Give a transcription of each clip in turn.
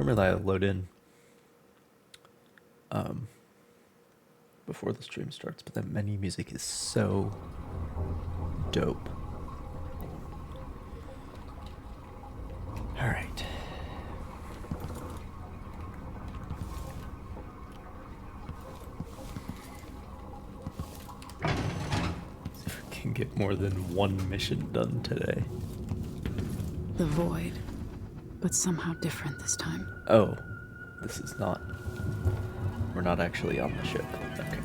Normally I load in before the stream starts, but that menu music is so dope. All right. See if we can get more than one mission done today. The void, but somehow different this time. Oh, this is not. We're not actually on the ship. Okay.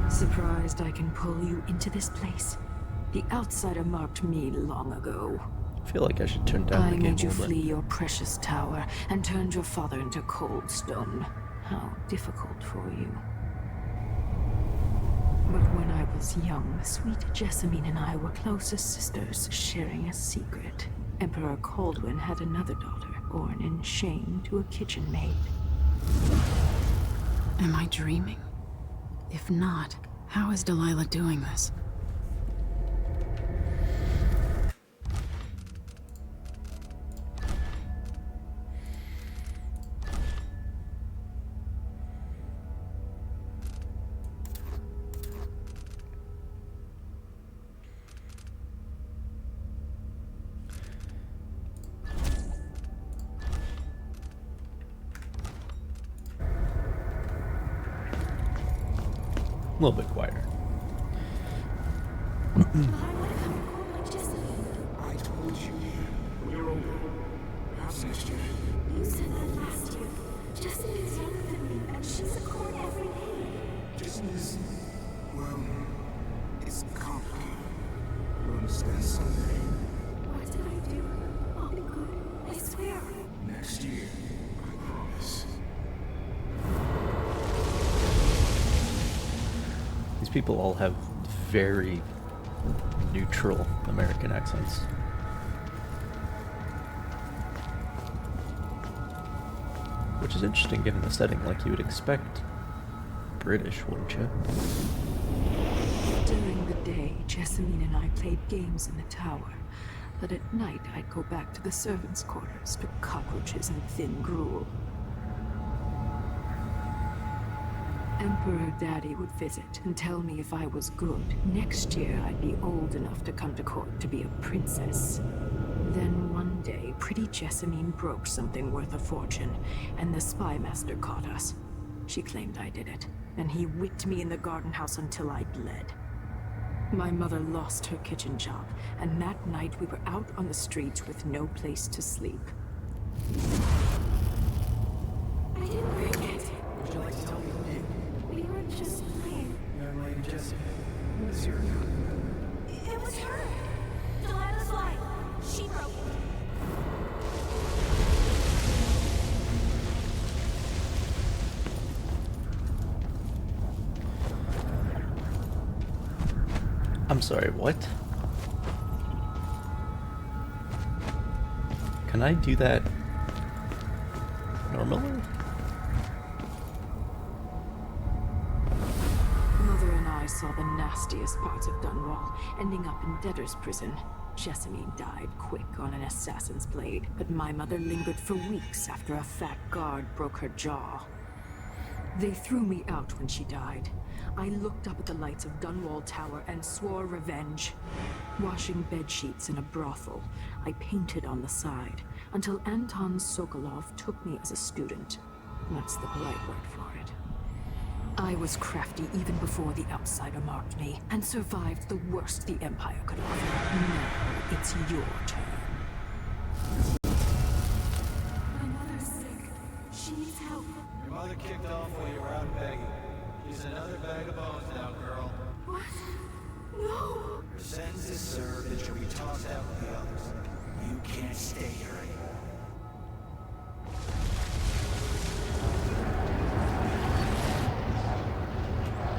Surprised I can pull you into this place? The outsider marked me long ago. I feel like I should turn down the I game made you a little flee bit. your precious tower and turned your father into cold stone. How difficult for you. But when I was young, sweet Jessamine and I were close as sisters, sharing a secret. Emperor Kaldwin had another daughter, born in shame to a kitchen maid. Am I dreaming? If not, how is Delilah doing this? A little bit quieter. I told you. We're over. Perhaps next year. You said that last year. Jessica's younger than me, and she's a court every day. Business, well, it's complicated. You'll understand someday. What did I do? I'll be good. I swear. Next year, I promise. These people all have very neutral American accents. Which is interesting given the setting, like you would expect British, wouldn't you? During the day, Jessamine and I played games in the tower. But at night, I'd go back to the servants' quarters to cockroaches and thin gruel. Emperor Daddy would visit and tell me if I was good. Next year, I'd be old enough to come to court to be a princess. Then one day, pretty Jessamine broke something worth a fortune, and the spy master caught us. She claimed I did it, and he whipped me in the garden house until I bled. My mother lost her kitchen job, and that night we were out on the streets with no place to sleep. I didn't bring it. Would you like to tell me who did? We were just playing. Young lady Jessie. Who is your gun? It was her. Delilah's line. She broke it. I'm sorry, what? Can I do that normally? Mother and I saw the nastiest parts of Dunwall, ending up in debtor's prison. Jessamine died quick on an assassin's blade, but my mother lingered for weeks after a fat guard broke her jaw. They threw me out when she died. I looked up at the lights of Dunwall Tower and swore revenge. Washing bedsheets in a brothel, I painted on the side, until Anton Sokolov took me as a student. That's the polite word for it. I was crafty even before the outsider marked me, and survived the worst the Empire could offer. Now it's your turn. My mother's sick. She needs help. Your mother kicked off while you were out begging. She's another bag of bones now, girl. What? No! Her sentence is served and she'll be tossed out with the others. You can't stay here anymore.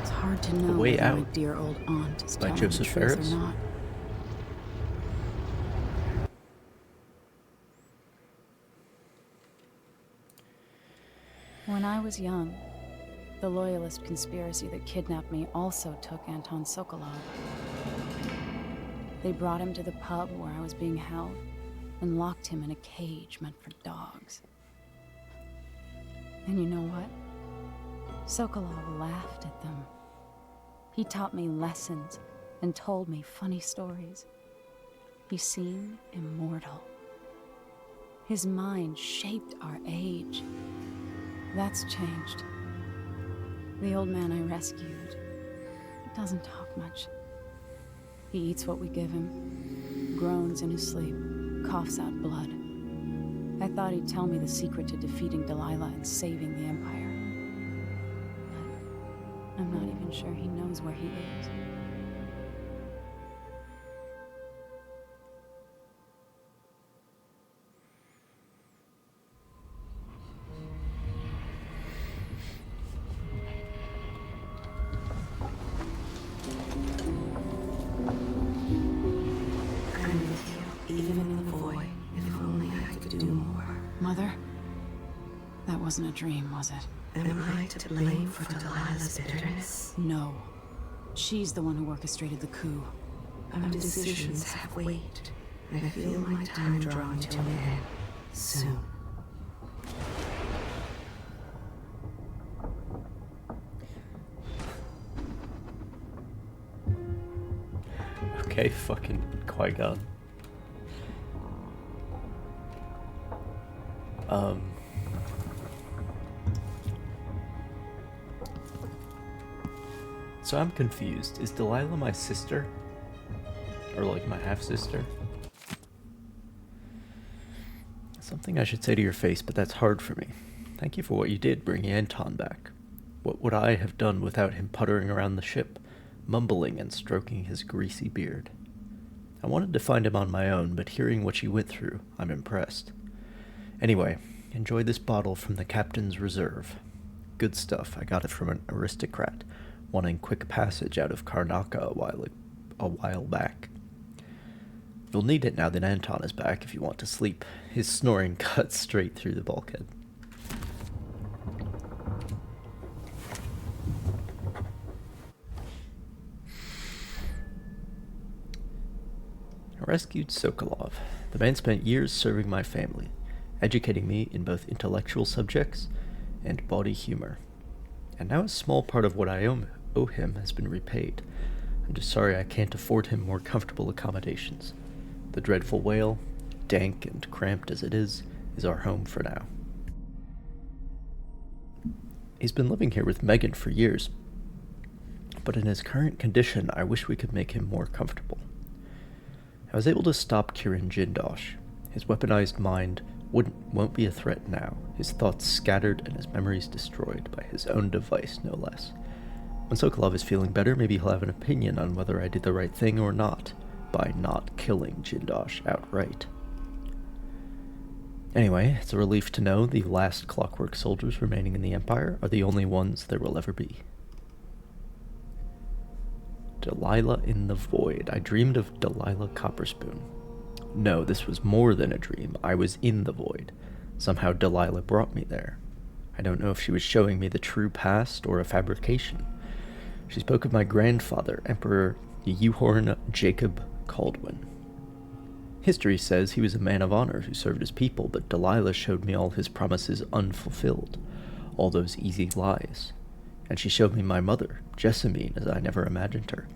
It's hard to know Way whether my Out dear old aunt is by telling Joseph the truth Ferris. or not. When I was young, the Loyalist conspiracy that kidnapped me also took Anton Sokolov. They brought him to the pub where I was being held and locked him in a cage meant for dogs. And you know what? Sokolov laughed at them. He taught me lessons and told me funny stories. He seemed immortal. His mind shaped our age. That's changed. The old man I rescued doesn't talk much. He eats what we give him, groans in his sleep, coughs out blood. I thought he'd tell me the secret to defeating Delilah and saving the Empire. But I'm not even sure he knows where he is. Wasn't a dream, was it? Am I to blame for Delilah's bitterness? No. She's the one who orchestrated the coup. Our decisions have weight. I feel my time drawing to an end soon. Okay, fucking Qui-Gon. So I'm confused. Is Delilah my sister? Or like my half-sister? Something I should say to your face, but that's hard for me. Thank you for what you did, bringing Anton back. What would I have done without him puttering around the ship, mumbling and stroking his greasy beard? I wanted to find him on my own, but hearing what you went through, I'm impressed. Anyway, enjoy this bottle from the Captain's Reserve. Good stuff. I got it from an aristocrat wanting quick passage out of Karnaka a while back. You'll need it now that Anton is back if you want to sleep. His snoring cuts straight through the bulkhead. I rescued Sokolov. The man spent years serving my family, educating me in both intellectual subjects and body humor. And now a small part of what I owe him has been repaid. I'm just sorry I can't afford him more comfortable accommodations. The dreadful whale, dank and cramped as it is our home for now. He's been living here with Megan for years, but in his current condition, I wish we could make him more comfortable. I was able to stop Kirin Jindosh. His weaponized mind won't be a threat now, his thoughts scattered and his memories destroyed by his own device, no less. When Sokolov is feeling better, maybe he'll have an opinion on whether I did the right thing or not, by not killing Jindosh outright. Anyway, it's a relief to know the last Clockwork soldiers remaining in the Empire are the only ones there will ever be. Delilah in the Void. I dreamed of Delilah Copperspoon. No, this was more than a dream. I was in the Void. Somehow Delilah brought me there. I don't know if she was showing me the true past or a fabrication. She spoke of my grandfather, Emperor Euhorn Jacob Caldwin. History says he was a man of honor who served his people, but Delilah showed me all his promises unfulfilled, all those easy lies. And she showed me my mother, Jessamine, as I never imagined her.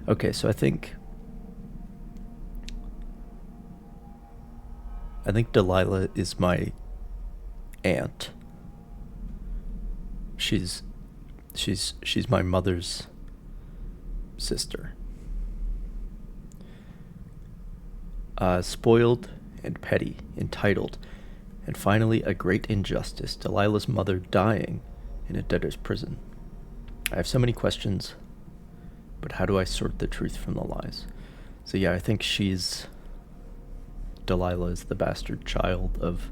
Okay, so I think Delilah is my aunt. She's my mother's sister. Spoiled and petty, entitled, and finally a great injustice, Delilah's mother dying in a debtor's prison. I have so many questions, but how do I sort the truth from the lies? So yeah, I think Delilah is the bastard child of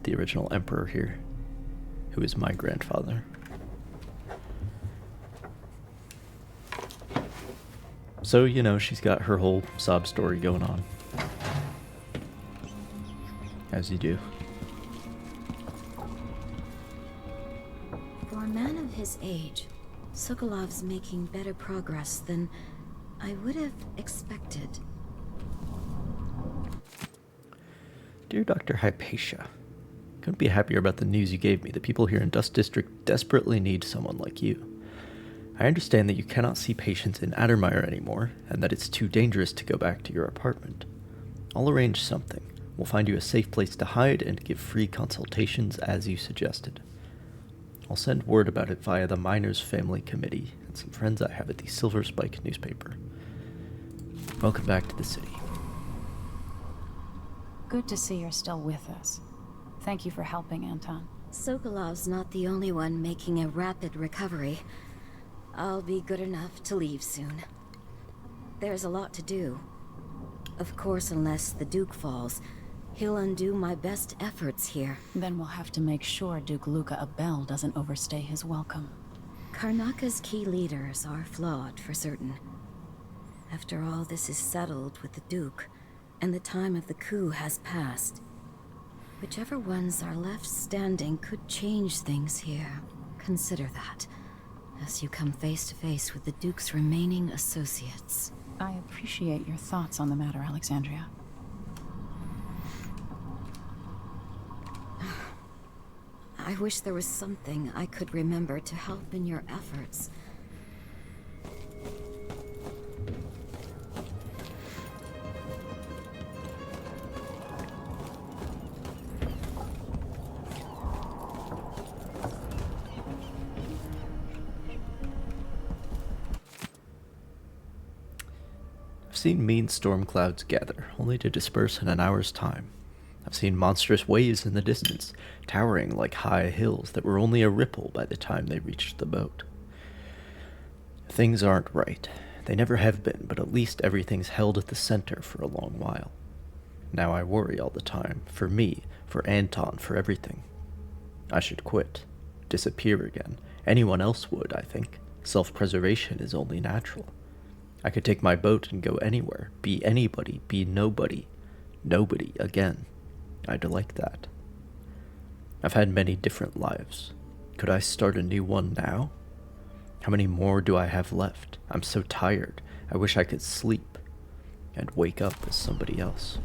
the original emperor here, who is my grandfather. So, you know, she's got her whole sob story going on. As you do. his age, Sokolov's making better progress than I would have expected. Dear Dr. Hypatia, couldn't be happier about the news you gave me. The people here in Dust District desperately need someone like you. I understand that you cannot see patients in Addermire anymore, and that it's too dangerous to go back to your apartment. I'll arrange something. We'll find you a safe place to hide and give free consultations as you suggested. I'll send word about it via the Miners Family Committee and some friends I have at the Silver Spike newspaper. Welcome back to the city. Good to see you're still with us. Thank you for helping, Anton. Sokolov's not the only one making a rapid recovery. I'll be good enough to leave soon. There's a lot to do. Of course, unless the Duke falls, he'll undo my best efforts here. Then we'll have to make sure Duke Luca Abel doesn't overstay his welcome. Karnaka's key leaders are flawed, for certain. After all this is settled with the Duke, and the time of the coup has passed, whichever ones are left standing could change things here. Consider that, as you come face to face with the Duke's remaining associates. I appreciate your thoughts on the matter, Alexandria. I wish there was something I could remember to help in your efforts. I've seen mean storm clouds gather, only to disperse in an hour's time. I've seen monstrous waves in the distance, towering like high hills that were only a ripple by the time they reached the boat. Things aren't right. They never have been, but at least everything's held at the center for a long while. Now I worry all the time, for me, for Anton, for everything. I should quit, disappear again. Anyone else would, I think. Self-preservation is only natural. I could take my boat and go anywhere, be anybody, be nobody. Nobody again. I'd like that. I've had many different lives. Could I start a new one now? How many more do I have left? I'm so tired. I wish I could sleep and wake up as somebody else.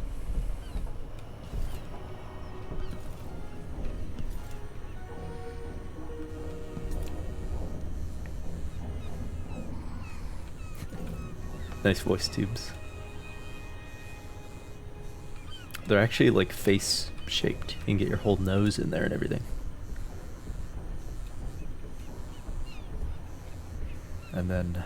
Nice voice tubes. They're actually like face shaped. You can get your whole nose in there and everything. And then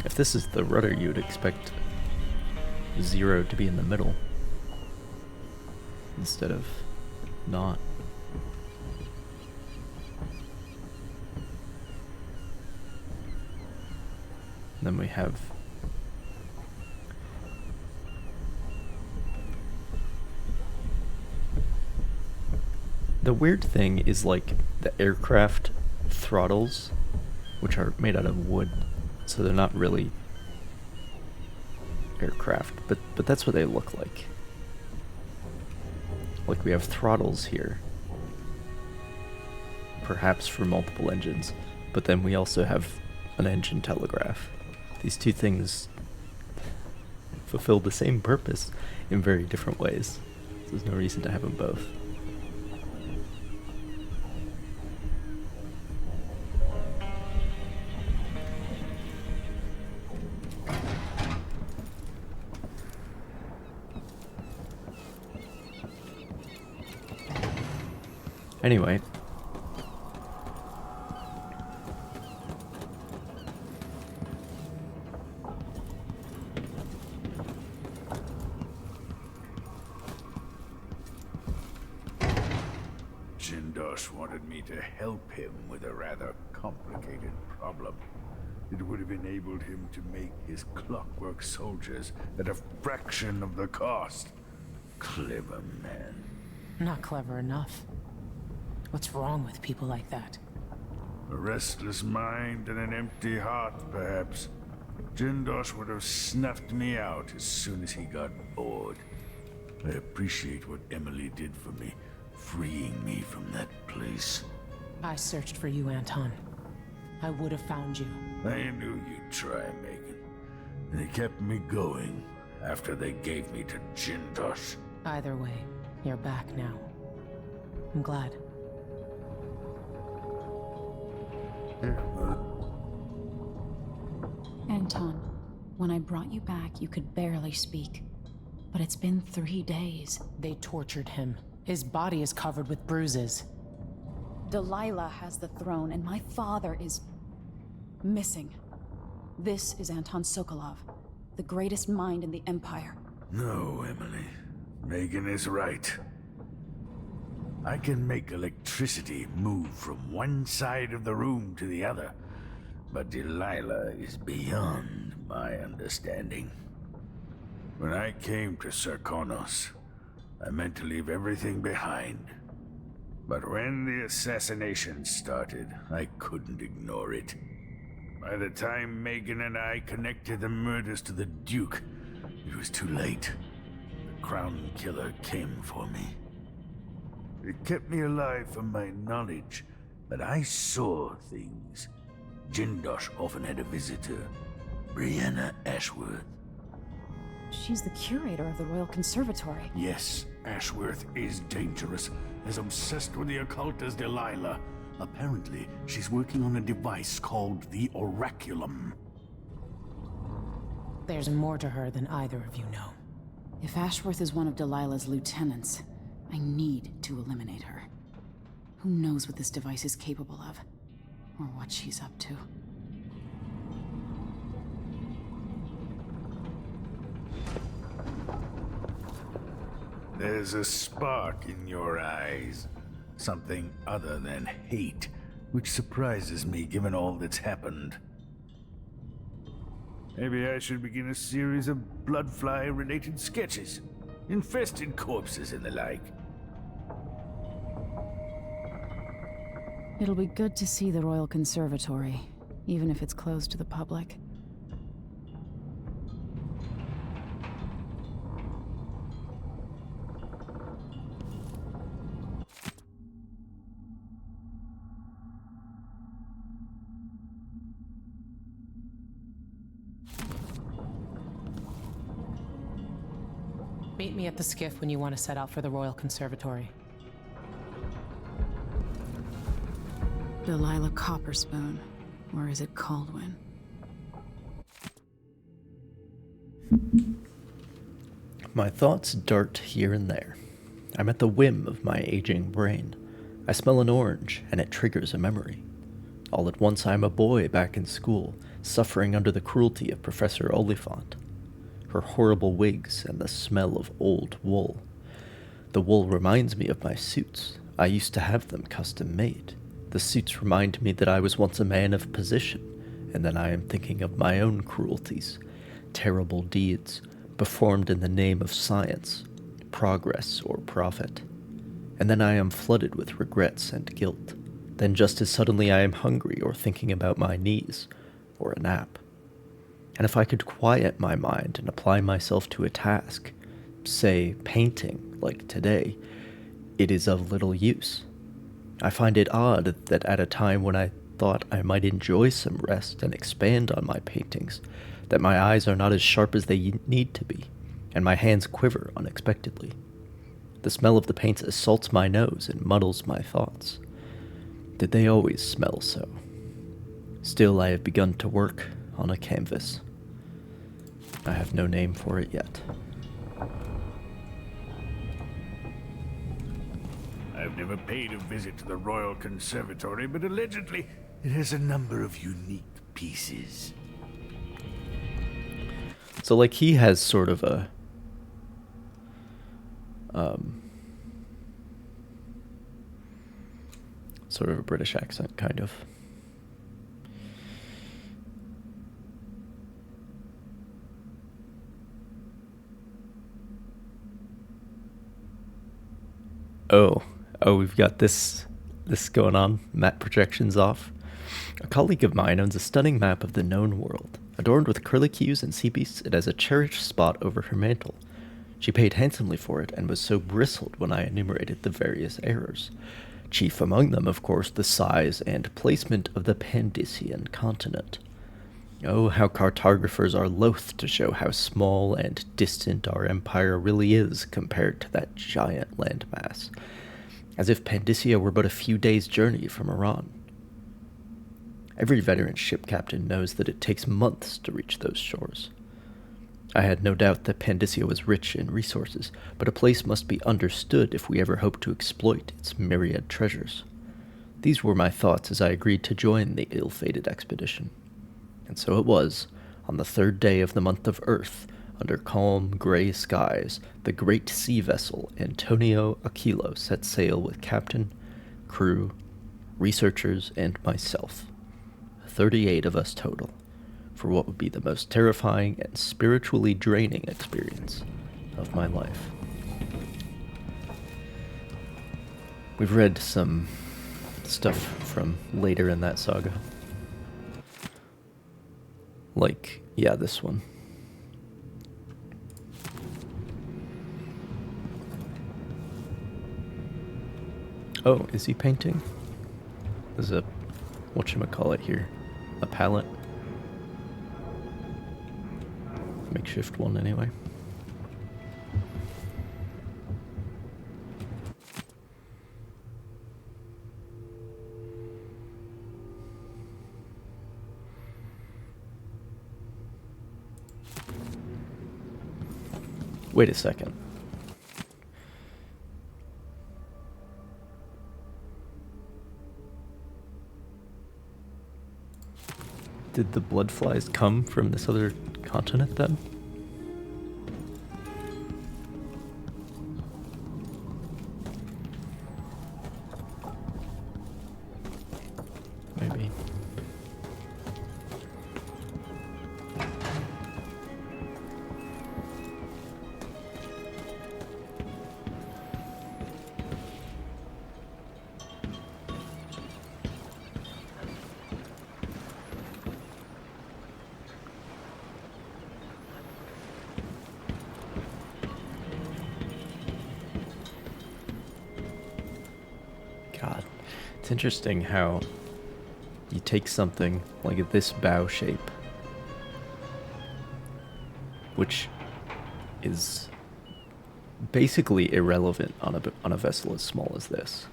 if this is the rudder, you would expect 0 to be in the middle instead of not. Then we have the weird thing is like the aircraft throttles, which are made out of wood, so they're not really aircraft, but that's what they look like. Like we have throttles here, perhaps for multiple engines, but then we also have an engine telegraph. These two things fulfill the same purpose in very different ways. So there's no reason to have them both. Anyway, Jindosh wanted me to help him with a rather complicated problem. It would have enabled him to make his clockwork soldiers at a fraction of the cost. Clever man. Not clever enough. What's wrong with people like that? A restless mind and an empty heart, perhaps. Jindosh would have snuffed me out as soon as he got bored. I appreciate what Emily did for me, freeing me from that place. I searched for you, Anton. I would have found you. I knew you'd try, Megan. And it kept me going after they gave me to Jindosh. Either way, you're back now. I'm glad. Anton, when I brought you back, you could barely speak. But it's been 3 days. They tortured him. His body is covered with bruises. Delilah has the throne, and my father is missing. This is Anton Sokolov, the greatest mind in the Empire. No, Emily. Megan is right. I can make electricity move from one side of the room to the other, but Delilah is beyond my understanding. When I came to Sarkonos, I meant to leave everything behind. But when the assassination started, I couldn't ignore it. By the time Megan and I connected the murders to the Duke, it was too late. The Crown Killer came for me. It kept me alive from my knowledge, but I saw things. Jindosh often had a visitor, Brianna Ashworth. She's the curator of the Royal Conservatory. Yes, Ashworth is dangerous, as obsessed with the occult as Delilah. Apparently, she's working on a device called the Oraculum. There's more to her than either of you know. If Ashworth is one of Delilah's lieutenants, I need to eliminate her. Who knows what this device is capable of, or what she's up to. There's a spark in your eyes. Something other than hate, which surprises me given all that's happened. Maybe I should begin a series of bloodfly-related sketches. Infested corpses and the like. It'll be good to see the Royal Conservatory, even if it's closed to the public. Meet me at the skiff when you want to set out for the Royal Conservatory. Delilah Copperspoon, or is it Caldwin? My thoughts dart here and there. I'm at the whim of my aging brain. I smell an orange, and it triggers a memory. All at once I am a boy back in school, suffering under the cruelty of Professor Oliphant. Her horrible wigs and the smell of old wool. The wool reminds me of my suits. I used to have them custom made. The suits remind me that I was once a man of position, and then I am thinking of my own cruelties, terrible deeds, performed in the name of science, progress, or profit. And then I am flooded with regrets and guilt. Then just as suddenly I am hungry or thinking about my knees, or a nap. And if I could quiet my mind and apply myself to a task, say painting, like today, it is of little use. I find it odd that at a time when I thought I might enjoy some rest and expand on my paintings, that my eyes are not as sharp as they need to be, and my hands quiver unexpectedly. The smell of the paints assaults my nose and muddles my thoughts. Did they always smell so? Still, I have begun to work on a canvas. I have no name for it yet. I've never paid a visit to the Royal Conservatory, but allegedly it has a number of unique pieces. So, like, he has sort of a... sort of a British accent, kind of. Oh, we've got this going on. Map projections off. A colleague of mine owns a stunning map of the known world. Adorned with curlicues and sea beasts, it has a cherished spot over her mantle. She paid handsomely for it, and was so bristled when I enumerated the various errors. Chief among them, of course, the size and placement of the Pandician continent. Oh, how cartographers are loath to show how small and distant our empire really is compared to that giant landmass, as if Pandicia were but a few days' journey from Iran. Every veteran ship captain knows that it takes months to reach those shores. I had no doubt that Pandicia was rich in resources, but a place must be understood if we ever hope to exploit its myriad treasures. These were my thoughts as I agreed to join the ill-fated expedition. And so it was, on the 3rd day of the month of Earth, under calm, gray skies, the great sea vessel Antonio Aquilo set sail with captain, crew, researchers, and myself. 38 of us total, for what would be the most terrifying and spiritually draining experience of my life. We've read some stuff from later in that saga. Like, yeah, this one. Oh, is he painting? There's a, whatchamacallit here, a palette. Makeshift one, anyway. Wait a second. Did the blood flies come from this other continent then? Maybe. God, it's interesting how you take something like this bow shape, which is basically irrelevant on a vessel as small as this.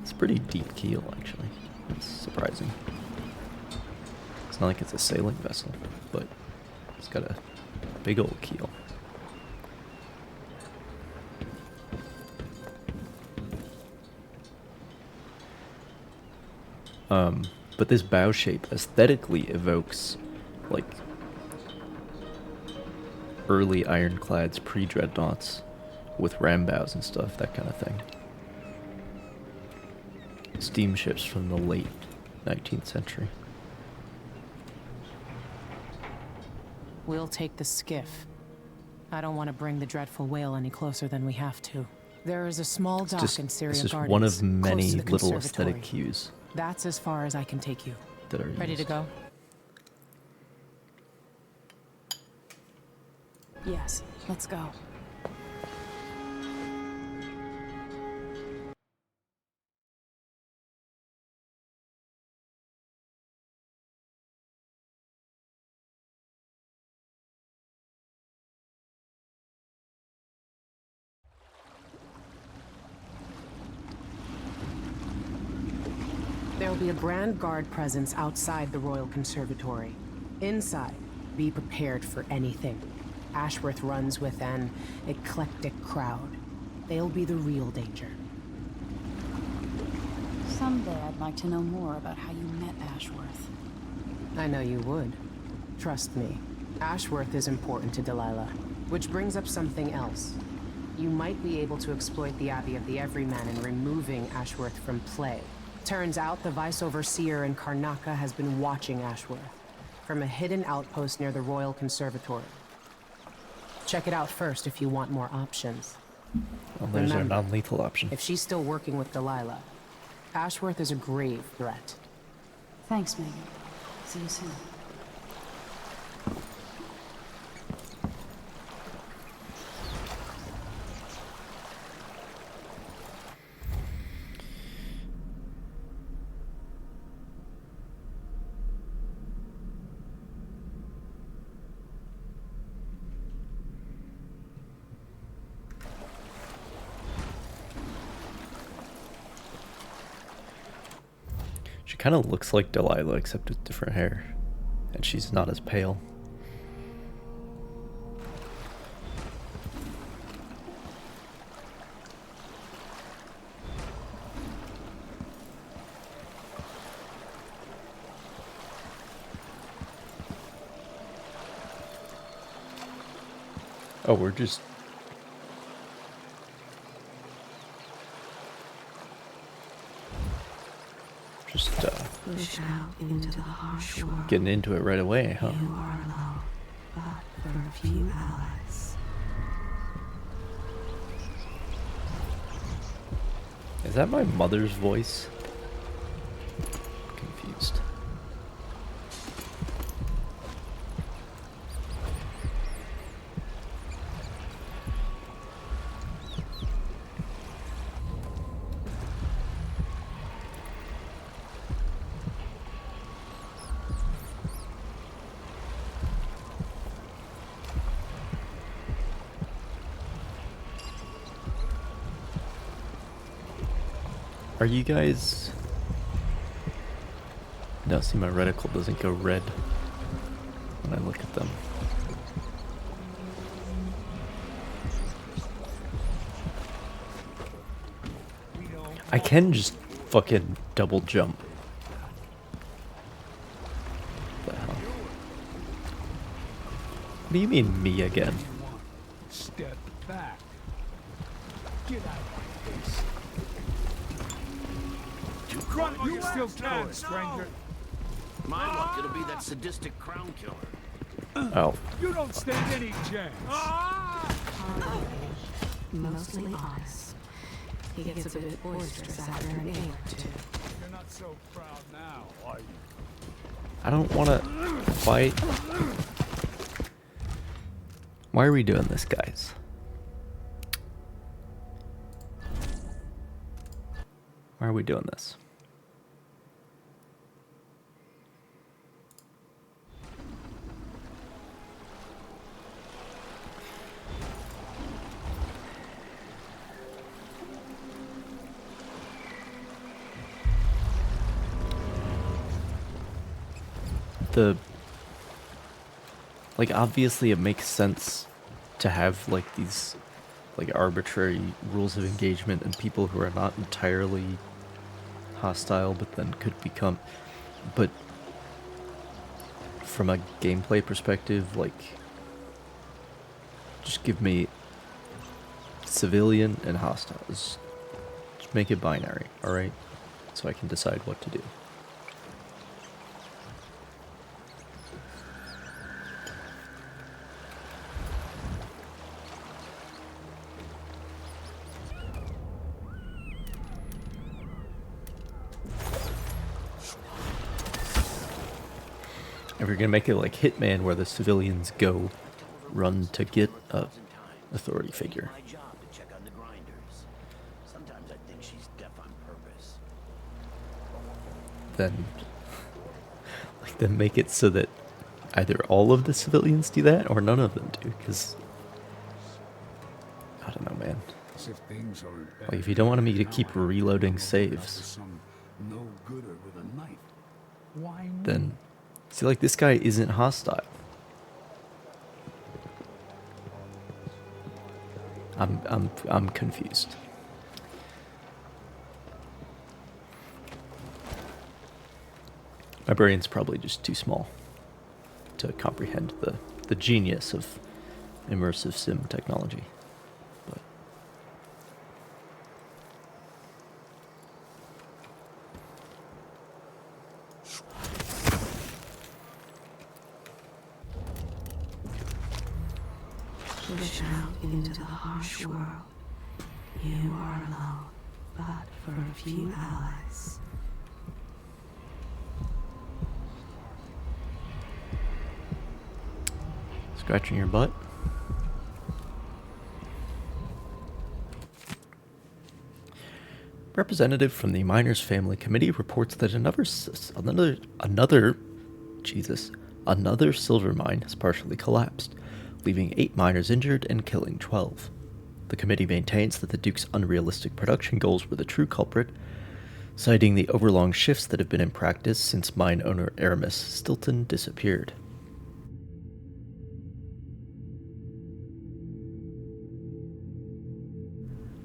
It's a pretty deep keel, actually. It's surprising. It's not like it's a sailing vessel, but it's got a big old keel. But this bow shape aesthetically evokes, like, early ironclads, pre-dreadnoughts, with ram bows and stuff, that kind of thing. Steamships from the late 19th century. We'll take the skiff. I don't want to bring the dreadful whale any closer than we have to. There is a small dock in Syria This Gardens. is one of many close to the little conservatory. aesthetic cues That's as far as I can take you. that are Ready to used. go? Yes, let's go. There will be a Grand Guard presence outside the Royal Conservatory. Inside, be prepared for anything. Ashworth runs with an eclectic crowd. They'll be the real danger. Someday I'd like to know more about how you met Ashworth. I know you would. Trust me. Ashworth is important to Delilah. Which brings up something else. You might be able to exploit the Abbey of the Everyman in removing Ashworth from play. Turns out the Vice Overseer in Karnaca has been watching Ashworth from a hidden outpost near the Royal Conservatory. Check it out first if you want more options. Well, there's our Remember, non-lethal option. If she's still working with Delilah, Ashworth is a grave threat. Thanks, Megan. See you soon. She kind of looks like Delilah, except with different hair. And she's not as pale. Oh, we're just... Push out into the harsh world. getting into it right away, huh? You are alone, but for a few allies. Is that my mother's voice? Confused. Are you guys... No, see, my reticle doesn't go red when I look at them. I can just fucking double jump. What the hell? What do you mean, me again? Step back. Get out of my face. Run while you still can, stranger. My luck, it'll be that sadistic crown killer. Oh. You don't stand any chance. Mostly honest. He gets a bit boisterous after an ale or two. You're not so proud now, are you? I don't want to fight. Why are we doing this, guys? Why are we doing this? Like, obviously it makes sense to have like these like arbitrary rules of engagement and people who are not entirely hostile but then could become, but from a gameplay perspective, like, just give me civilian and hostile. Just make it binary, alright? So I can decide what to do. If you're gonna make it like Hitman, where the civilians go run to get a authority figure, My job to check on the grinders. Sometimes I think she's deaf on purpose. then make it so that either all of the civilians do that or none of them do. Because I don't know, man. As if things are Like, if you don't want me to keep reloading saves, some no-gooder with a knife. Why then see, like, this guy isn't hostile. I'm confused. My brain's probably just too small to comprehend the genius of immersive sim technology. But Push out into the harsh world. You are alone, but for a few allies. Scratching your butt? Representative from the Miners Family Committee reports that another silver mine has partially collapsed, leaving 8 miners injured and killing 12. The committee maintains that the Duke's unrealistic production goals were the true culprit, citing the overlong shifts that have been in practice since mine owner Aramis Stilton disappeared.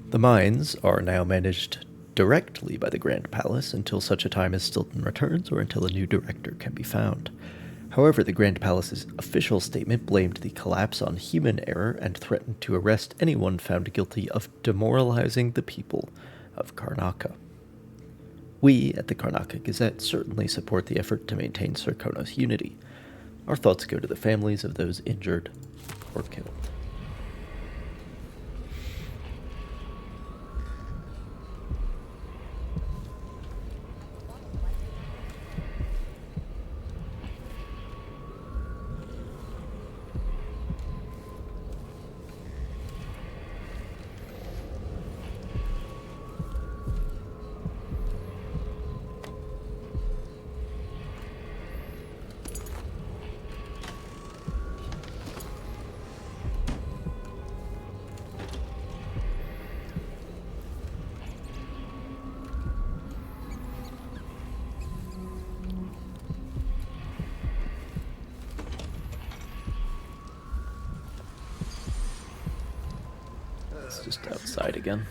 The mines are now managed directly by the Grand Palace until such a time as Stilton returns or until a new director can be found. However, the Grand Palace's official statement blamed the collapse on human error and threatened to arrest anyone found guilty of demoralizing the people of Karnaca. We, at the Karnaca Gazette, certainly support the effort to maintain Serkonos unity. Our thoughts go to the families of those injured or killed. It's just outside again.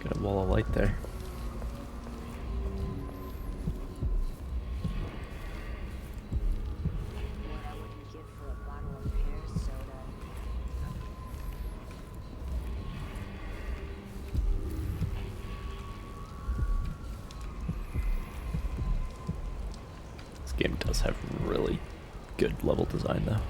Got a wall of light there. This game does have really good level design though.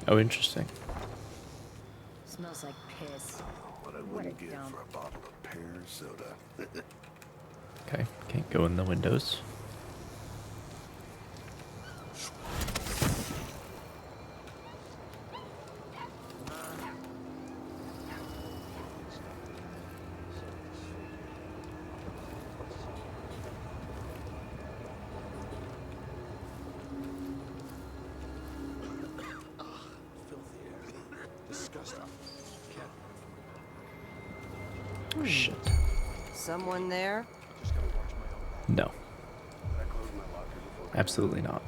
Oh, interesting. Smells like piss. What I wouldn't give for a bottle of pear soda. Okay, can't go in the windows. Oh, shit. Someone there? No. Absolutely not.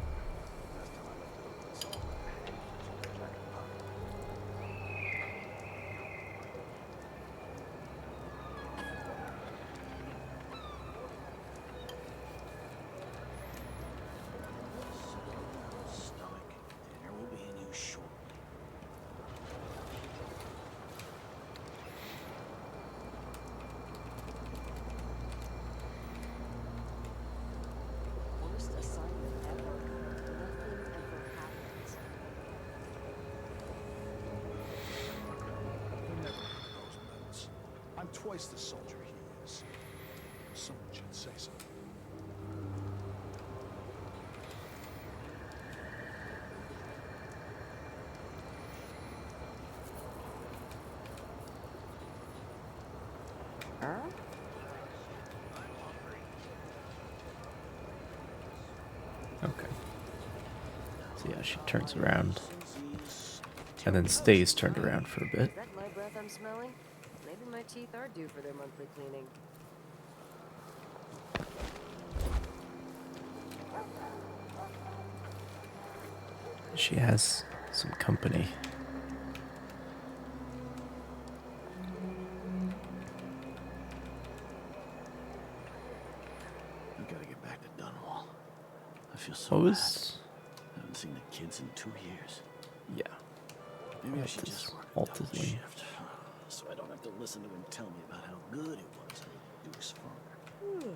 Dinner will be in you shortly. Worst assignment ever. Nothing ever happens. They're never those medals. I'm twice the soldier he is. Someone should say something. Okay. So yeah, she turns around and then stays turned around for a bit. Is that my breath I'm smelling? Maybe my teeth are due for their monthly cleaning. She has some company. I've got to get back to Dunwall. I feel so What bad. was... I haven't seen the kids in 2 years. Yeah. Maybe I should just work a Alt double is me. shift, so I don't have to listen to him tell me about how good it was under the Duke's father.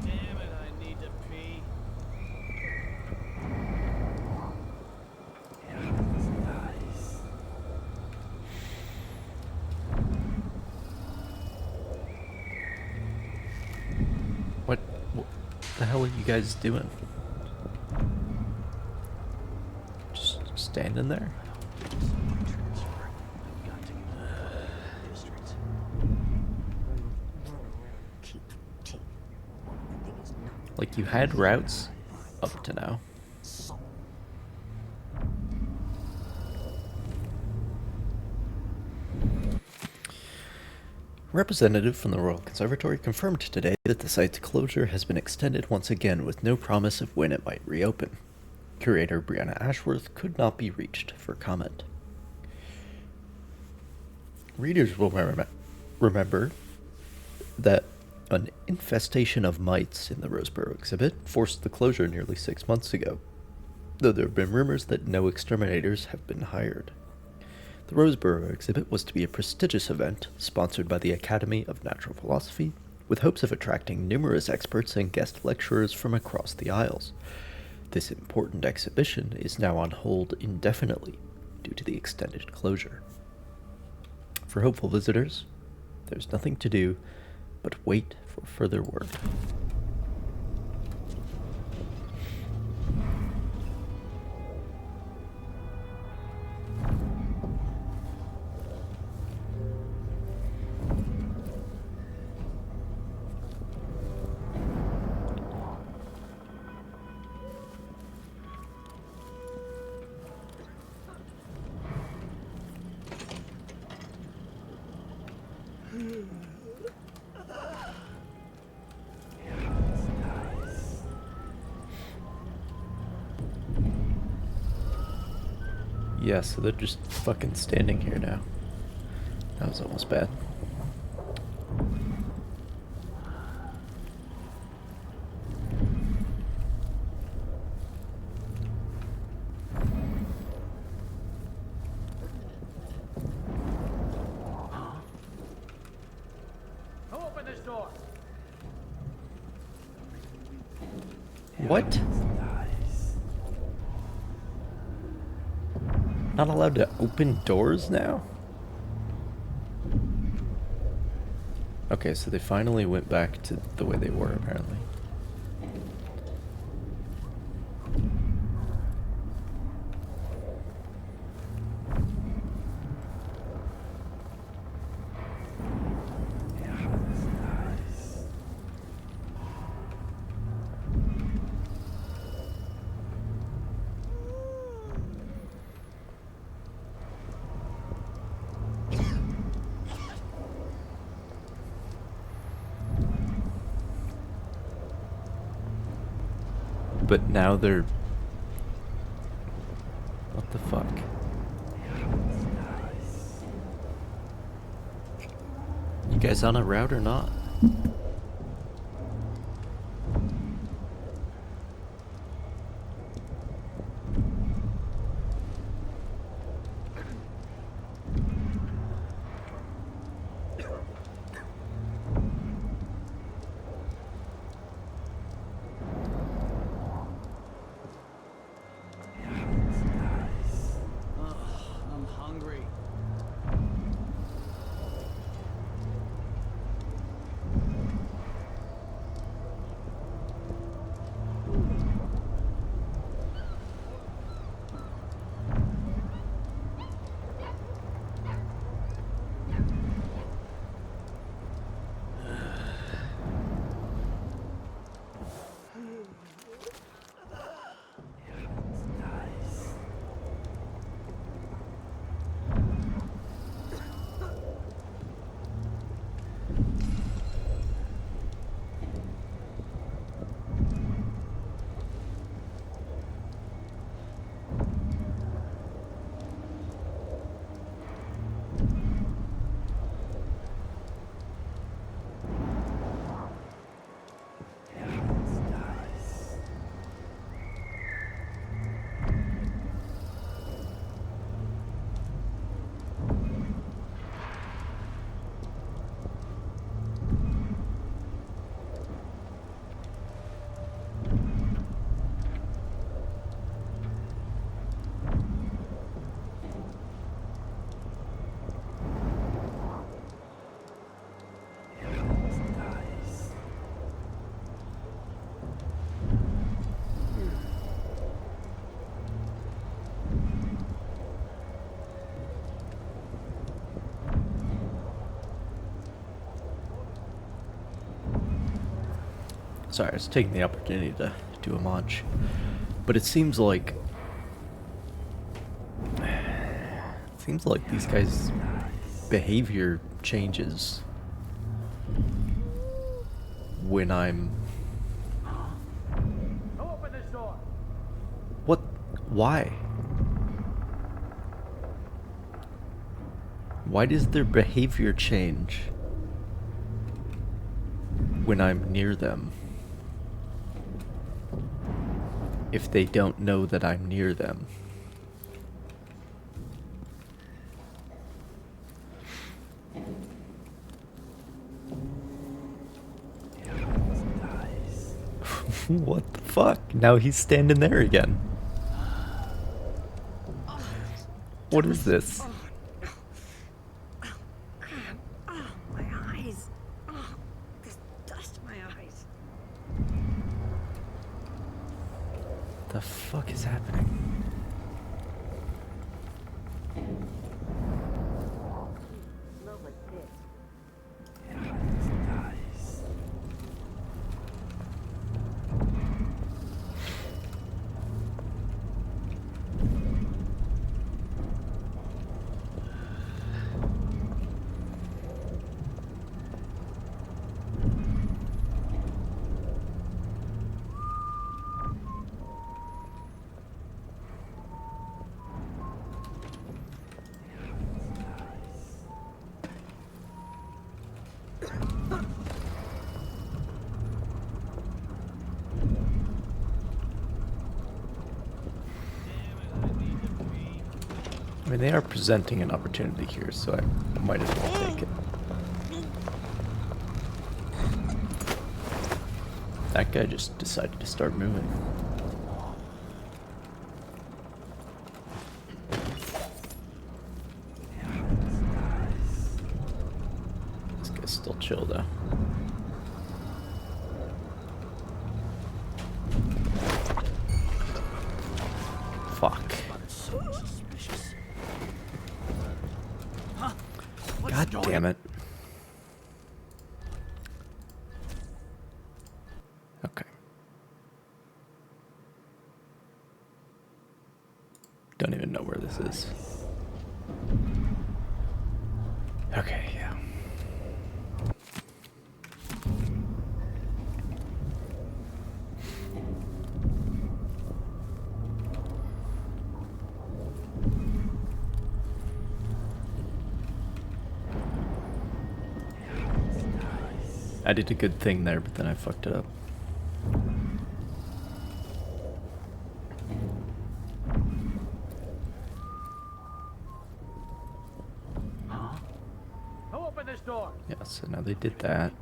Damn it, I need to pee. What the hell are you guys doing? Just standing there? Like, you had routes up to now. A representative from the Royal Conservatory confirmed today that the site's closure has been extended once again with no promise of when it might reopen. Curator Brianna Ashworth could not be reached for comment. Readers will remember that an infestation of mites in the Roseboro exhibit forced the closure nearly 6 months ago, though there have been rumors that no exterminators have been hired. The Roseboro exhibit was to be a prestigious event sponsored by the Academy of Natural Philosophy, with hopes of attracting numerous experts and guest lecturers from across the Isles. This important exhibition is now on hold indefinitely due to the extended closure. For hopeful visitors, there's nothing to do but wait for further word. Yeah, so they're just fucking standing here now. That was almost bad. Who opened this door? What? Not allowed to open doors now? Okay, so they finally went back to the way they were, apparently. But now they're... What the fuck? You guys on a route or not? I'm hungry. Sorry, I was taking the opportunity to do a munch. But it seems like these guys' behavior changes when I'm... Open this door. What? Why? Why does their behavior change when I'm near them if they don't know that I'm near them? What the fuck? Now he's standing there again. What is this? My eyes. Oh, there's dust in my eyes. The fuck is happening? Smells like piss. I mean, they are presenting an opportunity here, so I might as well take it. That guy just decided to start moving. This guy's still chill, though. Fuck. God damn it. Okay. Don't even know where this is. Okay, yeah. I did a good thing there, but then I fucked it up. Who opened this door? Yeah, so now they did that.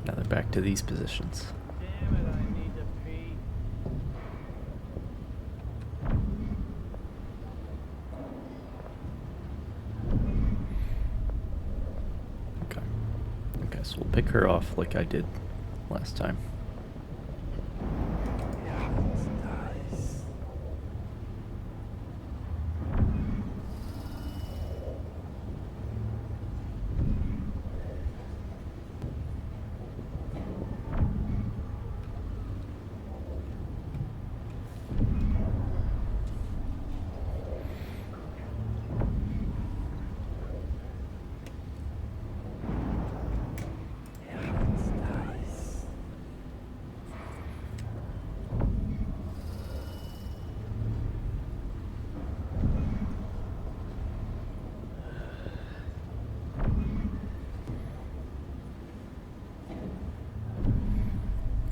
Now they're back to these positions. Damn it, I need to pee. Okay. Okay, so we'll pick her off like I did last time.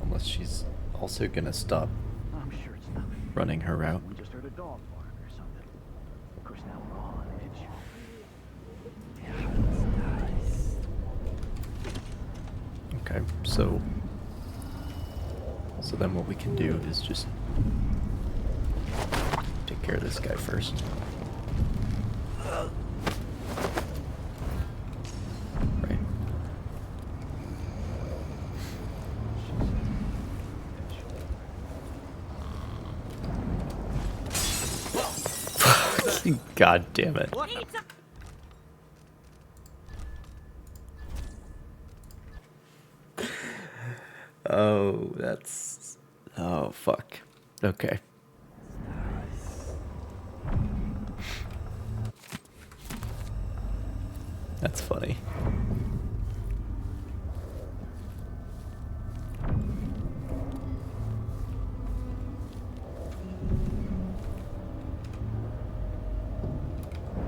Unless she's also gonna stop I'm sure it's nothing. running her route. We just heard a dog bark or something. Of course, now we're all on edge. Okay, so then what we can do is just take care of this guy first. Right. God damn it. Oh, that's... Oh, fuck. Okay. That's funny.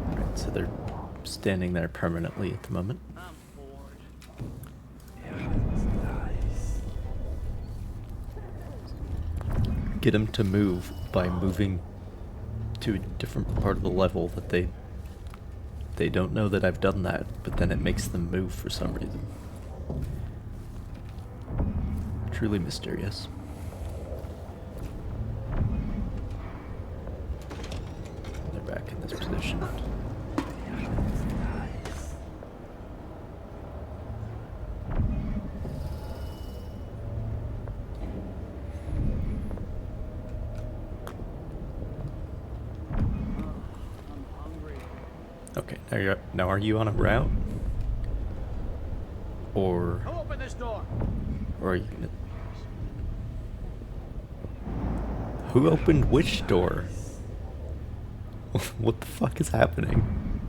Right, so they're standing there permanently at the moment. I'm bored. Get them to move by moving to a different part of the level that they don't know that I've done that, but then it makes them move for some reason. Truly mysterious. They're back in this position. Okay, now are you on a route? Or Who opened this door? are you gonna... Who opened which door? What the fuck is happening?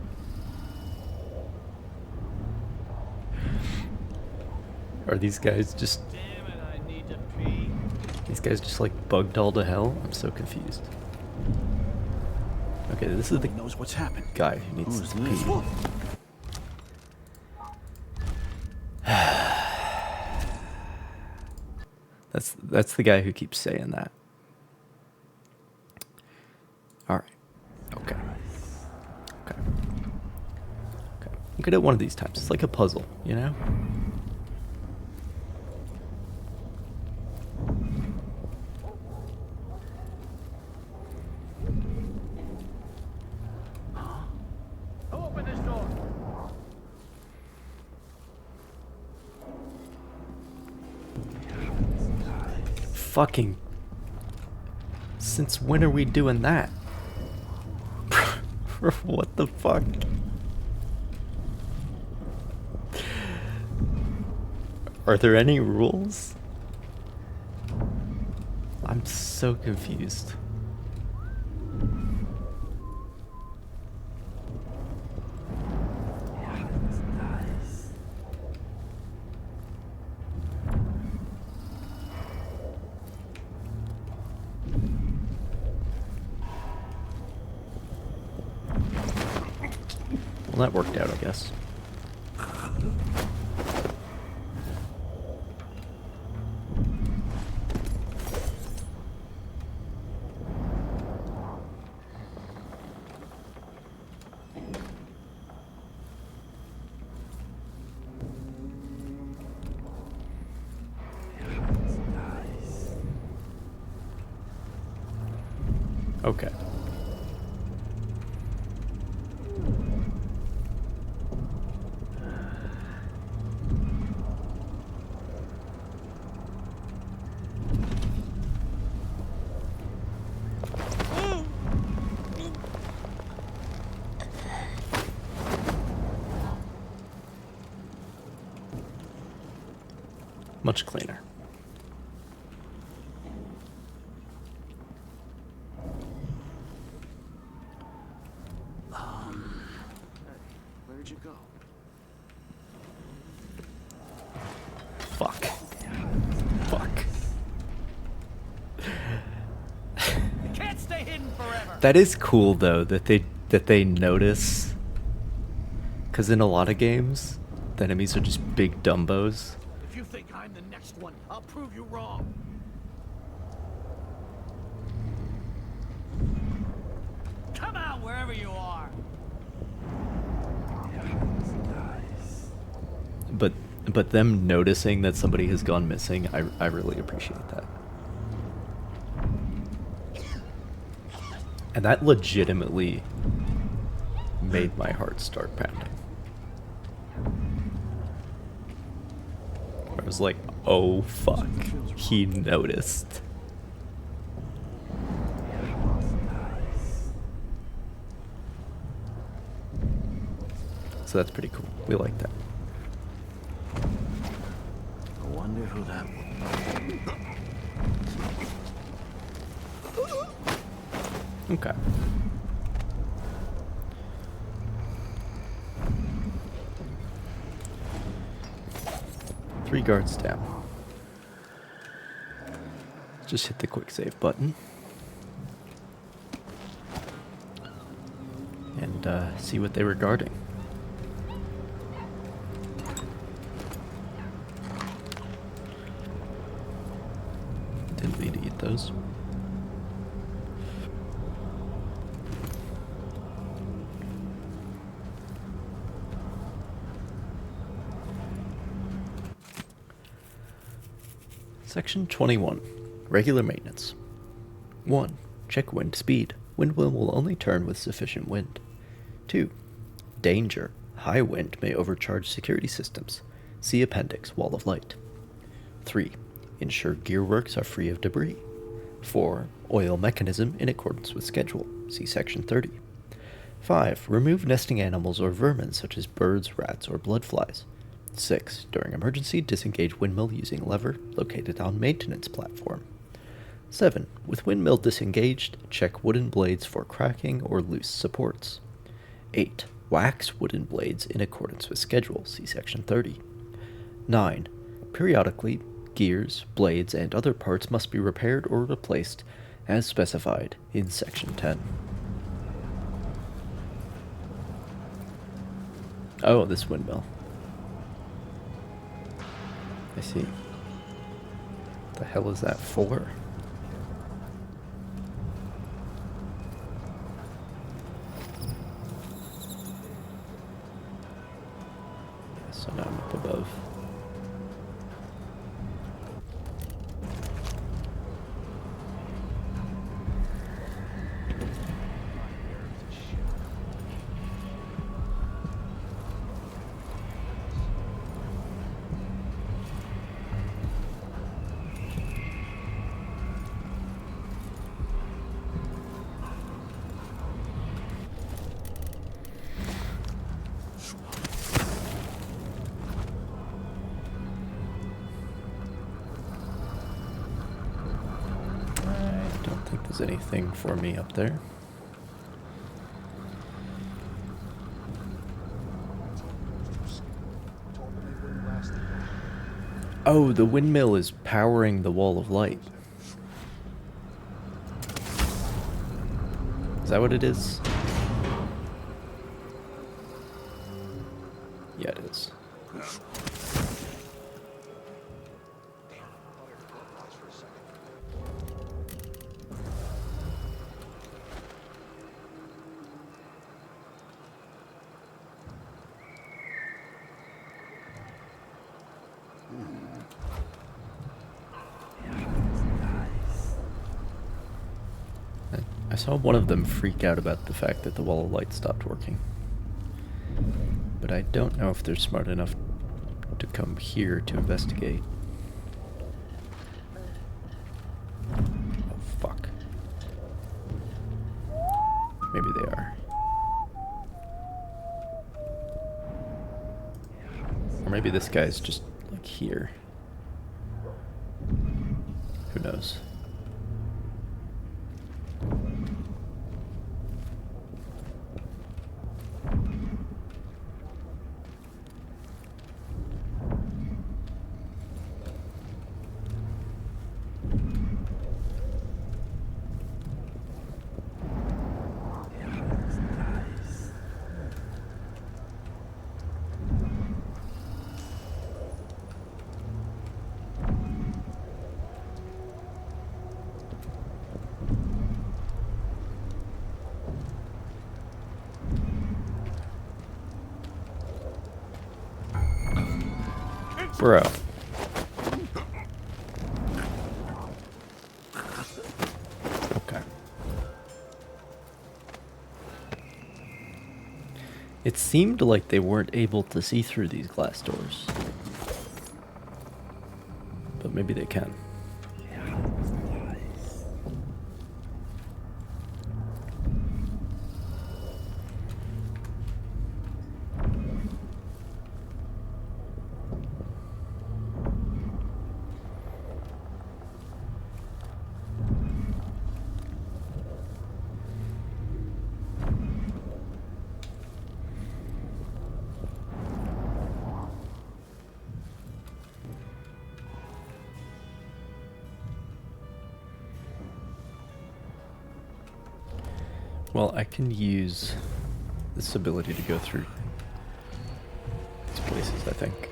Are these guys just... Damn it, I need to pee. These guys just like bugged all to hell? I'm so confused. Okay, this is the Nobody knows what's happened. guy who needs Who's to this? pee. That's the guy who keeps saying that. Alright. Okay. Okay. Okay. I'm good at one of these times. It's like a puzzle, you know? Who opened this door? Fucking... Since when are we doing that? What the fuck? Are there any rules? I'm so confused. Well, that worked out, I guess. Okay. Much cleaner. Where'd you go? Fuck. Fuck. You can't stay hidden forever. That is cool though that they notice, because in a lot of games the enemies are just big dumbos. If you think I'm the next one, I'll prove you wrong. Come out wherever you are. But them noticing that somebody has gone missing, I really appreciate that. And that legitimately made my heart start pounding. I was like, oh fuck, he noticed. So that's pretty cool. We like that. I wonder who that was. Okay. Three guards down. Just hit the quick save button. And see what they were guarding. Didn't need to eat those. Section 21. Regular maintenance. 1. Check wind speed. Wind will only turn with sufficient wind. 2. Danger. High wind may overcharge security systems. See Appendix, Wall of Light. 3. Ensure gearworks are free of debris. 4. Oil mechanism in accordance with schedule. See Section 30. 5. Remove nesting animals or vermin such as birds, rats, or bloodflies. 6. During emergency, disengage windmill using lever located on maintenance platform. 7. With windmill disengaged, check wooden blades for cracking or loose supports. 8. Wax wooden blades in accordance with schedule. See Section 30. 9. Periodically, gears, blades, and other parts must be repaired or replaced as specified in Section 10. Oh, this windmill. I see. The hell is that for? So now I'm up above. There's anything for me up there. Oh, the windmill is powering the wall of light. Is that what it is? Yeah, it is. I saw one of them freak out about the fact that the wall of light stopped working. But I don't know if they're smart enough to come here to investigate. Oh, fuck. Maybe they are. Or maybe this guy's just, like, here. Who knows? Bro. Okay. It seemed like they weren't able to see through these glass doors. But maybe they can. Well, I can use this ability to go through these places, I think.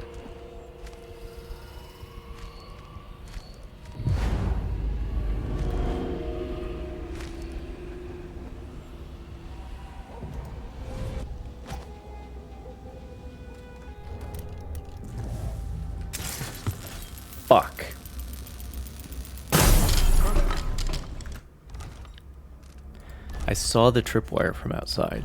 Fuck. I saw the tripwire from outside.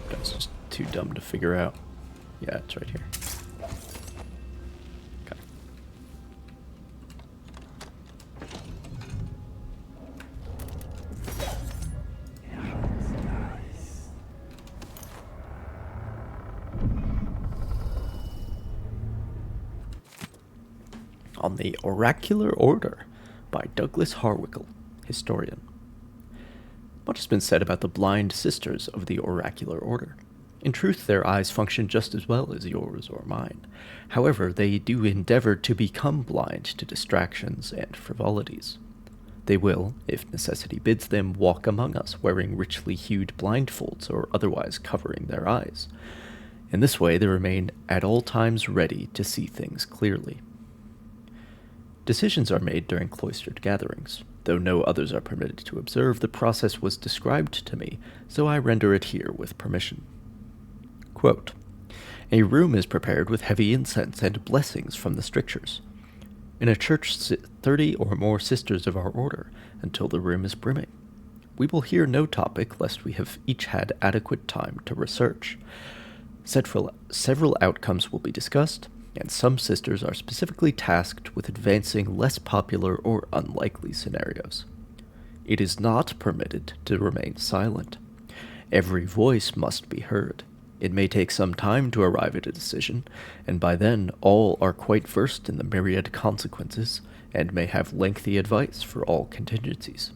That's just too dumb to figure out. Yeah, it's right here. Okay. On the Oracular Order by Douglas Harwickle, historian. Much has been said about the blind sisters of the Oracular Order. In truth, their eyes function just as well as yours or mine. However, they do endeavor to become blind to distractions and frivolities. They will, if necessity bids them, walk among us wearing richly hued blindfolds or otherwise covering their eyes. In this way, they remain at all times ready to see things clearly. Decisions are made during cloistered gatherings. Though no others are permitted to observe, the process was described to me, so I render it here with permission. Quote, a room is prepared with heavy incense and blessings from the strictures. In a church sit 30 or more sisters of our order, until the room is brimming. We will hear no topic, lest we have each had adequate time to research. Several outcomes will be discussed, and some sisters are specifically tasked with advancing less popular or unlikely scenarios. It is not permitted to remain silent. Every voice must be heard. It may take some time to arrive at a decision, and by then all are quite versed in the myriad consequences, and may have lengthy advice for all contingencies.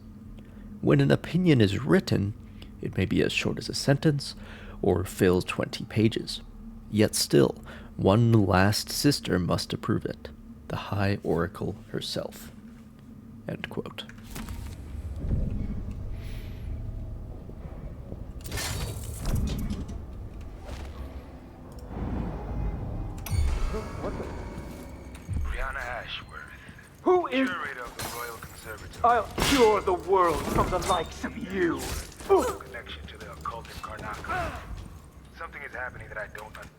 When an opinion is written, it may be as short as a sentence, or fill 20 pages. Yet still, one last sister must approve it, the High Oracle herself. End quote. Brianna Ashworth, Who is... curator of the Royal Conservatory. I'll cure the world from the likes of you. No connection to the occult in Karnak. Something is happening that I don't understand.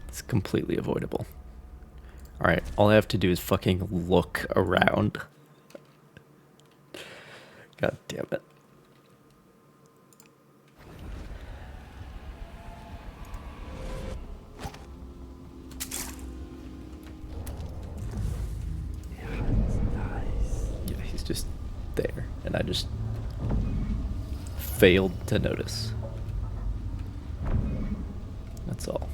It's completely avoidable. Alright, all I have to do is fucking look around. God damn it. Yeah, he's just there, and I just failed to notice. That's all.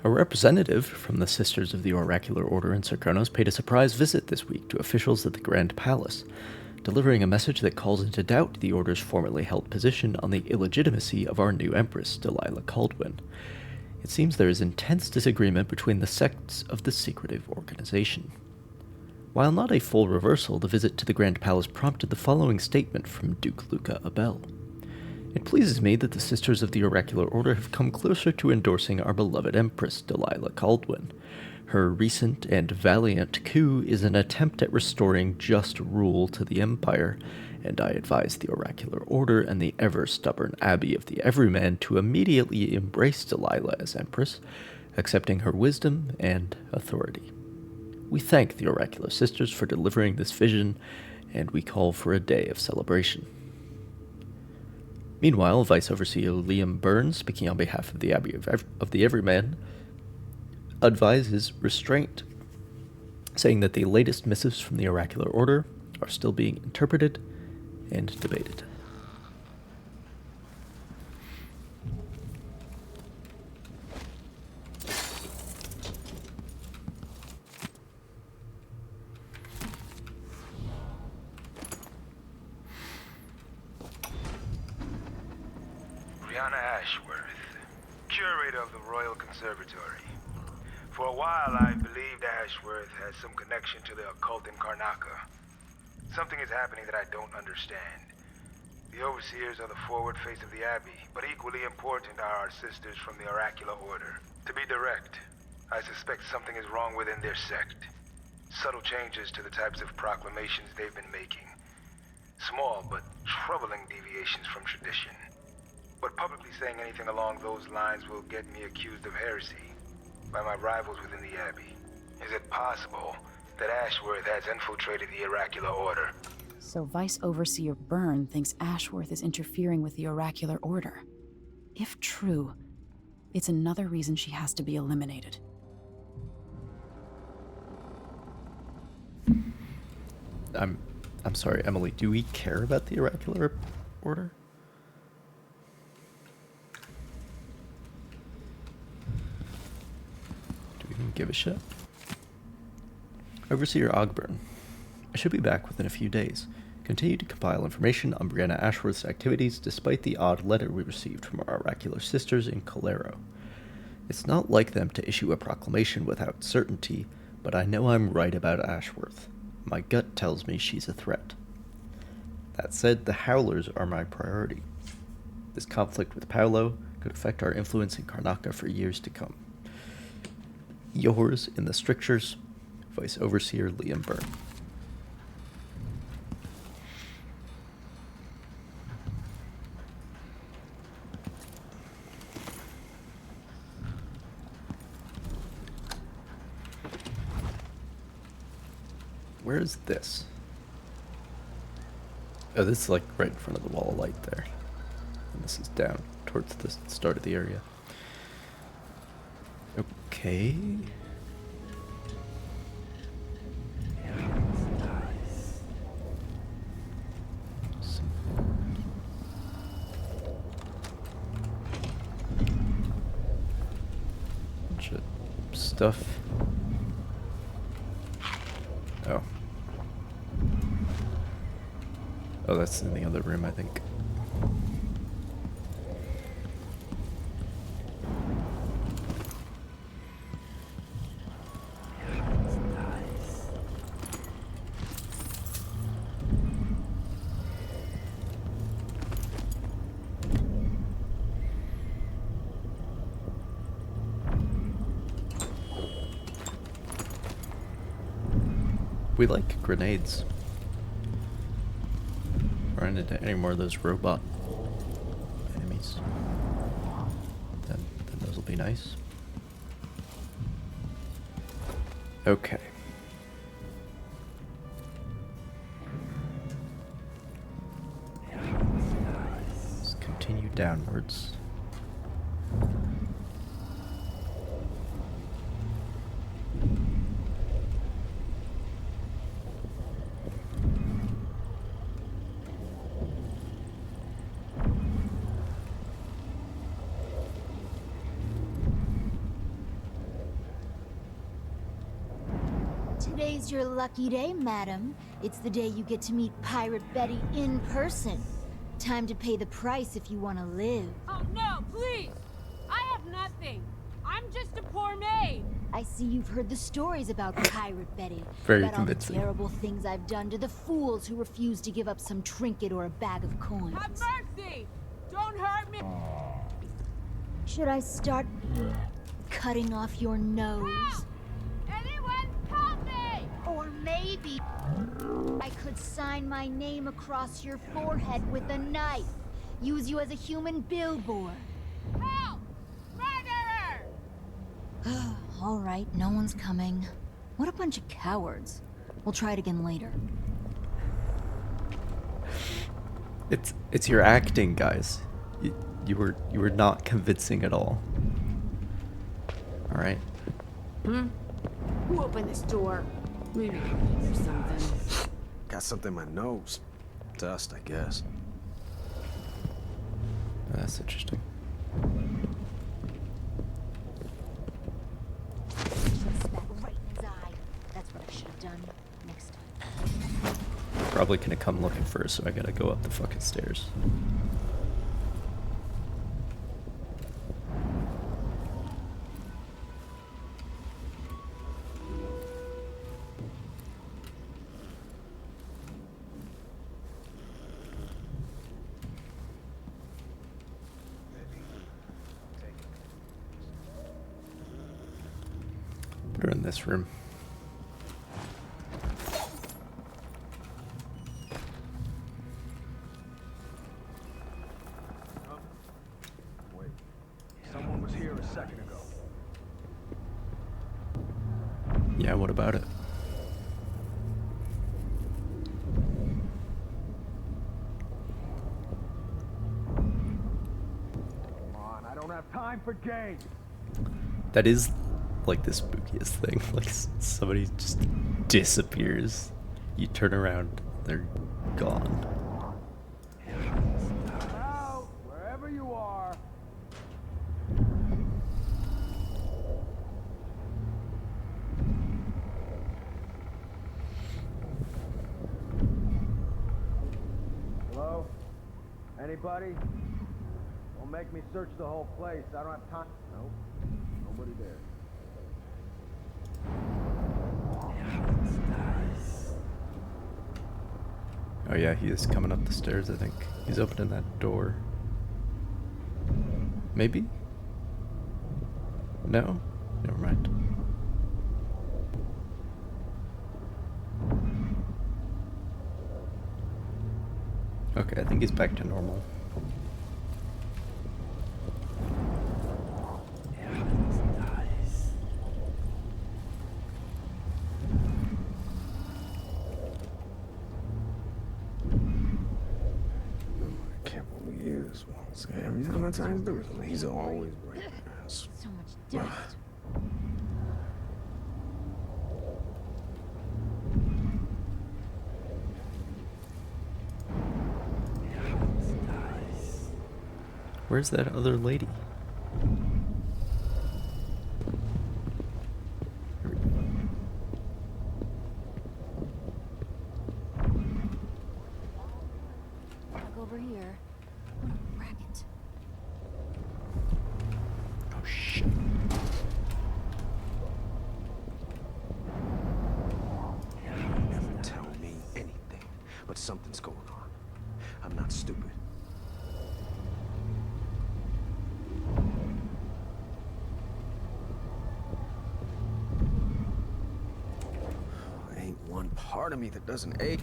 A representative from the Sisters of the Oracular Order in Serkonos paid a surprise visit this week to officials at the Grand Palace, delivering a message that calls into doubt the Order's formerly held position on the illegitimacy of our new Empress, Delilah Caldwin. It seems there is intense disagreement between the sects of the secretive organization. While not a full reversal, the visit to the Grand Palace prompted the following statement from Duke Luca Abel. It pleases me that the Sisters of the Oracular Order have come closer to endorsing our beloved Empress, Delilah Caldwin. Her recent and valiant coup is an attempt at restoring just rule to the Empire, and I advise the Oracular Order and the ever-stubborn Abbey of the Everyman to immediately embrace Delilah as Empress, accepting her wisdom and authority. We thank the Oracular Sisters for delivering this vision, and we call for a day of celebration. Meanwhile, Vice Overseer Liam Burns, speaking on behalf of the Abbey of the Everyman, advises restraint, saying that the latest missives from the Oracular Order are still being interpreted and debated. Ashworth, curator of the Royal Conservatory. For a while, I believed Ashworth has some connection to the occult in Karnaca. Something is happening that I don't understand. The Overseers are the forward face of the Abbey, but equally important are our sisters from the Oracular Order. To be direct, I suspect something is wrong within their sect. Subtle changes to the types of proclamations they've been making. Small but troubling deviations from tradition. But publicly saying anything along those lines will get me accused of heresy by my rivals within the Abbey. Is it possible that Ashworth has infiltrated the Oracular Order? So Vice Overseer Byrne thinks Ashworth is interfering with the Oracular Order. If true, it's another reason she has to be eliminated. I'm sorry, Emily, do we care about the Oracular Order? Do we even give a shit? Overseer Ogburn. I should be back within a few days. Continue to compile information on Brianna Ashworth's activities despite the odd letter we received from our oracular sisters in Calero. It's not like them to issue a proclamation without certainty, but I know I'm right about Ashworth. My gut tells me she's a threat. That said, the Howlers are my priority. This conflict with Paolo could affect our influence in Karnaca for years to come. Yours, in the strictures, Vice Overseer Liam Byrne. Where is this? Oh, this is like right in front of the wall of light there. And this is down towards the start of the area. Okay. Bunch of stuff. Oh. Oh, that's in the other room, I think. We like grenades. Run into any more of those robot enemies. Then those will be nice. Okay. Let's continue downwards. Today's your lucky day, madam. It's the day you get to meet Pirate Betty in person. Time to pay the price if you want to live. Oh no, please! I have nothing. I'm just a poor maid. I see you've heard the stories about Pirate Betty. Very about convincing. all the terrible things I've done to the fools who refuse to give up some trinket or a bag of coins. Have mercy! Don't hurt me! Should I start cutting off your nose? Help! Anyone help me! Or maybe I could sign my name across your forehead with a knife. Use you as a human billboard. Help! Murderer! All right, no one's coming. What a bunch of cowards. We'll try it again later. It's your acting, guys. You were not convincing at all. All right. Who opened this door? Maybe there's something. Got something in my nose. Dust, I guess. That's interesting. Spat right in his eye. That's what I should have done next time. Probably gonna come looking first, so I gotta go up the fucking stairs. Put her in this room. Wait. Someone was here a second ago. Yeah, what about it? Come on, I don't have time for games. That is like the spookiest thing. Like somebody just disappears. You turn around, they're gone. Out, wherever you are. Hello? Anybody? Don't make me search the whole place. I don't have time. Nope. Nobody there. Oh yeah, he is coming up the stairs, I think. He's opening that door. Maybe? No? Never mind. Okay, I think he's back to normal. Every time I try to do it, he's always right. So much dust. Where's that other lady? Back over here. Racket. Oh shit. Never tell me anything, but something's going on. I'm not stupid. Ain't one part of me that doesn't ache.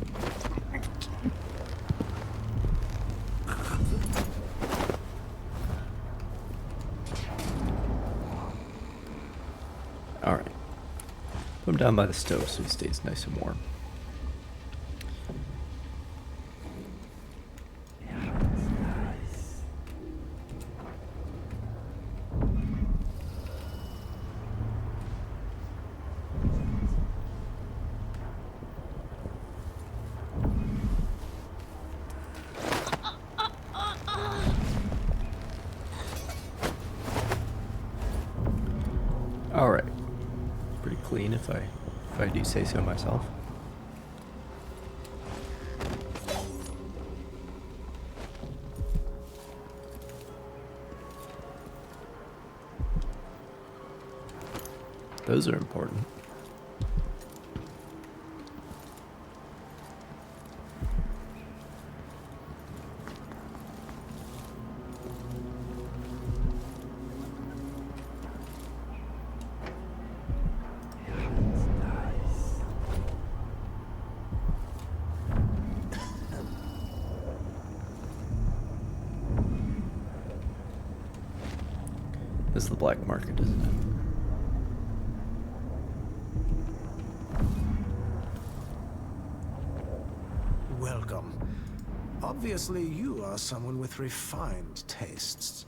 Alright. Put him down by the stove so he stays nice and warm. Alright. Pretty clean if I do say so myself. Those are important. This is the black market, isn't it? Welcome. Obviously, you are someone with refined tastes.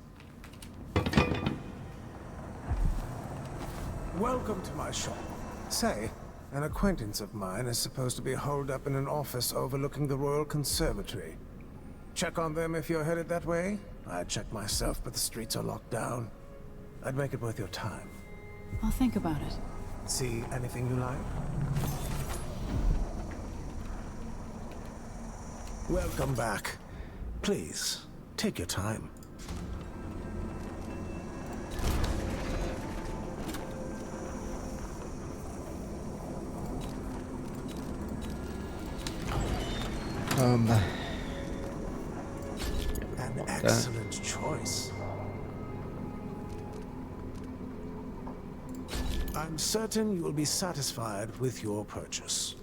Welcome to my shop. Say, an acquaintance of mine is supposed to be holed up in an office overlooking the Royal Conservatory. Check on them if you're headed that way. I'd check myself, but the streets are locked down. I'd make it worth your time. I'll think about it. See anything you like? Welcome back. Please, take your time. An excellent choice. I'm certain you will be satisfied with your purchase.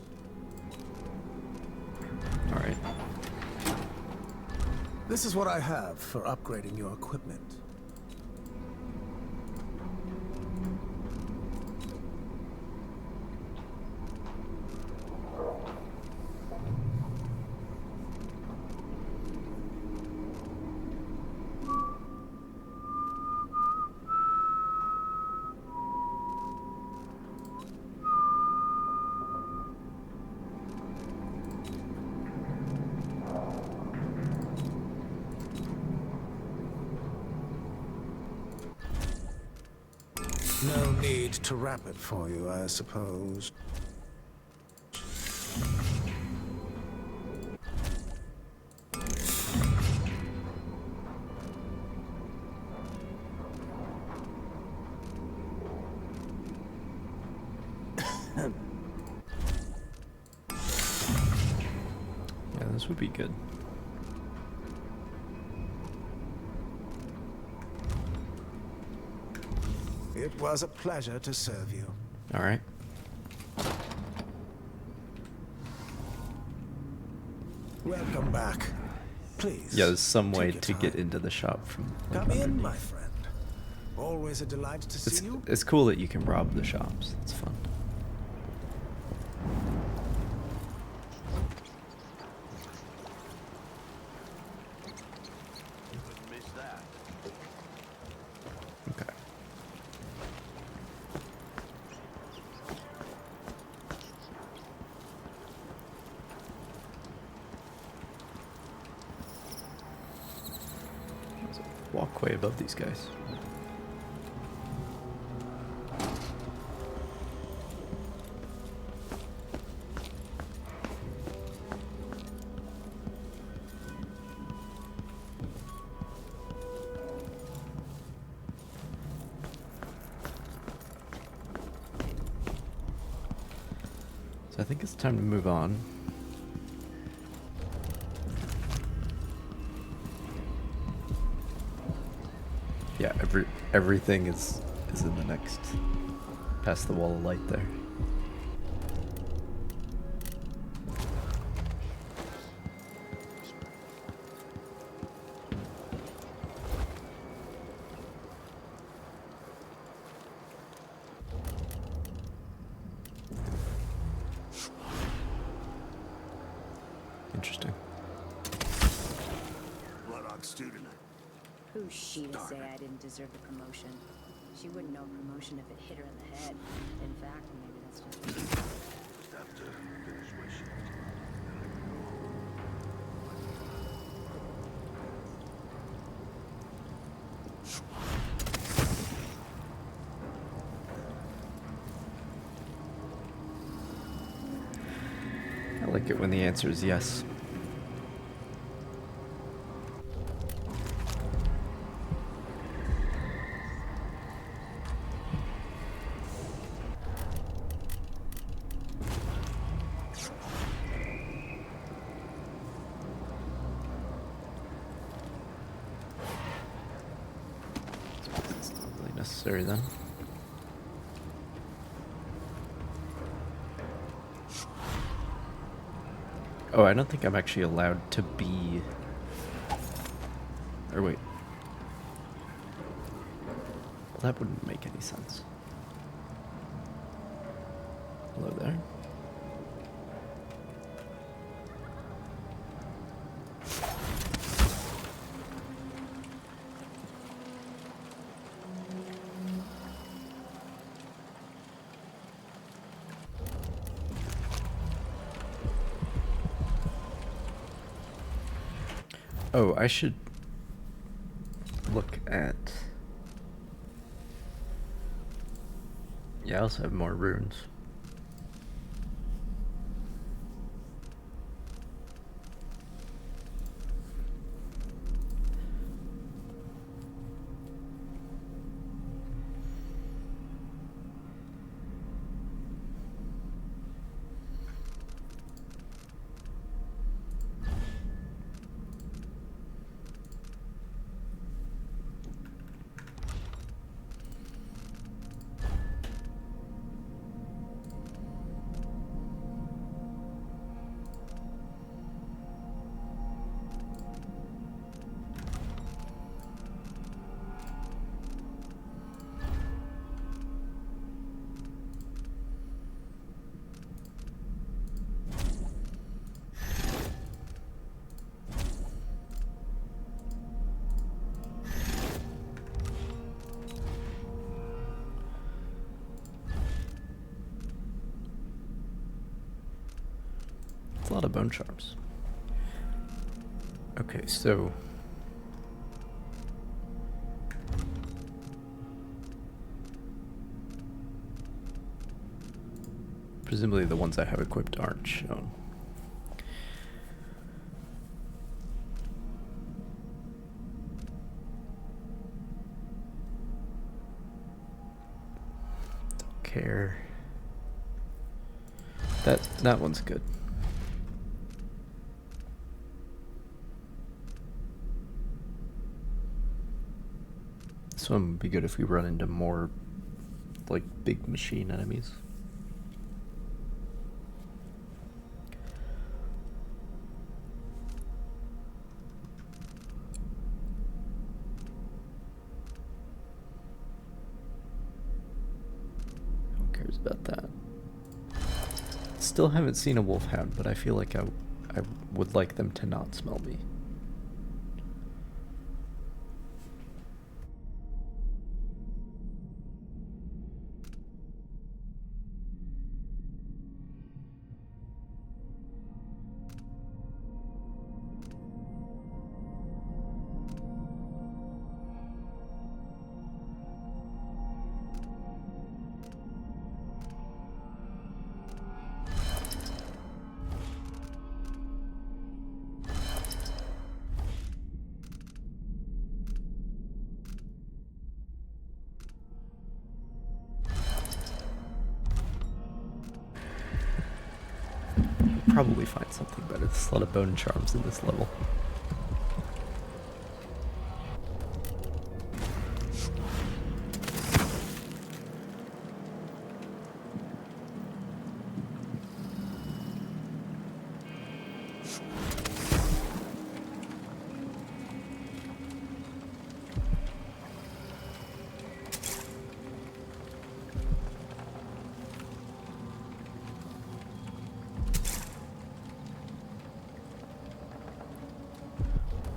All right. This is what I have for upgrading your equipment. No need to wrap it for you, I suppose. Yeah, this would be good. It was a pleasure to serve you. All right. Welcome back. Please. Yeah, there's some way take your to time. get into the shop from like, Come in, underneath. my friend. Always a delight to see you. It's cool that you can rob the shops. It's fun. Okay. There's a walkway above these guys. So I think it's time to move on. Yeah, everything is in the next, past the wall of light there. Interesting. Bloodhawk student. Who's she to say I didn't deserve the promotion? She wouldn't know promotion if it hit her in the head. In fact, maybe that's just... Have to finish my shift. I like it when the answer is yes. It's not really necessary then. Oh, I don't think I'm actually allowed to be... Or wait. Well, that wouldn't make any sense. Hello there. Oh, I should look at... Yeah, I also have more runes. A lot of bone charms. Okay, so presumably the ones I have equipped aren't shown. Don't care. That one's good. This one would be good if we run into more, like, big machine enemies. Who cares about that? Still haven't seen a wolfhound, but I feel like I would like them to not smell me. Probably find something better. There's a lot of bone charms in this level.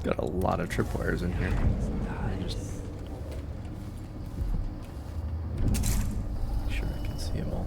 Got a lot of tripwires in here. Just make sure I can see them all.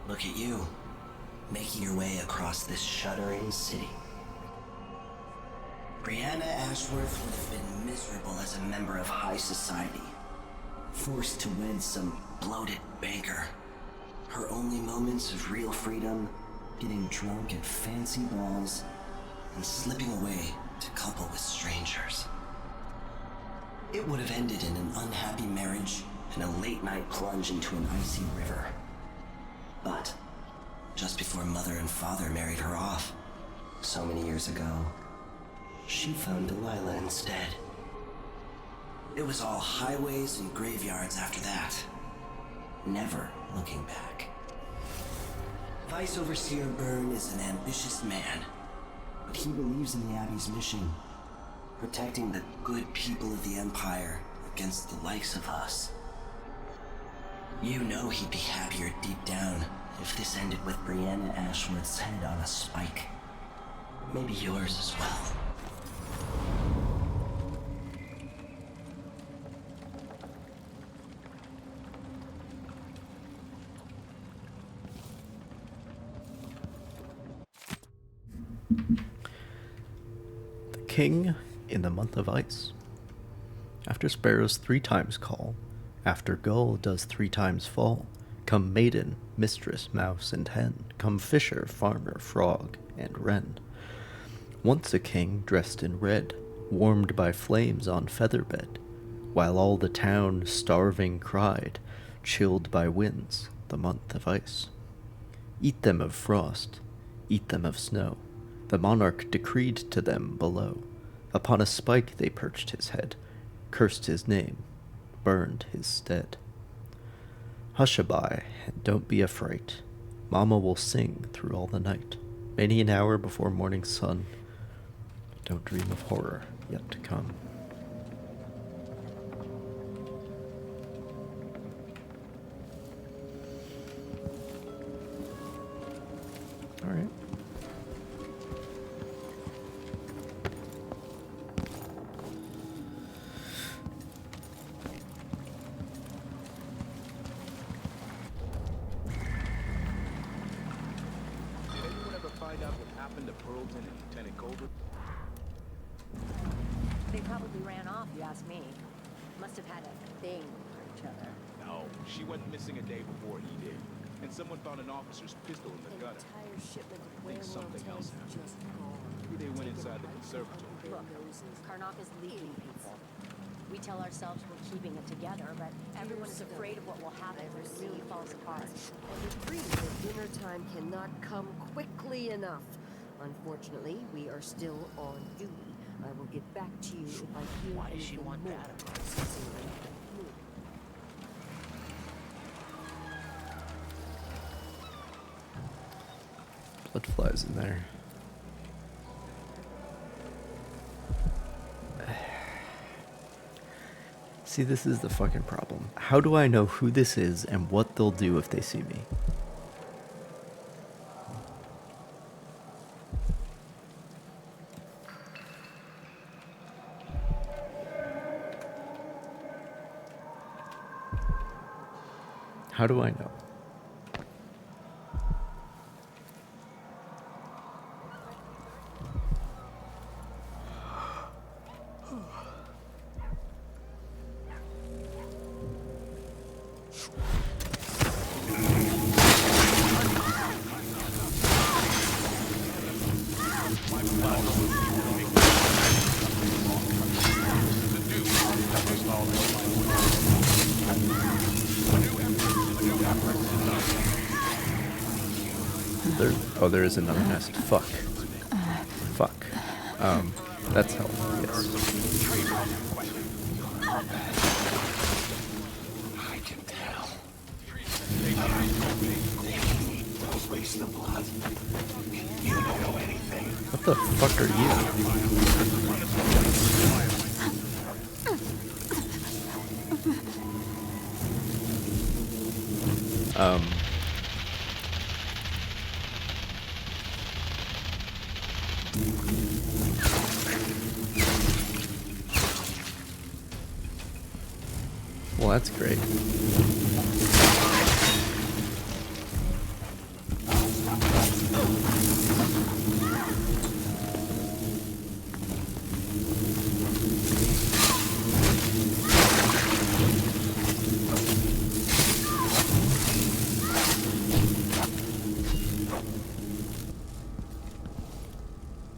Look at you, making your way across this shuddering city. Brianna Ashworth would have been miserable as a member of high society, forced to wed some bloated banker. Her only moments of real freedom, getting drunk at fancy balls, and slipping away to couple with strangers. It would have ended in an unhappy marriage and a late-night plunge into an icy river. But just before Mother and Father married her off, so many years ago, she found Delilah instead. It was all highways and graveyards after that, never looking back. Vice Overseer Byrne is an ambitious man, but he believes in the Abbey's mission, protecting the good people of the Empire against the likes of us. You know he'd be happier deep down if this ended with Brianna Ashworth's head on a spike. Maybe yours as well. The King in the Month of Ice. After sparrows 3 times call, after gull does 3 times fall, come maiden, mistress, mouse, and hen, come fisher, farmer, frog, and wren. Once a king dressed in red, warmed by flames on feather bed, while all the town starving cried, chilled by winds, the month of ice. Eat them of frost, eat them of snow, the monarch decreed to them below. Upon a spike they perched his head, cursed his name, burned his stead. Hush-a-bye, and don't be afraid. Mama will sing through all the night. Many an hour before morning sun. Don't dream of horror yet to come. All right. They probably ran off, you ask me. Must have had a thing for each other. No, she went missing a day before he did. And someone found an officer's pistol in the gutter. Entire shipment of I think something else happened. Maybe they went inside the conservatory. Look, Karnak is leaving people. We tell ourselves we're keeping it together, but everyone's afraid of what will happen if it really falls apart. And the dream that dinner time cannot come quickly enough. Unfortunately, we are still on duty. I will get back to you if I hear Why does she anything want more. that? Blood flies in there. See, this is the fucking problem. How do I know who this is and what they'll do if they see me? How do I know? There is another nest. Fuck. Fuck. That's helpful, yes. I can tell. Don't waste the blood. You don't know anything. What the fuck are you? Well, that's great.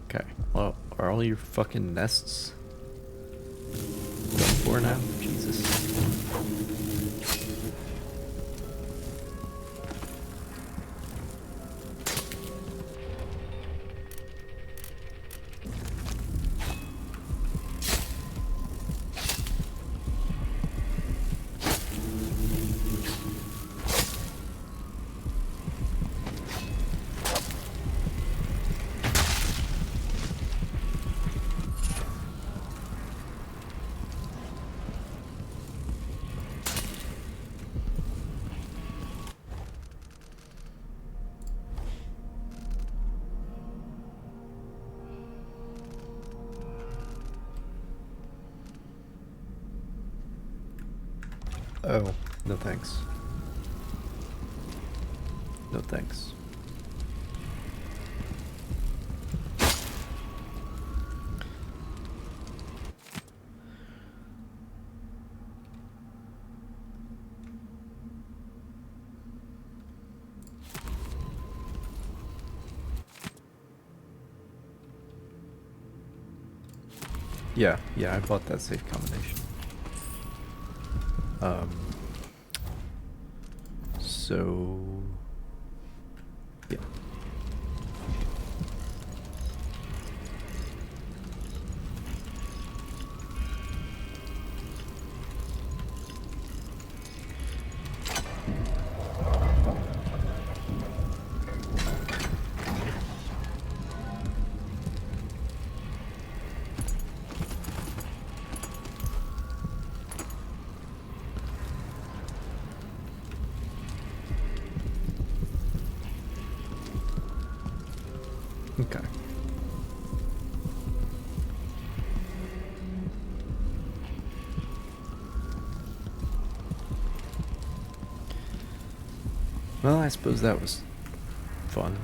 Okay, well, Are all your fucking nests done for now? Jesus. Oh, no thanks. No thanks. Yeah, I bought that safe combination. So yeah. Okay. Well, I suppose that was fun.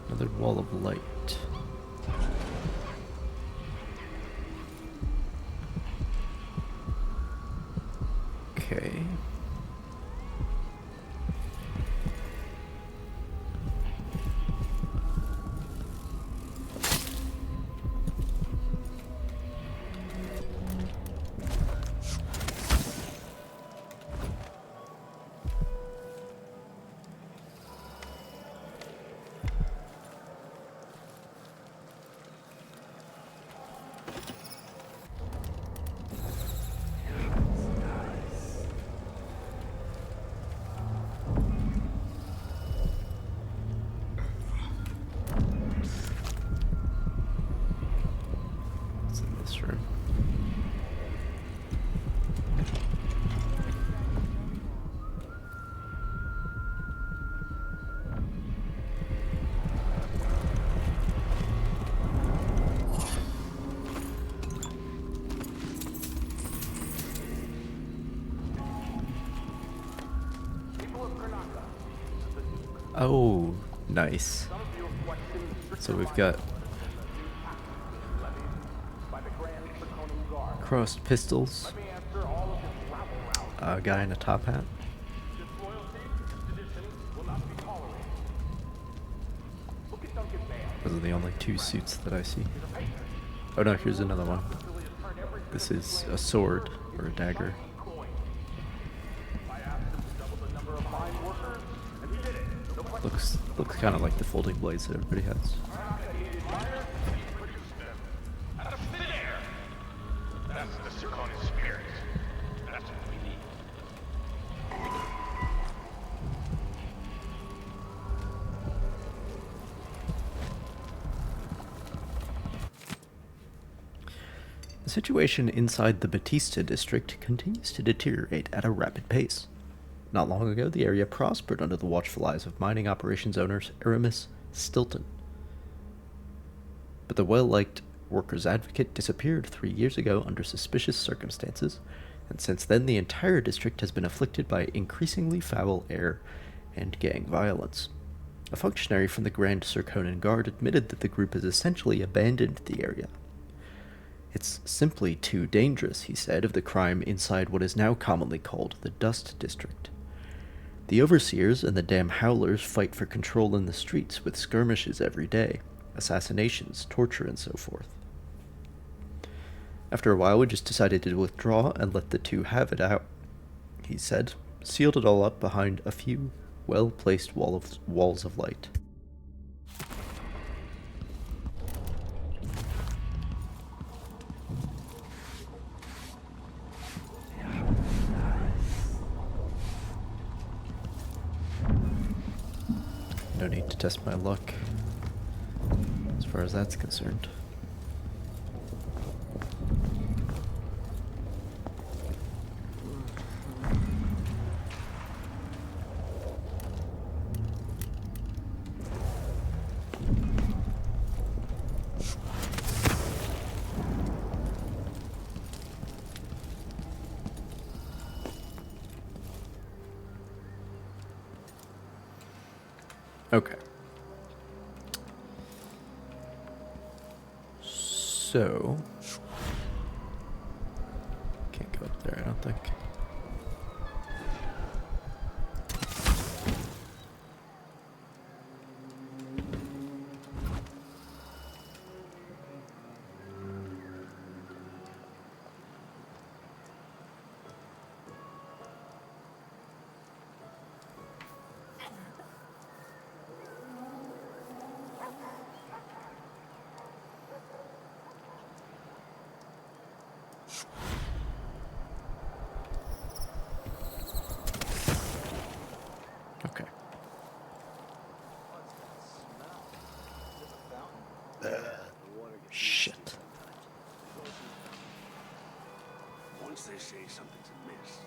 Another wall of light. Okay. What's in this room? Oh, nice. So we've got crossed pistols, a guy in a top hat. Those are the only two suits that I see. Oh no, here's another one. This is a sword or a dagger. Looks kind of like the folding blades that everybody has. The situation inside the Batista district continues to deteriorate at a rapid pace. Not long ago, the area prospered under the watchful eyes of mining operations owners Aramis Stilton. But the well-liked workers' advocate disappeared 3 years ago under suspicious circumstances, and since then the entire district has been afflicted by increasingly foul air and gang violence. A functionary from the Grand Circonan Guard admitted that the group has essentially abandoned the area. It's simply too dangerous, he said, of the crime inside what is now commonly called the Dust District. The overseers and the damn howlers fight for control in the streets with skirmishes every day, assassinations, torture, and so forth. After a while, we just decided to withdraw and let the two have it out, he said, sealed it all up behind a few well-placed walls of light. No need to test my luck, as far as that's concerned. Okay. So, can't go up there, I don't think. Okay. Shit. Once they say something's amiss.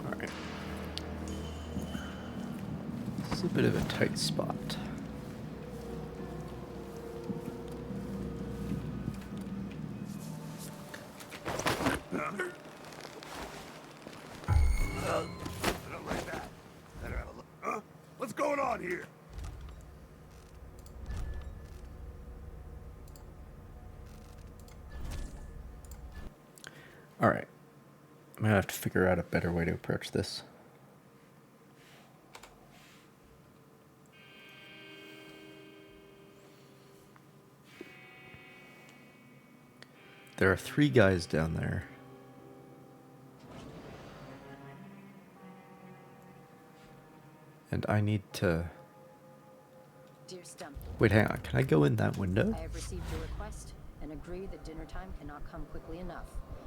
Alright. This is a bit of a tight spot. What's going on here? Alright. I'm gonna have to figure out a better way to approach this. There are 3 guys down there. And I need to... Dear Stump. Wait, hang on. Can I go in that window? I have received your request and agree that dinner time cannot come quickly enough.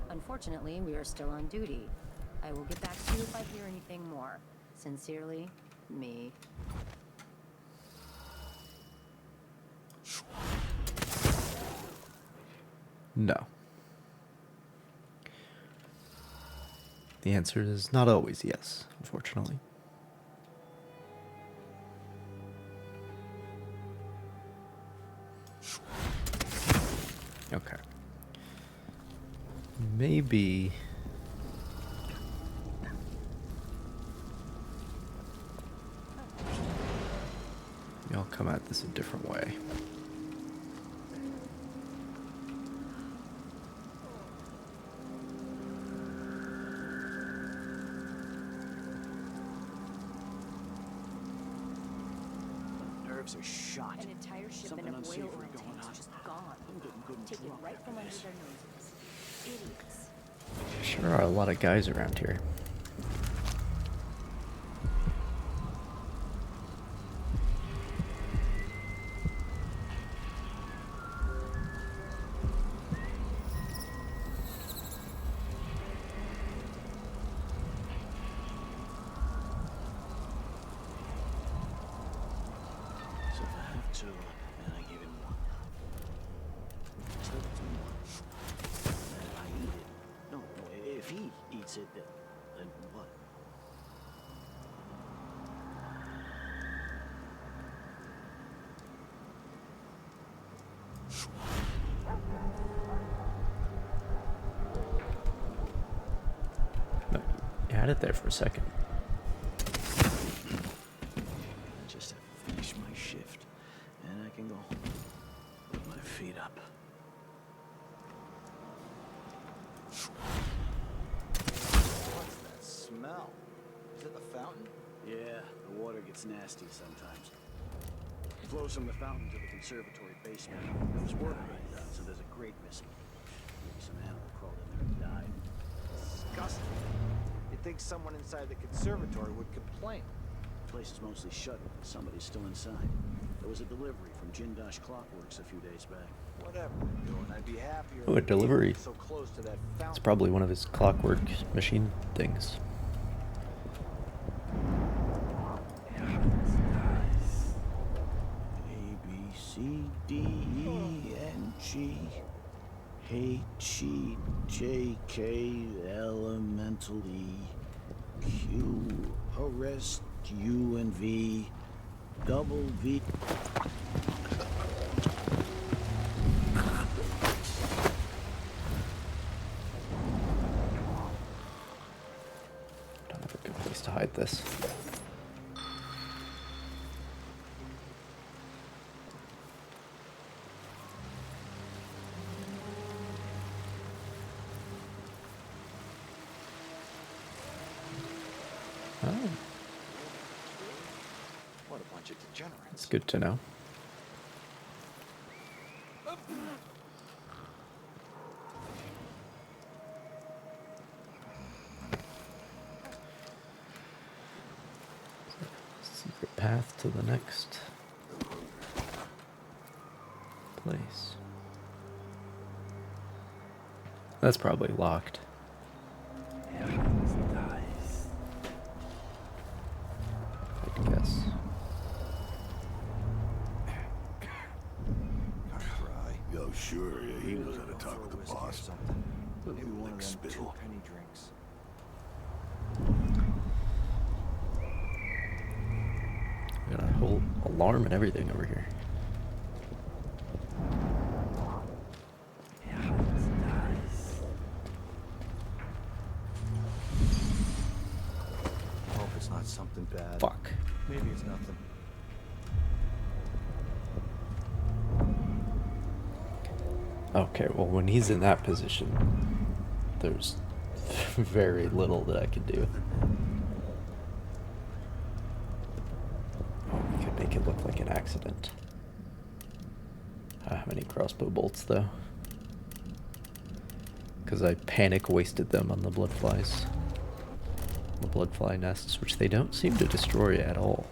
Unfortunately, we are still on duty. I will get back to you if I hear anything more. Sincerely, me. No. The answer is not always yes, unfortunately. Okay. Maybe... maybe I'll come at this a different way. Nerves are shot. An entire shipment of whale oil tanks just gone. Taken right from under their noses. Idiots. Sure are a lot of guys around here. 2, and I give him 1. So that's 1. And I eat it. No, if he eats it, then what? No, you had it there for a second. I just have to finish my shift, and I can go home with my feet up. What's that smell? Is it the fountain? Yeah, the water gets nasty sometimes. It flows from the fountain to the conservatory basement. There was work being done, so there's a grate missing. Maybe some animal crawled in there and died. Disgusting. You'd think someone inside the conservatory would complain. The place is mostly shut, but somebody's still inside. There was a delivery from Jindosh Clockworks a few days back. Whatever they're doing, I'd be happier. Oh, a delivery. So close to that It's fountain. probably one of his clockwork machine things. A, B, C, D, E, N, G, H, E, J, K, elemental E, Q, arrest, U, and V, double V. Don't have a good place to hide this. Oh, What a bunch of degenerates. it's good to know. Secret path to the next place. That's probably locked. I'd guess. Yo, sure, yeah, he knows how to talk with the boss. Maybe one of them Spittle. 2-penny drinks. Got a whole alarm and everything over here. I hope it's not something bad. Fuck. Maybe it's nothing. Okay, well, when he's in that position, there's very little that I can do. Oh, we could make it look like an accident. How many crossbow bolts, though? Because I panic wasted them on the bloodflies. The bloodfly nests, which they don't seem to destroy at all.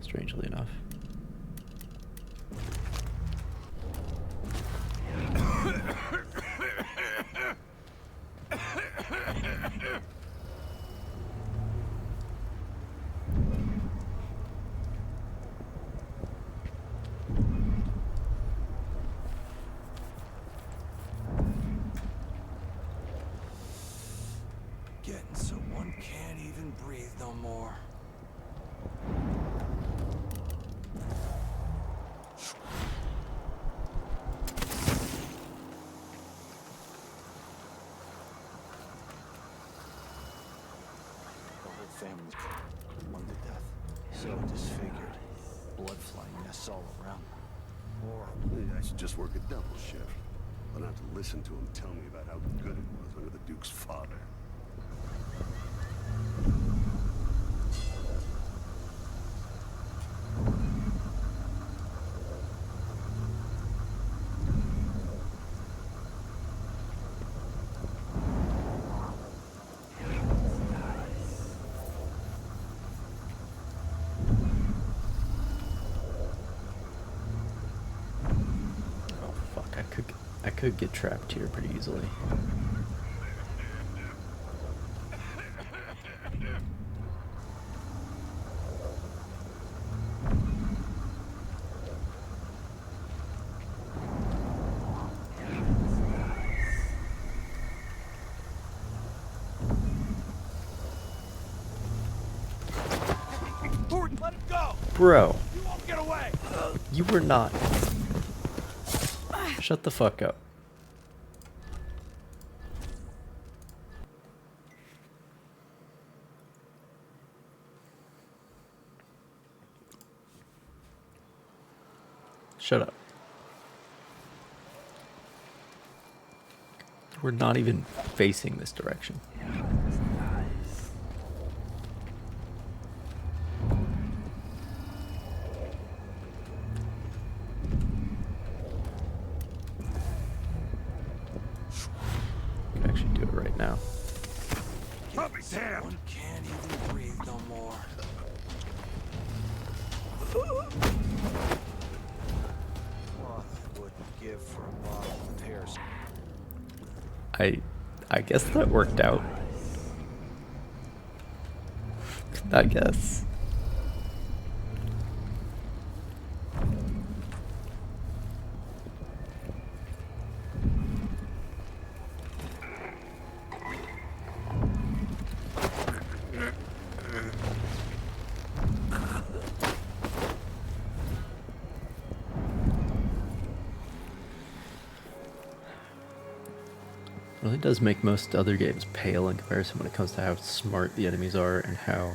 Strangely enough. Getting so one can't even breathe no more. The whole family's one to death. So disfigured. Blood flying nests all around. Maybe I should just work a double shift. But not to listen to him tell me about how good it was under the Duke's father. I could get trapped here pretty easily. Bro. You won't get away. You were not. Shut the fuck up. Shut up. We're not even facing this direction. We can actually do it right now. Damn. One can't even breathe no more. What I wouldn't give for a bottle of pears. I guess that worked out. I guess. Really does make most other games pale in comparison when it comes to how smart the enemies are and how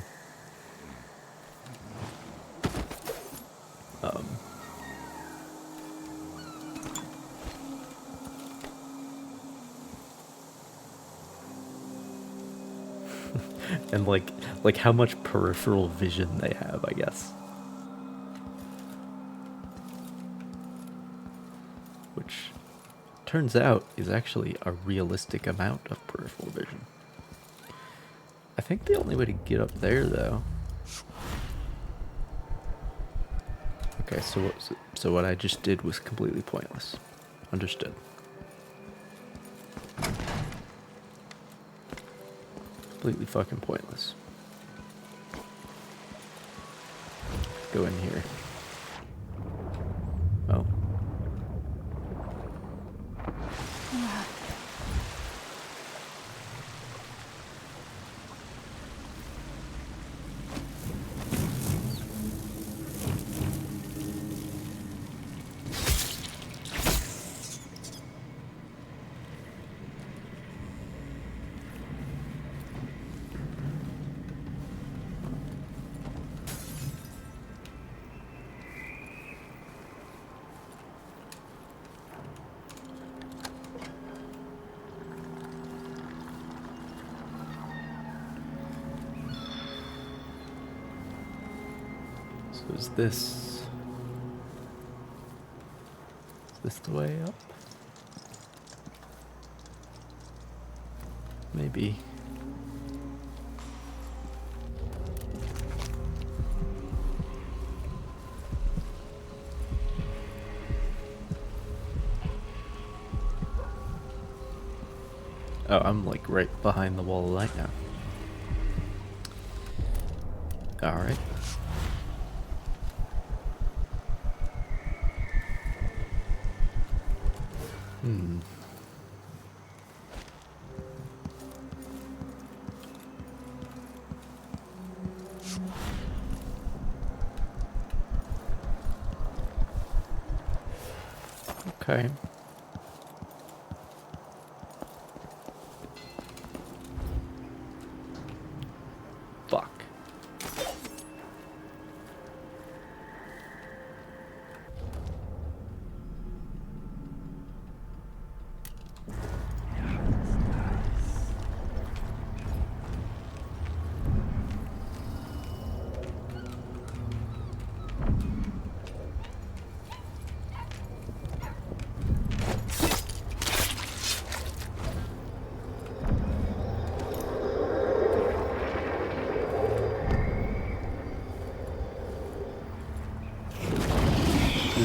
and like how much peripheral vision they have, I guess. Which turns out is actually a realistic amount of peripheral vision. I think the only way to get up there, though. Okay, so what I just did was completely pointless. Understood. Completely fucking pointless. Go in here. Oh. So is this the way up? Maybe. Oh, I'm like right behind the wall of light now. Alright. Okay. Fuck.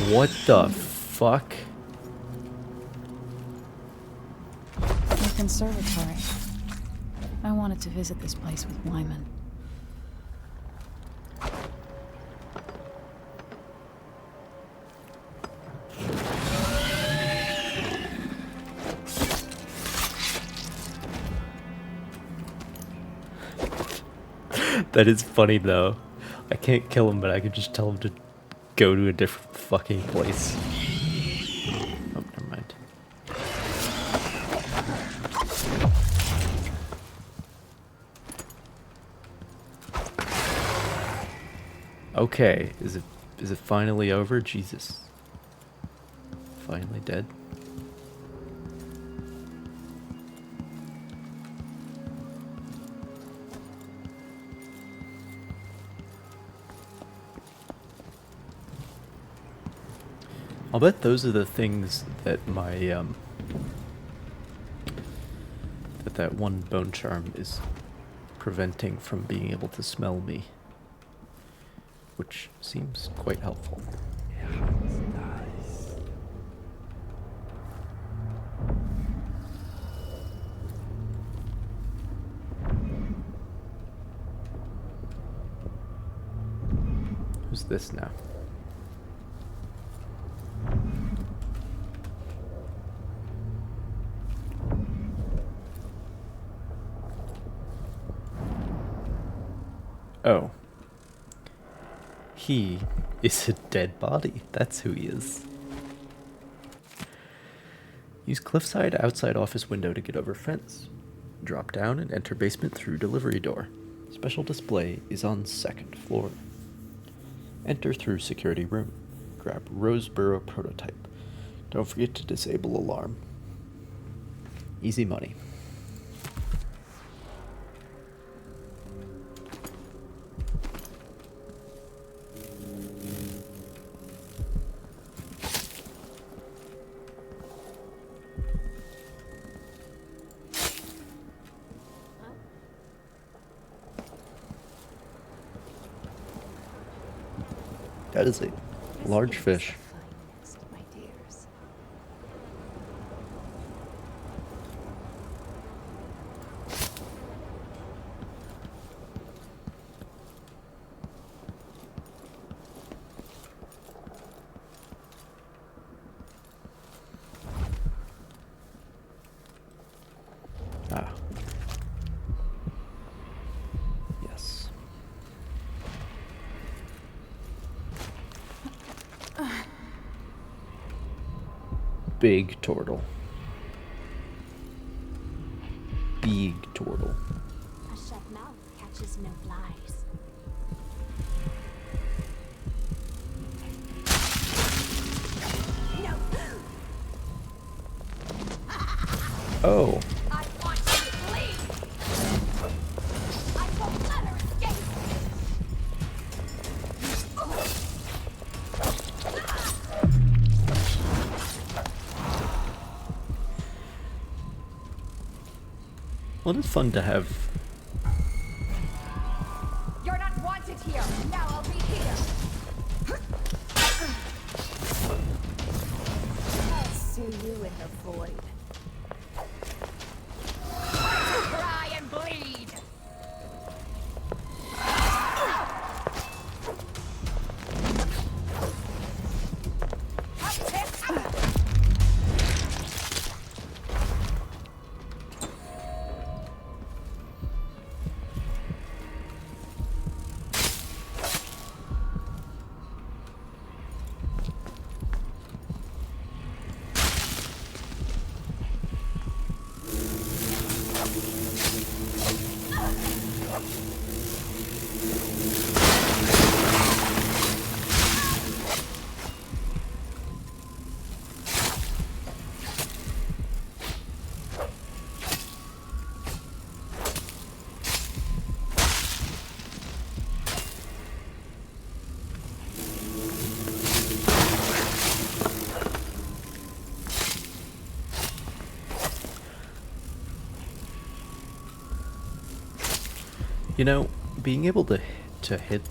What the fuck? The conservatory. I wanted to visit this place with Wyman. That is funny though. I can't kill him, but I could just tell him to go to a different fucking place. Oh, never mind. Okay, is it finally over? Jesus. Finally dead? I'll bet those are the things that my, that one bone charm is preventing from being able to smell me. Which seems quite helpful. Who's this now? Oh. He is a dead body. That's who he is. Use cliffside outside office window to get over fence. Drop down and enter basement through delivery door. Special display is on 2nd floor. Enter through security room. Grab Roseboro prototype. Don't forget to disable alarm. Easy money. That is a large fish. Ah. Yes. Big turtle. Big turtle. A shut mouth catches no flies. No. Oh. I want you to leave. I won't let her escape. Well, it's fun to have. You're not wanted here. Now I'll be here. I'll see you in the void. Cry and bleed. You know, being able to hit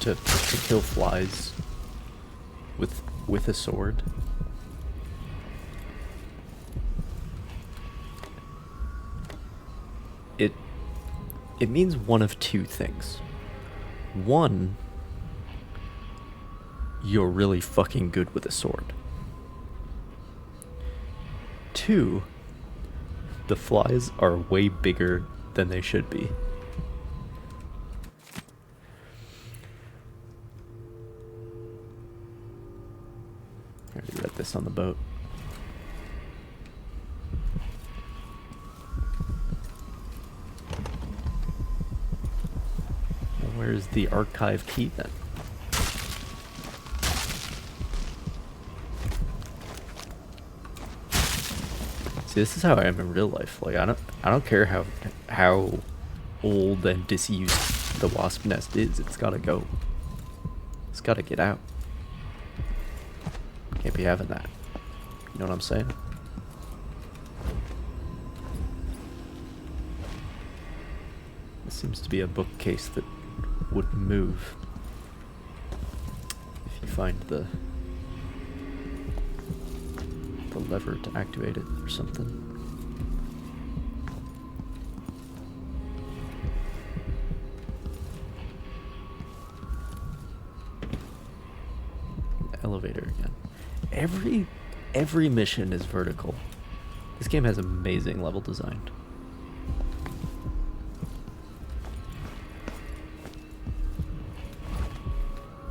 to kill flies with a sword. It means one of two things. One, you're really fucking good with a sword. Two, the flies are way bigger than they should be. this on the boat. Well, where's the archive key then? See, this is how I am in real life. Like, I don't care how old and disused the wasp nest is. It's gotta go. It's gotta get out. Can't be having that. You know what I'm saying? This seems to be a bookcase that would move if you find the lever to activate it or something. Elevator again. Every mission is vertical. This game has amazing level design.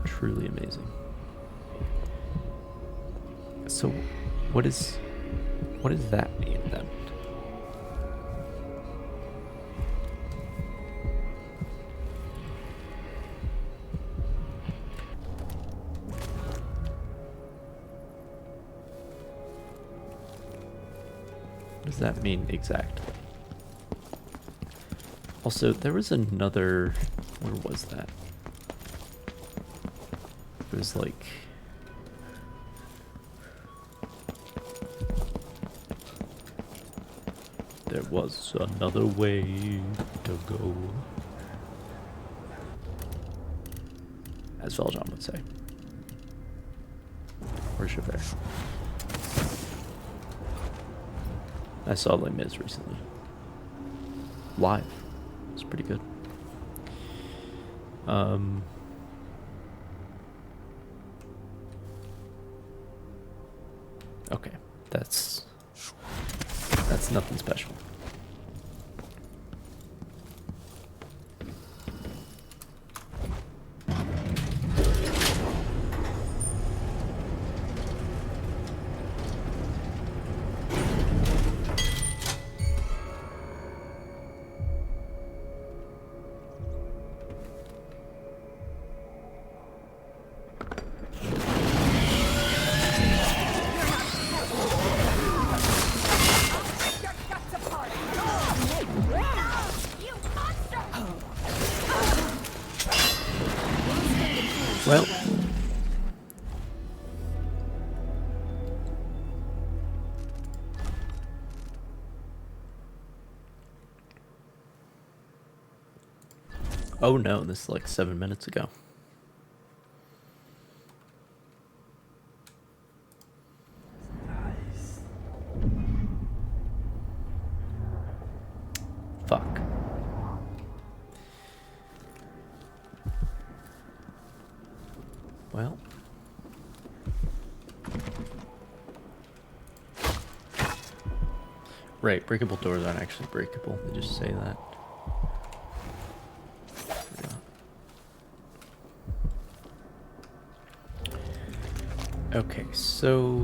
Truly amazing. So what does that mean then? What does that mean exactly? Also, there was another... Where was that? It was like... There was another way to go. As Valjean would say. Or Javert. I saw Les Mis recently. Live. It's pretty good. Okay, that's nothing special. Well, oh no, this is like 7 minutes ago. Fuck. Well. Right, breakable doors aren't actually breakable, they just say that. Okay, so...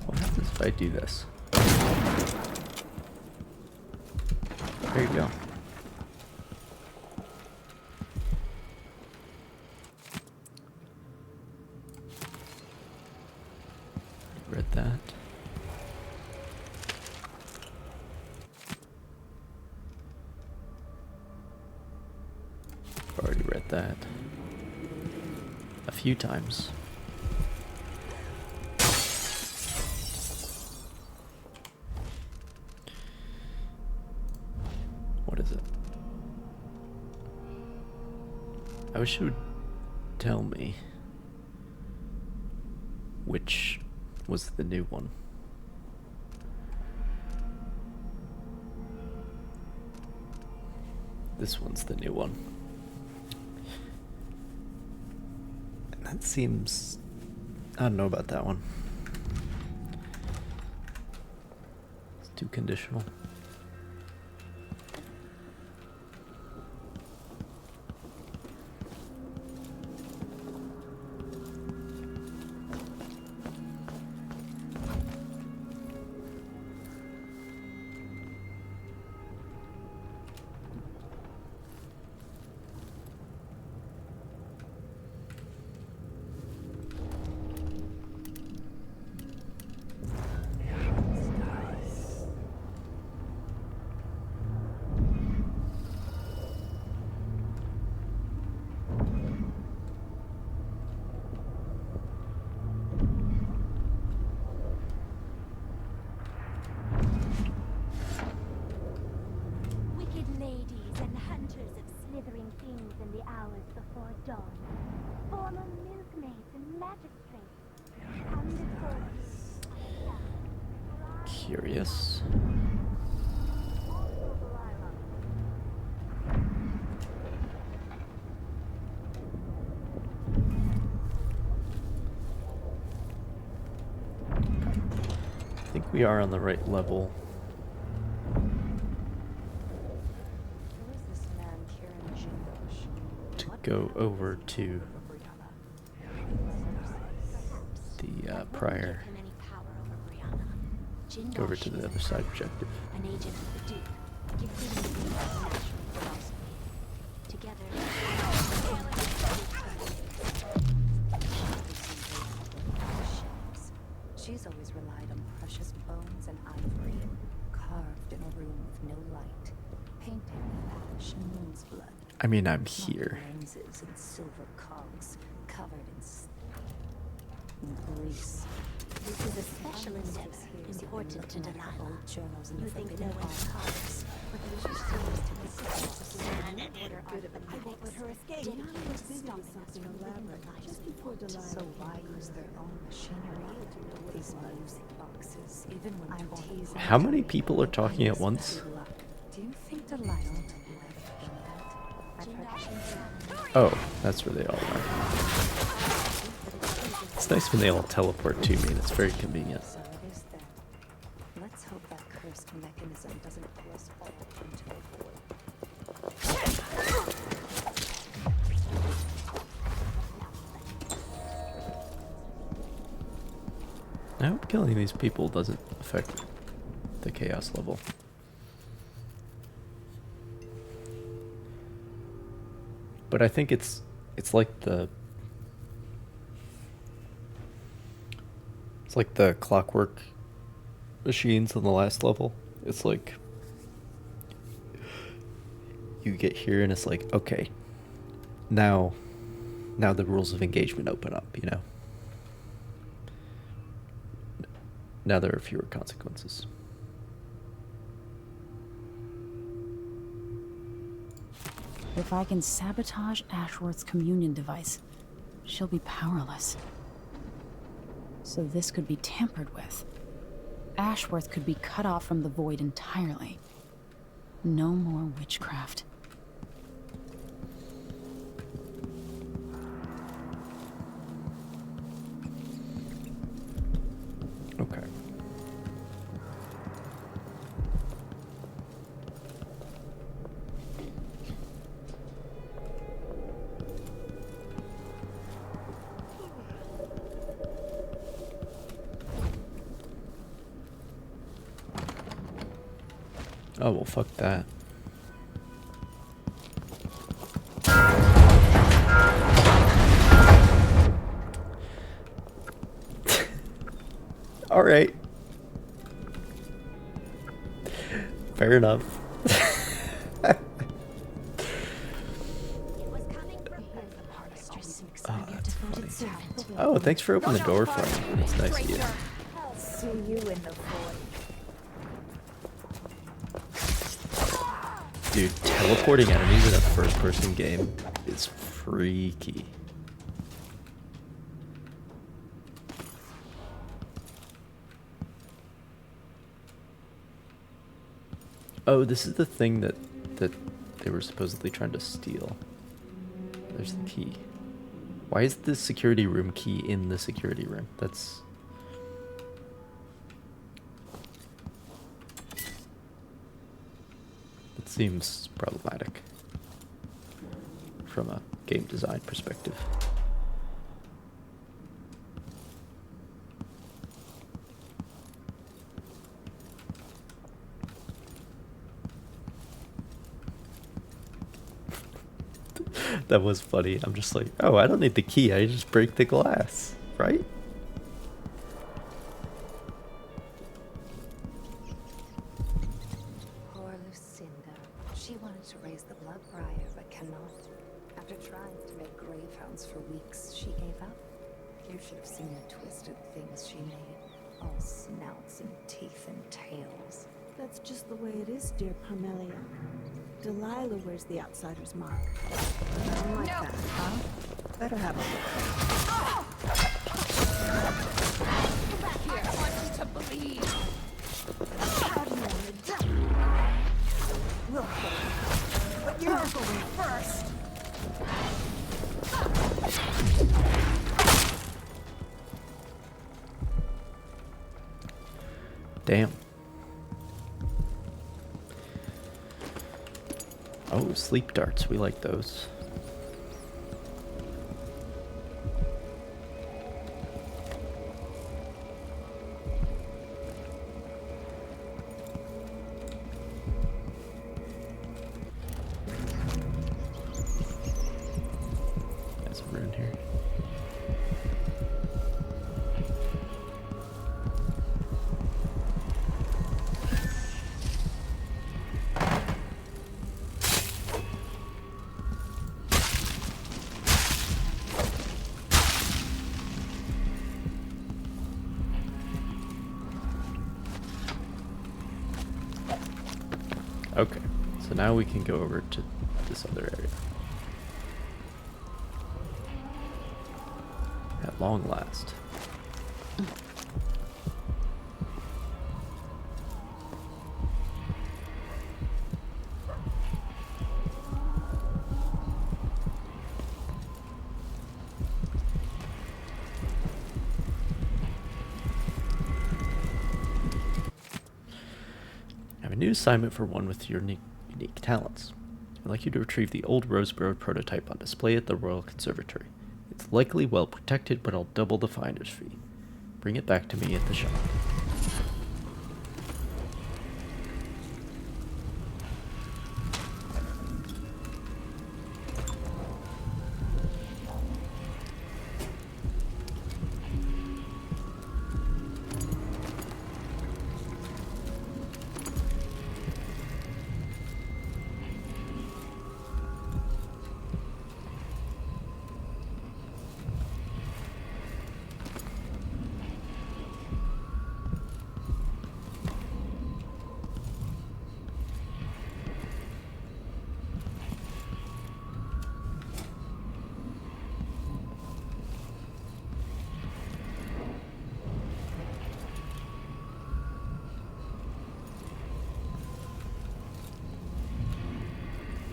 What happens if I do this? There you go. Read that. I've already read that a few times. What is it? I wish it would tell me which was the new one. This one's the new one. And that seems... I don't know about that one. too conditional. Wicked ladies and hunters of slithering things in the hours before dawn, former milkmaids and magistrates, come before you. Curious. I think we are on the right level. Who is this man carrying Jindosh? To go over to the prior. Go over to the other side objective. An agent of the Duke, gifted in the national philosophy. Together, she's always relied on precious bones and ivory, carved in a room with no light, painted with ash and moon's blood. I mean, I'm here. Lenses and silver cogs, covered in grease. this is a special endeavor, important to Delilah. Old journals and You the think no forbidden one arts. calls, but the wish seems to the sisters of Sun in order good of the I won't let her escape. Delilah was stopping us from living the lives we want. So why use their own machinery? These music boxes, even when I'm teasing. How many people are talking at once? Do you think Delilah would have done that? I've heard Oh, that's where they all are. It's nice when they all teleport to me. That's very convenient. So it is then. Let's hope that cursed mechanism doesn't pull us all into the void. I hope killing these people doesn't affect the chaos level. But I think it's like the clockwork machines on the last level. It's like you get here and it's like, okay, now the rules of engagement open up, you know. Now there are fewer consequences. If I can sabotage Ashworth's communion device, she'll be powerless. So this could be tampered with. Ashworth could be cut off from the void entirely. No more witchcraft. Okay. Oh, well, fuck that. All right. Fair enough. Oh, that's funny. Oh, thanks for opening the door for me. That's nice of you. See you in the void. Dude, teleporting enemies in a first-person game is freaky. Oh, this is the thing that they were supposedly trying to steal. There's the key. Why is the security room key in the security room? That's... Seems problematic from a game design perspective. That was funny. I'm just like, oh, I don't need the key. I just break the glass, right? Poor Lucinda. She wanted to raise the blood briar, but cannot. After trying to make gravehounds for weeks, she gave up. You should have seen the twisted things she made. All snouts and teeth and tails. That's just the way it is, dear Parmelia. Delilah wears the outsider's mark. I don't like that, huh? Better have a look. Come back here. I want you to bleed. How do you want to die? We'll go. But you're going first. Damn. Oh, sleep darts. We like those. There's a rune here. Okay, so now we can go over to this other area. At long last. A new assignment for one with your unique talents. I'd like you to retrieve the old Roseboro prototype on display at the Royal Conservatory. It's likely well protected, but I'll double the finder's fee. Bring it back to me at the shop.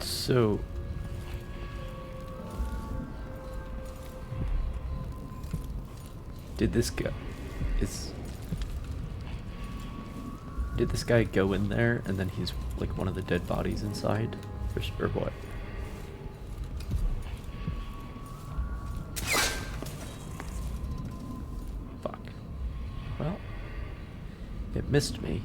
So, did this guy go in there and then he's like one of the dead bodies inside, or what? Fuck. Well, it missed me.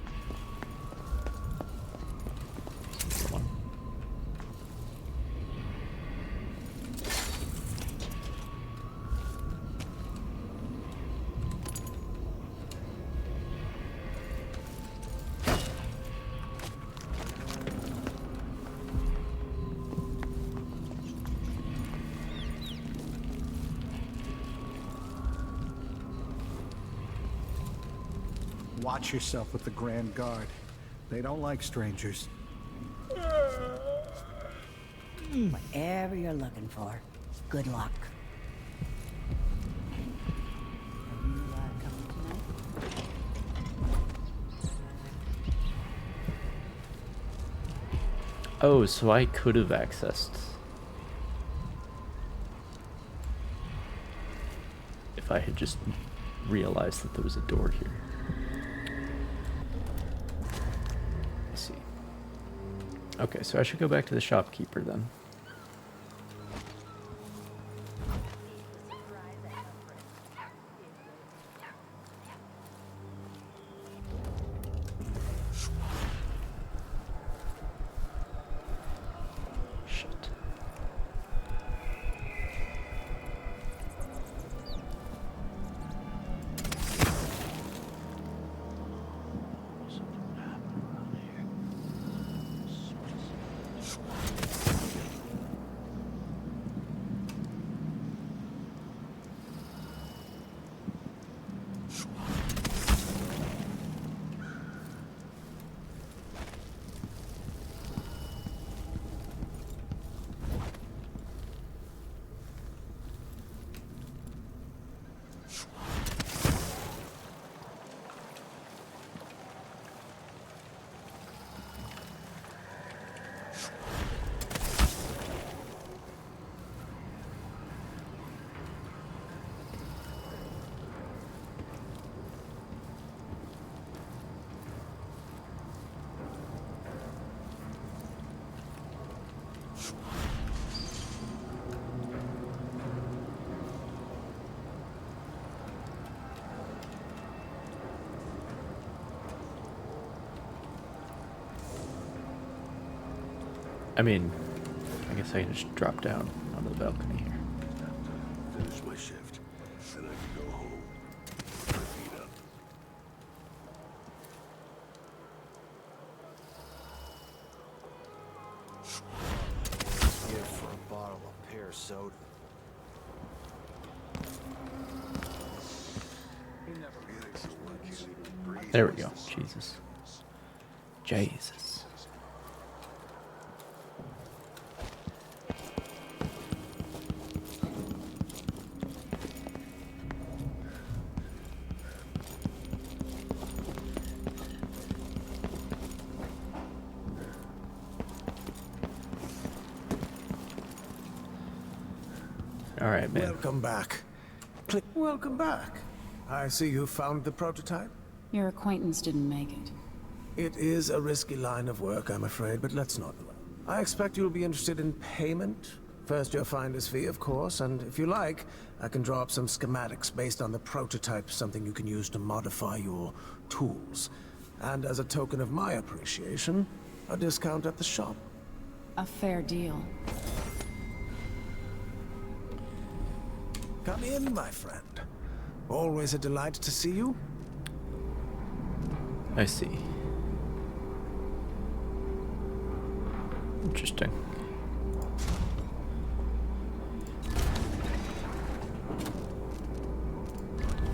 Watch yourself with the Grand Guard. They don't like strangers. Whatever you're looking for, good luck. Are you coming tonight? Oh, so I could have accessed. If I had just realized that there was a door here. I see. Okay, so I should go back to the shopkeeper then. Shit. I mean, I guess I can just drop down onto the balcony here. Finish my shift, and I can go home. Put my feet up. Here for a bottle of pear soda. There we go. Jesus. Jesus. All right, man. Welcome back. Welcome back. I see you found the prototype. Your acquaintance didn't make it. It is a risky line of work, I'm afraid, but let's not dwell. I expect you'll be interested in payment. First your finder's fee, of course, and if you like, I can draw up some schematics based on the prototype, something you can use to modify your tools. And as a token of my appreciation, a discount at the shop. A fair deal. Come in, my friend. Always a delight to see you. I see. Interesting.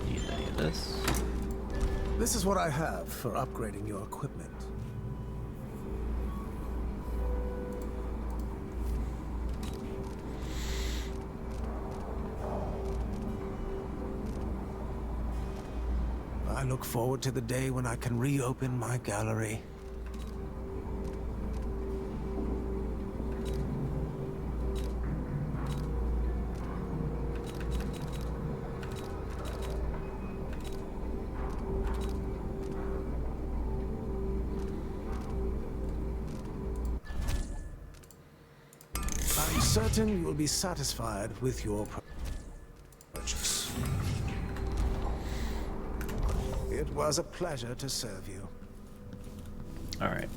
Need any of this? This is what I have for upgrading your equipment. I look forward to the day when I can reopen my gallery. I'm certain you will be satisfied with your purchase. It was a pleasure to serve you. All right.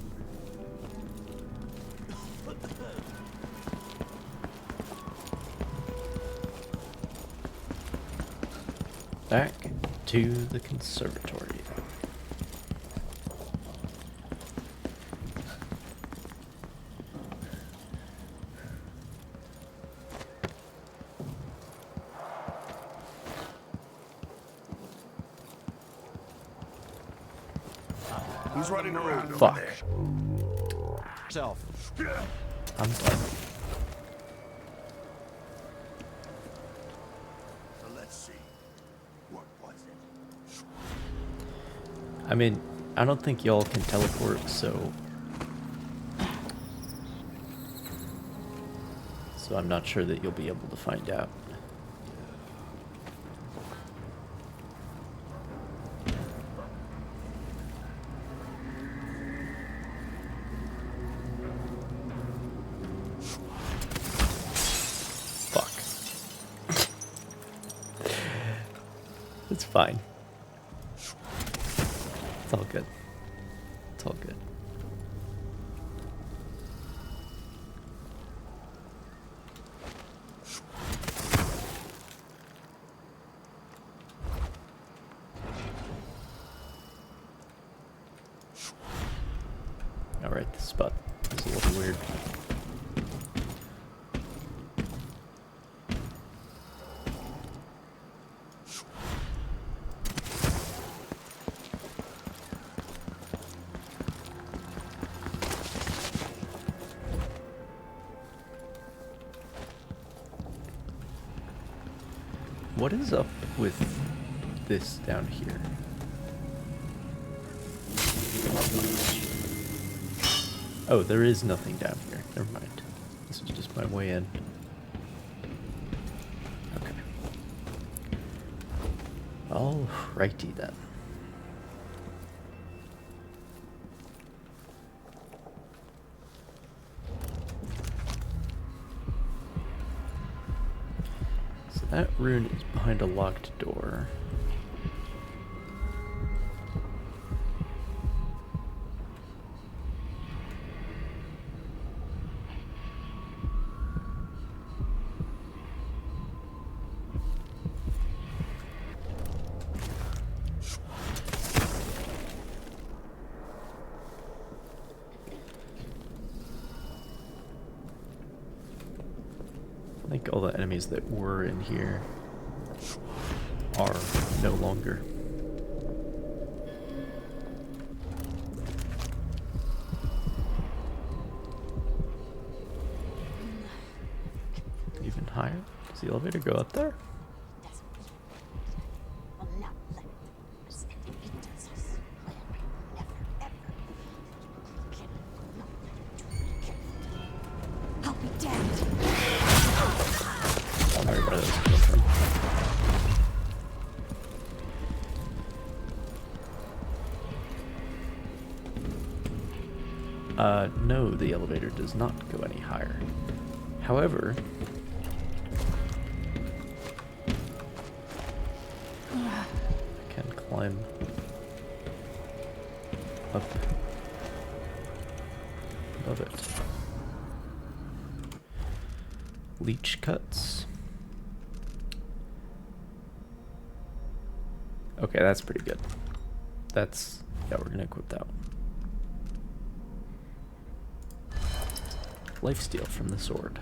Back to the conservatory. Who's running around over Fuck. there? Self. I'm sorry. So let's see. What was it? I mean, I don't think y'all can teleport, so I'm not sure that you'll be able to find out. It's fine. It's all good. It's all good. Alright, this spot is a little weird. What is up with this down here? Oh, there is nothing down here. Never mind. This is just my way in. Okay. Alrighty then. So that rune is behind a locked door. I think all the enemies that were in here are no longer. Even higher? Does the elevator go up there? I'll be dead. Don't worry where those come from. No, the elevator does not go any higher. However, I can climb up above it. Leech cuts. Okay, that's pretty good. That's, yeah, we're gonna equip that one. Lifesteal from the sword.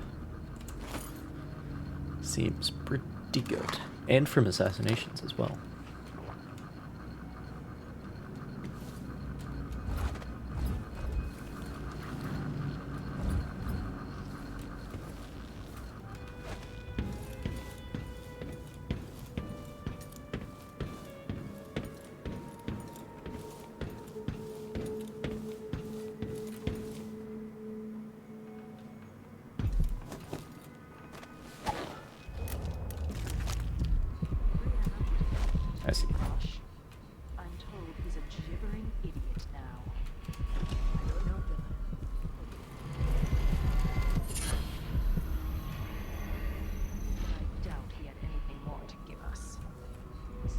Seems pretty good. And from assassinations as well. I see. I'm told he's a gibbering idiot now. I don't know, Dylan. But I doubt he had anything more to give us.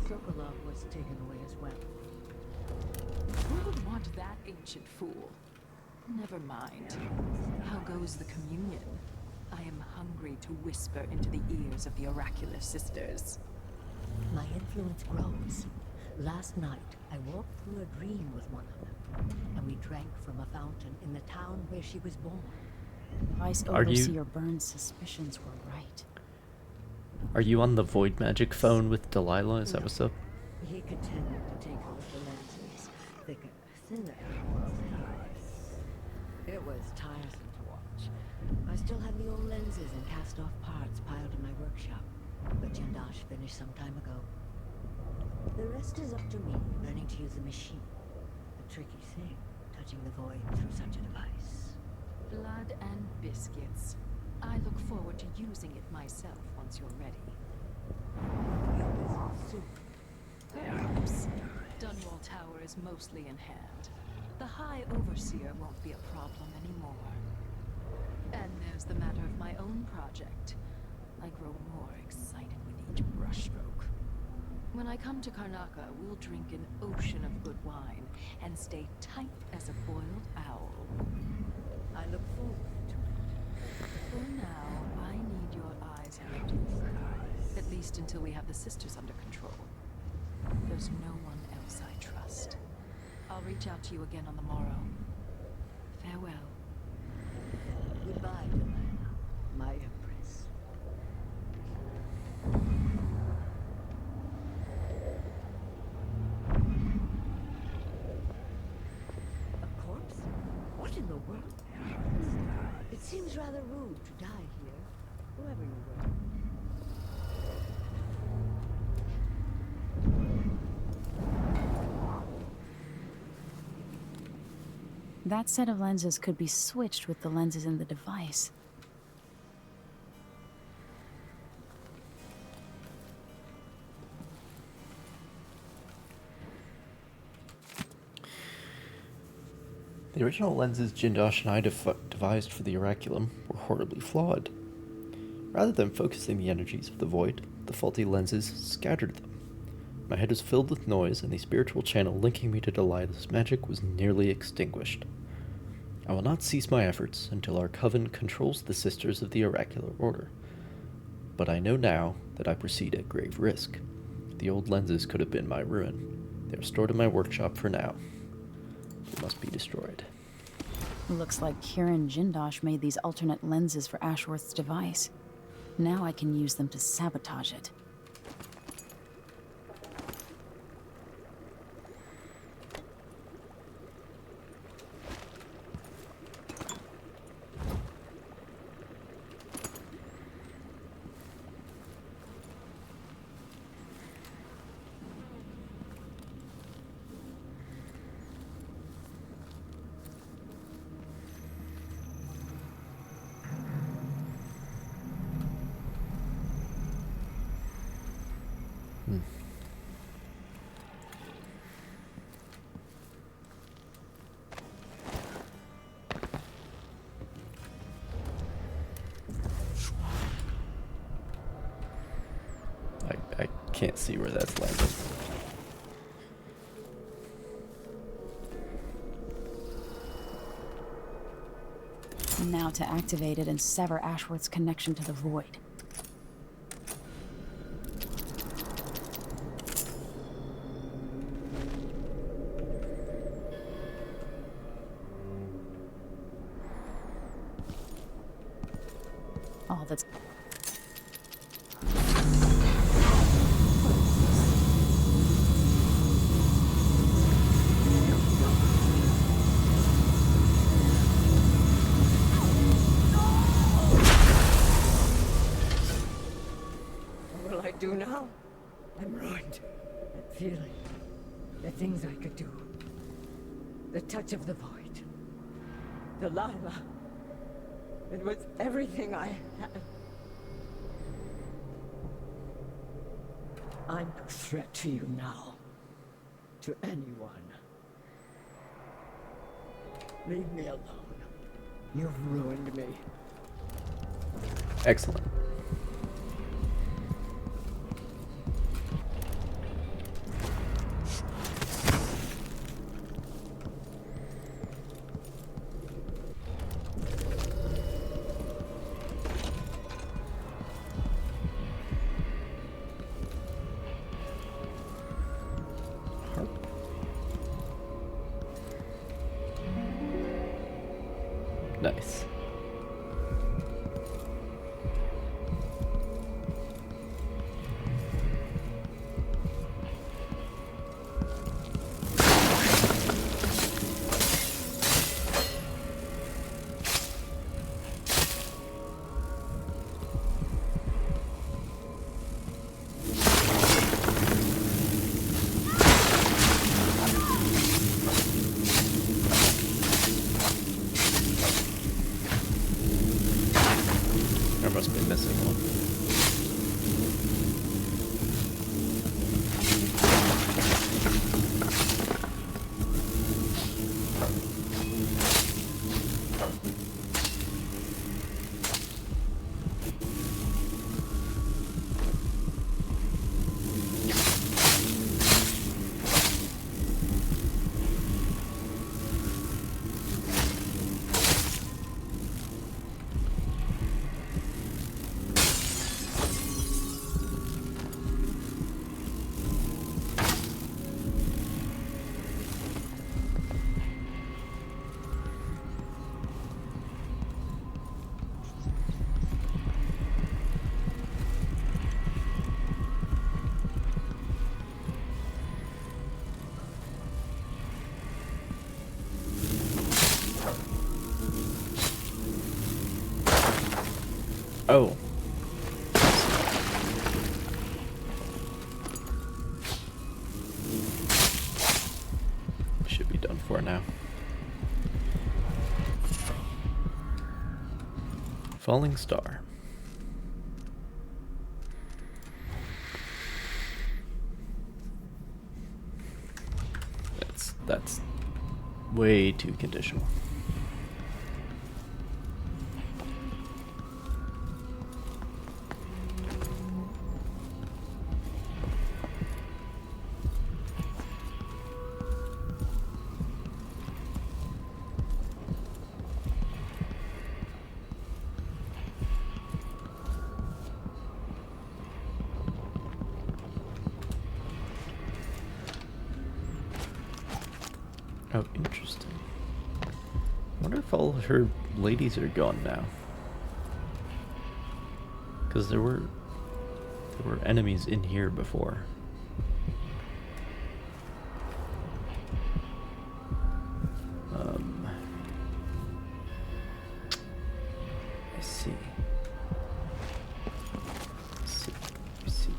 Sokolov was taken away as well. Who would want that ancient fool? Never mind. How goes the communion? I am hungry to whisper into the ears of the oracular sisters. My influence grows. Last night, I walked through a dream with one of them, and we drank from a fountain in the town where she was born. Vice Overseer Burns' suspicions were right. Are you on the void magic phone with Delilah? Is that what's up? He continued to tinker with the lenses, thicker, thinner. It was tiresome to watch. I still have the old lenses and cast-off parts piled in my workshop, but Jindosh finished some time ago. The rest is up to me, learning to use the machine. A tricky thing, touching the void through such a device. Blood and biscuits. I look forward to using it myself once you're ready. Soon. Perhaps. Dunwall Tower is mostly in hand. The High Overseer won't be a problem anymore. And there's the matter of my own project. I grow more excited with each brushstroke. When I come to Karnaca, we'll drink an ocean of good wine and stay tight as a boiled owl. I look forward to it. For now, I need your eyes reduced. At least until we have the sisters under control. There's no one else I trust. I'll reach out to you again on the morrow. Farewell. Goodbye, Delilah, my empress. A corpse? What in the world? It seems rather rude to die here, whoever you were. That set of lenses could be switched with the lenses in the device. The original lenses Jindosh and I devised for the Oraculum were horribly flawed. Rather than focusing the energies of the void, the faulty lenses scattered them. My head was filled with noise, and the spiritual channel linking me to Delilah's magic was nearly extinguished. I will not cease my efforts until our coven controls the sisters of the Oracular Order. But I know now that I proceed at grave risk. The old lenses could have been my ruin. They are stored in my workshop for now. They must be destroyed. Looks like Kieran Jindosh made these alternate lenses for Ashworth's device. Now I can use them to sabotage it. I can't see where that's landing. Now to activate it and sever Ashworth's connection to the void. All that's... What will I do now? I'm ruined. That feeling. The things I could do. The touch of the void. Delilah. It was everything I had. I'm no threat to you now. To anyone. Leave me alone. You've ruined me. Excellent. Nice. Falling star. That's way too conditional. Oh, interesting. I wonder if all her ladies are gone now. Because there were enemies in here before. I see. I see.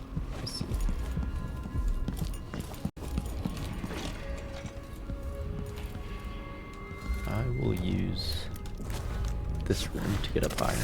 I will use this room to get up higher.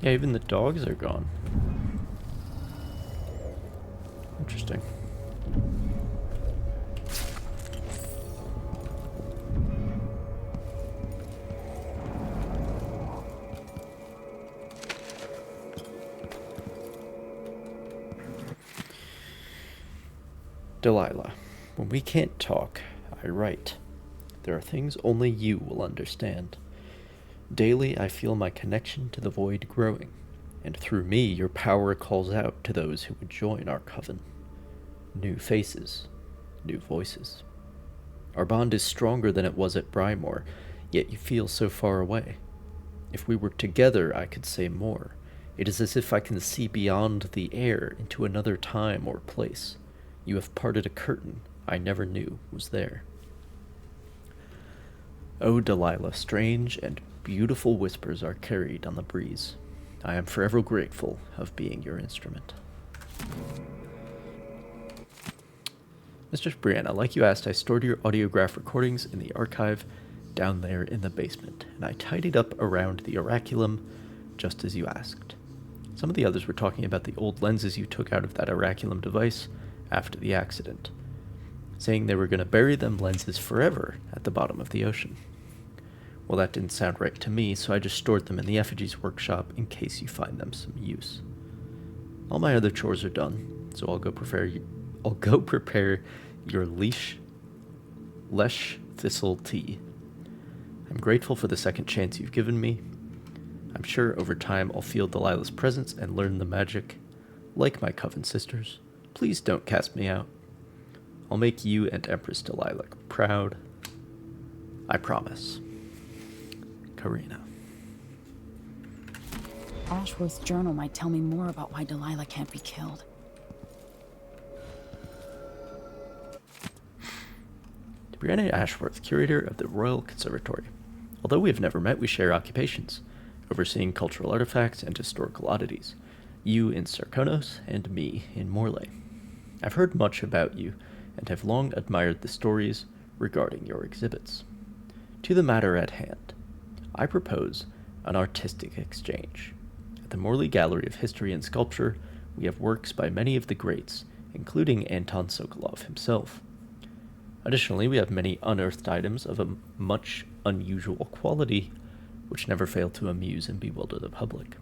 Yeah, even the dogs are gone. Interesting. Delilah, when we can't talk, I write. There are things only you will understand. Daily I feel my connection to the void growing, and through me your power calls out to those who would join our coven. New faces, new voices. Our bond is stronger than it was at Brymore, yet you feel so far away. If we were together, I could say more. It is as if I can see beyond the air into another time or place. You have parted a curtain I never knew was there. O Delilah, strange and beautiful whispers are carried on the breeze. I am forever grateful of being your instrument. Mistress Brianna, like you asked, I stored your audiograph recordings in the archive down there in the basement, and I tidied up around the oraculum just as you asked. Some of the others were talking about the old lenses you took out of that oraculum device after the accident, saying they were going to bury them lenses forever at the bottom of the ocean. Well, that didn't sound right to me, so I just stored them in the effigies workshop in case you find them some use. All my other chores are done, so I'll go prepare your lesh thistle tea. I'm grateful for the second chance you've given me. I'm sure over time I'll feel Delilah's presence and learn the magic. Like my coven sisters, please don't cast me out. I'll make you and Empress Delilah proud. I promise. Karina. Ashworth's journal might tell me more about why Delilah can't be killed. To Brianna Ashworth, curator of the Royal Conservatory. Although we have never met, we share occupations, overseeing cultural artifacts and historical oddities. You in Sarkonos, and me in Morley. I've heard much about you, and have long admired the stories regarding your exhibits. To the matter at hand, I propose an artistic exchange. At the Morley Gallery of History and Sculpture, we have works by many of the greats, including Anton Sokolov himself. Additionally, we have many unearthed items of a much unusual quality, which never fail to amuse and bewilder the public.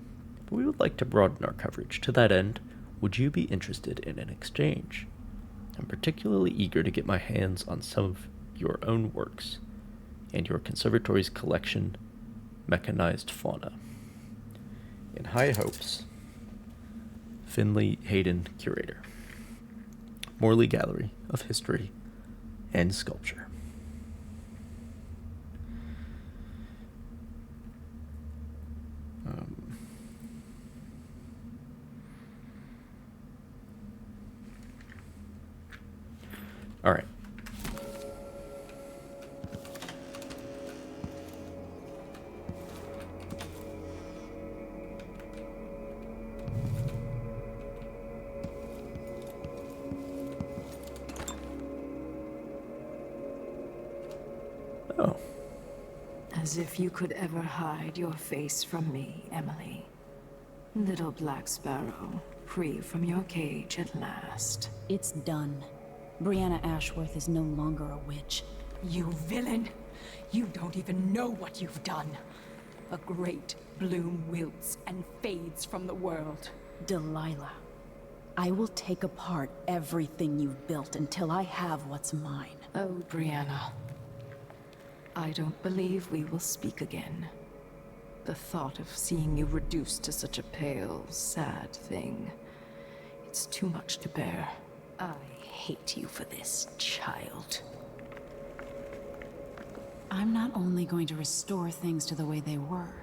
But we would like to broaden our coverage. To that end, would you be interested in an exchange? I'm particularly eager to get my hands on some of your own works, and your conservatory's collection, Mechanized Fauna. In high hopes, Finley Hayden, curator. Morley Gallery of History and Sculpture. All right. As if you could ever hide your face from me, Emily. Little Black Sparrow, free from your cage at last. It's done. Brianna Ashworth is no longer a witch. You villain! You don't even know what you've done. A great bloom wilts and fades from the world. Delilah, I will take apart everything you've built until I have what's mine. Oh, Brianna. I don't believe we will speak again. The thought of seeing you reduced to such a pale, sad thing. It's too much to bear. I hate you for this, child. I'm not only going to restore things to the way they were,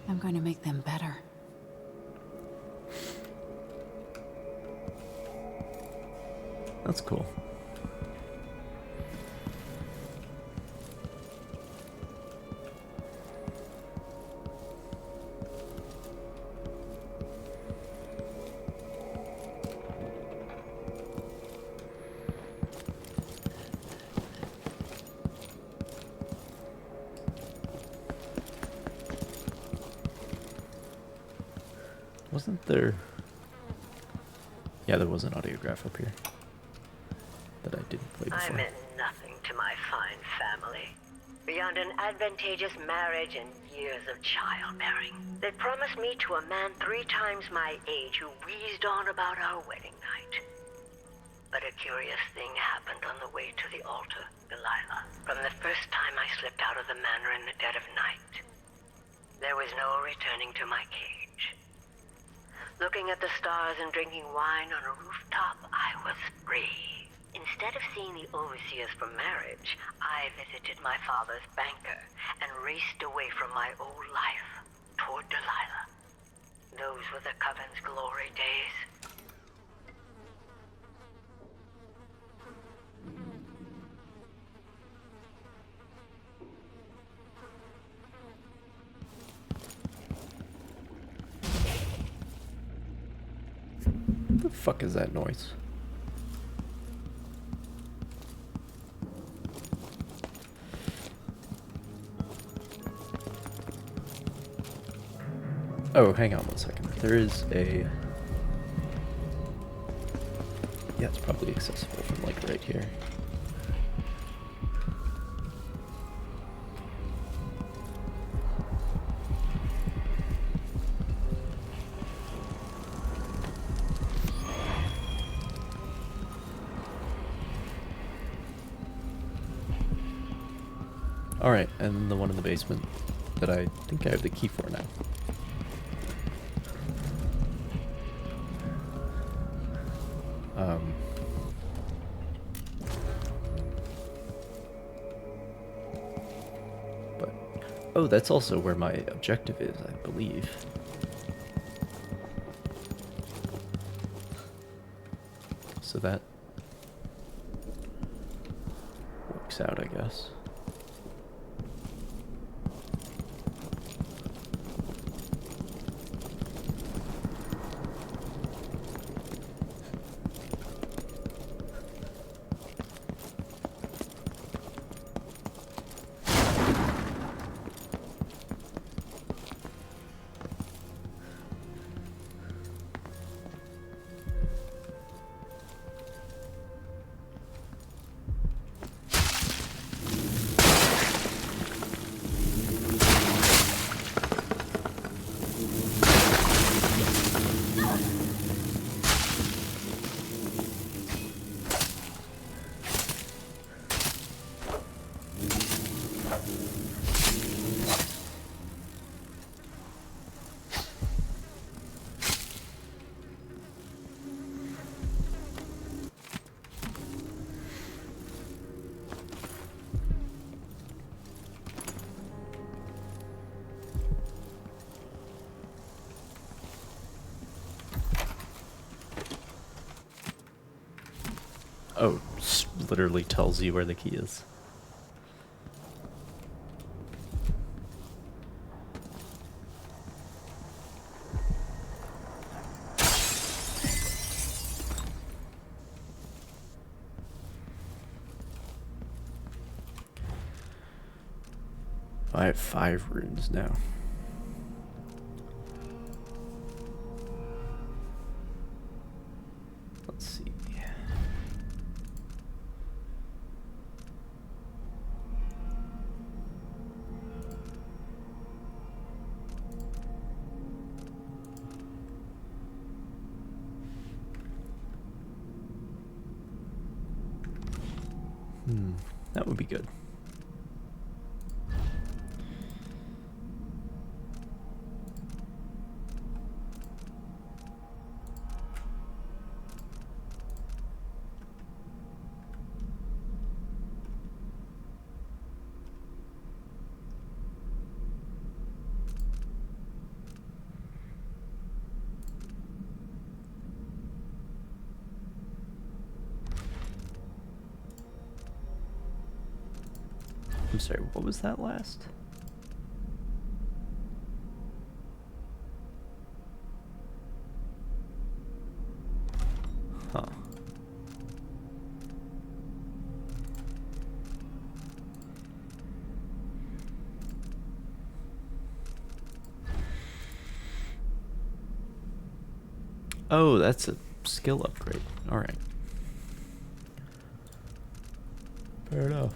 I'm going to make them better. That's cool. Wasn't there... Yeah, there was an audiograph up here that I didn't play I before. meant nothing to my fine family, beyond an advantageous marriage and years of childbearing. They promised me to a man 3 times my age who wheezed on about our wedding night. But a curious thing happened on the way to the altar, Delilah. From the first time I slipped out of the manor in the dead of night, there was no returning to my cage. Looking at the stars and drinking wine on a rooftop, I was free. Instead of seeing the overseers for marriage, I visited my father's banker and raced away from my old life toward Delilah. Those were the Coven's glory days. What the fuck is that noise? Oh, hang on one second. There is a... Yeah, it's probably accessible from like right here. Alright, and the one in the basement that I think I have the key for now. But, oh, that's also where my objective is, I believe. So that works out, I guess. Oh, literally tells you where the key is. I have 5 runes now. Let's see. That would be good. I'm sorry, what was that last? Huh. Oh, that's a skill upgrade. Alright. Fair enough.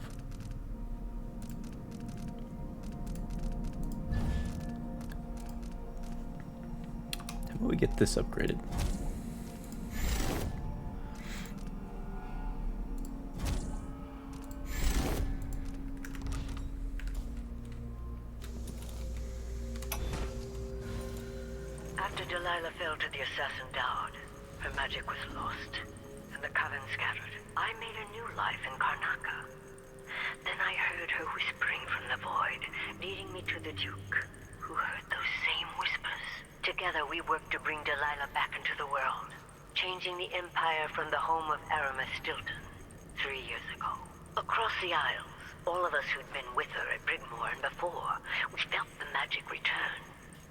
How about we get this upgraded? After Delilah fell to the assassin Dowd, her magic was lost, and the coven scattered. I made a new life in Karnaca. Then I heard her whispering from the void, leading me to the Duke, who heard those same whispers. Together we worked to bring Delilah back into the world, changing the Empire from the home of Aramis Stilton 3 years ago. Across the Isles, all of us who'd been with her at Brigmore and before, we felt the magic return.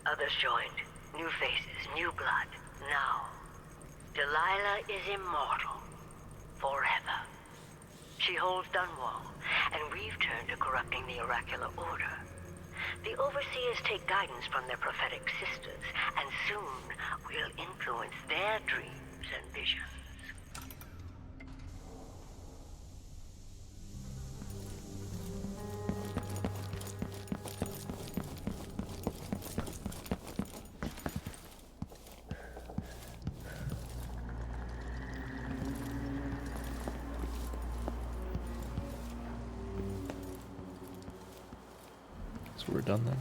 Others joined. New faces, new blood. Now, Delilah is immortal. Forever. She holds Dunwall, and we've turned to corrupting the oracular order. The Overseers take guidance from their prophetic sisters, and soon we'll influence their dreams and visions. So we're done then.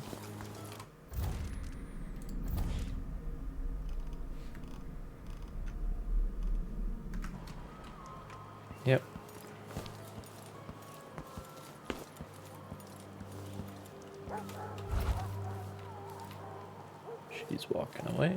Yep. She's walking away.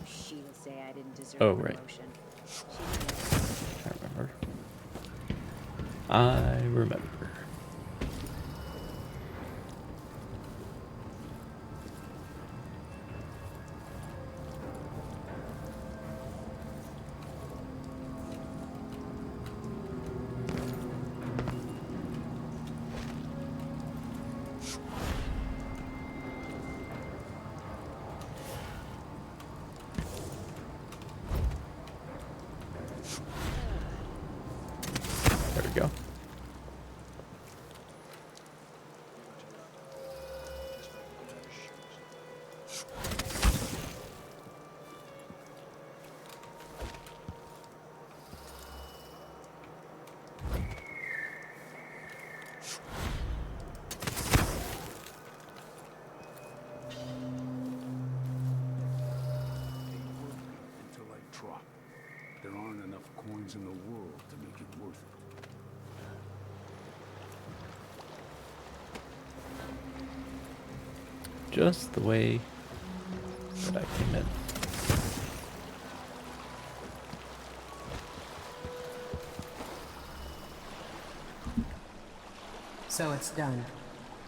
She'll say I didn't deserve Oh, a right. promotion. I remember. I remember. There we go. Until I drop. There aren't enough coins in the world to make it worth it. just the way that I came in. So it's done.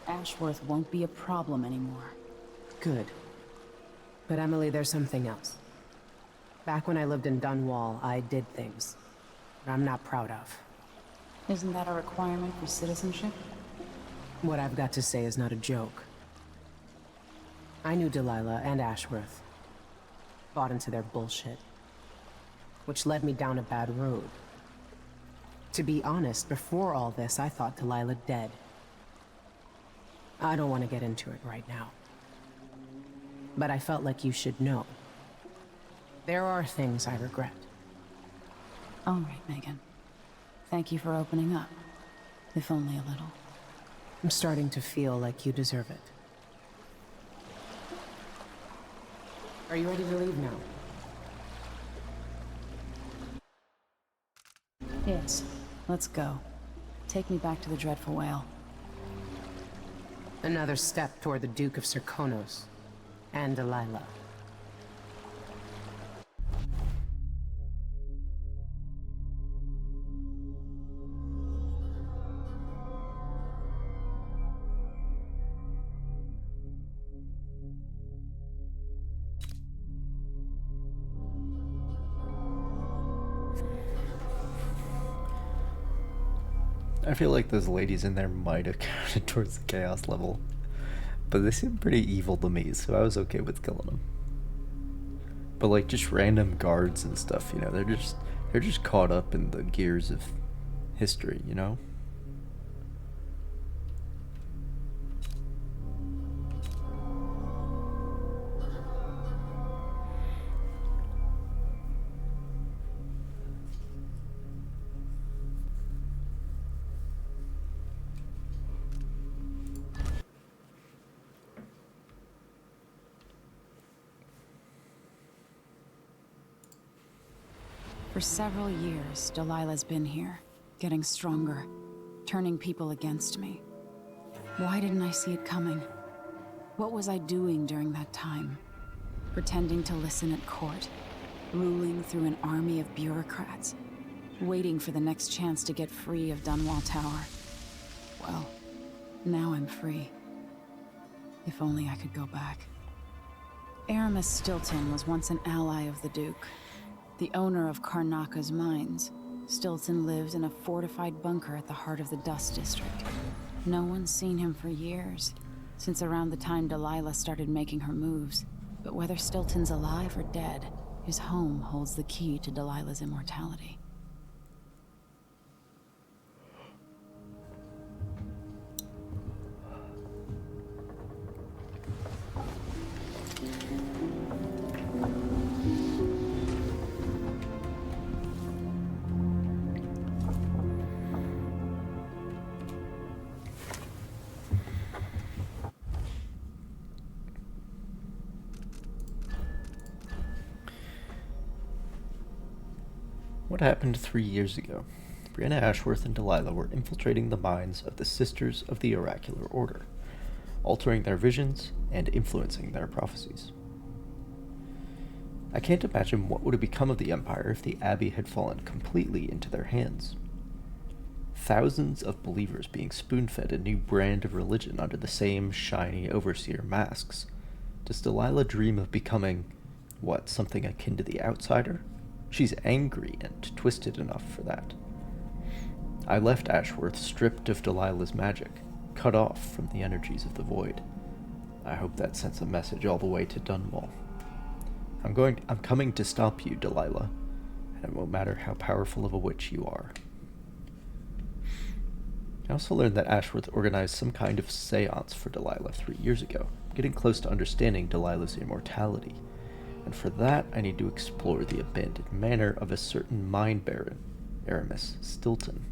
Ashworth won't be a problem anymore. Good. But Emily, there's something else. Back when I lived in Dunwall, I did things that I'm not proud of. Isn't that a requirement for citizenship? What I've got to say is not a joke. I knew Delilah and Ashworth. Bought into their bullshit. Which led me down a bad road. To be honest, before all this, I thought Delilah dead. I don't want to get into it right now. But I felt like you should know. There are things I regret. All right, Megan. Thank you for opening up. If only a little. I'm starting to feel like you deserve it. Are you ready to leave now? Yes. Let's go. Take me back to the Dreadful Whale. Another step toward the Duke of Serkonos. And Delilah. I feel like those ladies in there might have counted towards the chaos level. But they seem pretty evil to me, so I was okay with killing them. But like just random guards and stuff, you know, they're just caught up in the gears of history, you know? For several years, Delilah's been here, getting stronger, turning people against me. Why didn't I see it coming? What was I doing during that time? Pretending to listen at court, ruling through an army of bureaucrats, waiting for the next chance to get free of Dunwall Tower. Well, now I'm free. If only I could go back. Aramis Stilton was once an ally of the Duke. The owner of Karnaka's mines. Stilton lived in a fortified bunker at the heart of the Dust District. No one's seen him for years, since around the time Delilah started making her moves. But whether Stilton's alive or dead, his home holds the key to Delilah's immortality. What happened 3 years ago? Brianna Ashworth and Delilah were infiltrating the minds of the Sisters of the Oracular Order, altering their visions and influencing their prophecies. I can't imagine what would have become of the Empire if the Abbey had fallen completely into their hands. Thousands of believers being spoon-fed a new brand of religion under the same shiny overseer masks. Does Delilah dream of becoming, what, something akin to the Outsider? She's angry and twisted enough for that. I left Ashworth stripped of Delilah's magic, cut off from the energies of the void. I hope that sends a message all the way to Dunwall. I'm coming to stop you, Delilah, and it won't matter how powerful of a witch you are. I also learned that Ashworth organized some kind of seance for Delilah 3 years ago, getting close to understanding Delilah's immortality. And for that, I need to explore the abandoned manor of a certain mine baron, Aramis Stilton.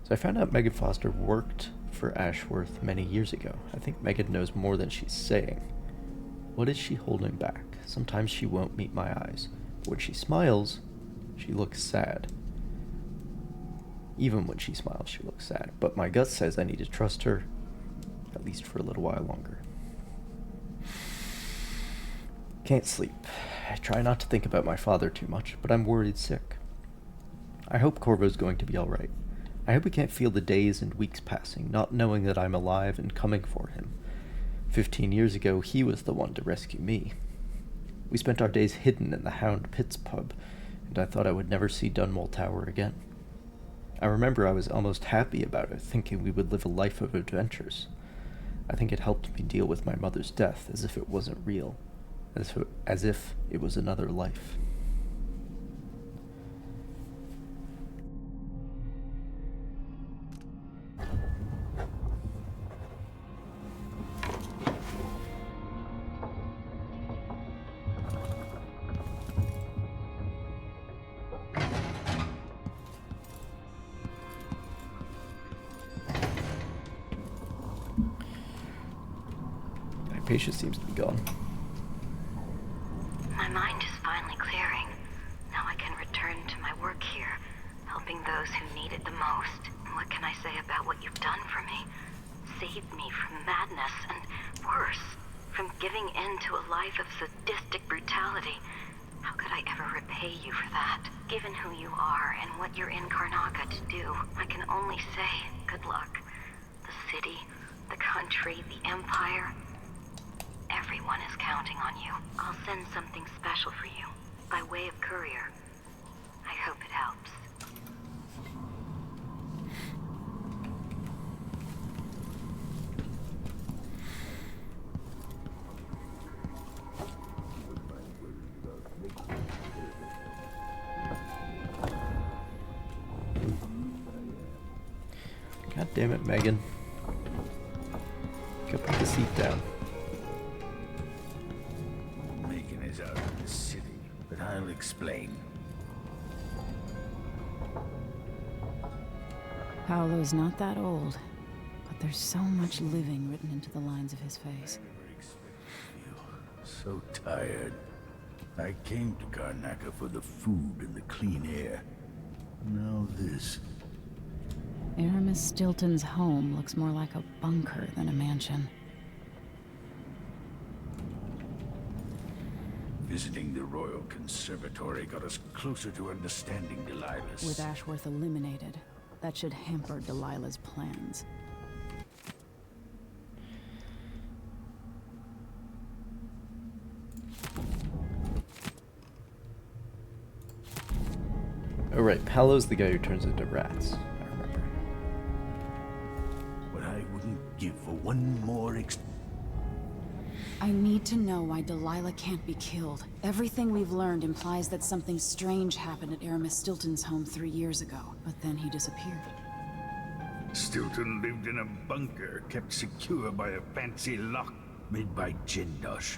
So I found out Megan Foster worked for Ashworth many years ago. I think Megan knows more than she's saying. What is she holding back? Sometimes she won't meet my eyes, but when she smiles, she looks sad. Even when she smiles, she looks sad. But my gut says I need to trust her. at least for a little while longer. Can't sleep. I try not to think about my father too much, but I'm worried sick. I hope Corvo's going to be alright. I hope he can't feel the days and weeks passing, not knowing that I'm alive and coming for him. 15 years ago, he was the one to rescue me. We spent our days hidden in the Hound Pits pub, and I thought I would never see Dunwall Tower again. I remember I was almost happy about it, thinking we would live a life of adventures. I think it helped me deal with my mother's death as if it wasn't real, as if it was another life. Patience seems to be gone. My mind is finally clearing. Now I can return to my work here, helping those who need it the most. What can I say about what you've done for me? Saved me from madness and, worse, from giving in to a life of sadistic brutality. How could I ever repay you for that? Given who you are and what you're in Karnaca to do, I can only say good luck. The city, the country, the empire... everyone is counting on you. I'll send something special for you, by way of courier. I hope it helps. God damn it, Megan. Go put the seat down. Out of the city, but I'll explain. Paolo's not that old, but there's so much living written into the lines of his face. So tired. I came to Karnaca for the food and the clean air. Now this. Aramis Stilton's home looks more like a bunker than a mansion. Visiting the Royal Conservatory got us closer to understanding Delilah's. With Ashworth eliminated, that should hamper Delilah's plans. Oh right, Paolo's the guy who turns into rats. I remember. What I wouldn't give for one more I need to know why Delilah can't be killed. Everything we've learned implies that something strange happened at Aramis Stilton's home 3 years ago, but then he disappeared. Stilton lived in a bunker, kept secure by a fancy lock made by Jindosh.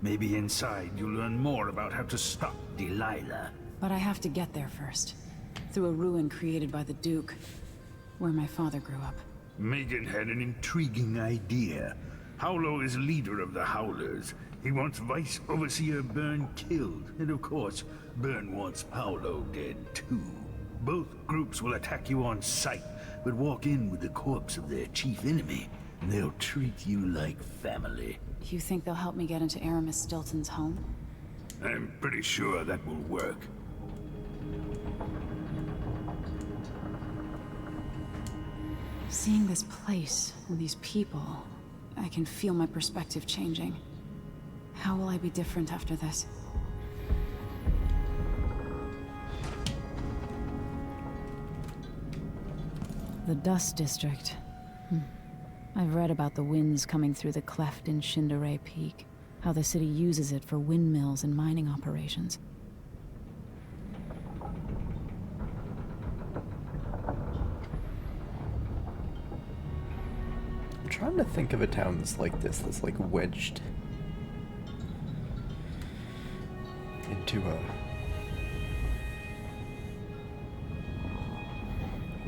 Maybe inside you'll learn more about how to stop Delilah. But I have to get there first. Through a ruin created by the Duke, where my father grew up. Megan had an intriguing idea. Howlo is leader of the Howlers. He wants Vice Overseer Byrne killed, and of course, Byrne wants Paolo dead too. Both groups will attack you on sight, but walk in with the corpse of their chief enemy, and they'll treat you like family. You think they'll help me get into Aramis Stilton's home? I'm pretty sure that will work. Seeing this place and these people, I can feel my perspective changing. How will I be different after this? The Dust District. I've read about the winds coming through the cleft in Shindaray Peak, how the city uses it for windmills and mining operations. I'm trying to think of a town that's like this, that's like wedged into a...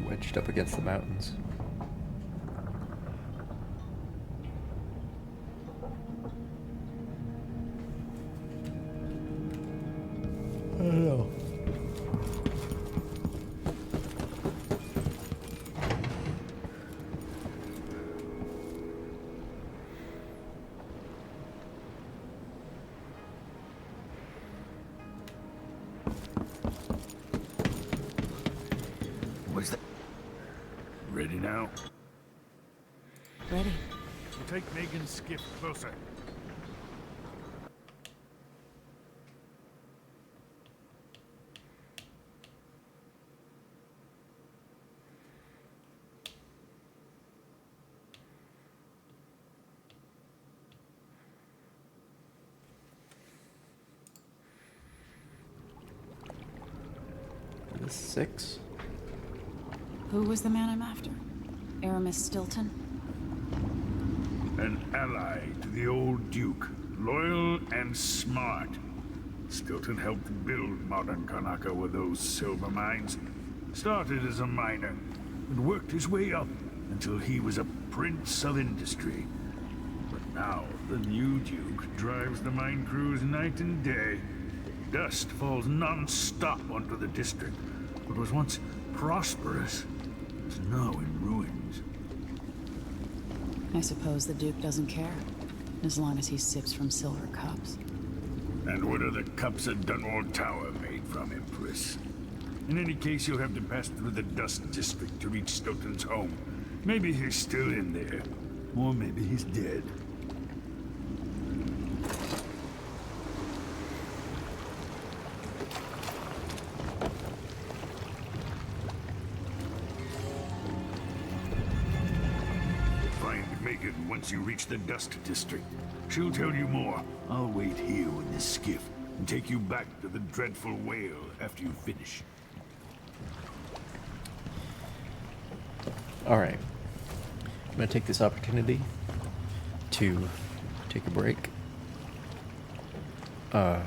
wedged up against the mountains. I don't know. Was that... Ready now? Ready. We'll take Megan's skiff closer. The 6? Who was the man I'm after? Aramis Stilton? An ally to the old Duke, loyal and smart. Stilton helped build modern Karnaca with those silver mines. Started as a miner, and worked his way up until he was a prince of industry. But now, the new Duke drives the mine crews night and day. Dust falls non-stop onto the district. What was once prosperous is now in ruins. I suppose the Duke doesn't care, as long as he sips from silver cups. And what are the cups at Dunwall Tower made from, Empress? In any case, you'll have to pass through the Dust District to reach Stilton's home. Maybe he's still in there, or maybe he's dead. Once you reach the Dust District, she'll tell you more. I'll wait here with this skiff and take you back to the dreadful whale after you finish. Alright. I'm gonna take this opportunity to take a break. Go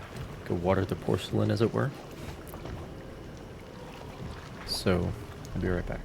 water the porcelain, as it were. So, I'll be right back.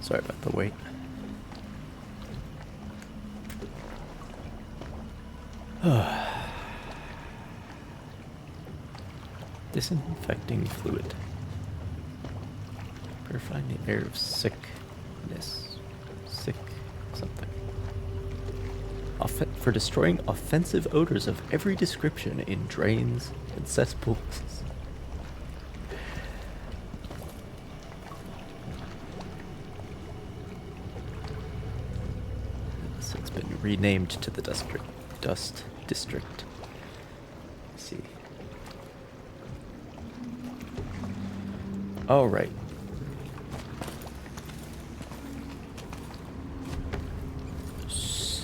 Sorry about the wait. Disinfecting fluid. Purifying the air of sickness. Sick something. For destroying offensive odors of every description in drains and cesspools. So it's been renamed to the Dust District. Let's see. All right.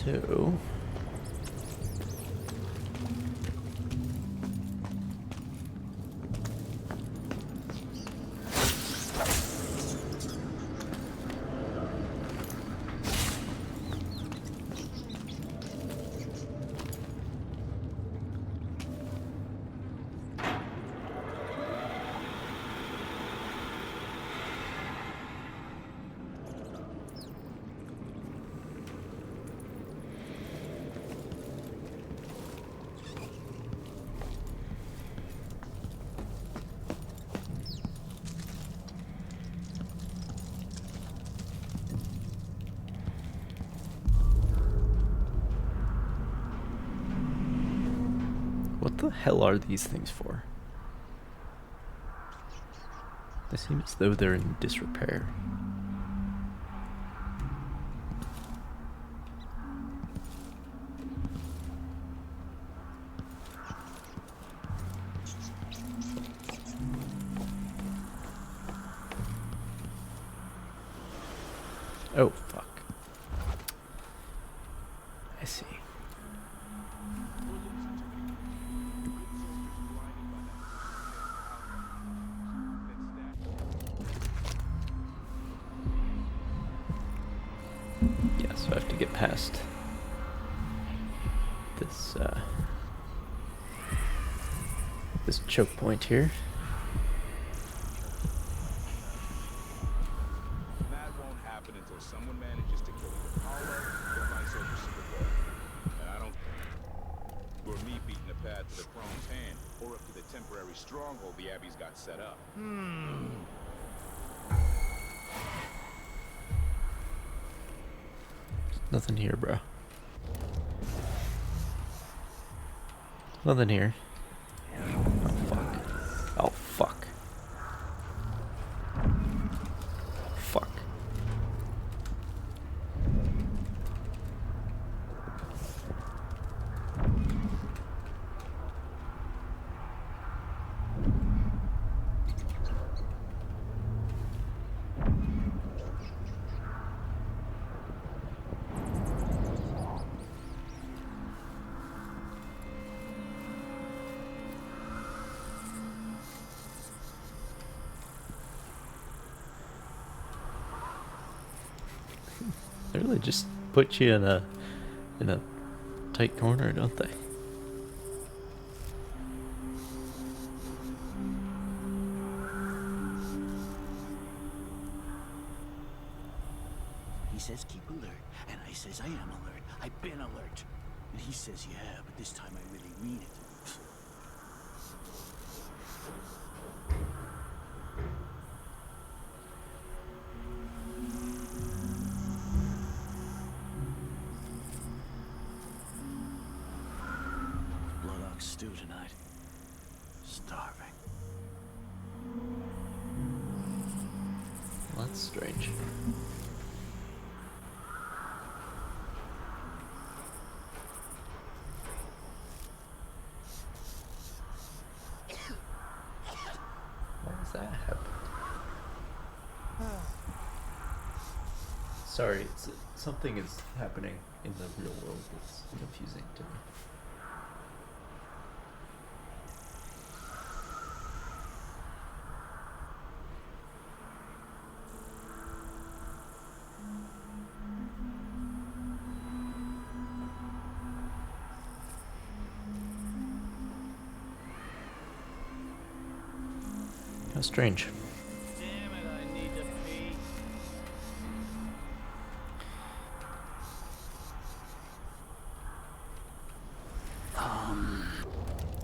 So what the hell are these things for? They seem as though they're in disrepair. Oh, fuck. I see. Yeah, so I have to get past this, this choke point here. That won't happen until someone manages to kill either Paolo or my soldier Civil War. And I don't... or me beating the path to the Chrome's hand, or up to the temporary stronghold the Abbey's got set up. Nothing here, bro. Nothing here. Oh, fuck. Oh, fuck. Fuck. They really just put you in a tight corner, don't they? He says keep alert, and I says I am alert. I've been alert. And he says yeah, but this time I really mean it. Blood ox stew tonight. Starving. Well, that's strange. Why does that happen? Sorry, something is happening in the real world that's confusing to me. How strange. Damn it, I need to pee.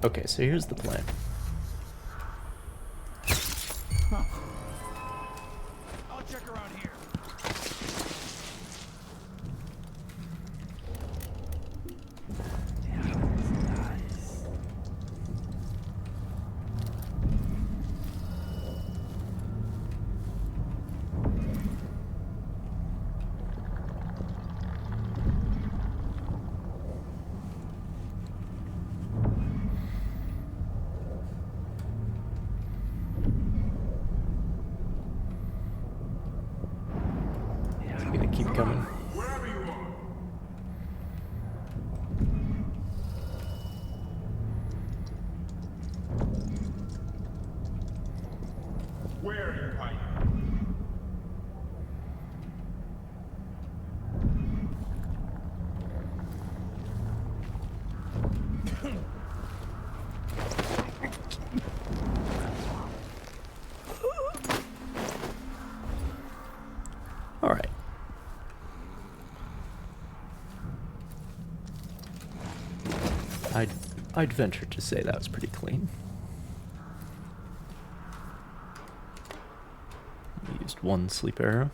Okay, so here's the plan. Huh. I'll check around here. I'm gonna keep coming. Wherever you are. Where are you hiding? All right. I'd venture to say that was pretty clean. We used one sleep arrow.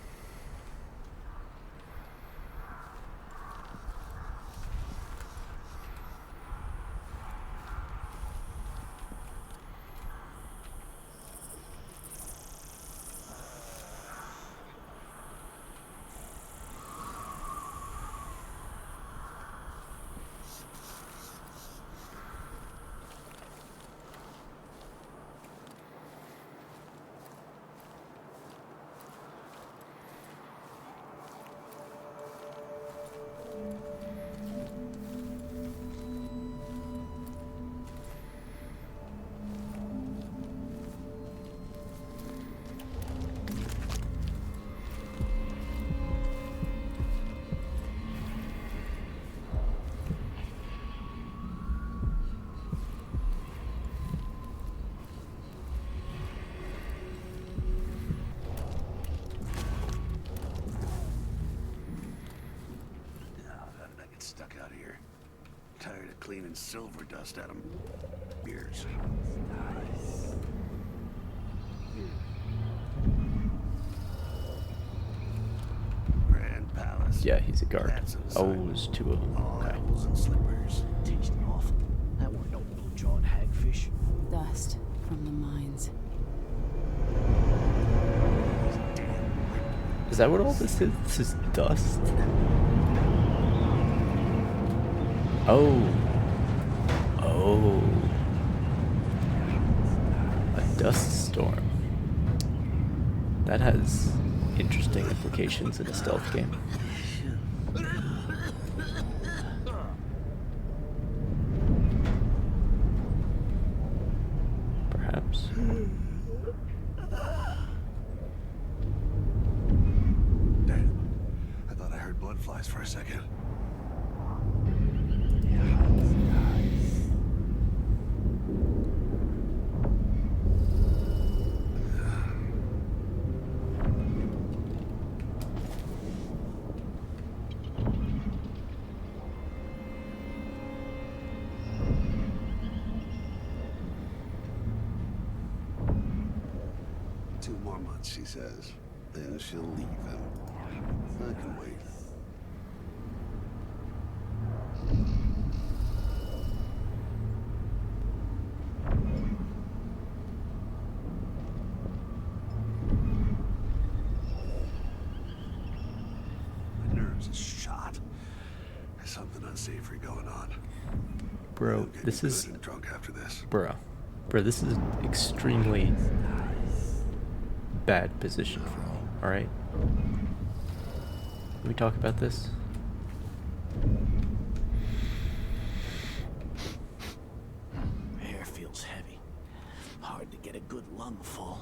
I get stuck out here. Tired of cleaning silver dust out of beers. Grand Palace. Yeah, he's a guard. That's Oh, inside. there's two of them. All Okay. apples and slippers. Tasted awful. That weren't no blue-jawed hagfish. Dust from the mines. Is that what all this is? This is dust? Oh. Oh. A dust storm. That has interesting implications in a stealth game. Perhaps. Damn. I thought I heard blood flies for a second. Two more months, she says. Then she'll leave him. I can wait. My nerves are shot. There's something unsavory going on. Bro, I'm getting this is... good and drunk after this. Bro, this is extremely bad position for me, alright? Can we talk about this? Hair feels heavy. Hard to get a good lung full.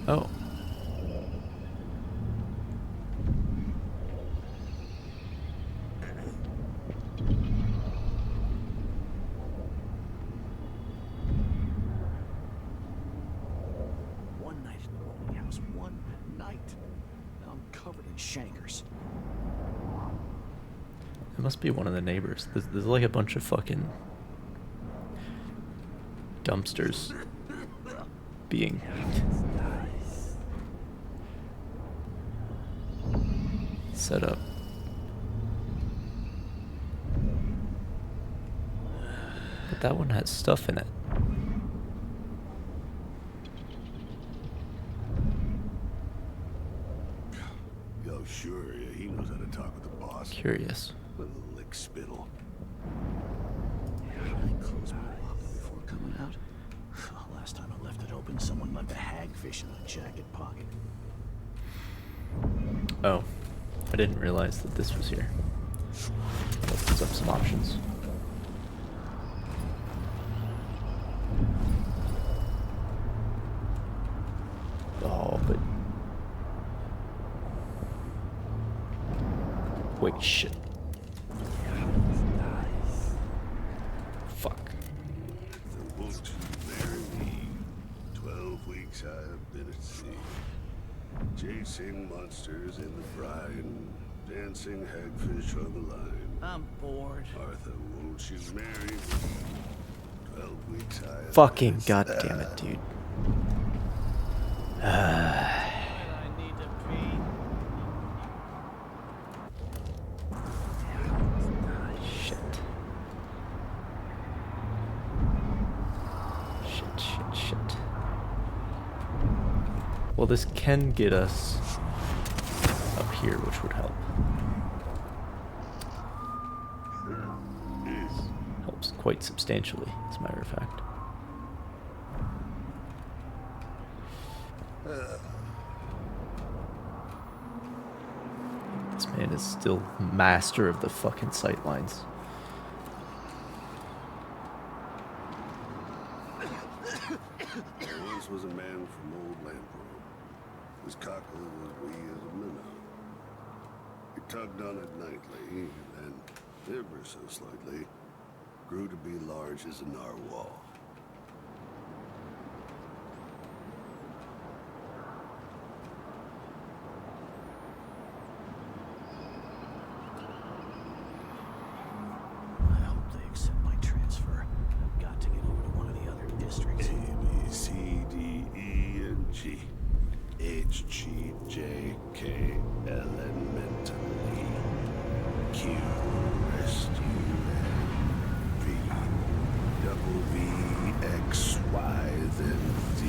Oh. shankers. It must be one of the neighbors. There's like a bunch of fucking dumpsters being set up. But that one has stuff in it. Yo, sure, yeah, he knows how to talk with the boss. Curious. Little lick spittle. I closed my locker before coming out. Last time I left it open, someone left a hagfish in my jacket pocket. Oh, I didn't realize that this was here. Opens up some options. Oh, but wait, shit. Fuck. Won't you marry me? 12 weeks I have been at sea, chasing monsters in the brine, dancing hagfish on the line. I'm bored. Arthur, won't you marry me? 12 weeks I have Fucking been at goddamn it, dude. I need to pee. Shit. Shit. Well, this can get us up here, which would help. Helps quite substantially, as a matter of fact. This man is still master of the fucking sightlines. There once was a man from old Lampro. His cockle was wee as a minnow. He tugged on it nightly, and then, ever so slightly, grew to be large as a narwhal. I hope they accept my transfer. I've got to get over to one of the other districts. A, B, C, D, E, and G. H, G, J, K, L, N, mentally. Q, rest, U, N, V. Double V, X, Y, then Z.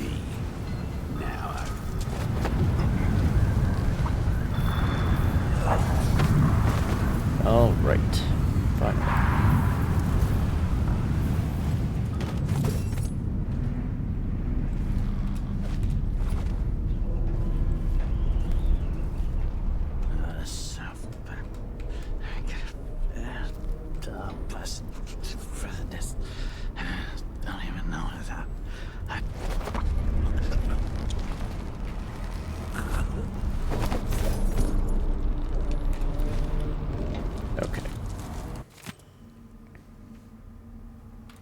Now All right. Fine. Don't even know that. Okay.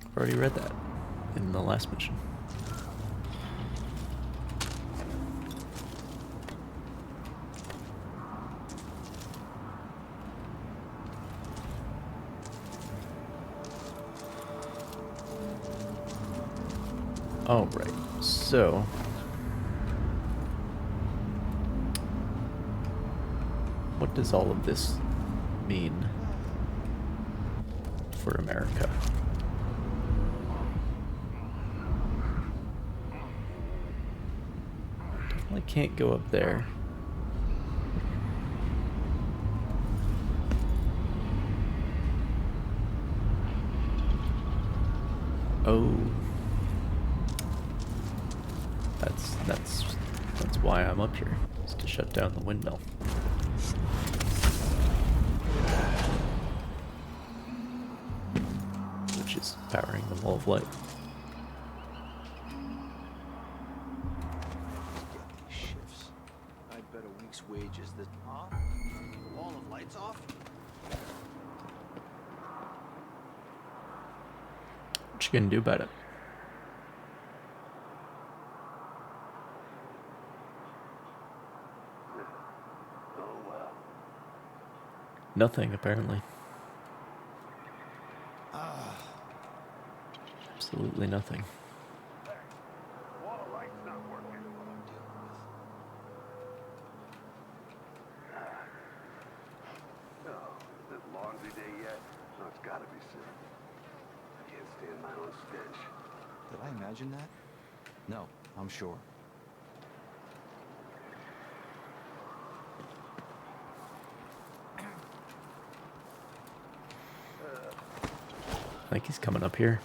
I've already read that in the last mission. Alright, so what does all of this mean for America? Definitely can't go up there. Oh. That's why I'm up here, is to shut down the windmill. Which is powering the wall of light. Shifts. I bet a week's wages that. Huh? Wall of lights off? What you gonna do about it? Oh well. Nothing, apparently. Absolutely nothing. Laundry day yet? No, it's gotta be soon. I can't stand my own stench. Did I imagine that? No, I'm sure. I think he's coming up here.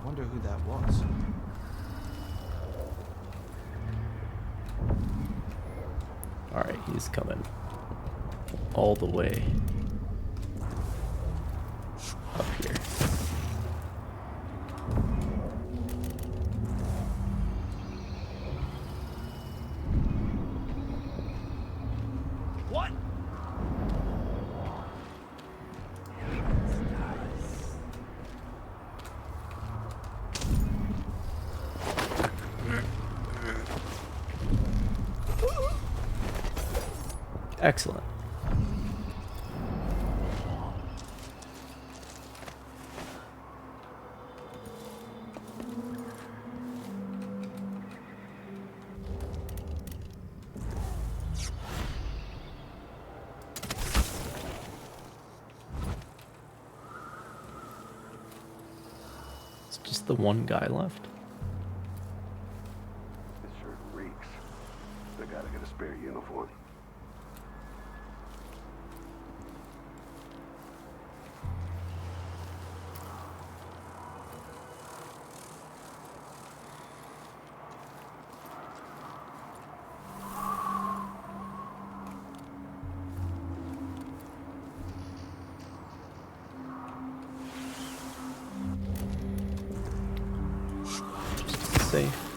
Wonder who that was. Alright, he's coming all the way up here. What? Excellent. It's just the one guy left. It sure reeks. I gotta get a spare uniform. Safe.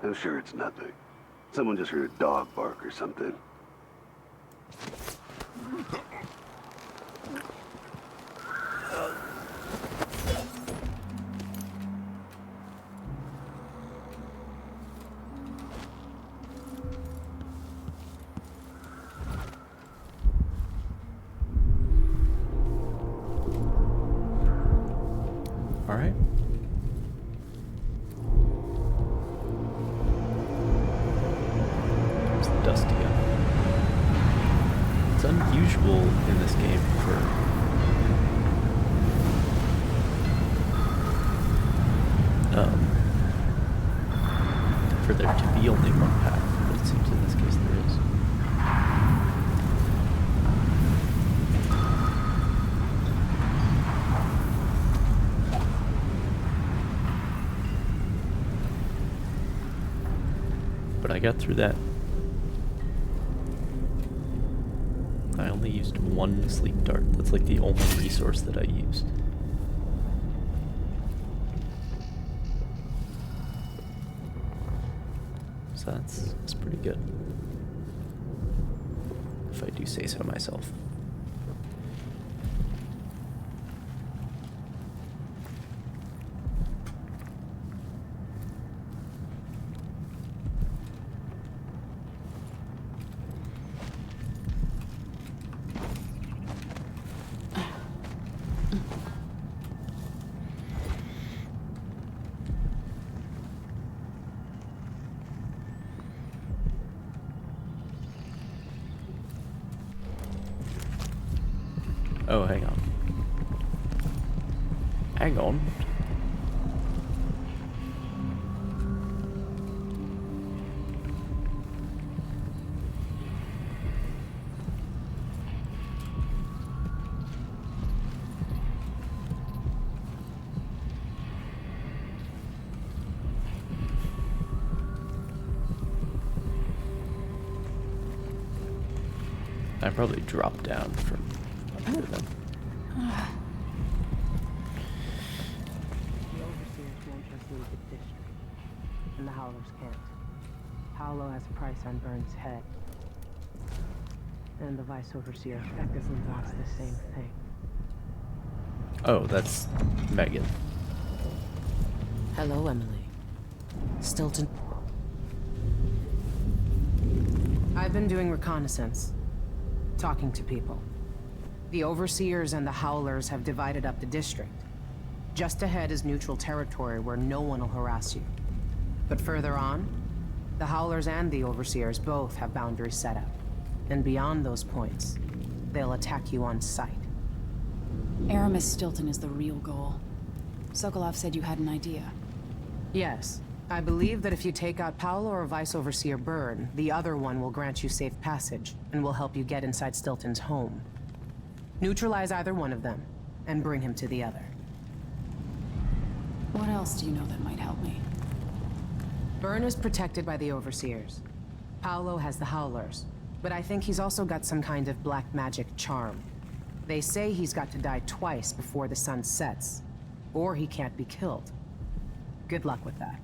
I'm sure it's nothing. Someone just heard a dog bark or something. All right. There's the dust again. It's unusual in this game for there to be only one path, but it seems in this case there is. But I got through that. I only used one sleep dart. That's like the only resource that I used. So that's pretty good, if I do say so myself. Oh, hang on. Hang on. I probably dropped down from up here then. The overseers won't just leave the district, and the Howlers can't. Paolo has a price on Burns' head. And the Vice Overseer effectively wants the same thing. Oh, that's Megan. Hello, Emily. Stilton. I've been doing reconnaissance. Talking to people. The Overseers and the Howlers have divided up the district. Just ahead is neutral territory where no one will harass you. But further on, the Howlers and the Overseers both have boundaries set up. And beyond those points, they'll attack you on sight. Aramis Stilton is the real goal. Sokolov said you had an idea. Yes. I believe that if you take out Paolo or Vice Overseer Byrne, the other one will grant you safe passage, and will help you get inside Stilton's home. Neutralize either one of them, and bring him to the other. What else do you know that might help me? Byrne is protected by the Overseers. Paolo has the Howlers, but I think he's also got some kind of black magic charm. They say he's got to die twice before the sun sets, or he can't be killed. Good luck with that.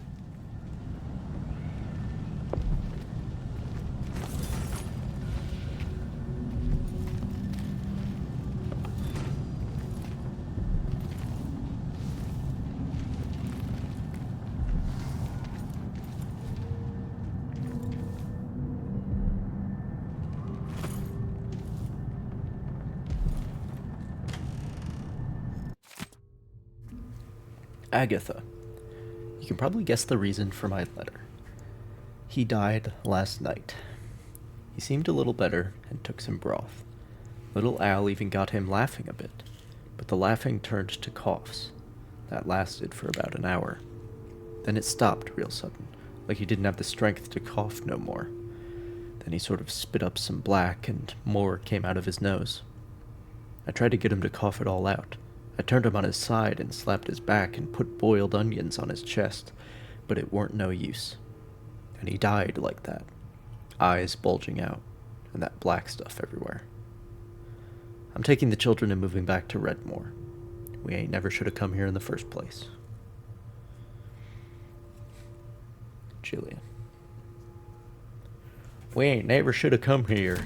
Agatha. You can probably guess the reason for my letter. He died last night. He seemed a little better and took some broth. Little Al even got him laughing a bit, but the laughing turned to coughs. That lasted for about an hour. Then it stopped real sudden, like he didn't have the strength to cough no more. Then he sort of spit up some black and more came out of his nose. I tried to get him to cough it all out. I turned him on his side and slapped his back and put boiled onions on his chest, but it weren't no use. And he died like that, eyes bulging out, and that black stuff everywhere. I'm taking the children and moving back to Redmore. We ain't never should have come here in the first place. Jillian. We ain't never should have come here.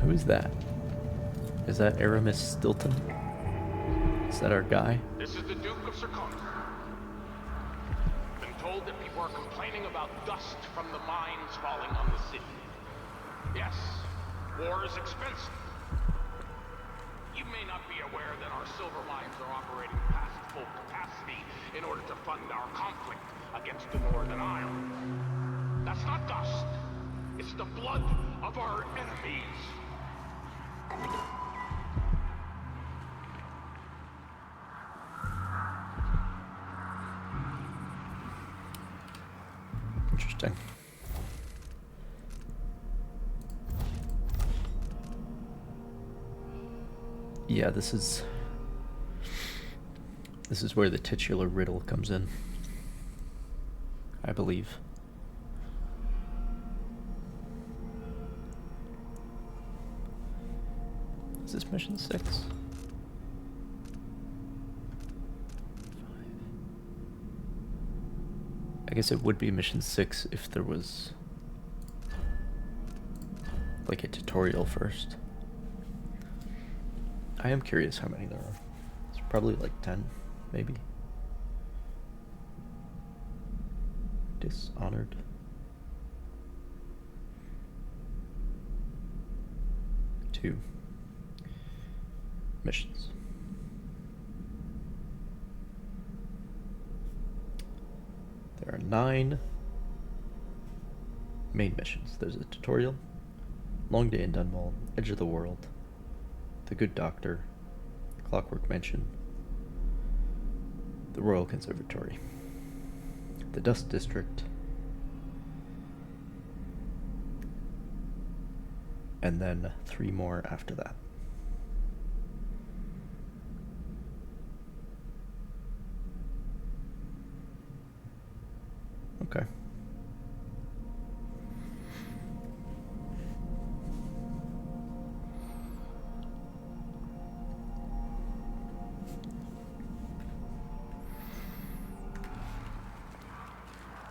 Who's that? Is that Aramis Stilton? Is that our guy? This is the Duke of Circona. Been told that people are complaining about dust from the mines falling on the city. Yes, war is expensive. You may not be aware that our silver mines are operating past full capacity in order to fund our conflict against the Northern Isle. That's not dust. It's the blood of our enemies. Interesting. Yeah, this is where the titular riddle comes in, I believe. Is this mission 6? I guess it would be mission 6 if there was like a tutorial first. I am curious how many there are. It's probably like 10, maybe. Dishonored. Two missions. There are 9 main missions. There's a tutorial, Long Day in Dunwall, Edge of the World, The Good Doctor, Clockwork Mansion, the Royal Conservatory, the Dust District, and then 3 more after that. Okay.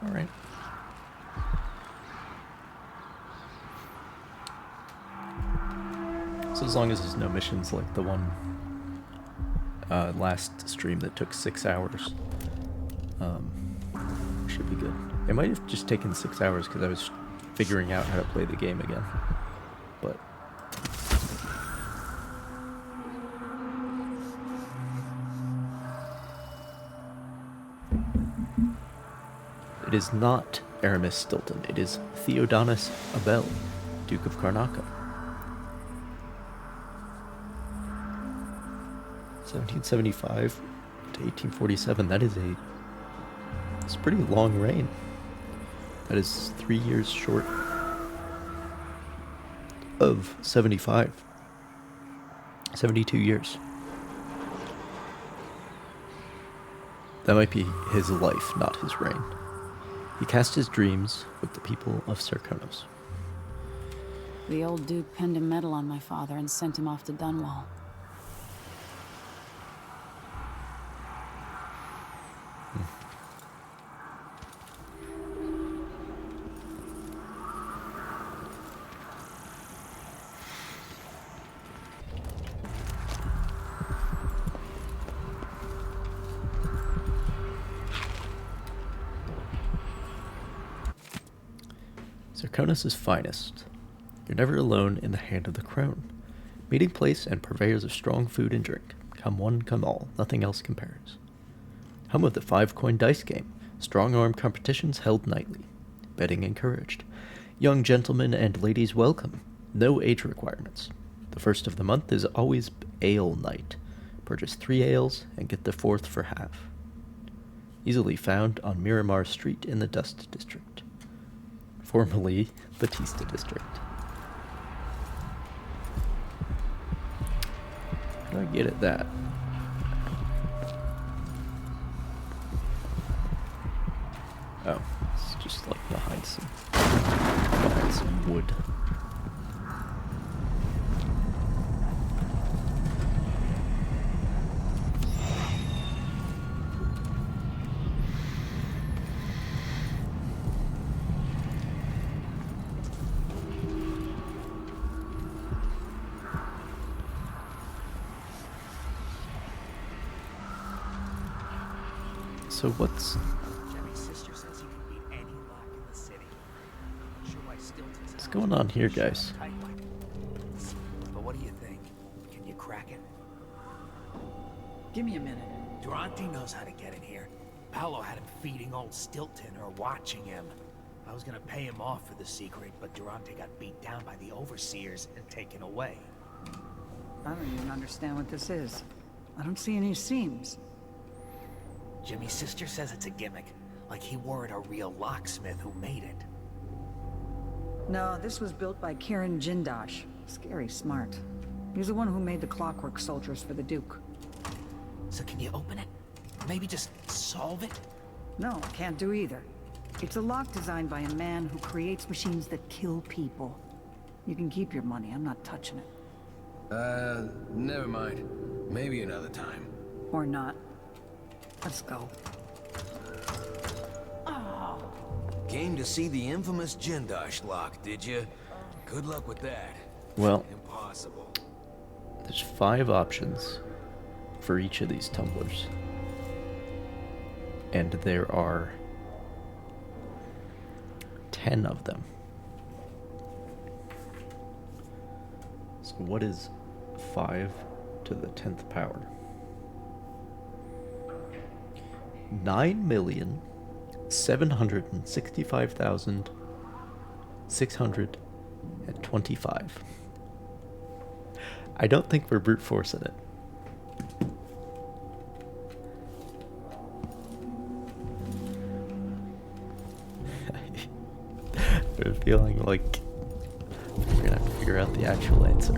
Alright. So as long as there's no missions like the one last stream that took 6 hours, should be good. It might have just taken 6 hours because I was figuring out how to play the game again. But it is not Aramis Stilton. It is Theodonis Abel, Duke of Karnaca. 1775 to 1847. It's a pretty long reign. That is 3 years short of 75. 72 years. That might be his life, not his reign. He cast his dreams with the people of Serkonos. The old Duke pinned a medal on my father and sent him off to Dunwall. Serkonos' finest. You're never alone in the hand of the crone. Meeting place and purveyors of strong food and drink. Come one, come all. Nothing else compares. Home of the 5-coin dice game. Strong-arm competitions held nightly. Betting encouraged. Young gentlemen and ladies welcome. No age requirements. The first of the month is always ale night. Purchase 3 ales and get the 4th for half. Easily found on Miramar Street in the Dust District. Formerly Batista District. How do I get at that? Oh, it's just like behind some wood. So what's going on here, guys? But what do you think? Can you crack it? Give me a minute. Durante knows how to get in here. Paolo had him feeding old Stilton or watching him. I was gonna pay him off for the secret, but Durante got beat down by the overseers and taken away. I don't even understand what this is. I don't see any seams. Jimmy's sister says it's a gimmick, like he weren't a real locksmith who made it. No, this was built by Kieran Jindosh. Scary smart. He's the one who made the clockwork soldiers for the Duke. So can you open it? Maybe just solve it? No, I can't do either. It's a lock designed by a man who creates machines that kill people. You can keep your money, I'm not touching it. Never mind. Maybe another time. Or not. Let's go. Came to see the infamous Jindosh lock, did you? Good luck with that. Well, Impossible. there's 5 options for each of these tumblers. And there are 10 of them. So what is 5 to the 10th power? 9,765,625. I don't think we're brute forcing it. I'm feeling like we're gonna have to figure out the actual answer.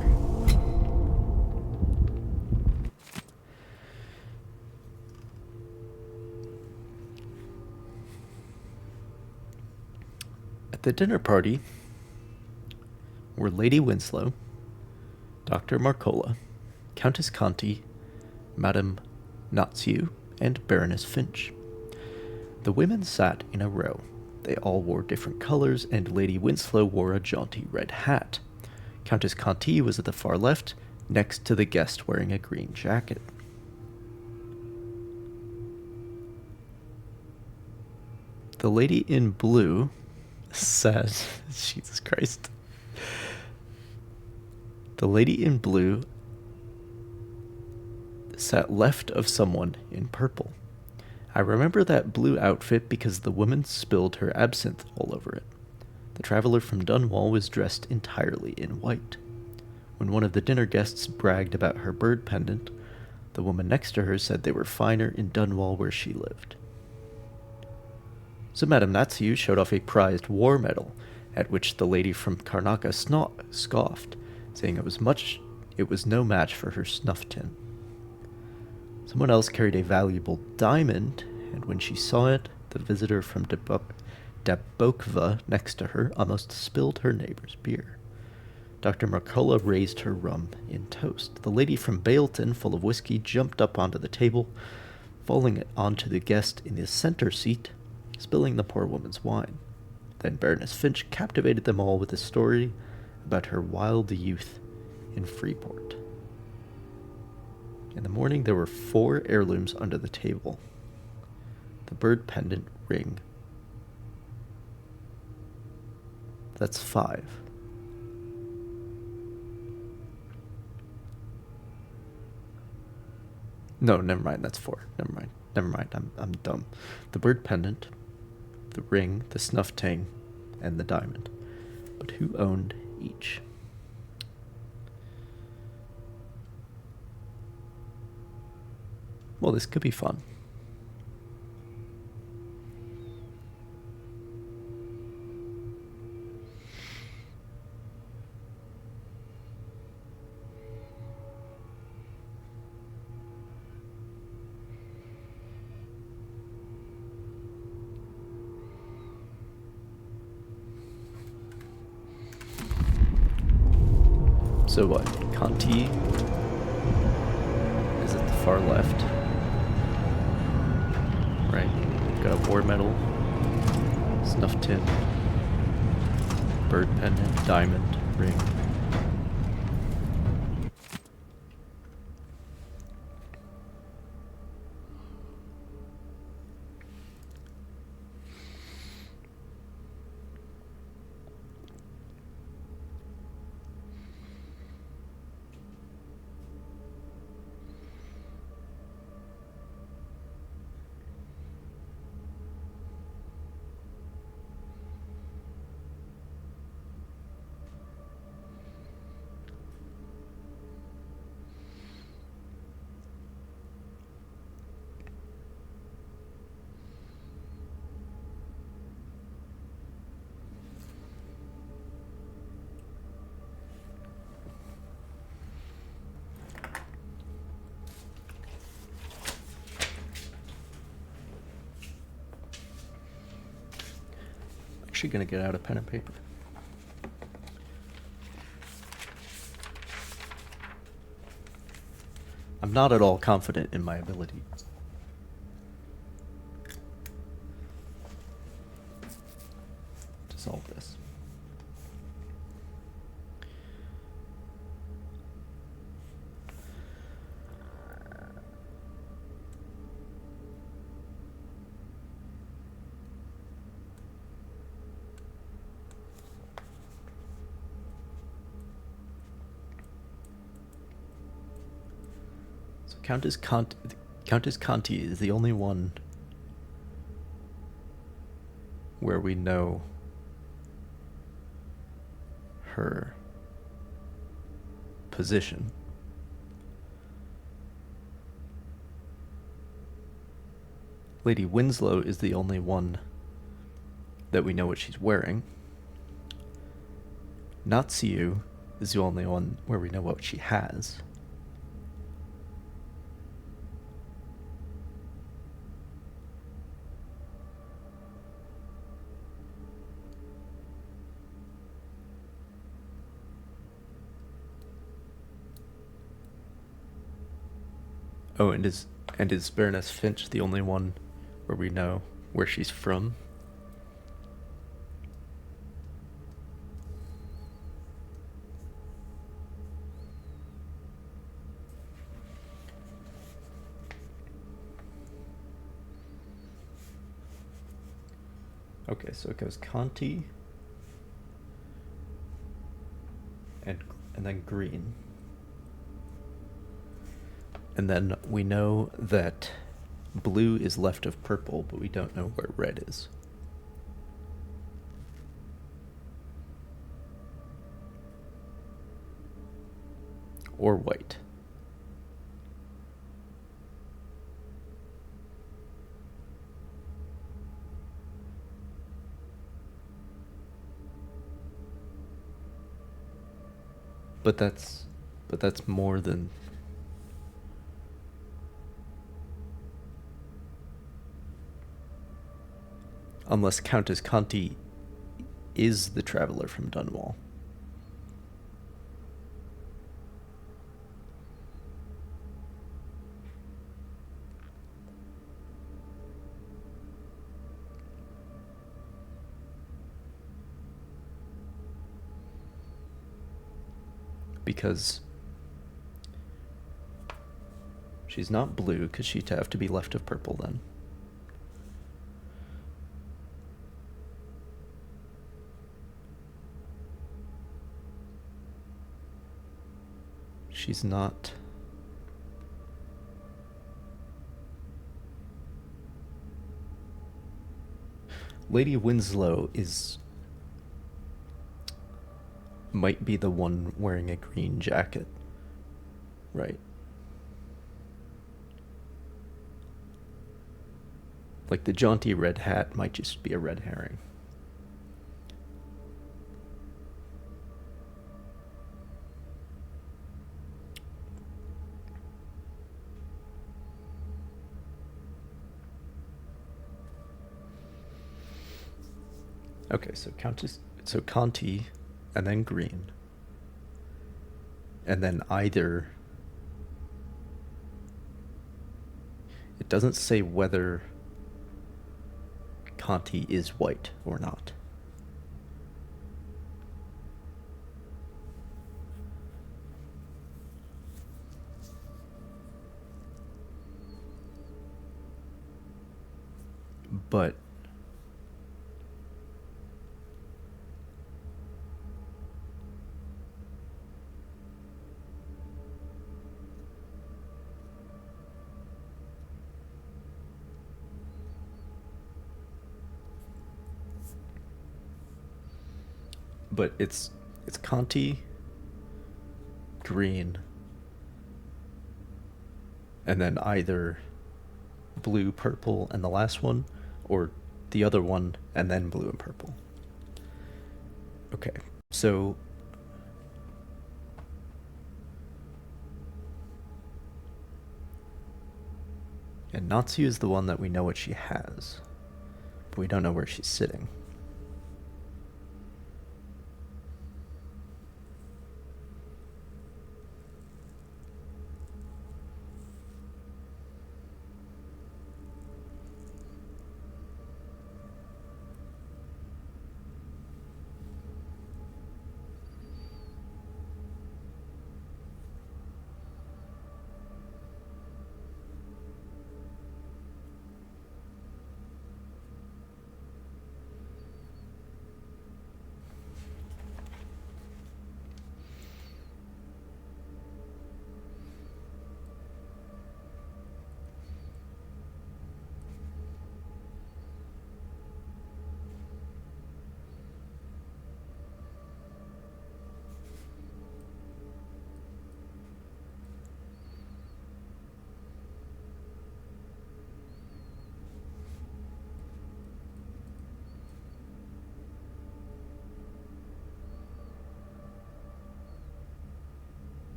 At the dinner party were Lady Winslow, Dr. Marcola, Countess Conti, Madame Natsiu, and Baroness Finch. The women sat in a row. They all wore different colors, and Lady Winslow wore a jaunty red hat. Countess Conti was at the far left, next to the guest wearing a green jacket. The lady in blue sat... Jesus Christ. The lady in blue sat left of someone in purple. I remember that blue outfit because the woman spilled her absinthe all over it. The traveler from Dunwall was dressed entirely in white. When one of the dinner guests bragged about her bird pendant, the woman next to her said they were finer in Dunwall where she lived. So Madame Natsu showed off a prized war medal, at which the lady from Karnaka scoffed, saying it was no match for her snuff tin. Someone else carried a valuable diamond, and when she saw it, the visitor from Dabokva next to her almost spilled her neighbor's beer. Dr. Mercola raised her rum in toast. The lady from Bailton, full of whiskey, jumped up onto the table, falling onto the guest in the center seat, spilling the poor woman's wine. Then Baroness Finch captivated them all with a story about her wild youth in Freeport. In the morning, there were 4 heirlooms under the table. The bird pendant ring. That's 5. No, never mind, that's 4. Never mind, I'm dumb. The bird pendant, the ring, the snuff tin, and the diamond. But who owned each? Well, this could be fun. So what? Conti is at the far left. Right? Got a war medal, snuff tin, bird pendant, diamond, ring. Actually gonna get out a pen and paper. I'm not at all confident in my ability to solve this. Countess Conti is the only one where we know her position. Lady Winslow is the only one that we know what she's wearing. Natsu is the only one where we know what she has. Oh, and is Baroness Finch the only one where we know where she's from. Okay, so it goes Conti and then green. And then we know that blue is left of purple, but we don't know where red is. Or white. But that's more than... Unless Countess Conti is the traveler from Dunwall. Because she's not blue, because she'd have to be left of purple then. She's not... Lady Winslow might be the one wearing a green jacket, right? Like the jaunty red hat might just be a red herring. Okay, so Conti, and then green. And then either... It doesn't say whether Conti is white or not. But it's Conti, green, and then either blue, purple, and the last one, or the other one, and then blue and purple. Okay, so... And Natsu is the one that we know what she has, but we don't know where she's sitting.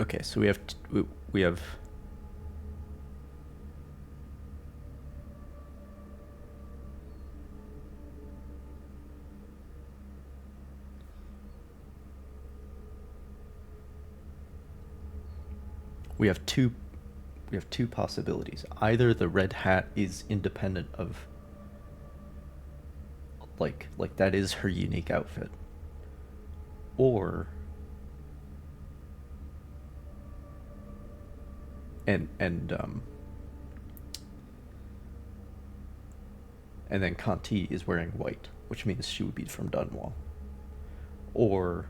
Okay, so we have we have two possibilities. Either the red hat is independent of Like that is her unique outfit. Or and then Conti is wearing white, which means she would be from Dunwall. Or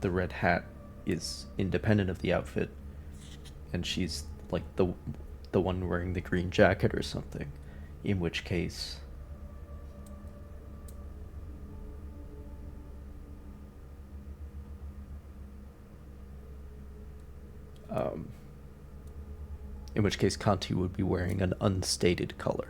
the red hat is independent of the outfit, and she's like the one wearing the green jacket or something, in which case Conti would be wearing an unstated color.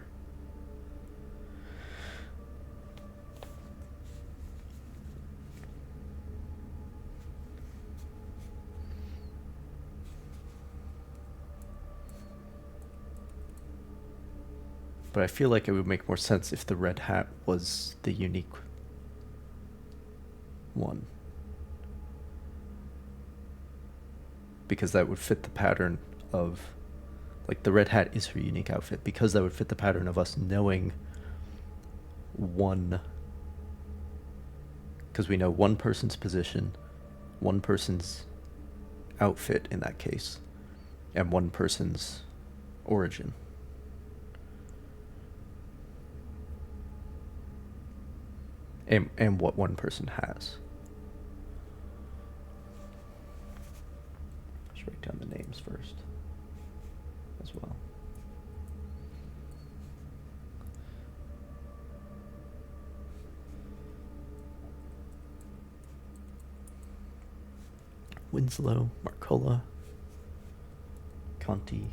But I feel like it would make more sense if the red hat was the unique one. Because that would fit the pattern of, like, the red hat is her unique outfit, because that would fit the pattern of us knowing one, because we know one person's position, one person's outfit in that case, and one person's origin. And what one person has. Let's write down the names first as well. Winslow, Marcola, Conti,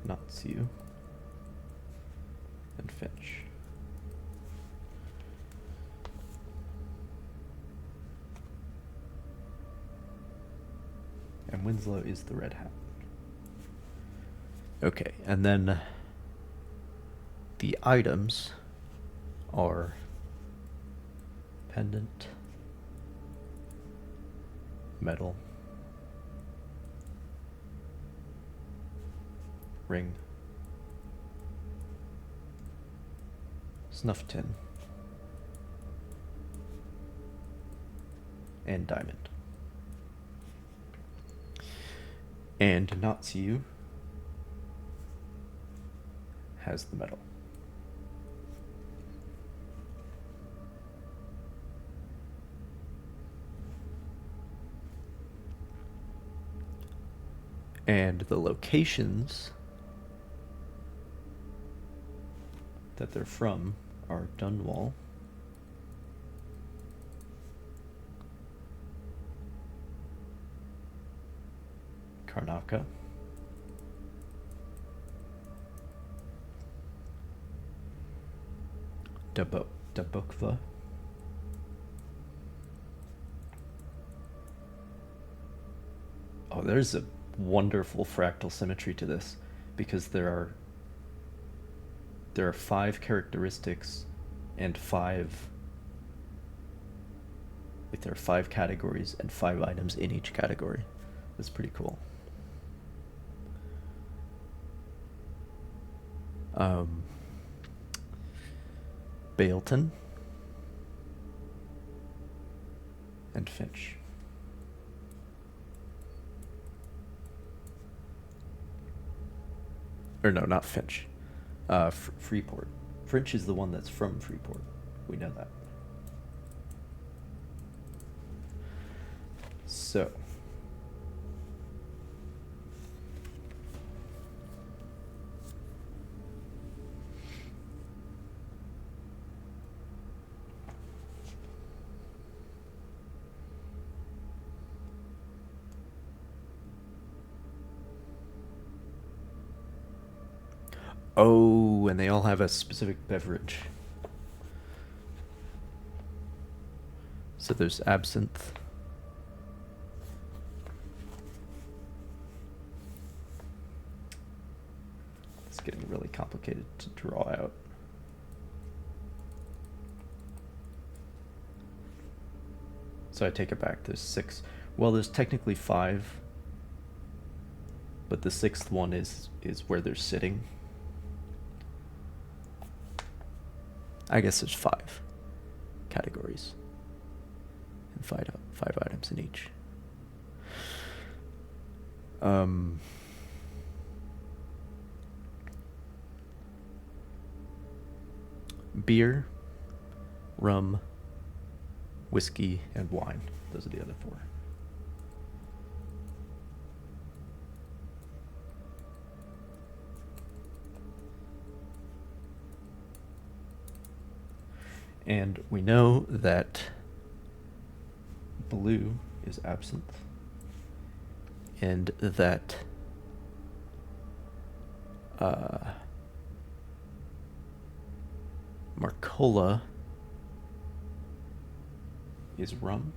Natsu, and Finch. And Winslow is the red hat. Okay, and then the items are pendant, medal, ring, snuff tin, and diamond. And Natsu has the medal. And the locations that they're from are Dunwall, Karnaka, Dabukva, oh, there's a wonderful fractal symmetry to this, because there are 5 characteristics and 5, like, there are 5 categories and 5 items in each category. That's pretty cool. Bailton and Finch. Or no, not Finch. Freeport. Finch is the one that's from Freeport. We know that. So. Oh, and they all have a specific beverage. So there's absinthe. It's getting really complicated to draw out. So I take it back. There's 6. Well, there's technically 5. but the sixth one is where they're sitting. I guess there's 5 categories and 5 items in each. Beer, rum, whiskey, and wine. Those are the other 4. And we know that blue is absinthe, and that Marcola is rum.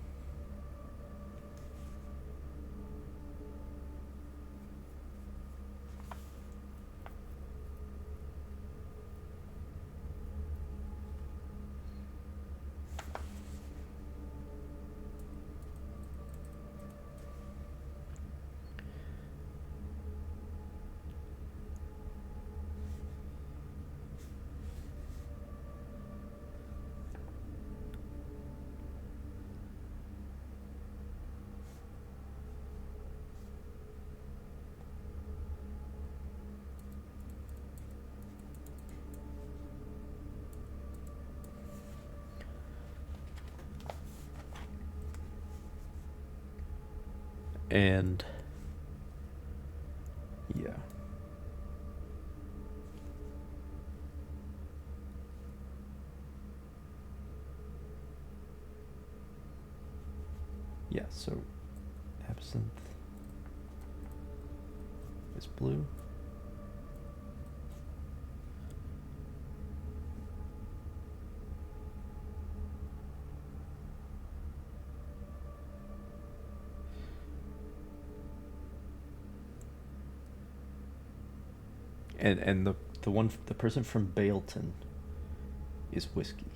And yeah. Yeah, so absinthe is blue. And the person from Baleton is whiskey.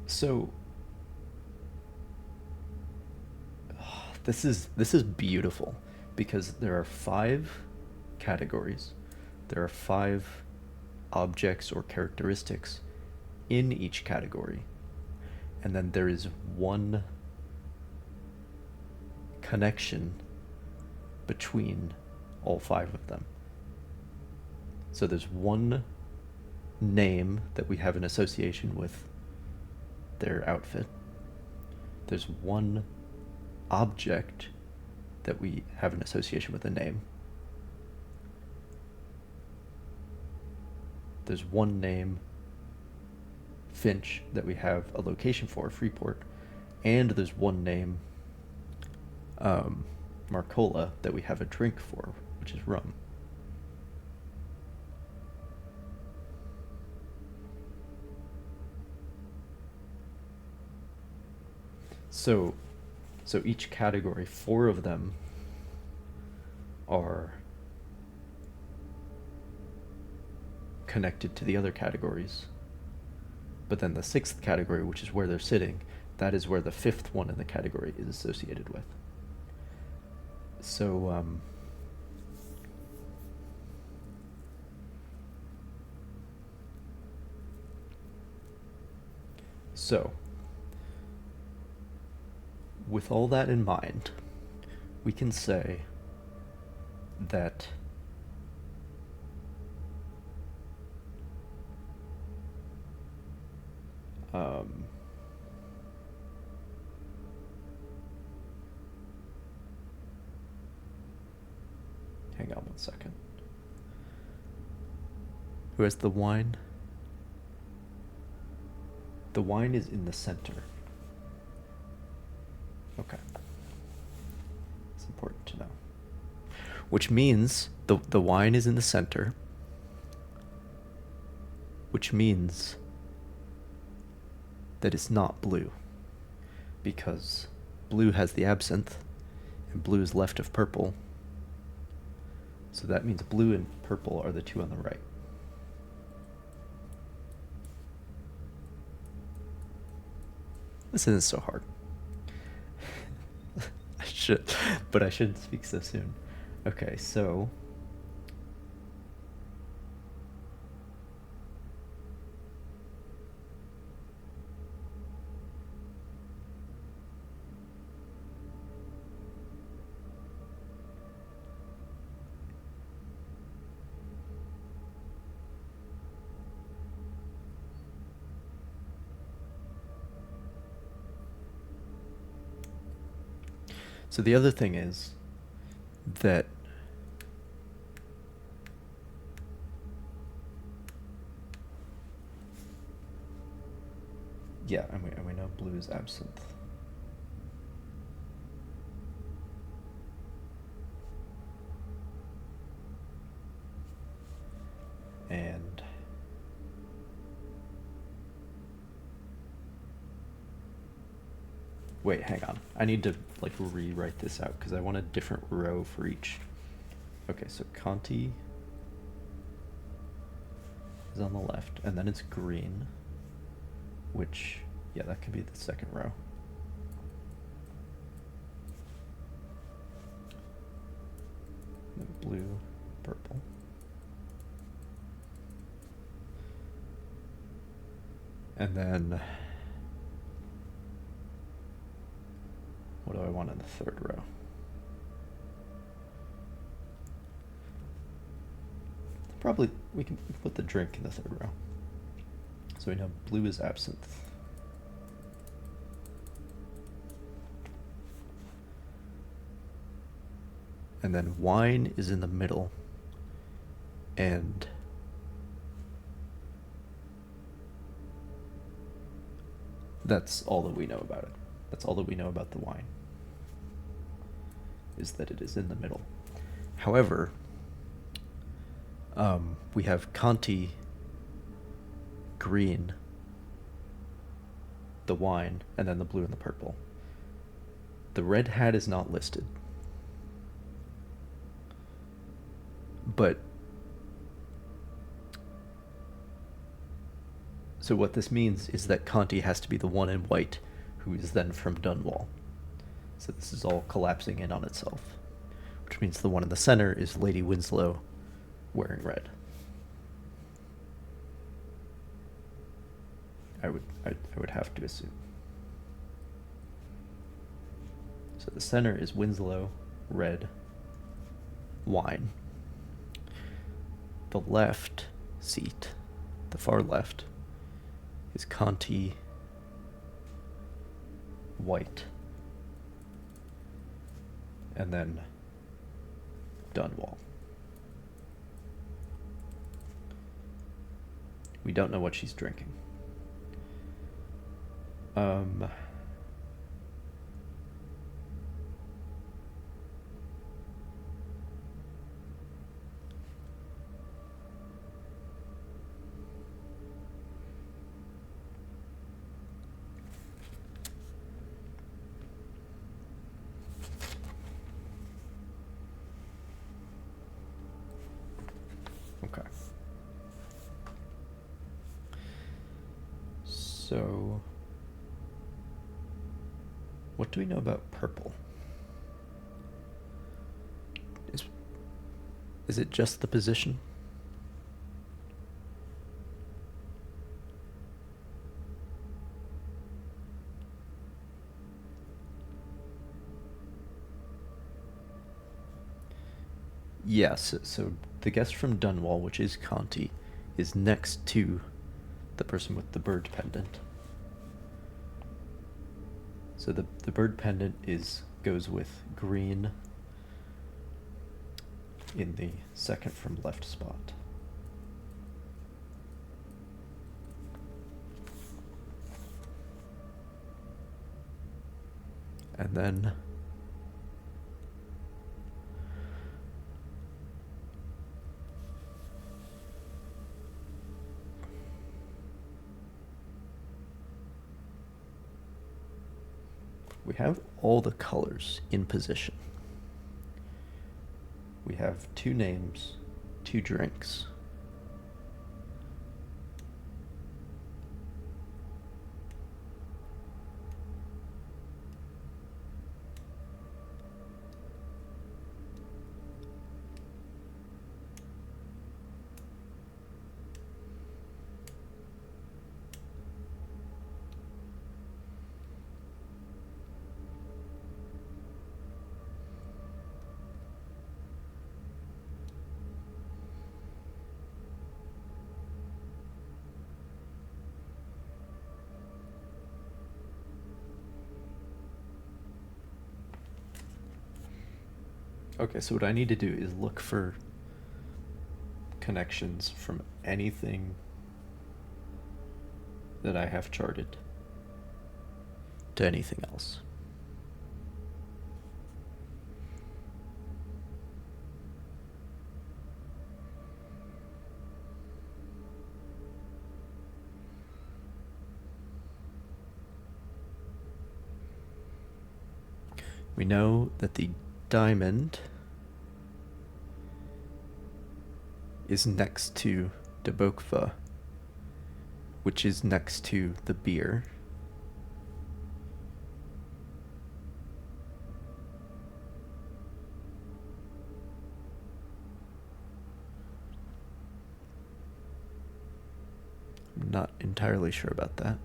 So this is beautiful because there are 5 categories. There are 5 objects or characteristics in each category. And then there is one connection between all 5 of them. So there's one name that we have an association with their outfit. There's one object that we have an association with a name. There's one name, Finch, that we have a location for, Freeport. And there's one name, Marcola, that we have a drink for, which is rum. So each category, 4 of them are connected to the other categories. But then the 6th category, which is where they're sitting, that is where the 5th one in the category is associated with. So, with all that in mind, we can say that hang on one second. Who has the wine? The wine is in the center. Okay. That's important to know. Which means the wine is in the center. Which means that it's not blue. Because blue has the absinthe, and blue is left of purple. So that means blue and purple are the two on the right. This isn't so hard. I shouldn't speak so soon. Okay, so the other thing is that yeah, and we know blue is absinthe. And wait, hang on. I need to like rewrite this out because I want a different row for each. Okay, so Conti is on the left, and then it's green, which, yeah, that could be the second row. Then blue, purple. And then what do I want in the third row? Probably we can put the drink in the third row. So we know blue is absinthe. And then wine is in the middle. And that's all that we know about it. That's all that we know about the wine, is that it is in the middle. However, we have Conti green, the wine, and then the blue and the purple. The red hat is not listed. But so what this means is that Conti has to be the one in white, who is then from Dunwall. So this is all collapsing in on itself, which means the one in the center is Lady Winslow wearing red. I would have to assume. So the center is Winslow, red, wine. The left seat, the far left, is Conti, white, and then Dunwall. We don't know what she's drinking. Okay. So, what do we know about purple? Is it just the position? Yes, so the guest from Dunwall, which is Conti, is next to the person with the bird pendant. So the bird pendant goes with green in the second from left spot. And then We have all the colors in position. We have 2 names, 2 drinks. Okay, so what I need to do is look for connections from anything that I have charted to anything else. We know that the diamond is next to Debokva, which is next to the beer. I'm not entirely sure about that.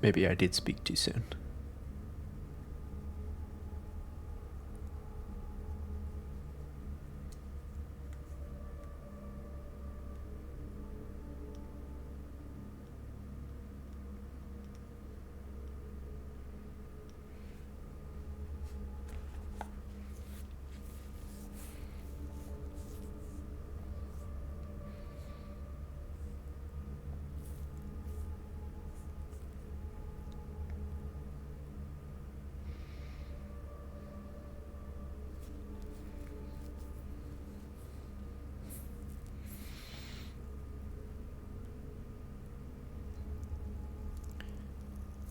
Maybe I did speak too soon.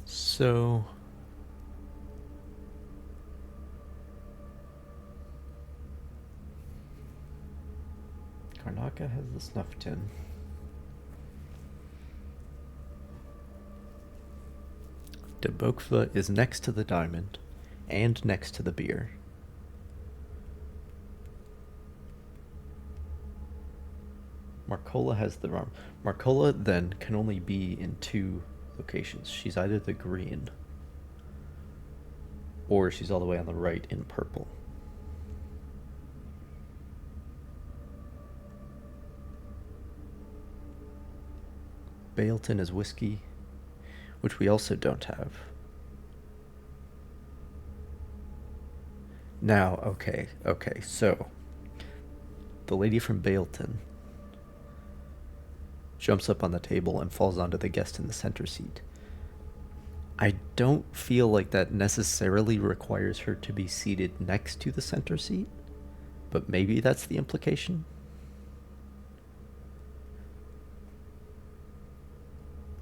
So Karnaka has the snuff tin. Debokva is next to the diamond and next to the beer. Marcola has the rum. Marcola then can only be in 2 locations. She's either the green or she's all the way on the right in purple. Baleton is whiskey, which we also don't have. Now, okay, so the lady from Baleton jumps up on the table and falls onto the guest in the center seat. I don't feel like that necessarily requires her to be seated next to the center seat, but maybe that's the implication.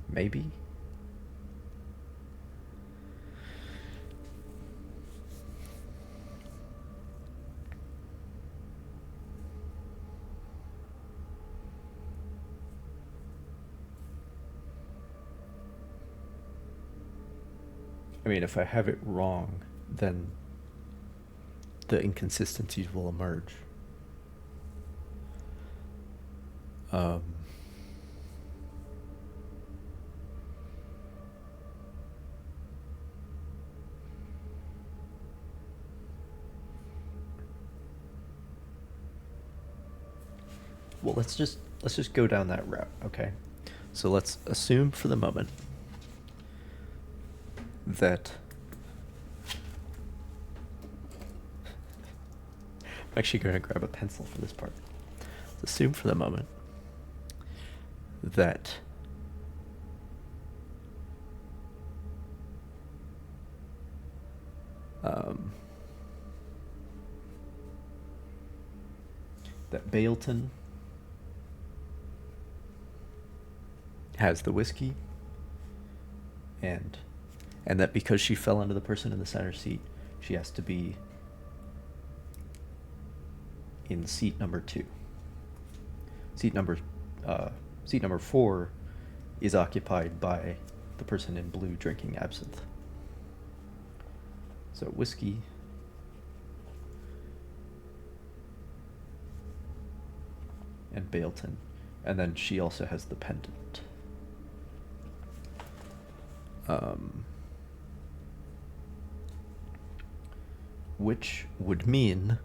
Maybe. I mean, if I have it wrong, then the inconsistencies will emerge. Well, let's just go down that route, okay? So let's assume for the moment that I'm actually going to grab a pencil for this part. Let's assume for the moment that that Bailton has the whiskey, and that because she fell into the person in the center seat, she has to be in seat number 2. Seat number 4 is occupied by the person in blue drinking absinthe. So whiskey, and Bailton, and then she also has the pendant. Which would mean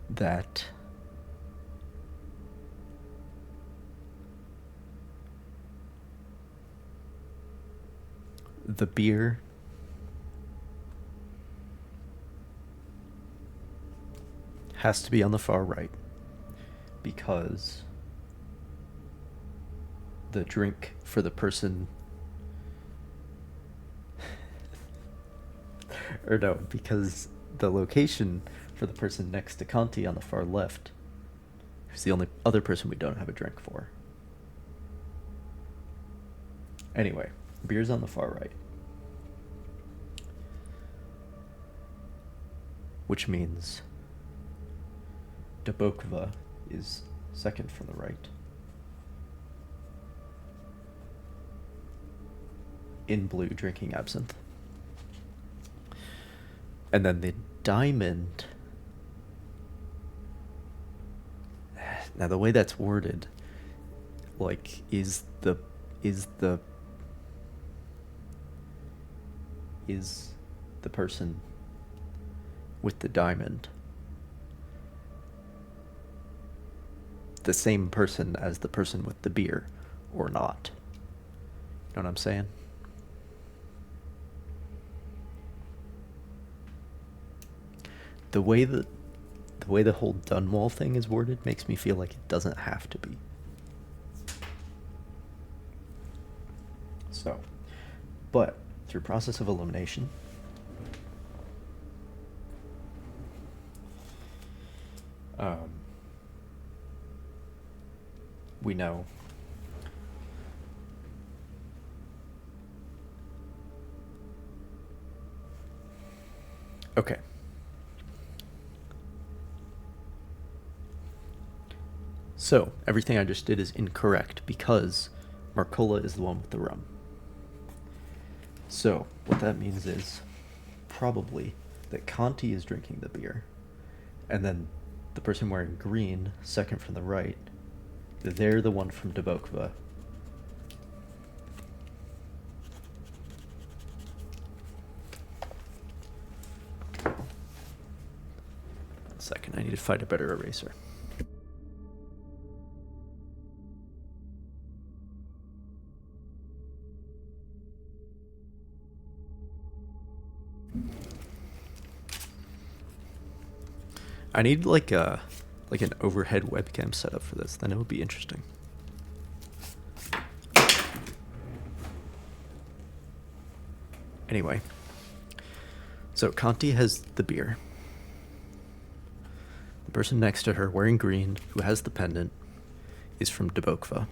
that the beer has to be on the far right, because the drink for the person or no, because the location for the person next to Conti on the far left, who's the only other person we don't have a drink for. Anyway, beer's on the far right, which means Dabokva is second from the right. In blue, drinking absinthe. And then the diamond. Now the way that's worded, like, is the person with the diamond the same person as the person with the beer, or not? You know what I'm saying? The way the whole Dunwall thing is worded makes me feel like it doesn't have to be. So, but through process of elimination, we know okay. So, everything I just did is incorrect because Marcola is the one with the rum. So, what that means is probably that Conti is drinking the beer, and then the person wearing green, second from the right, they're the one from Dabokva. One second, I need to find a better eraser. I need like an overhead webcam setup for this, then it would be interesting. Anyway, so Conti has the beer. The person next to her wearing green, who has the pendant, is from Dabokva.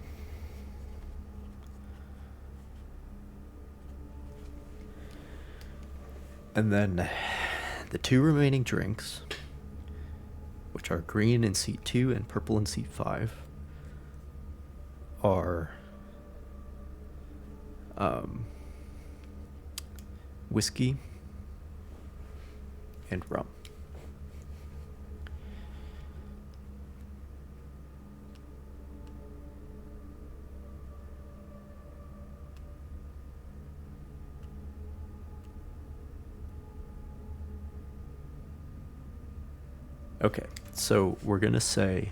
And then the two remaining drinks, which are green in seat 2 and purple in seat 5, are whiskey and rum. Okay, so we're going to say,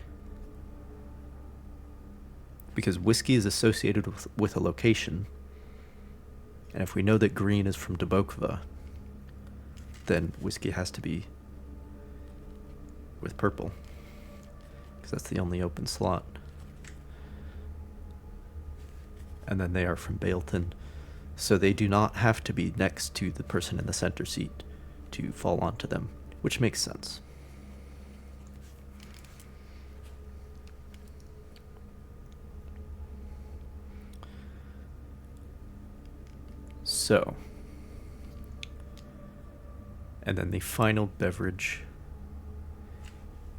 because whiskey is associated with a location, and if we know that green is from Dabokva, then whiskey has to be with purple, because that's the only open slot. And then they are from Bailton, so they do not have to be next to the person in the center seat to fall onto them, which makes sense. So, and then the final beverage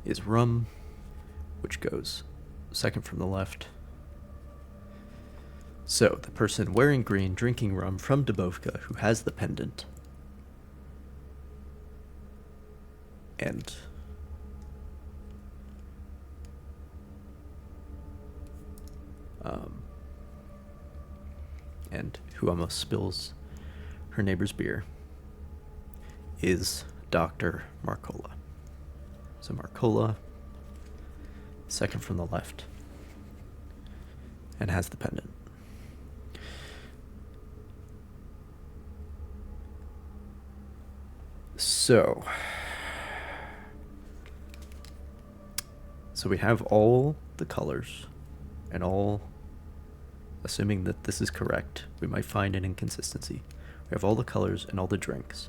is rum, which goes second from the left. So, the person wearing green drinking rum from Dubovka who has the pendant. And who almost spills her neighbor's beer is Dr. Marcola. So Marcola, second from the left, and has the pendant. So we have all the colors and all, assuming that this is correct, we might find an inconsistency. We have all the colors and all the drinks.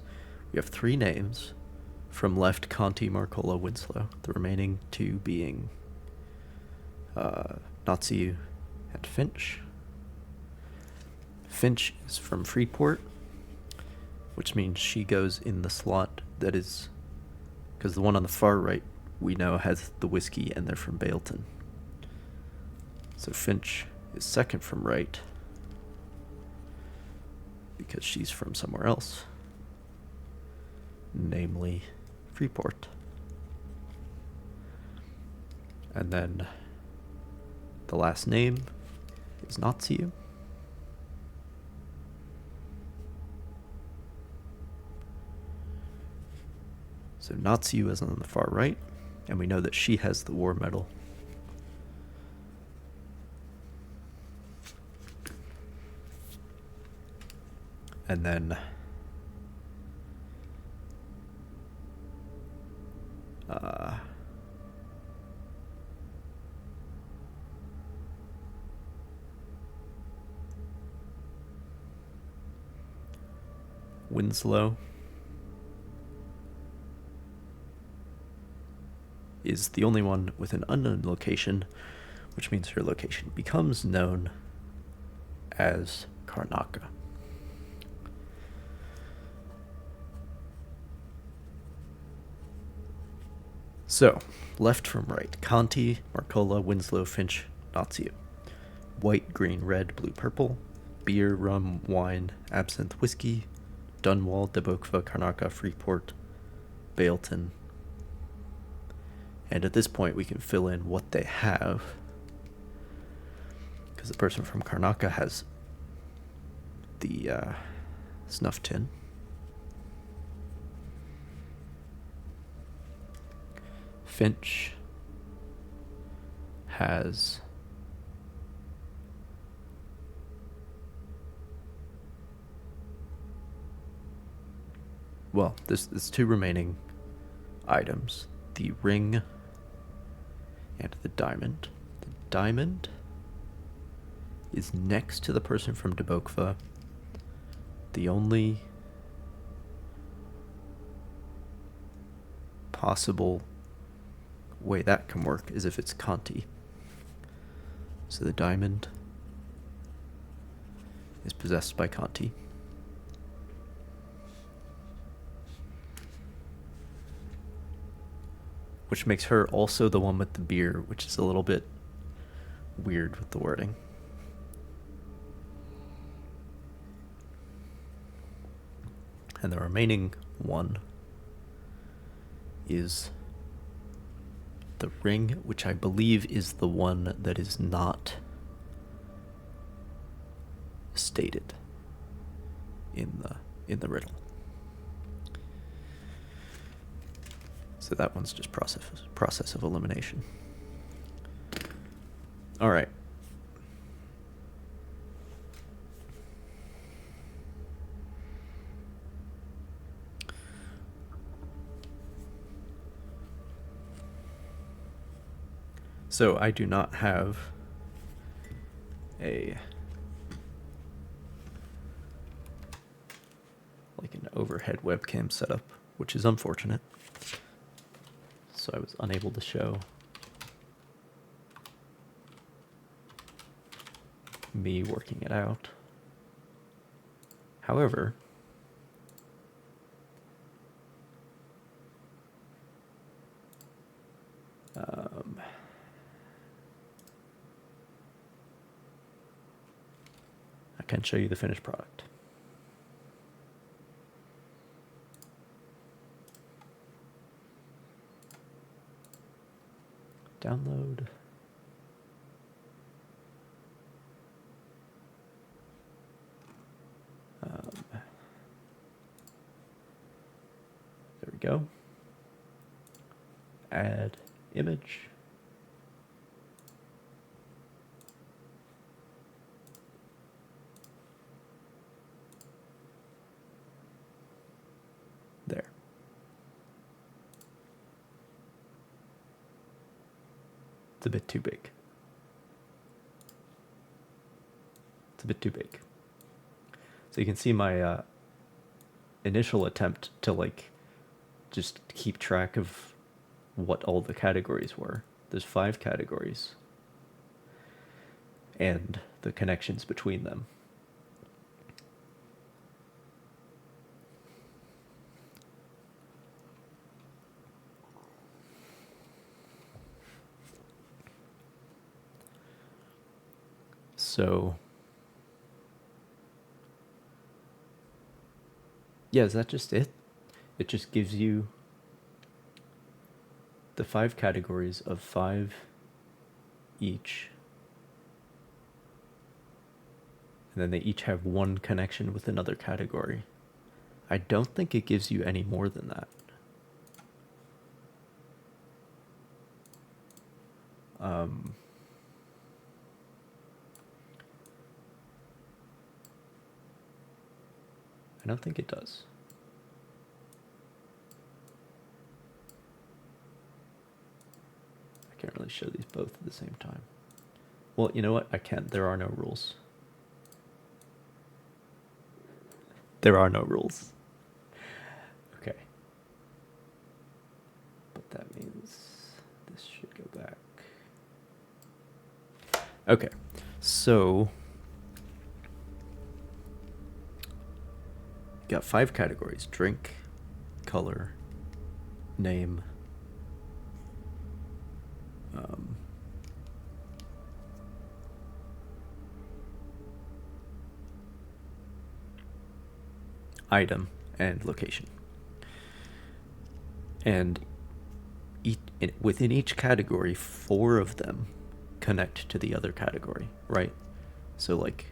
We have 3 names from left: Conti, Marcola, Winslow. The remaining 2 being Nazi and Finch. Finch is from Freeport, which means she goes in the slot that is, because the one on the far right we know has the whiskey and they're from Bailton. So Finch is second from right because she's from somewhere else, namely Freeport. And then the last name is Natsiu. So Natsiu is on the far right, and we know that she has the war medal. And then Winslow is the only one with an unknown location, which means her location becomes known as Karnaca. So, left from right: Conti, Marcola, Winslow, Finch, Natsiu. White, green, red, blue, purple. Beer, rum, wine, absinthe, whiskey. Dunwall, Dubokva, Karnaca, Freeport, Bailton. And at this point we can fill in what they have, because the person from Karnaca has the snuff tin. Finch has there's 2 remaining items: the ring and the diamond. The diamond is next to the person from Dubokva. The only possible way that can work is if it's Conti. So the diamond is possessed by Conti. Which makes her also the one with the beer, which is a little bit weird with the wording. And the remaining one is the ring, which I believe is the one that is not stated in the riddle. So that one's just process of elimination. All right. So I do not have a like an overhead webcam setup, which is unfortunate. So I was unable to show me working it out. However, I can show you the finished product. Download. There we go. Add image. There. It's a bit too big. It's a bit too big. So you can see my initial attempt to like just keep track of what all the categories were. There's 5 categories and the connections between them. So yeah, is that just it? It just gives you the 5 categories of 5 each. And then they each have one connection with another category. I don't think it gives you any more than that. I don't think it does. I can't really show these both at the same time. Well, you know what? I can't. There are no rules. There are no rules. Okay. But that means this should go back. Okay. So got 5 categories: drink, color, name, item, and location. And within each category, 4 of them connect to the other category, right? So like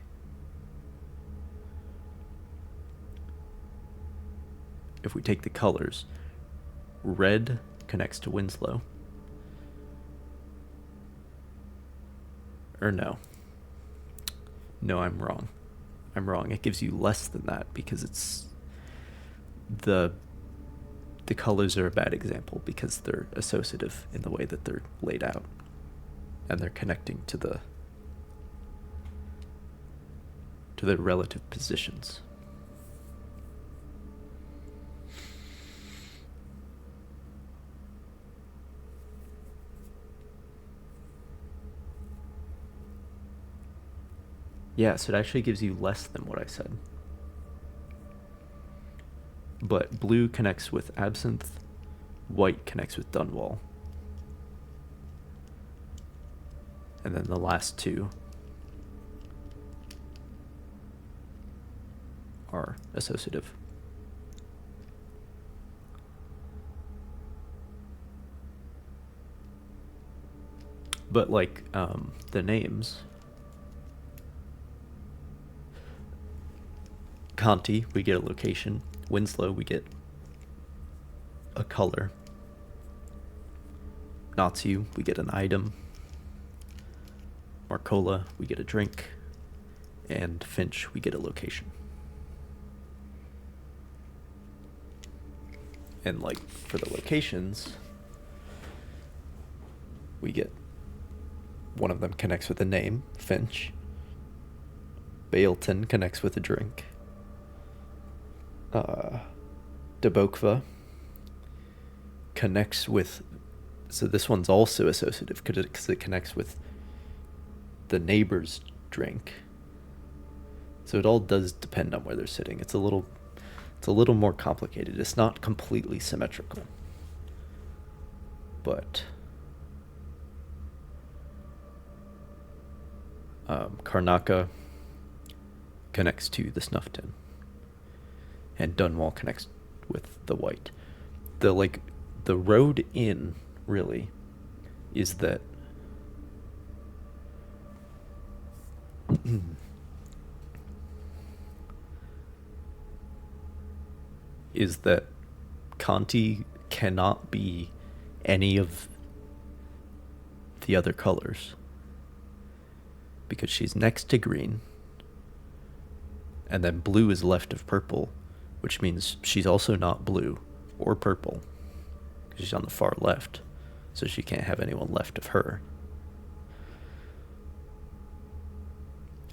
if we take the colors, red connects to Winslow. Or no. No, I'm wrong. I'm wrong. It gives you less than that because it's the colors are a bad example because they're associative in the way that they're laid out. And they're connecting to the relative positions. Yeah, so it actually gives you less than what I said. But blue connects with Absinthe, white connects with Dunwall. And then the last 2 are associative. But like the names, Conti, we get a location. Winslow, we get a color. Natsu, we get an item. Marcola, we get a drink. And Finch, we get a location. And like for the locations, we get One of them connects with a name, Finch. Bailton connects with a drink. Debokva connects with... So this one's also associative because it connects with the neighbor's drink. So it all does depend on where they're sitting. It's a little more complicated. It's not completely symmetrical. But Karnaka connects to the snuff tin. And Dunwall connects with the white. The road in, really, is that is that Conti cannot be any of the other colors because she's next to green, and then blue is left of purple, which means she's also not blue or purple because she's on the far left, so she can't have anyone left of her.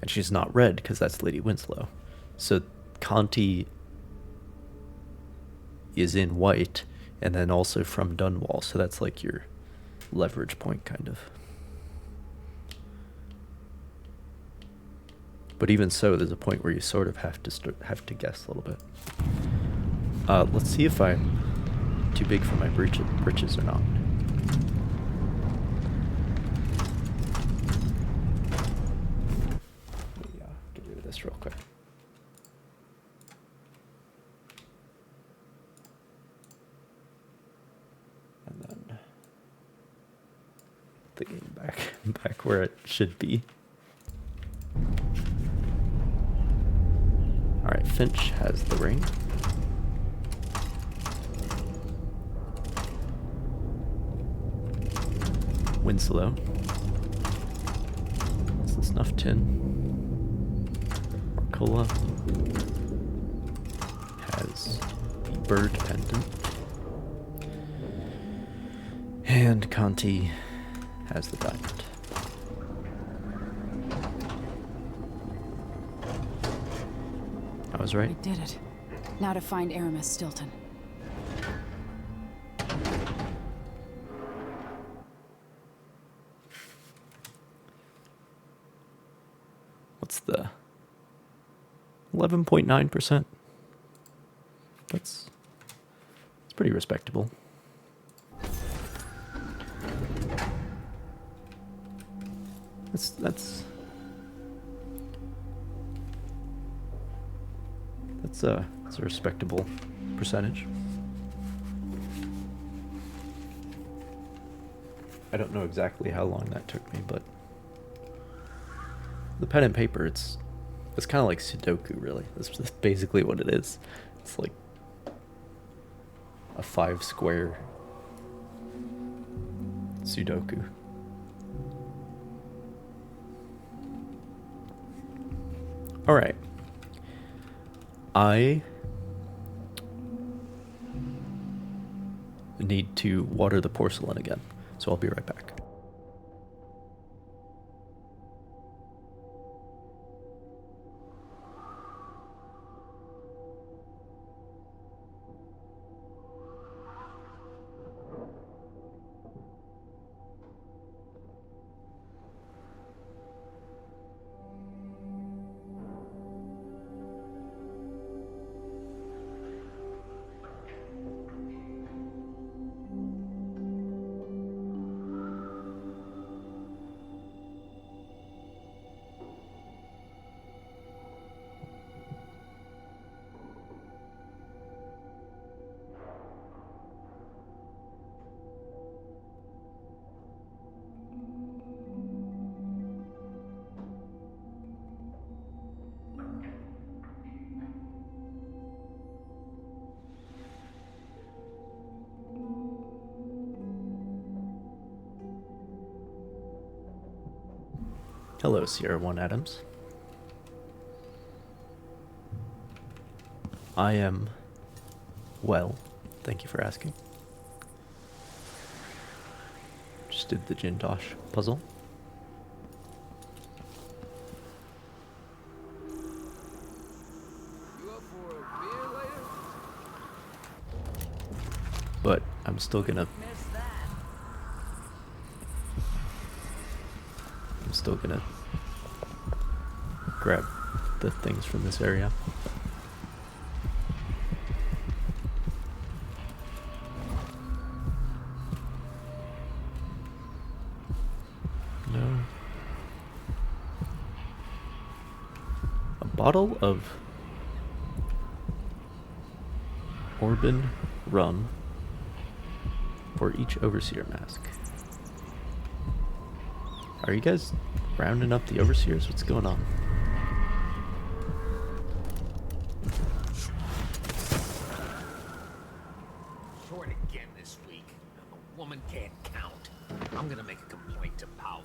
And she's not red because that's Lady Winslow. So Conti is in white, and then also from Dunwall, so that's like your leverage point, kind of. But even so, there's a point where you sort of have to guess a little bit. Let's see if I'm too big for my britches or not. Yeah, get rid of this real quick. And then the game back where it should be. Alright, Finch has the ring. Winslow. That's the snuff tin. Marcola has the bird pendant. And Conti has the diamond. I was right. I did it. Now to find Aramis Stilton. What's the 11.9%? That's pretty respectable. That's a respectable percentage. I don't know exactly how long that took me, but the pen and paper, it's kind of like Sudoku, really. That's basically what it is. It's like a 5-square Sudoku. All right. I need to water the porcelain again, so I'll be right back. Hello, Sierra 1 Adams. I am well. Thank you for asking. Just did the Jindosh puzzle. but I'm still gonna grab the things from this area. No. A bottle of Orban rum for each overseer mask. Are you guys rounding up the overseers? What's going on? Short again this week. And the woman can't count. I'm gonna make a complaint to Paolo.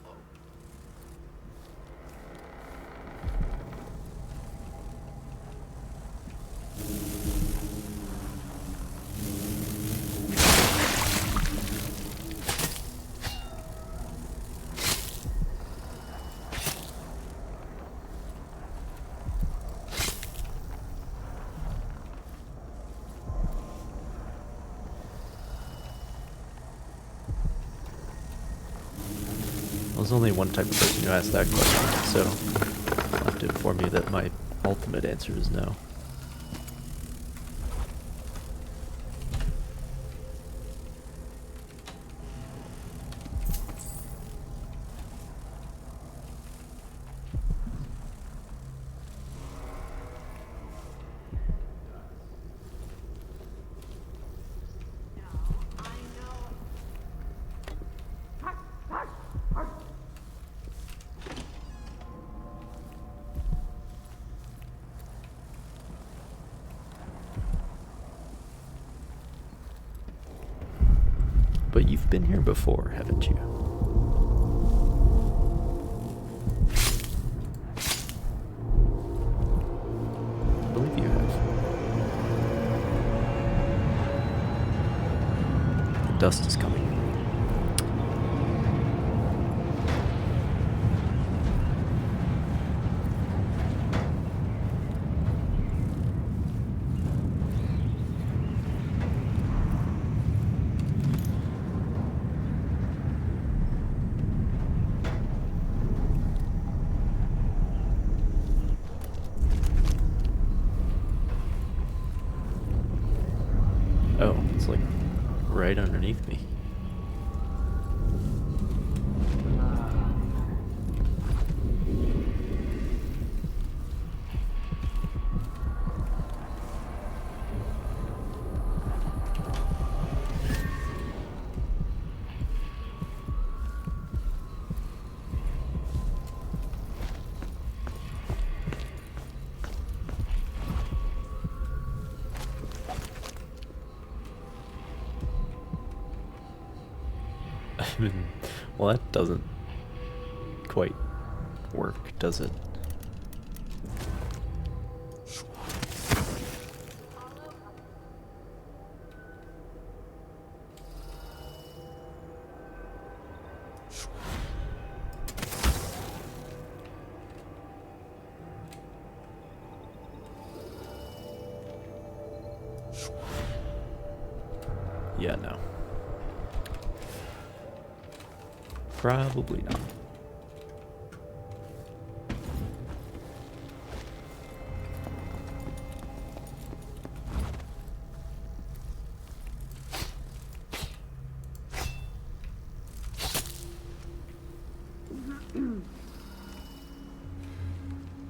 There's only one type of person who asked that question, so I'll have to inform you that my ultimate answer is no. But you've been here before, haven't you? I believe you have. The dust is coming. Oh, it's like right underneath me. Well, that doesn't quite work, does it? Yeah, no. Probably not.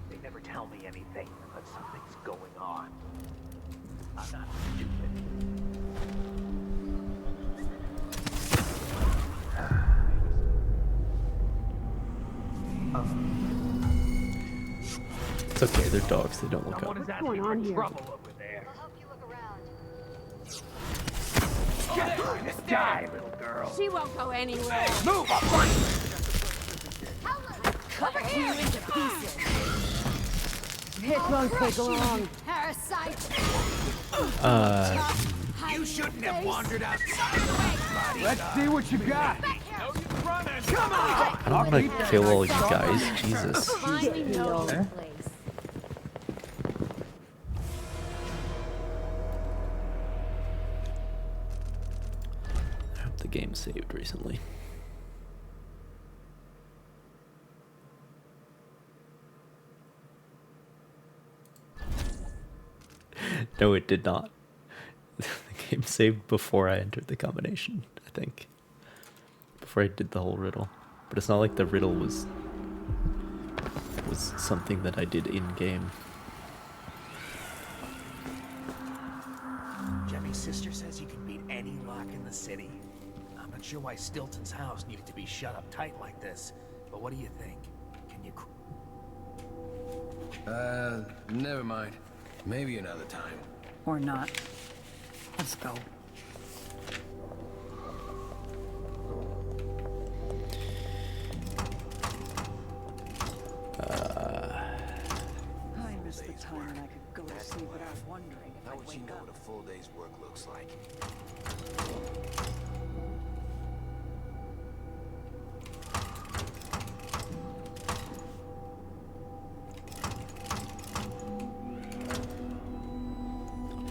They never tell me anything, but something's going on. I'm not stupid. It's okay, they're dogs, they don't look up. What's going on here? Trouble over there. Get it! Die, little girl. She won't go anywhere. Move up front! Cut you into pieces. It won't take long. Parasite. You shouldn't have wandered outside. Let's see what you got. Come on! I'm gonna kill all you guys, Jesus. Finally know the place. the game saved recently. No, it did not. The game saved before I entered the combination, I think. Before I did the whole riddle. But it's not like the riddle was something that I did in-game. Jemmy's sister says you can beat any lock in the city. I'm not sure why Stilton's house needed to be shut up tight like this, but what do you think? Can you... Never mind. Maybe another time. Or not. Let's go. I miss the time when I could go to sleep without wondering if How I'd would you wake know up. what a full day's work looks like?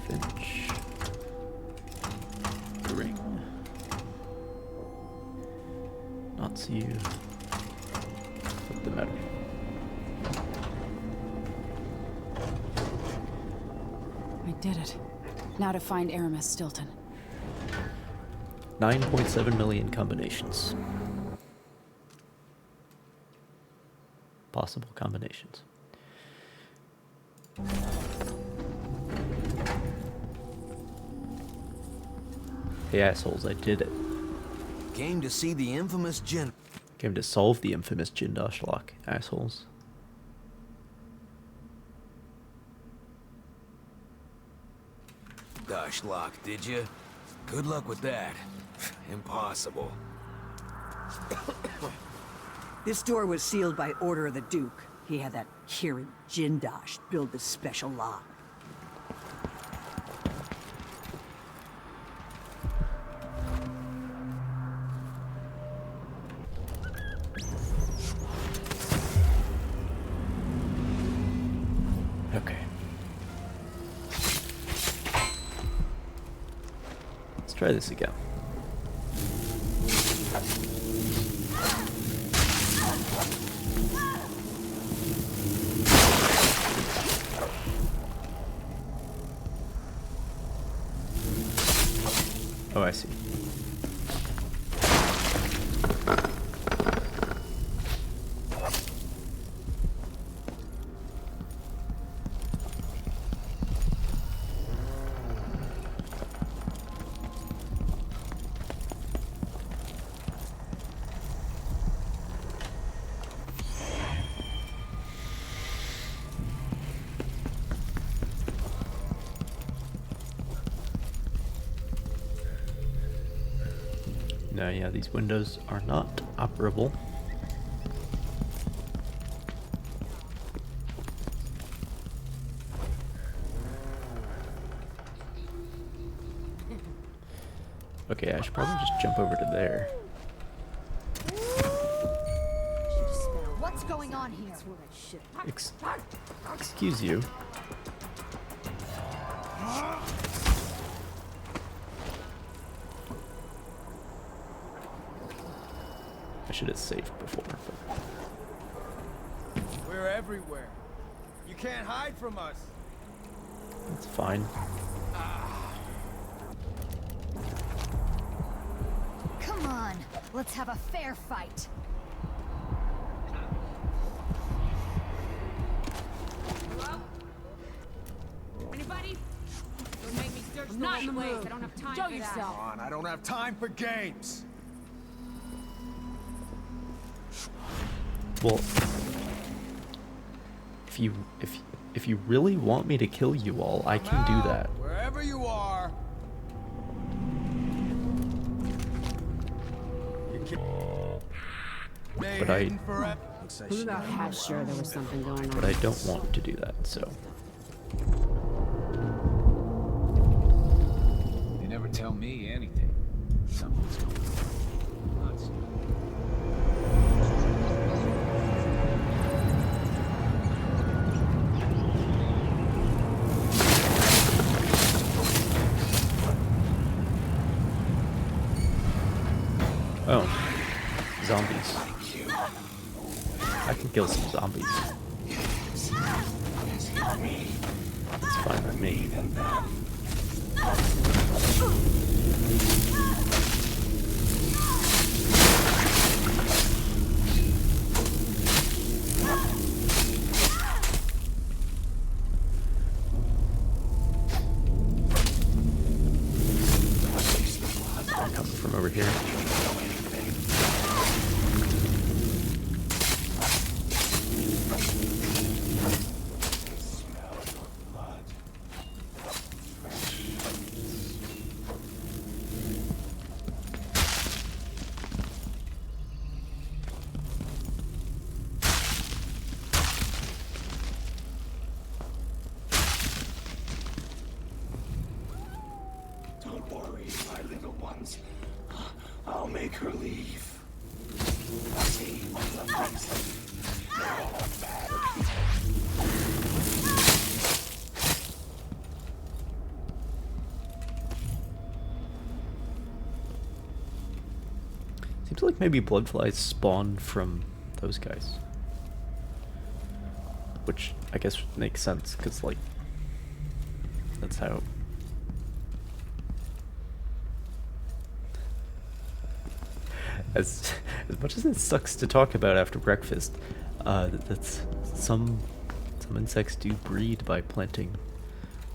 Finch. Ring. Not see you. What's the matter? I did it. Now to find Aramis Stilton. 9.7 million combinations. Possible combinations. Hey assholes, I did it. Came to see the infamous Came to solve the infamous Jindosh lock, assholes. Jindosh lock, did you? Good luck with that. Impossible. This door was sealed by order of the Duke. He had that Kirin Jindosh build the special lock. Okay. Let's try this again. Oh, I see. Now, yeah, these windows are not operable. Okay, I should probably just jump over to there. What's going on here? Excuse you. I should have saved before, but... We're everywhere. You can't hide from us. It's fine. Come on, let's have a fair fight. Anybody? Don't make me search the right ways. I don't have time for that. Come on, I don't have time for games. Well, if you really want me to kill you all, I can do that. Wherever you are. But I I'm about half sure there was something going on. but I don't want to do that, so. They never tell me anything. Something's going on. Nuts. Oh, zombies. I can kill some zombies. It's fine with me. They're coming from over here. Don't worry, my little ones. I'll make her leave. See what the reason. They're all bad people. Seems like maybe bloodflies spawn from those guys. Which I guess makes sense, because, like, that's how... As much as it sucks to talk about after breakfast, that's some insects do breed by planting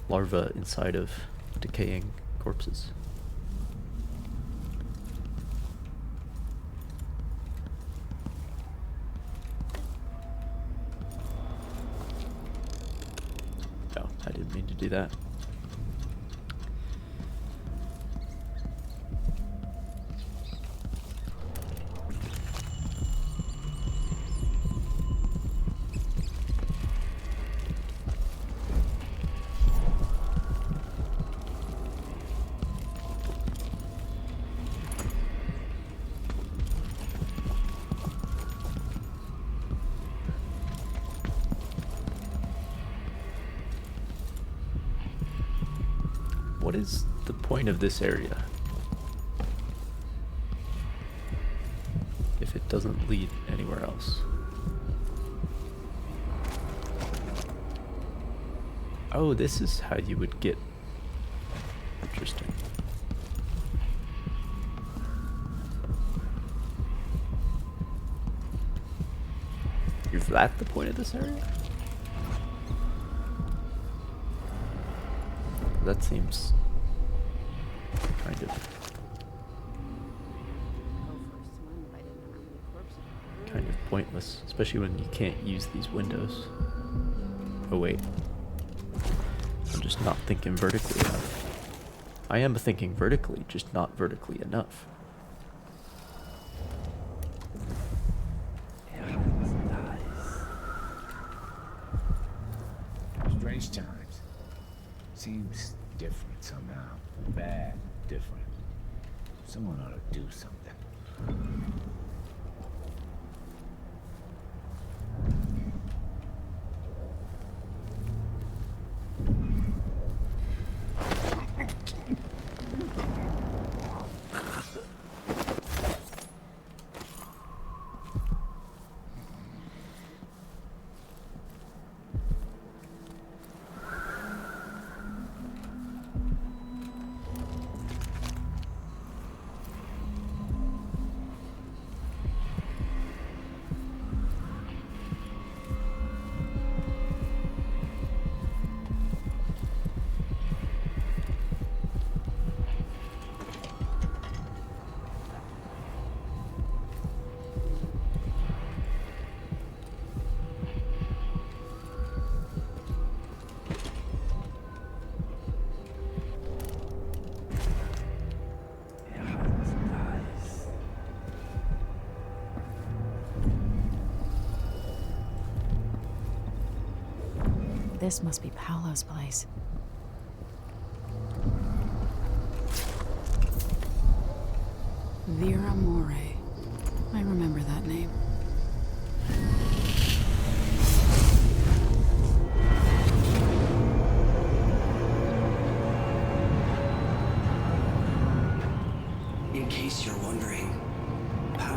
larvae inside of decaying corpses. Oh, I didn't mean to do that. What is the point of this area? If it doesn't lead anywhere else. Oh, this is how you would get... Interesting. Is that the point of this area? That seems kind of pointless, especially when you can't use these windows. Oh wait, I'm just not thinking vertically enough. I am thinking vertically, just not vertically enough. Strange times. Seems different somehow. Bad, different. Someone ought to do something. This must be Paolo's place. Vera More. I remember that name. In case you're wondering,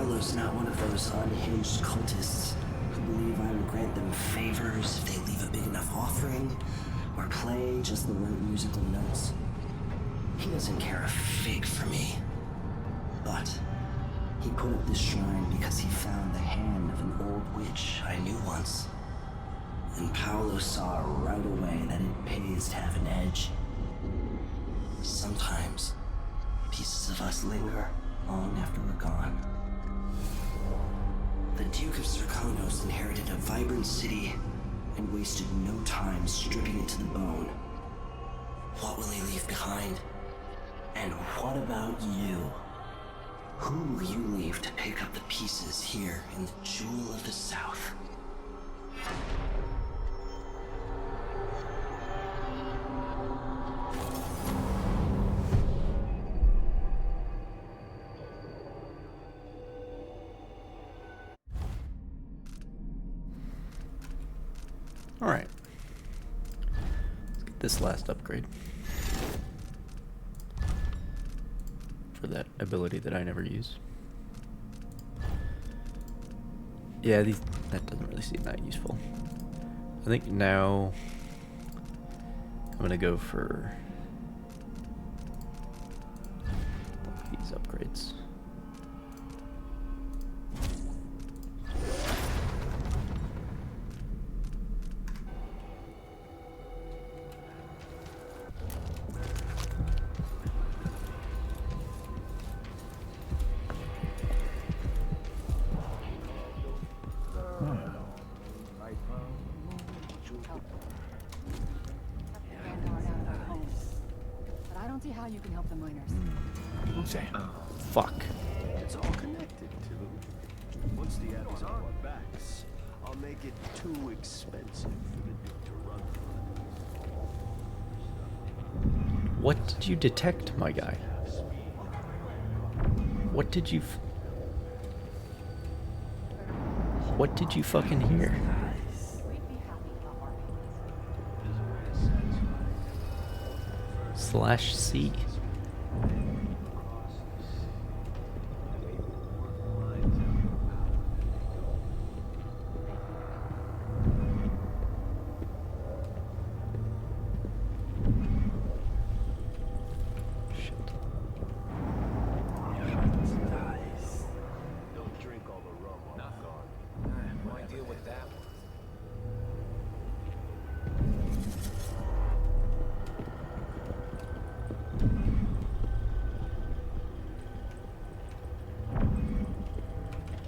Paolo's not one of those unhinged cultists who believe I will grant them favors if they leave a big enough offering or play just the right musical notes. He doesn't care a fig for me. But he put up this shrine because he found the hand of an old witch I knew once. And Paolo saw right away that it pays to have an edge. Sometimes, pieces of us linger long after we're gone. The Duke of Zirconos inherited a vibrant city and wasted no time stripping it to the bone. What will he leave behind? And what about you? Who will you leave to pick up the pieces here in the Jewel of the South? Alright. Let's get this last upgrade. For that ability that I never use. Yeah, that doesn't really seem that useful. I think now I'm gonna go for these upgrades. But I don't see how you can help the miners. Fuck. It's all connected, too. Once the app is on our backs, I'll make it too expensive for the Duke to run. What did you detect, my guy? What did you what did you fucking hear? /C. Don't drink all the rum while I'm gone. No idea what that was.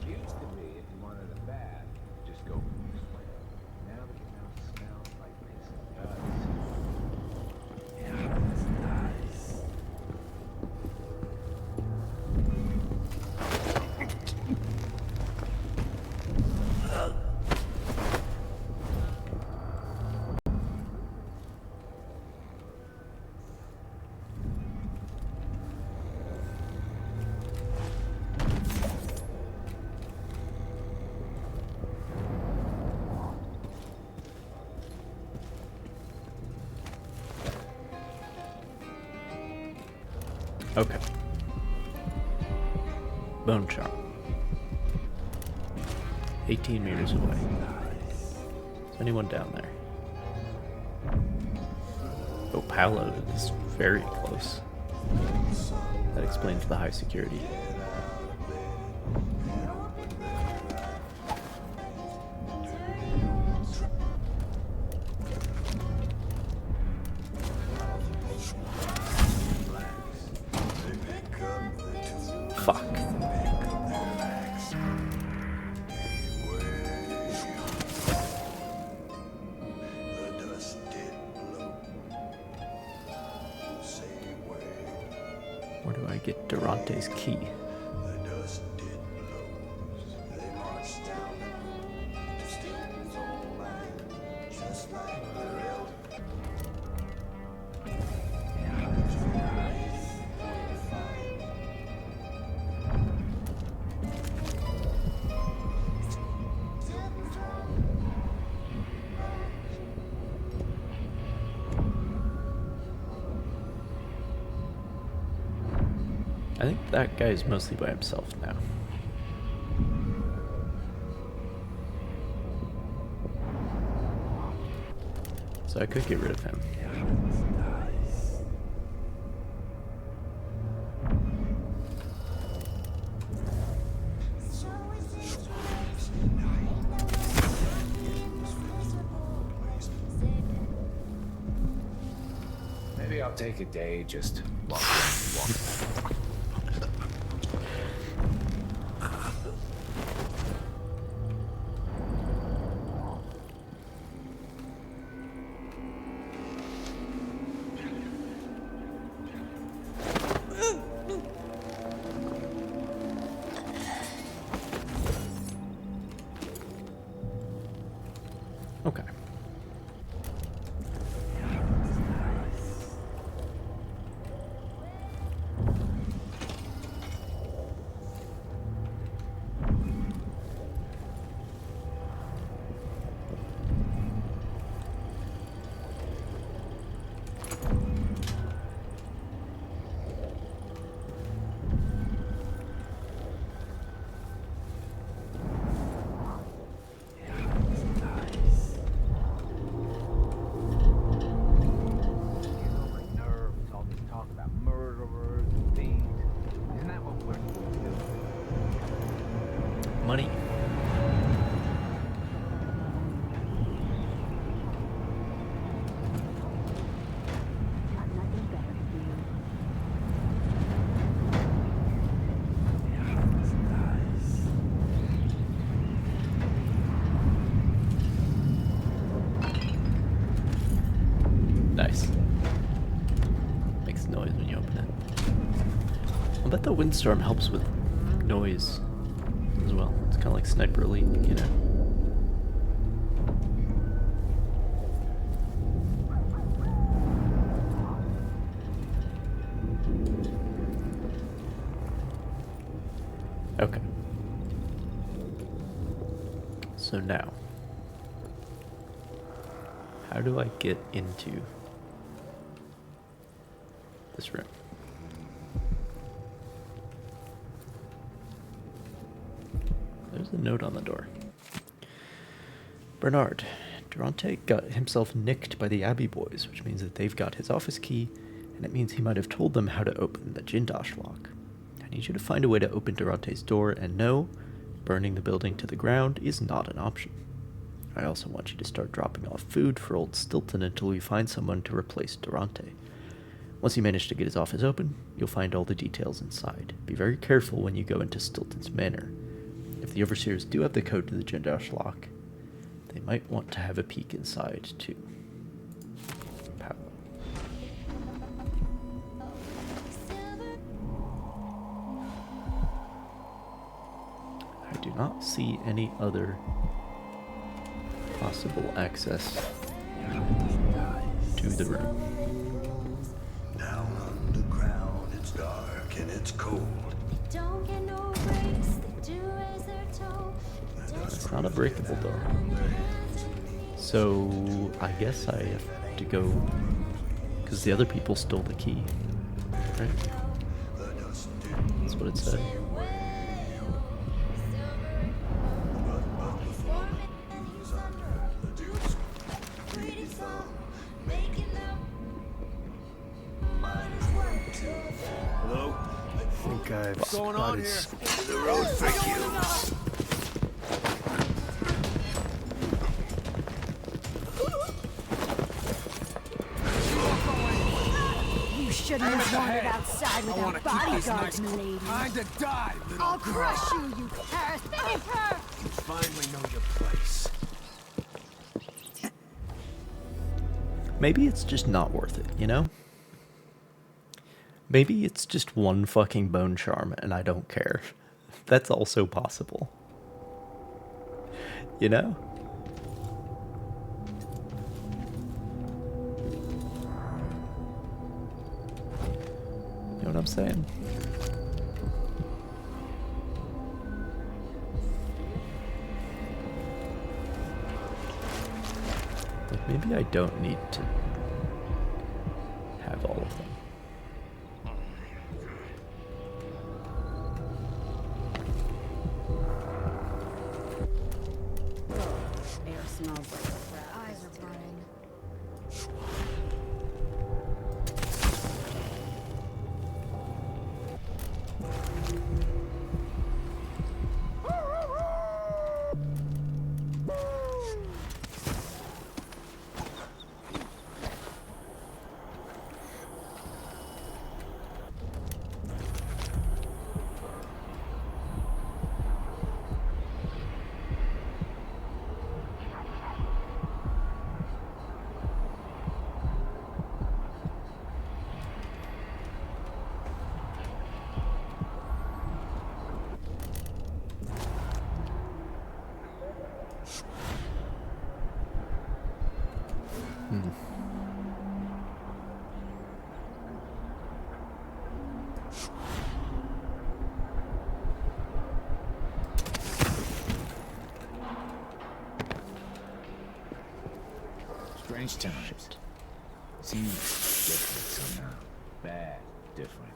Used to be, if you wanted a bath, just go swim. Now the canal smells like piss and guts. Okay. Bone charm. 18 meters away. Is anyone down there? Oh, Paolo is very close. That explains the high security. Fuck. Where do I get Durante's key? I think that guy is mostly by himself now. So I could get rid of him. Maybe I'll take a day, just walk around, walk. Okay. Money. Nice. Makes noise when you open it. I bet the windstorm helps with noise as well. It's kind of like Sniper Elite, you know. Okay. So now, how do I get into this room? There's a note on the door. Bernard, Durante got himself nicked by the Abbey boys, which means that they've got his office key, and it means he might have told them how to open the Jindosh lock. I need you to find a way to open Durante's door, and no, burning the building to the ground is not an option. I also want you to start dropping off food for old Stilton until we find someone to replace Durante. Once you manage to get his office open, you'll find all the details inside. Be very careful when you go into Stilton's manor. If the Overseers do have the code to the Jindosh lock, they might want to have a peek inside, too. Paolo. I do not see any other possible access to the room. Down underground, it's dark and it's cold. Don't get no breaks, they do raise their toe. It's not a breakable door. So I guess I have to go because the other people stole the key, right? That's what it said. Hello? I think I've spotted The road for you. You shouldn't have wandered outside without bodyguards, milady. Time to die, little I'll crush you, you Paris. Finish her! You finally know your place. Maybe it's just not worth it, you know? Maybe it's just one fucking bone charm and I don't care. That's also possible. You know? You know what I'm saying? Like, maybe I don't need to have all of them. Air smells like crap. Eyes are burning. Strange times. Seems different somehow. Bad, different.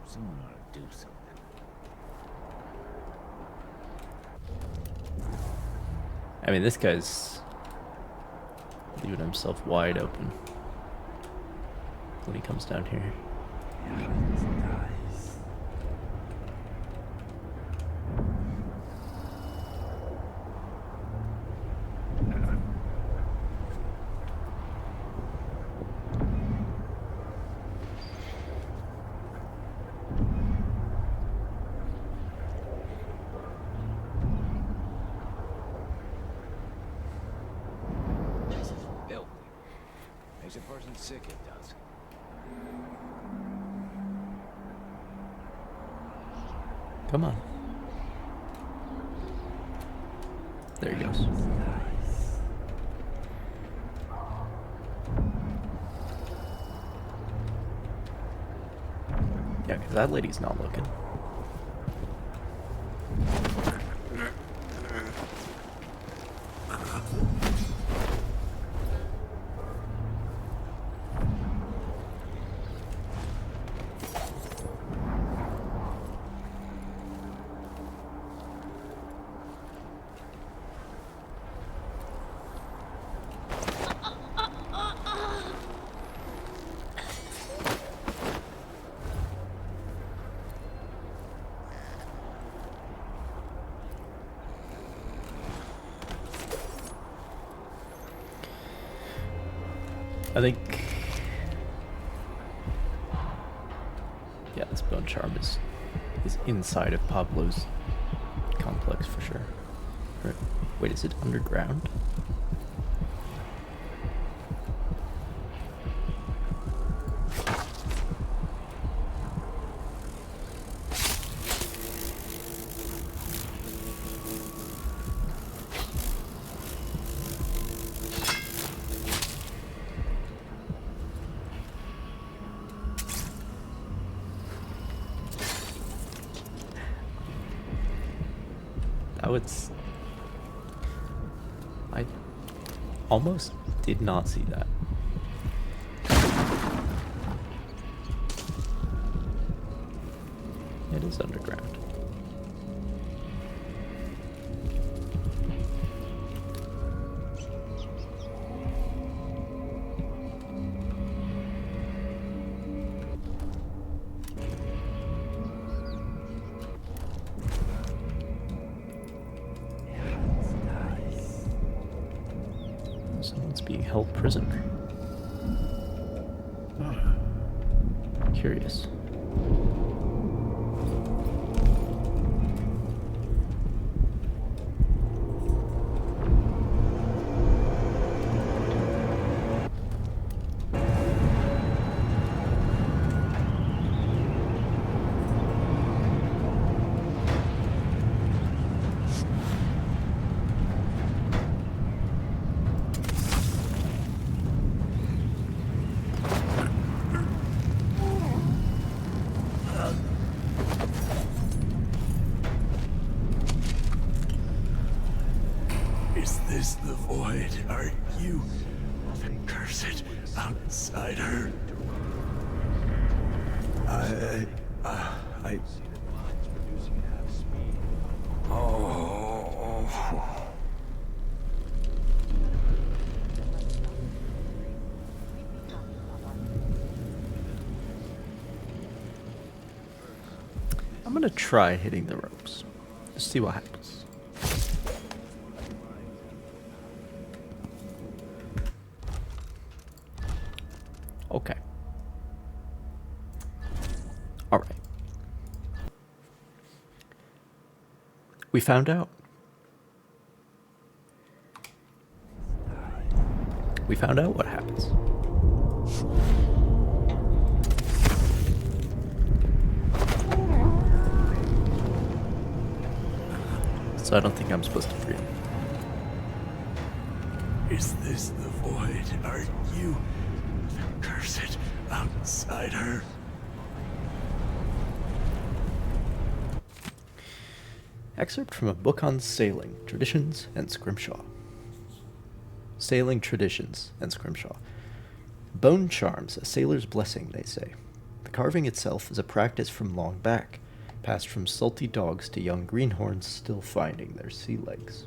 Someone ought to do something. I mean, this guy's leaving himself wide open when he comes down here. Makes a person sick, it does. Come on. There he goes. Yeah, because that lady's not looking. I think, yeah, this bone charm is inside of Pablo's complex for sure. Or, wait, is it underground? I almost did not see that. It is underground. Someone's being held prisoner. Curious. Is this the void? Are you the cursed outsider? Oh. I'm gonna try hitting the ropes. Just see what happens. Okay. All right. We found out. We found out what happens. So I don't think I'm supposed to free him. Is this the void? Are you the cursed outsider? Excerpt from a book on sailing, traditions, and scrimshaw. Sailing traditions, and Scrimshaw. Bone charms, a sailor's blessing, they say. The carving itself is a practice from long back, passed from salty dogs to young greenhorns still finding their sea legs.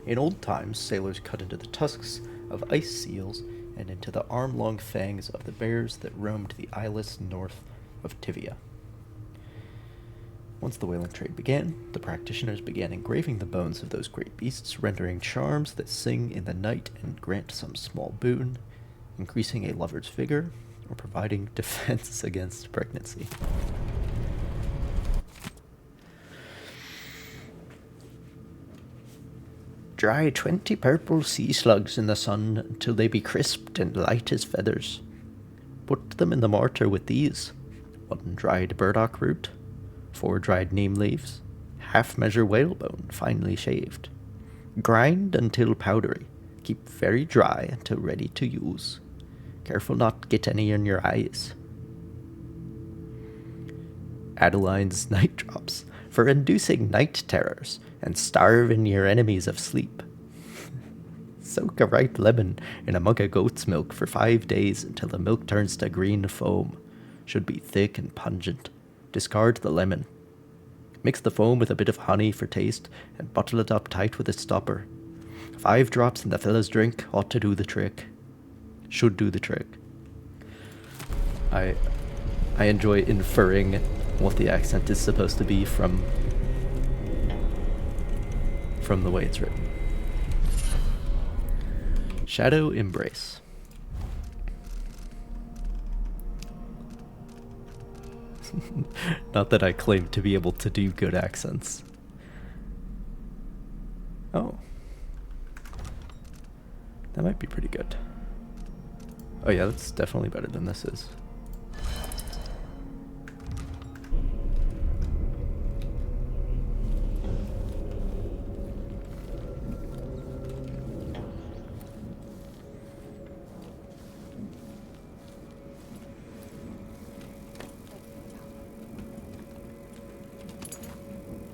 In old times, sailors cut into the tusks of ice seals and into the arm-long fangs of the bears that roamed the islets north of Tivia. Once the whaling trade began, the practitioners began engraving the bones of those great beasts, rendering charms that sing in the night and grant some small boon, increasing a lover's vigor, or providing defense against pregnancy. Dry 20 purple sea slugs in the sun until they be crisped and light as feathers. Put them in the mortar with these: 1 dried burdock root, 4 dried neem leaves, half measure whalebone finely shaved. Grind until powdery. Keep very dry until ready to use. Careful not get any in your eyes. Adeline's night drops, for inducing night terrors and starving your enemies of sleep. Soak a ripe lemon in a mug of goat's milk for 5 days until the milk turns to green foam. Should be thick and pungent. Discard the lemon. Mix the foam with a bit of honey for taste and bottle it up tight with a stopper. 5 drops in the fella's drink ought to do the trick. Should do the trick. I enjoy inferring what the accent is supposed to be from the way it's written. Shadow Embrace. Not that I claim to be able to do good accents. Oh. That might be pretty good. Oh yeah, that's definitely better than this is.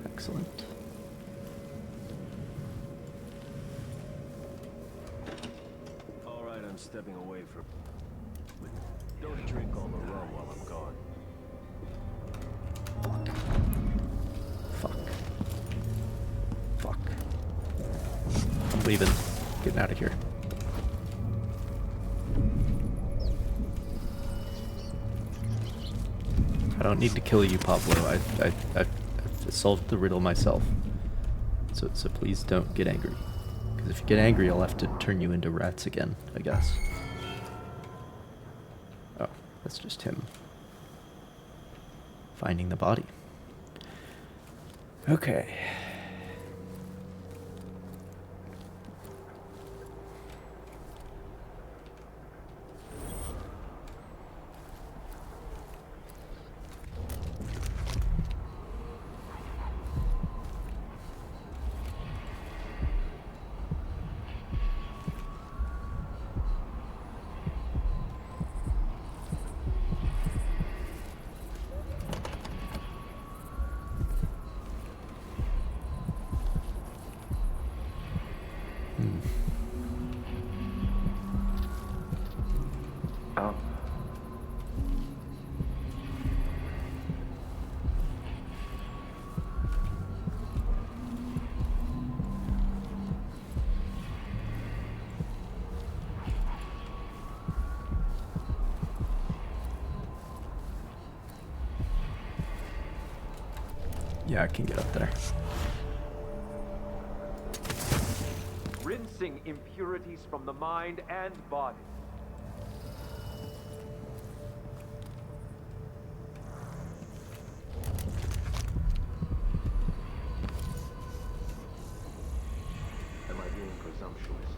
Excellent. All right, I'm stepping away for... But don't drink all the rum while I'm gone. Fuck. Fuck. I'm leaving. Getting out of here. I don't need to kill you, Pablo. I've solved the riddle myself. So please don't get angry. Because if you get angry, I'll have to turn you into rats again, I guess. Oh, that's just him finding the body. Okay. Yeah, I can get up there. Rinsing impurities from the mind and body. Am I being presumptuous?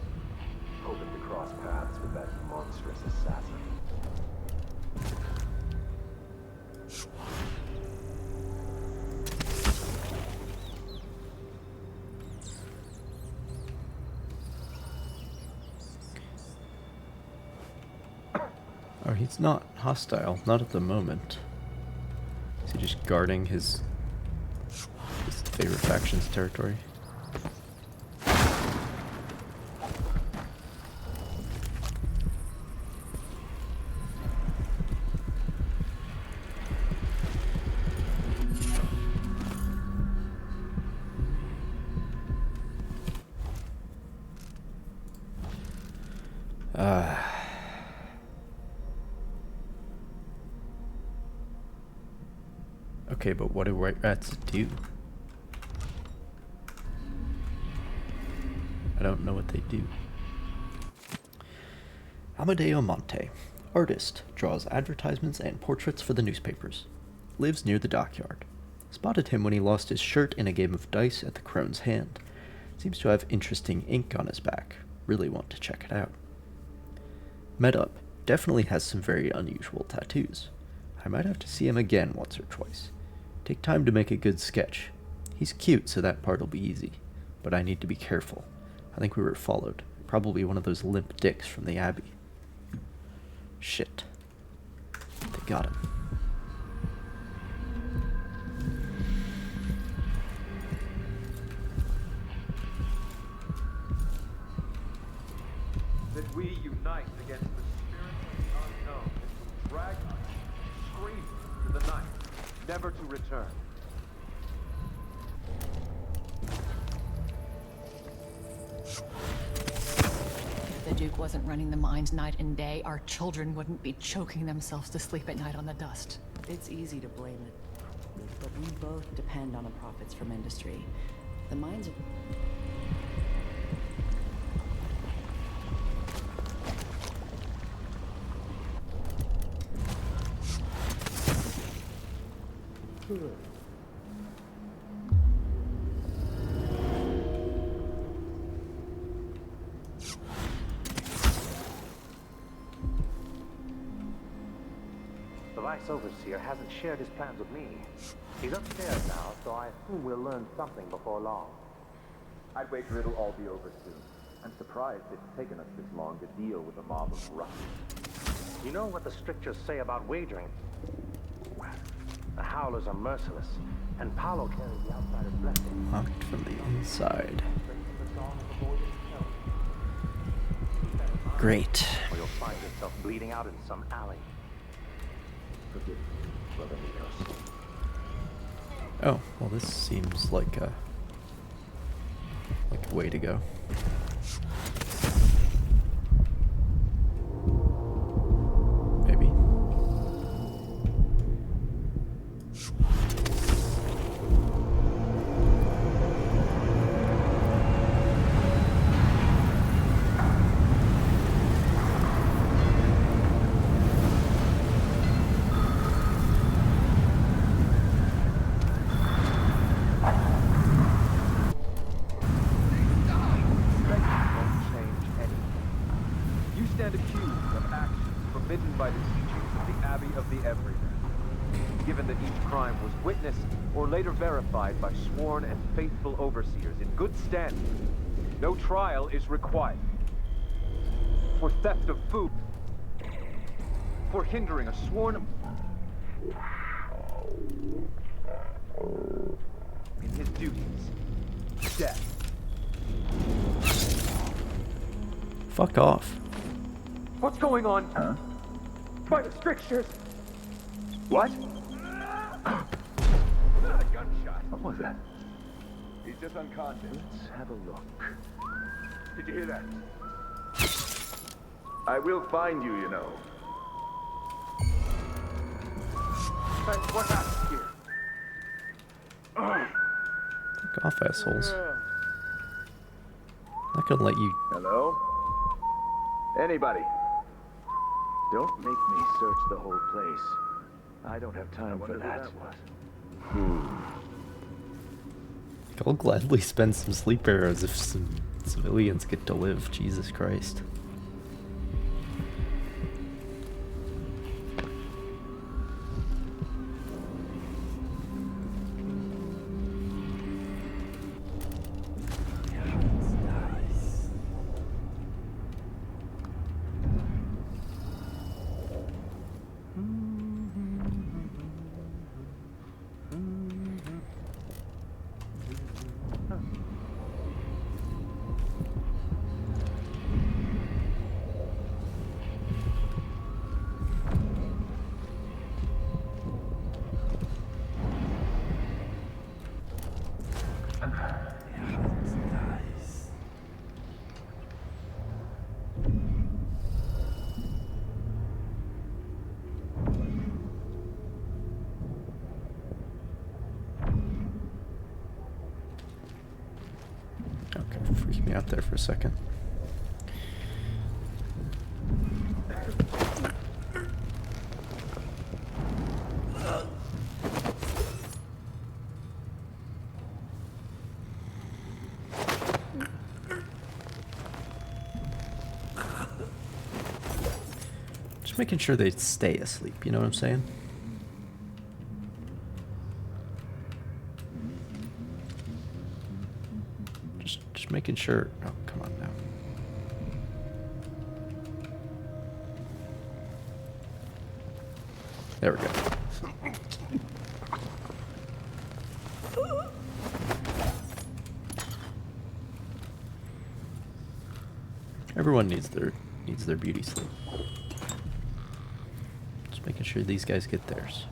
Hoping to cross paths with that monstrous assassin? Oh, he's not hostile. Not at the moment. Is he just guarding his favorite faction's territory? Okay, but what do white rats do? I don't know what they do. Amadeo Monte, artist, draws advertisements and portraits for the newspapers. Lives near the dockyard. Spotted him when he lost his shirt in a game of dice at the Crone's Hand. Seems to have interesting ink on his back. Really want to check it out. Met up. Definitely has some very unusual tattoos. I might have to see him again once or twice. Take time to make a good sketch. He's cute, so that part'll be easy. But I need to be careful. I think we were followed. Probably one of those limp dicks from the Abbey. Shit. They got him. That we unite against the spirit of the unknown and will drag us, screaming to the night, never to return. If the Duke wasn't running the mines night and day, our children wouldn't be choking themselves to sleep at night on the dust. It's easy to blame it, but we both depend on the profits from industry. The mines are... The Vice Overseer hasn't shared his plans with me. He's upstairs now, so I assume we'll learn something before long. I'd wager it'll all be over soon. I'm surprised it's taken us this long to deal with a mob of ruffians. You know what the strictures say about wagering? Well, the Howlers are merciless, and Paolo carries the outsider's blessing. Locked from the inside. Great. Or you'll find yourself bleeding out in some alley. Forgive me, Brother Minos. Oh, well this seems like a way to go. Maybe. By the teachings of the Abbey of the Everyman. Given that each crime was witnessed or later verified by sworn and faithful overseers in good standing, no trial is required. For theft of food, for hindering a sworn... in his duties, death. Fuck off. What's going on? Huh? By the strictures! What? Not a gunshot. What was that? He's just unconscious. Let's have a look. Did you hear that? I will find you, you know. Hey, what happened here? Fuck off, assholes. Not gonna let you... Hello? Anybody? Don't make me search the whole place. I don't have time for that. I'll gladly spend some sleep arrows if some civilians get to live. Jesus Christ. Okay, freaked me out there for a second. Just making sure they stay asleep, you know what I'm saying? Just making sure. Oh, come on now. There we go. Everyone needs their beauty sleep. Just making sure these guys get theirs.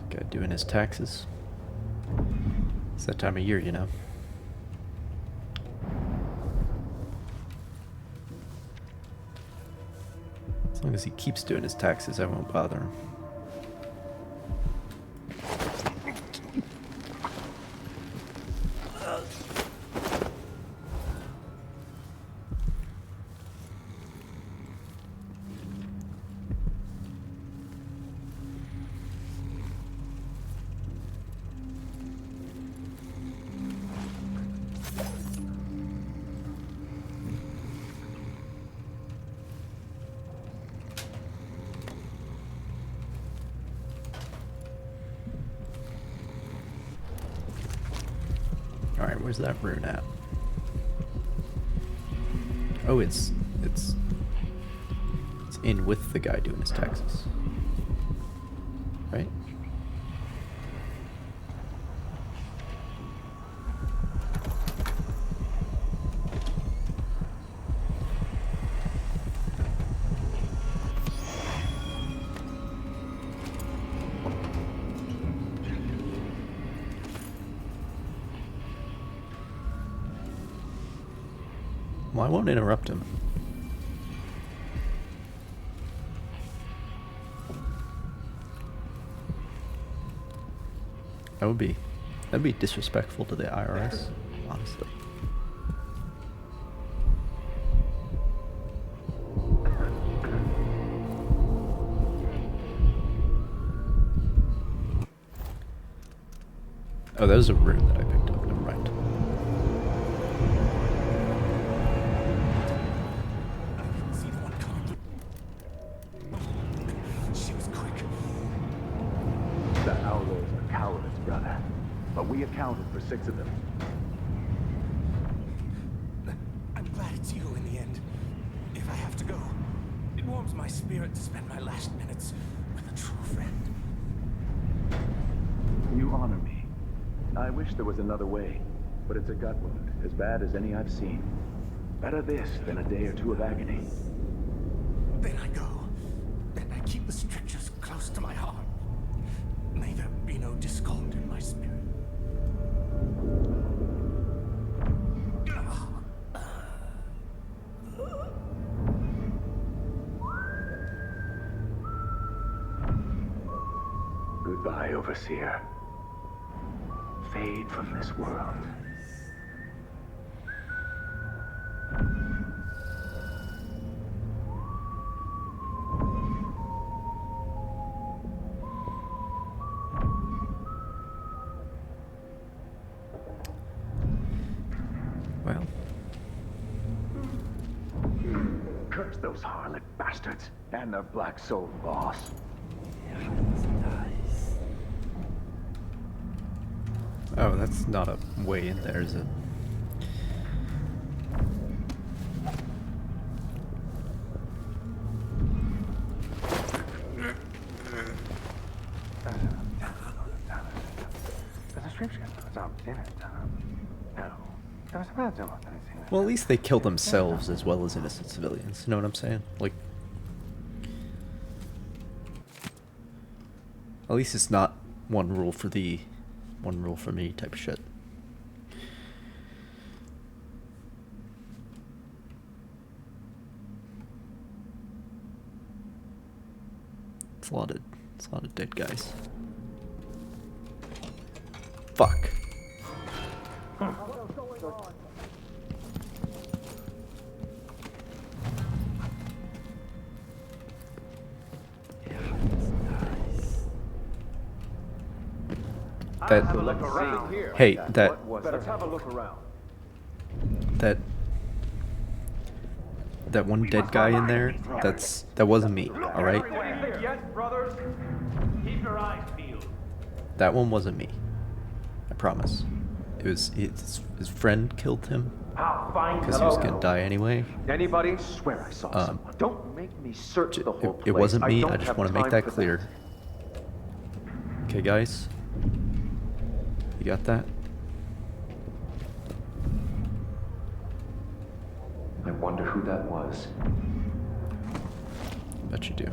Guy doing his taxes. It's that time of year, you know. As long as he keeps doing his taxes, I won't bother him. Alright, where's that rune at? Oh, it's in with the guy doing his taxes. Right? Well, I won't interrupt him. That'd be disrespectful to the IRS, honestly. Oh, that was a rune that I picked up. Never mind. She was quick. The Owlers are cowards, brother. But we accounted for 6 of them. I'm glad it's you in the end. If I have to go, it warms my spirit to spend my last minutes with a true friend. You honor me. I wish there was another way, but it's a gut wound, as bad as any I've seen. Better this than a day or 2 of agony. Then I go. And I keep the strictures close to my heart. May there be no discord in my spirit. Goodbye, Overseer. Fade from this world. Well. Curse those harlot bastards and their black soul boss. Oh, that's not a way in there, is it? description was on dinner time. No. It was about to look anything. Well, at least they kill themselves as well as innocent civilians. You know what I'm saying? Like, at least it's not one rule for thee, one rule for me type of shit. It's a lot of dead guys. Fuck. That, hey, Let's have a look around. that one dead guy in there, that wasn't me, alright? What do you think, yes, brothers? Keep your eyes peeled. That one wasn't me. I promise. It was his friend killed him because he was gonna die anyway. Anybody? Swear I saw someone. Don't make me search the whole place. It wasn't me. I just want to make that clear. Okay, guys. You got that? I wonder who that was. Bet you do.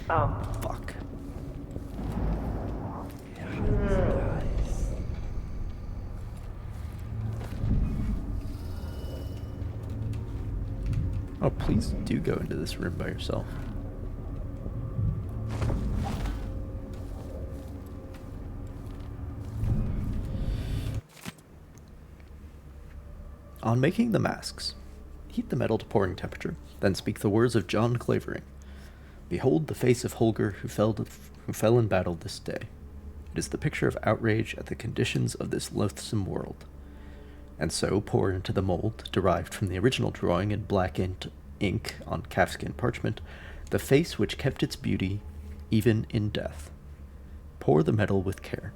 Fuck. Oh, please do go into this room by yourself. On making the masks, heat the metal to pouring temperature, then speak the words of John Clavering. Behold the face of Holger who fell in battle this day. It is the picture of outrage at the conditions of this loathsome world. And so pour into the mold, derived from the original drawing in black ink on calfskin parchment, the face which kept its beauty even in death. Pour the metal with care,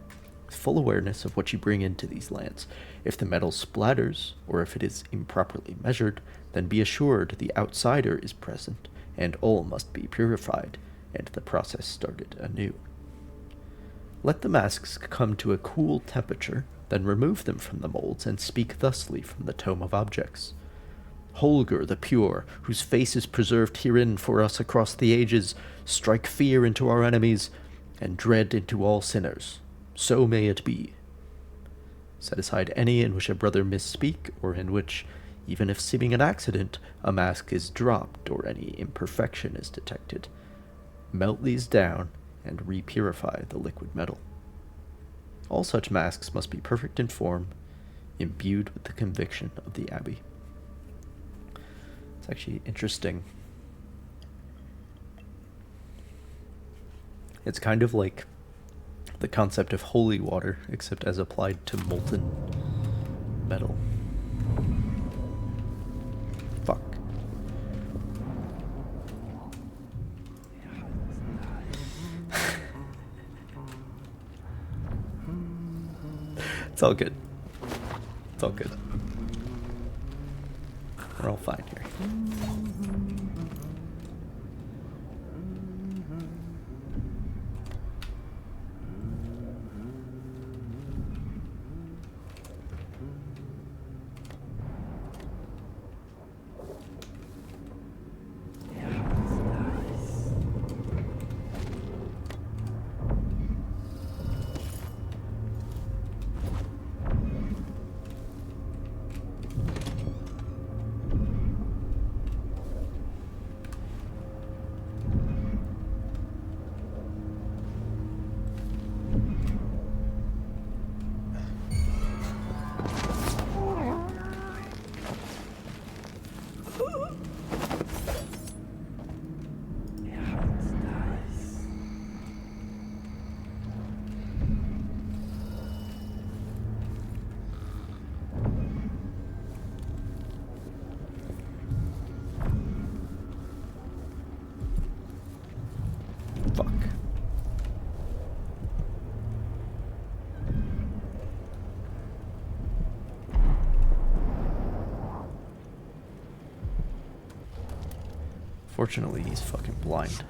with full awareness of what you bring into these lands. If the metal splatters, or if it is improperly measured, then be assured the outsider is present, and all must be purified, and the process started anew. Let the masks come to a cool temperature, then remove them from the molds, and speak thusly from the tome of objects. Holger the pure, whose face is preserved herein for us across the ages, strike fear into our enemies, and dread into all sinners. So may it be. Set aside any in which a brother misspeak, or in which, even if seeming an accident, a mask is dropped or any imperfection is detected. Melt these down and repurify the liquid metal. All such masks must be perfect in form, imbued with the conviction of the Abbey. It's actually interesting. It's kind of like the concept of holy water, except as applied to molten metal. Fuck. It's all good. It's all good. We're all fine here. Fortunately, he's fucking blind.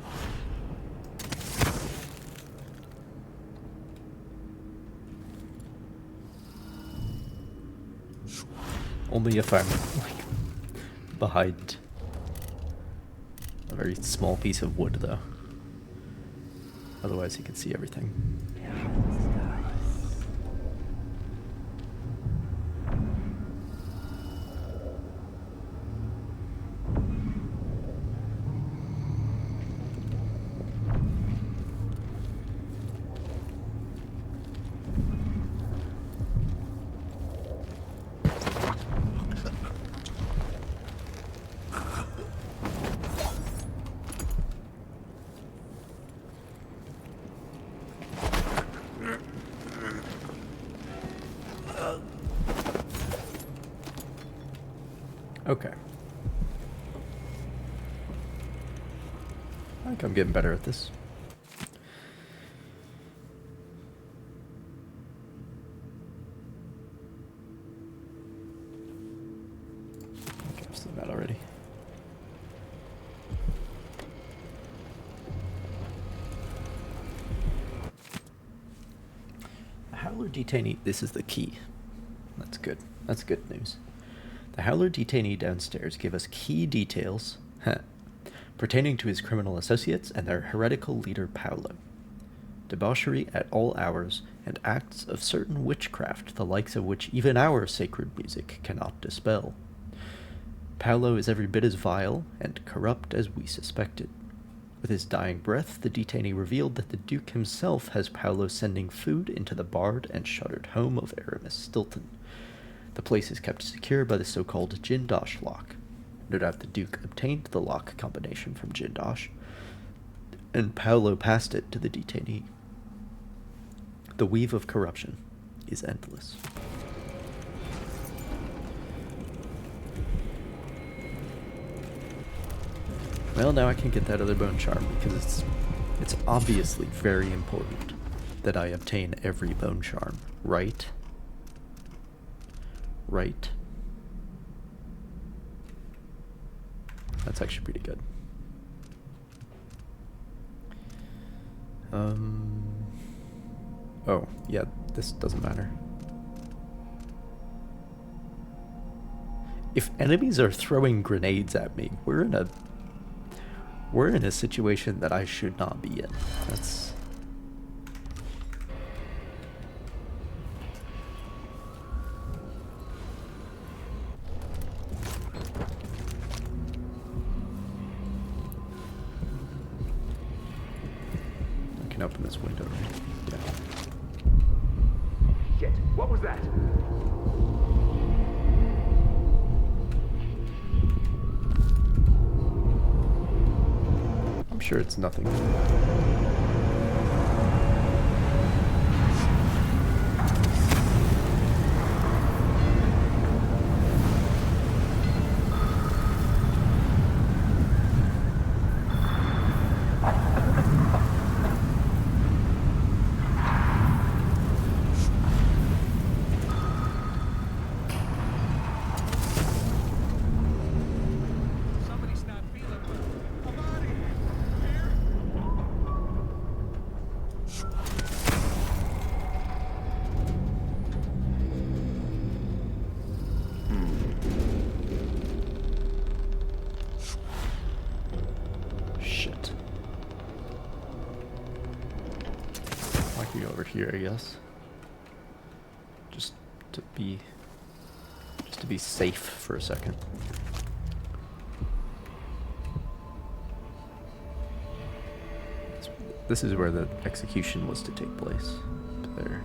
Only if I'm like behind a very small piece of wood, though. Otherwise, he can see everything. Okay. I think I'm getting better at this. Okay, I've seen that already. The Howler detainee, this is the key. That's good. That's good news. The Howler detainee downstairs gave us key details pertaining to his criminal associates and their heretical leader Paolo. Debauchery at all hours, and acts of certain witchcraft, the likes of which even our sacred music cannot dispel. Paolo is every bit as vile and corrupt as we suspected. With his dying breath, the detainee revealed that the Duke himself has Paolo sending food into the barred and shuttered home of Aramis Stilton. The place is kept secure by the so-called Jindosh lock. No doubt the Duke obtained the lock combination from Jindosh, and Paolo passed it to the detainee. The weave of corruption is endless. Well, now I can get that other bone charm, because it's obviously very important that I obtain every bone charm, right? Right. That's actually pretty good. Oh, yeah, this doesn't matter. If enemies are throwing grenades at me, we're in a situation that I should not be in. That's... I can open this window, right? Yeah. Shit, what was that? I'm sure it's nothing. Here, I guess. Just to be safe for a second. This is where the execution was to take place. There.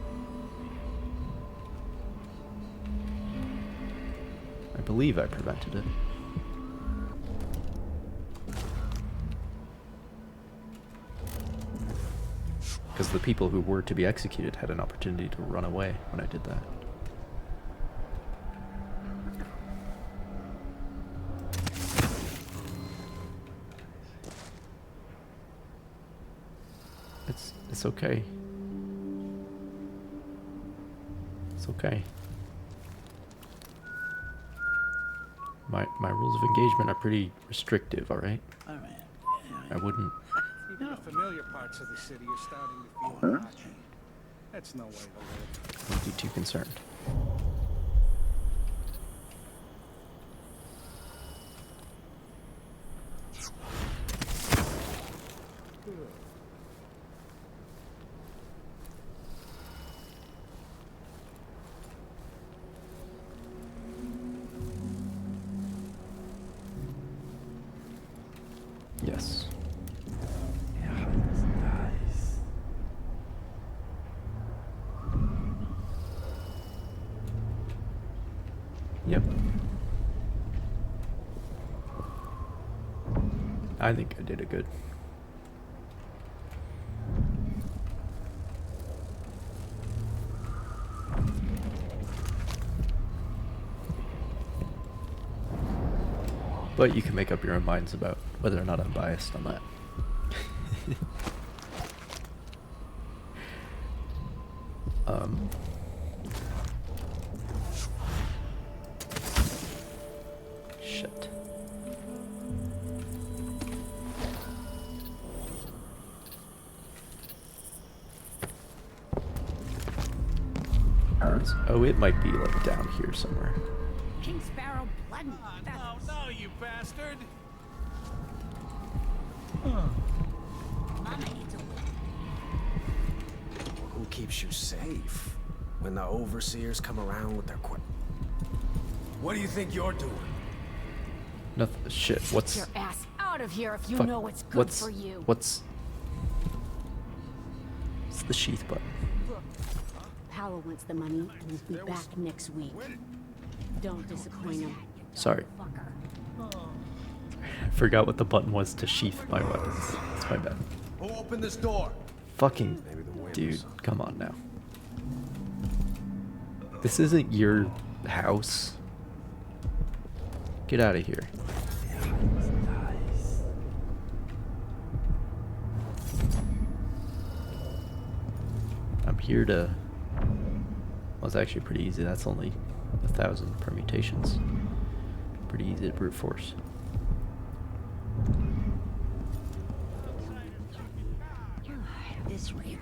I believe I prevented it. Because the people who were to be executed had an opportunity to run away when I did that. It's okay. It's okay. My rules of engagement are pretty restrictive, alright? I wouldn't... Even the familiar parts of the city are starting to feel rocky. That's no way to live. Don't be too concerned. Yes. Yeah, that's nice. Yep. I think I did it good. But you can make up your own minds about whether or not I'm biased on that. Shit. Oh, it might be like down here somewhere. King Sparrow blood. No, you bastard! Mama needs a Who keeps you safe when the overseers come around with their What do you think you're doing? Nothing. Shit. What's... Get your ass out of here if you Fuck. know what's good What's... for you. What's... It's the sheath button. Look, Paolo wants the money and will be back next week. Don't disappoint him. Sorry. I forgot what the button was to sheath my weapons. That's my bad. Who opened this door? Fucking dude, come on now. This isn't your house. Get out of here. I'm here to... Well, it's actually pretty easy. That's only 1,000 permutations. Pretty easy to brute force. This way.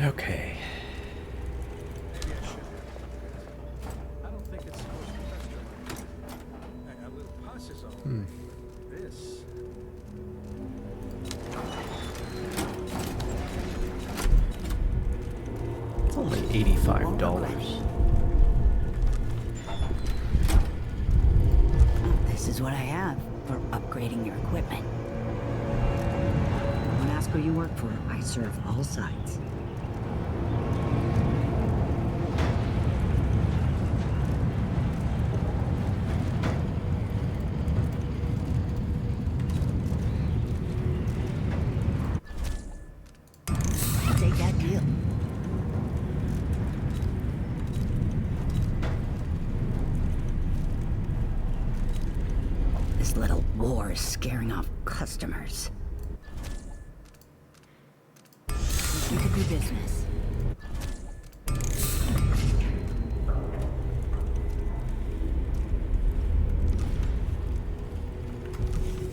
Okay. Maybe I should. I don't think it's supposed to be fester. A little pus is all right. This. It's only $85. This is what I have for upgrading your equipment. Don't ask who you work for. I serve all sides. Take that deal. This little war is scaring off customers. You could do business.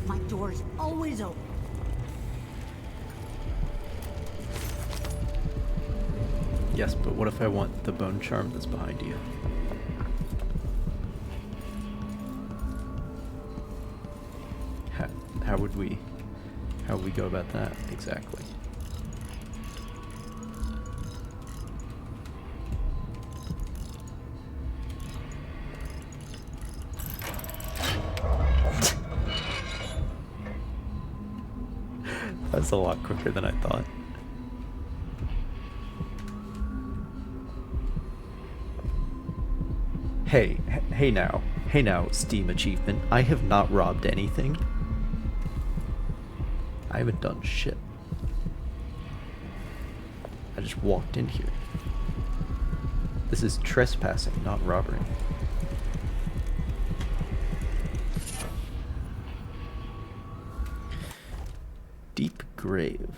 My door's always open. Yes, but what if I want the bone charm that's behind you? How would we go about that exactly? That's a lot quicker than I thought. Hey now, Steam achievement. I have not robbed anything. I haven't done shit. I just walked in here. This is trespassing, not robbery. Deep grave.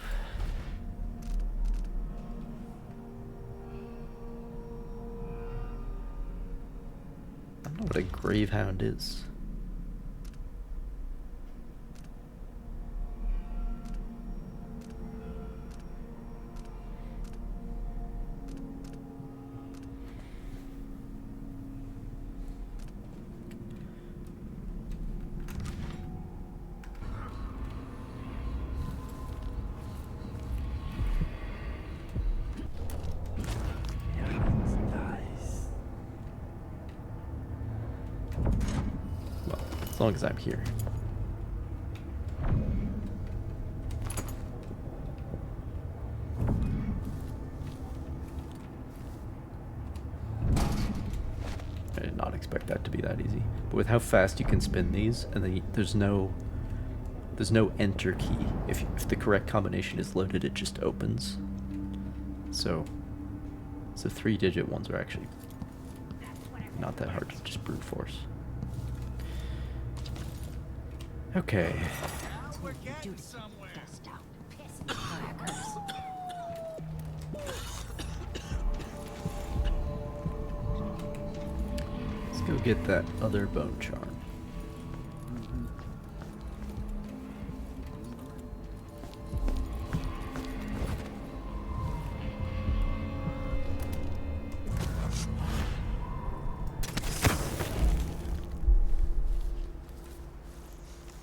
know what a gravehound is. Well, as long as I'm here. I did not expect that to be that easy. But with how fast you can spin these, and then there's no enter key. If the correct combination is loaded, it just opens. So 3-digit ones are actually not that hard to just brute force. Okay. We're getting somewhere. Let's go get that other bone charm.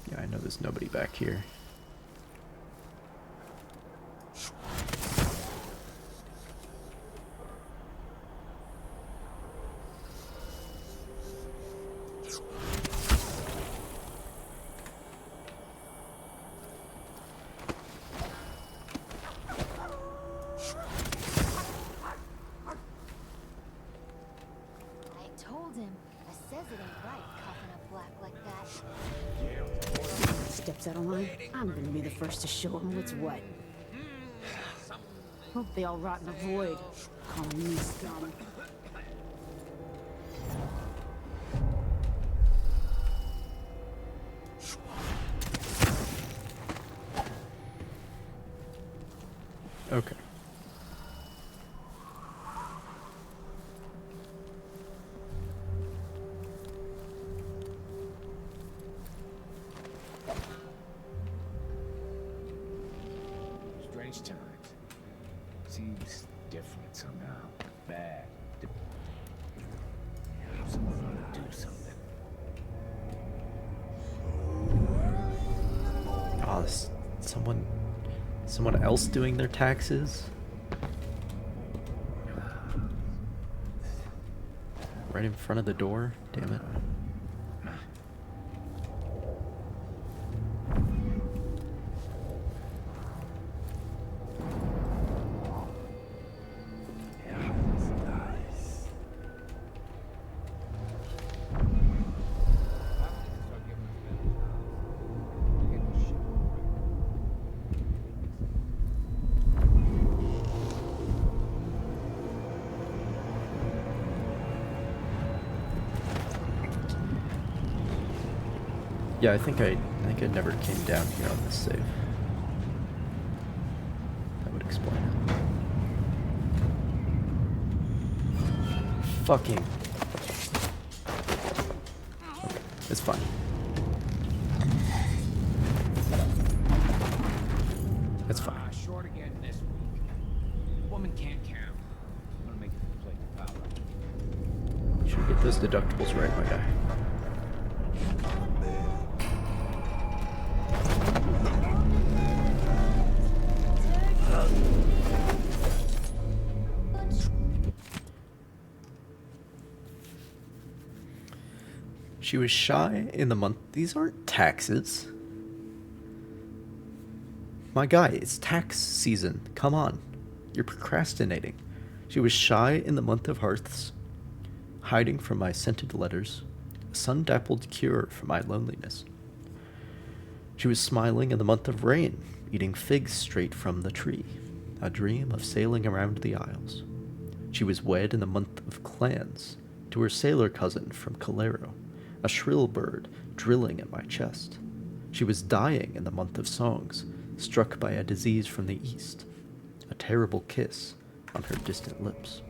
Yeah, I know there's nobody back here. Steps out of line, I'm gonna be the first to show him what's what. Hope they all rot in the void, calling me scum. Okay. Strange times. Seems different somehow. Bad. Someone ought to do something. Oh, this, someone else doing their taxes? Right in front of the door? Damn it. Yeah, I think I never came down here on this save. That would explain it. Fucking. It's fine. It's fine. Short again this week. Woman can't count. I'm gonna make it play the power. You should get those deductibles right, my guy. She was shy in the month. These aren't taxes. My guy, it's tax season. Come on. You're procrastinating. She was shy in the month of hearths, hiding from my scented letters, a sun-dappled cure for my loneliness. She was smiling in the month of rain, eating figs straight from the tree, a dream of sailing around the isles. She was wed in the month of clans, to her sailor cousin from Calero, a shrill bird drilling in my chest. She was dying in the month of songs, struck by a disease from the east, a terrible kiss on her distant lips.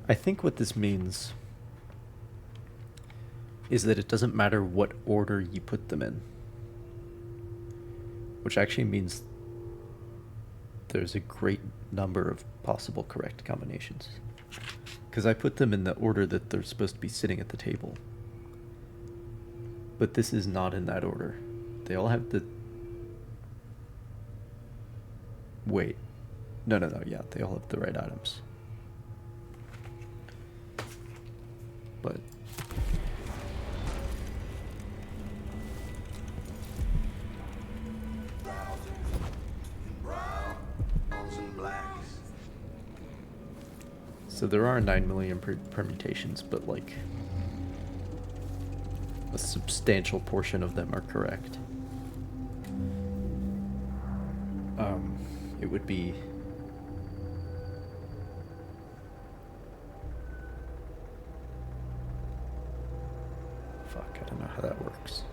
I think what this means is that it doesn't matter what order you put them in. Which actually means there's a great number of possible correct combinations. Because I put them in the order that they're supposed to be sitting at the table. But this is not in that order. They all have the... Wait. No, yeah, they all have the right items. But... So there are 9 million permutations, but like a substantial portion of them are correct. It would be fuck, I don't know how that works.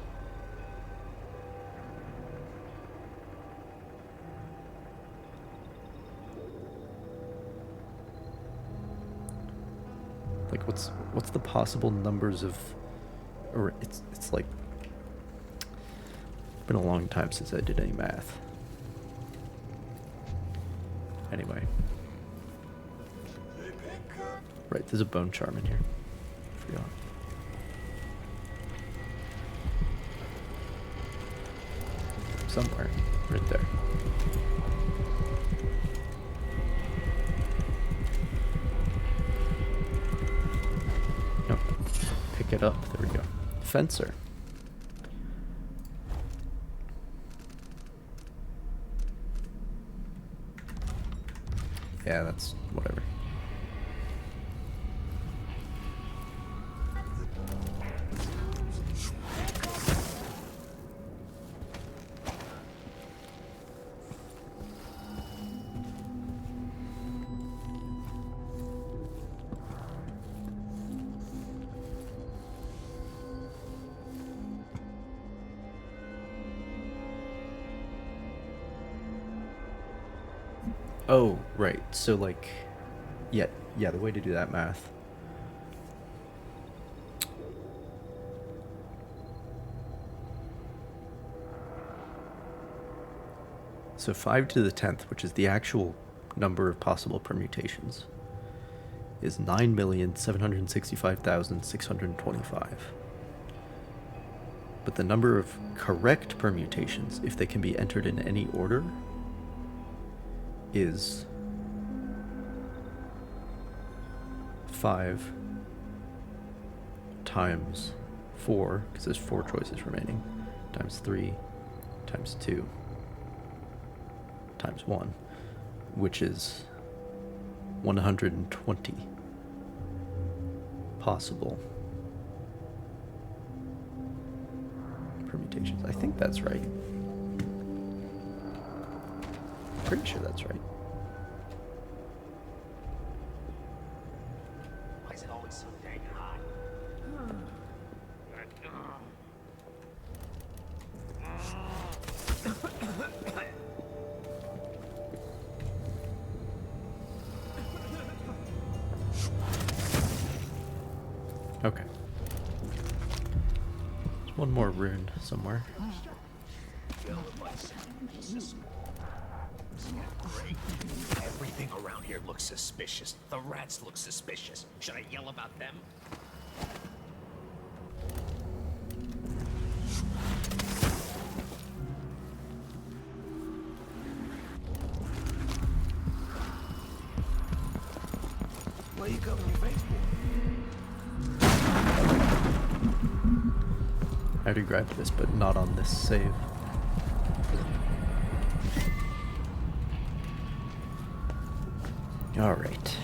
Like what's the possible numbers of, or it's like been a long time since I did any math. Anyway. Right, there's a bone charm in here. Forgot. Somewhere. Right there. Nope. Pick it up. There we go. Fencer. Yeah, that's whatever. Oh, right. So, like, yeah, the way to do that math. So 5 to the 10th, which is the actual number of possible permutations, is 9,765,625. But the number of correct permutations, if they can be entered in any order, is 5 times 4, because there's 4 choices remaining, times 3 times 2 times 1, which is 120 possible permutations. I think that's right. Pretty sure that's right. Why is it always so dang hot? Okay. There's one more rune somewhere. Everything around here looks suspicious. The rats look suspicious. Should I yell about them? What are you covering your face for? I already grabbed this, but not on this save. All right.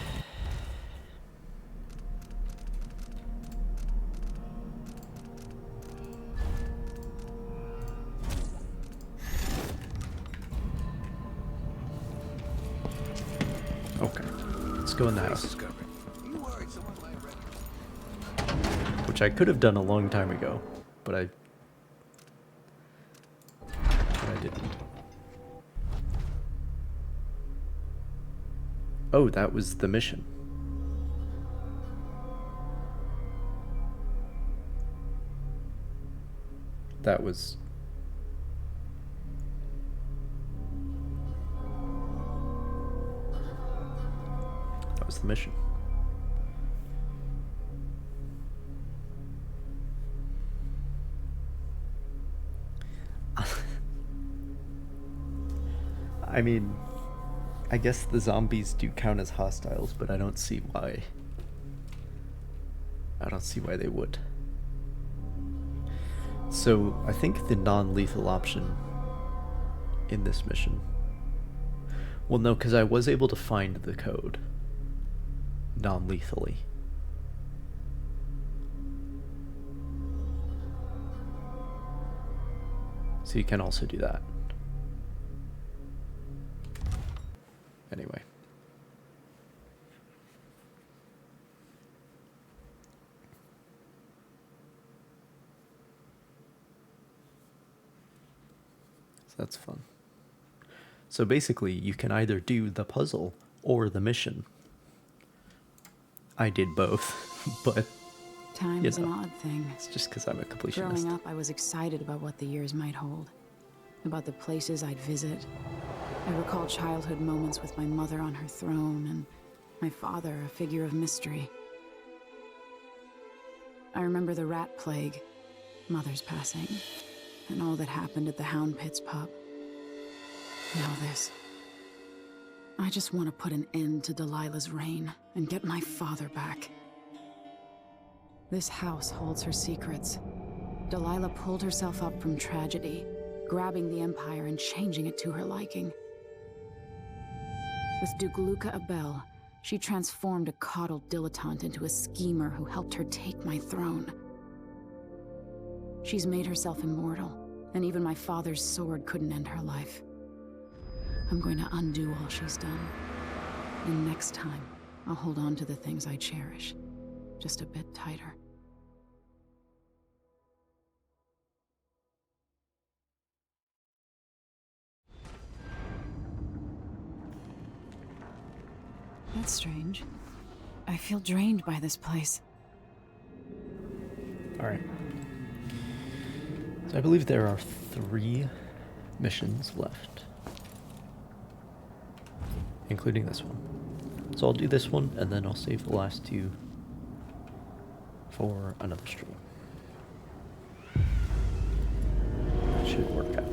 Okay, let's go in the house. Which I could have done a long time ago, but I didn't. Oh, that was the mission. That was... that was the mission. I mean, I guess the zombies do count as hostiles, but I don't see why. I don't see why they would. So, I think the non-lethal option in this mission... well, no, because I was able to find the code non-lethally. So you can also do that. Anyway. So that's fun. So basically, you can either do the puzzle or the mission. I did both, but... Time is an odd thing. It's just because I'm a completionist. Growing up, I was excited about what the years might hold. About the places I'd visit. I recall childhood moments with my mother on her throne, and my father, a figure of mystery. I remember the rat plague, mother's passing, and all that happened at the Hound Pit's pub. Now this. I just want to put an end to Delilah's reign and get my father back. This house holds her secrets. Delilah pulled herself up from tragedy, grabbing the Empire and changing it to her liking. With Dugluka Abel, she transformed a coddled dilettante into a schemer who helped her take my throne. She's made herself immortal, and even my father's sword couldn't end her life. I'm going to undo all she's done. And next time, I'll hold on to the things I cherish, just a bit tighter. That's strange. I feel drained by this place. Alright. So I believe there are 3 missions left. Including this one. So I'll do this one, and then I'll save the last 2 for another stream. That should work out.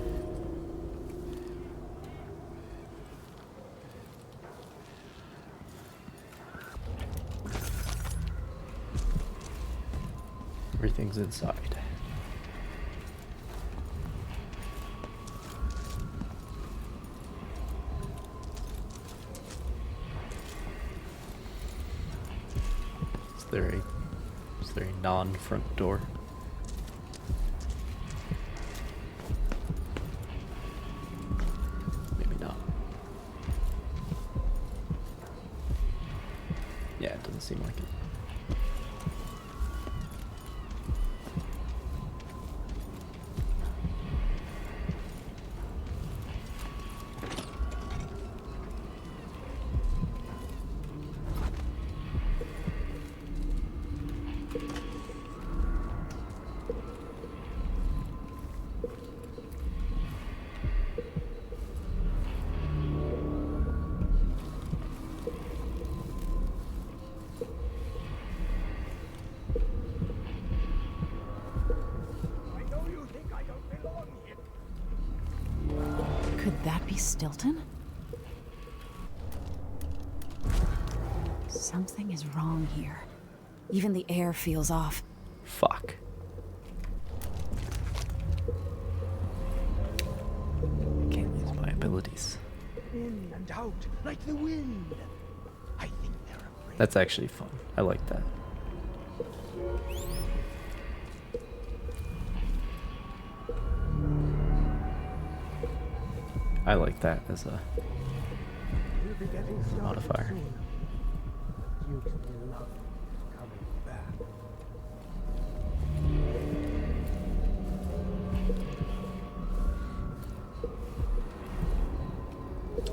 Everything's inside. Is there a non-front door? Maybe not. Yeah, it doesn't seem like it. Could that be Stilton? Something is wrong here. Even the air feels off. Fuck. I can't use my abilities. In and out like the wind. I think they're afraid. That's actually fun. I like that. I like that as a modifier.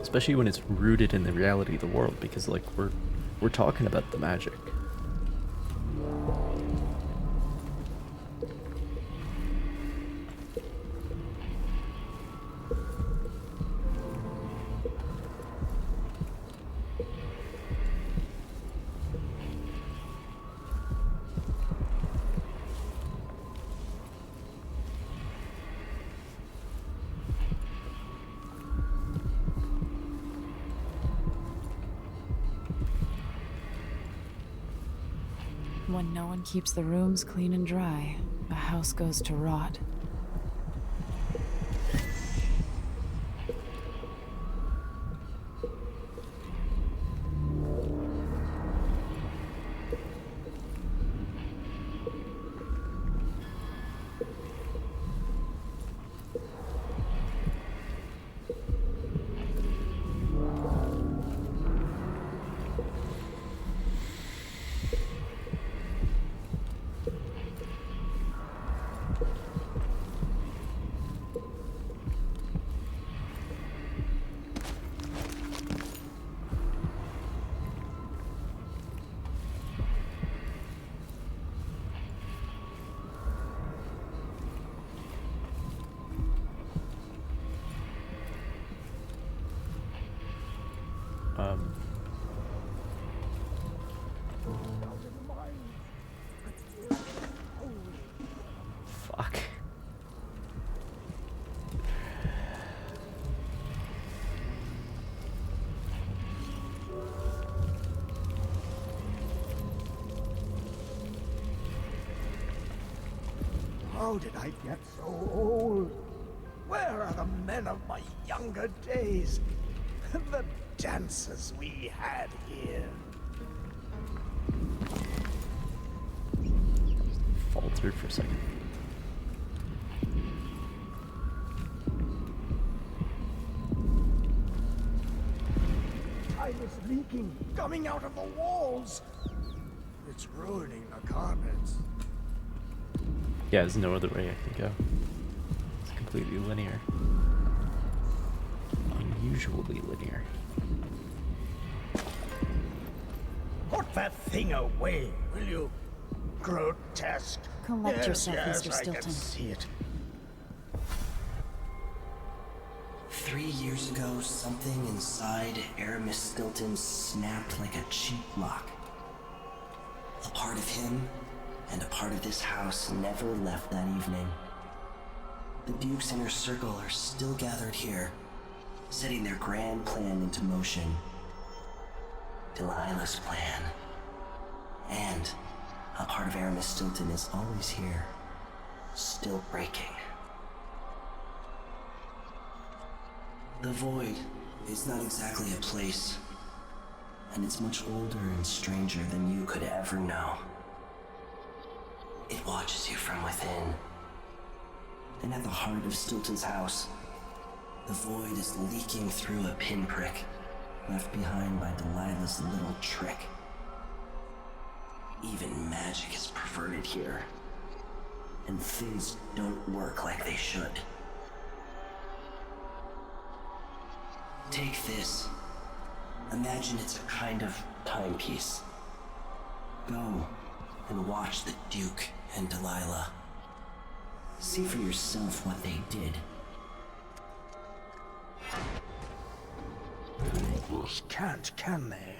Especially when it's rooted in the reality of the world, because like we're talking about the magic. When no one keeps the rooms clean and dry, a house goes to rot. Fuck. How did I get so old? Where are the men of my younger days? The dances we had here. Faltered for a second. Time is leaking, coming out of the walls. It's ruining the carpets. Yeah, there's no other way I can go. It's completely linear. Unusually linear. Put that thing away, will you? Grotesque. Collect Yes, yourself, yes, Mr. I Stilton. can see it. 3 years ago, something inside Aramis Stilton snapped like a cheap lock. A part of him and a part of this house never left that evening. The Duke's inner circle are still gathered here, setting their grand plan into motion. Delilah's plan. And a part of Aramis Stilton is always here, still breaking. The Void is not exactly a place, and it's much older and stranger than you could ever know. It watches you from within. And at the heart of Stilton's house, the Void is leaking through a pinprick left behind by Delilah's little trick. Even magic is perverted here, and things don't work like they should. Take this. Imagine it's a kind of timepiece. Go and watch the Duke and Delilah. See for yourself what they did. Others can't, can they?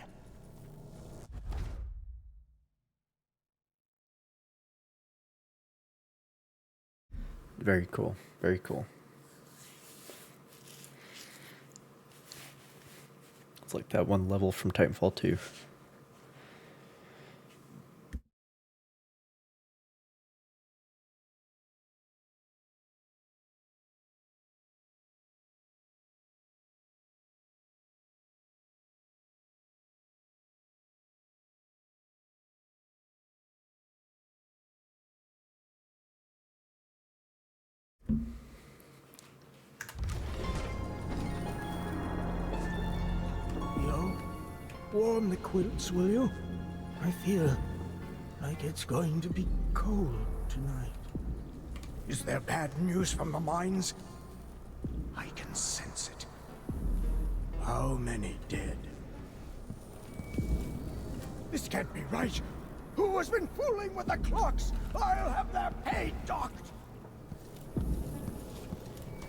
Very cool. Very cool. It's like that one level from Titanfall 2. Yo, warm the quilts, will you? I feel like it's going to be cold tonight. Is there bad news from the mines? I can sense it. How many dead? This can't be right. Who has been fooling with the clocks? I'll have their pay docked.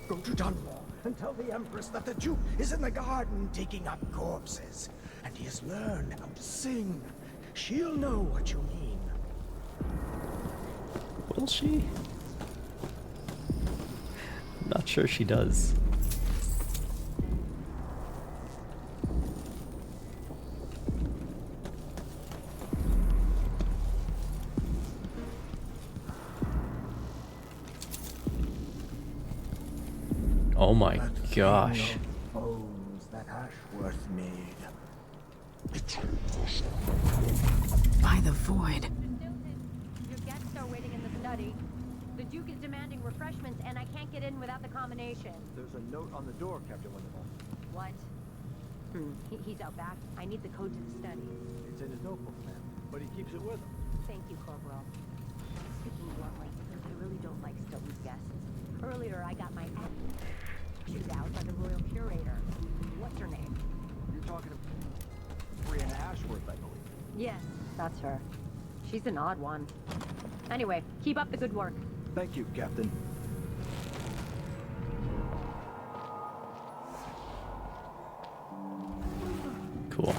Go to Dunwall and tell the Empress that the Duke is in the garden digging up corpses. And he has learned how to sing. She'll know what you mean. Will she? I'm not sure she does. Oh my That gosh. thing of foes that Ashworth made. By the void. Your guests are waiting in the study. The Duke is demanding refreshments, and I can't get in without the combination. There's a note on the door, Captain Winterval. What? He's out back. I need the code to the study. It's in his notebook, ma'am. But he keeps it with him. Thank you, Corporal. Speaking bluntly, I really don't like Stilton's guests. Earlier, I got my ass chewed out by the Royal Curator. What's her name? You're talking to Brianna Ashworth, I believe. Yes, that's her. She's an odd one. Anyway, keep up the good work. Thank you, Captain. Cool.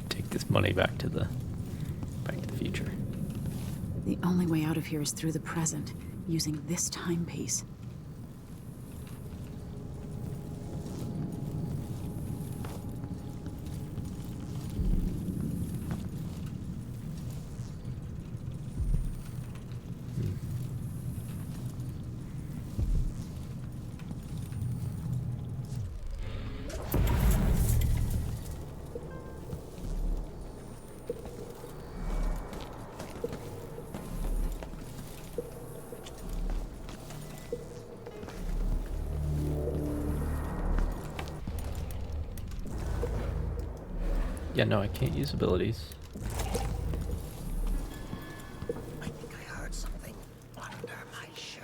Take this money back to the future. The only way out of here is through the present, using this timepiece. Yeah, no, I can't use abilities. I think I heard something under my shirt.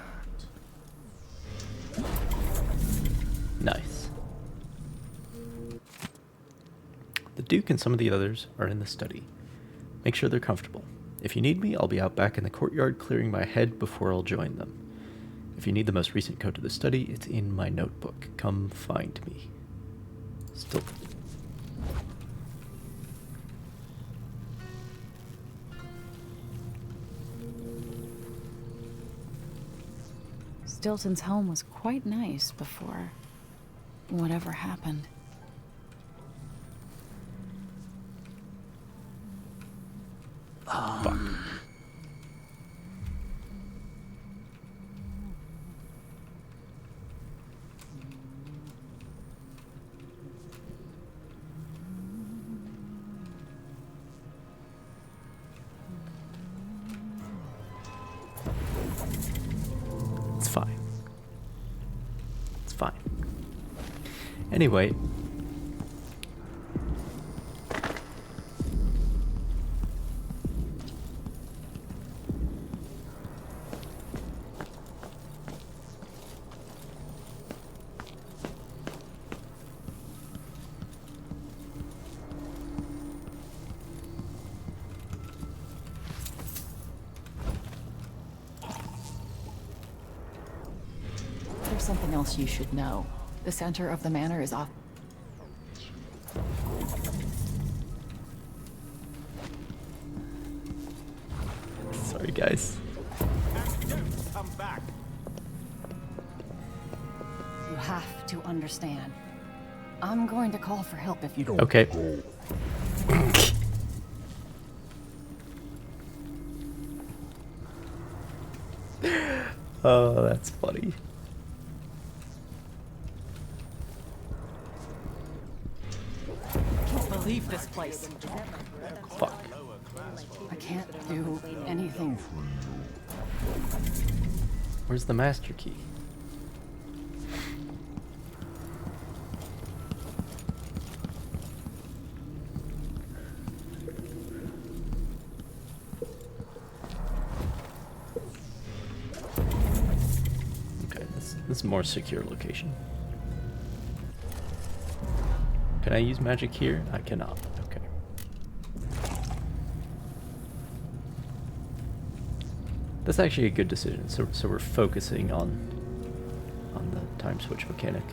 Nice. The Duke and some of the others are in the study. Make sure they're comfortable. If you need me, I'll be out back in the courtyard clearing my head before I'll join them. If you need the most recent code to the study, it's in my notebook. Come find me. Still. Stilton's home was quite nice before whatever happened. Fuck. It's fine. It's fine. Anyway. There's something else you should know. The center of the manor is off. Sorry, guys. Come back. You have to understand. I'm going to call for help if you don't. Okay. Oh, that's funny. I can't believe this place. Fuck. I can't do anything. Where's the master key? Okay, this is a more secure location. Can I use magic here? I cannot. Okay. That's actually a good decision. So we're focusing on the time switch mechanic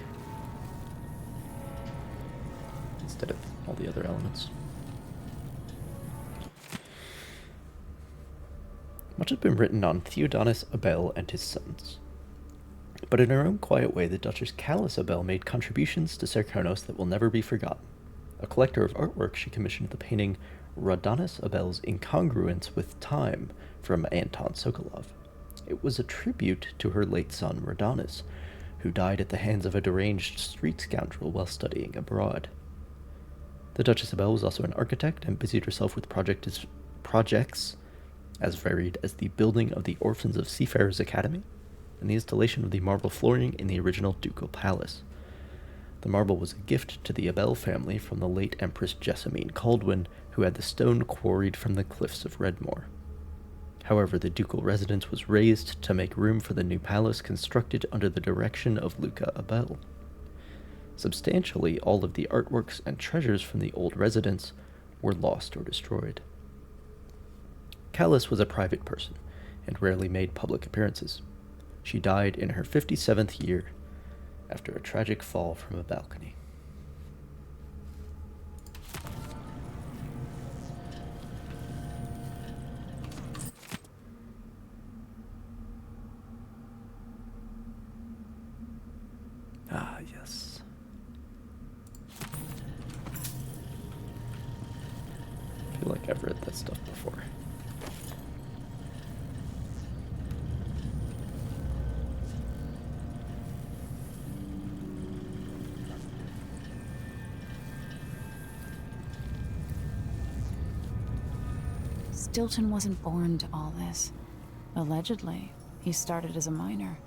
instead of all the other elements. Much has been written on Theodonis Abel and his sons. But in her own quiet way, the Duchess Callus Abel made contributions to Serkonos that will never be forgotten. A collector of artwork, she commissioned the painting Radanis Abel's Incongruence with Time from Anton Sokolov. It was a tribute to her late son, Radanis, who died at the hands of a deranged street scoundrel while studying abroad. The Duchess Abel was also an architect and busied herself with projects as varied as the building of the Orphans of Seafarers Academy and the installation of the marble flooring in the original ducal palace. The marble was a gift to the Abel family from the late Empress Jessamine Caldwin, who had the stone quarried from the cliffs of Redmore. However, the ducal residence was razed to make room for the new palace constructed under the direction of Luca Abel. Substantially, all of the artworks and treasures from the old residence were lost or destroyed. Callus was a private person and rarely made public appearances. She died in her 57th year after a tragic fall from a balcony. Ah, yes. I feel like I've read that stuff before. Stilton wasn't born to all this. Allegedly, he started as a miner.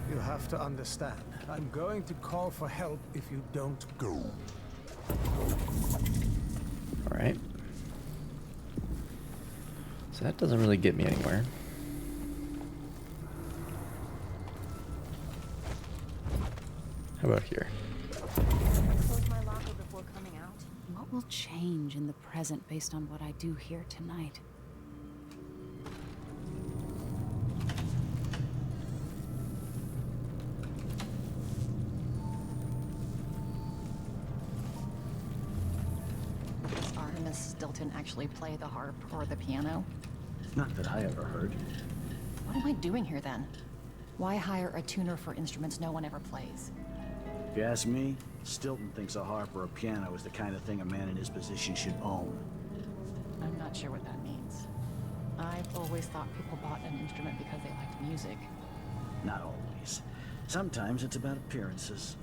You have to understand. I'm going to call for help if you don't go. All right. So that doesn't really get me anywhere. How about here? Close my locker before coming out. What will change in the present based on what I do here tonight? Does Artemis Stilton actually play the harp or the piano? Not that I ever heard. What am I doing here then? Why hire a tuner for instruments no one ever plays? If you ask me, Stilton thinks a harp or a piano is the kind of thing a man in his position should own. I'm not sure what that means. I've always thought people bought an instrument because they liked music. Not always. Sometimes it's about appearances.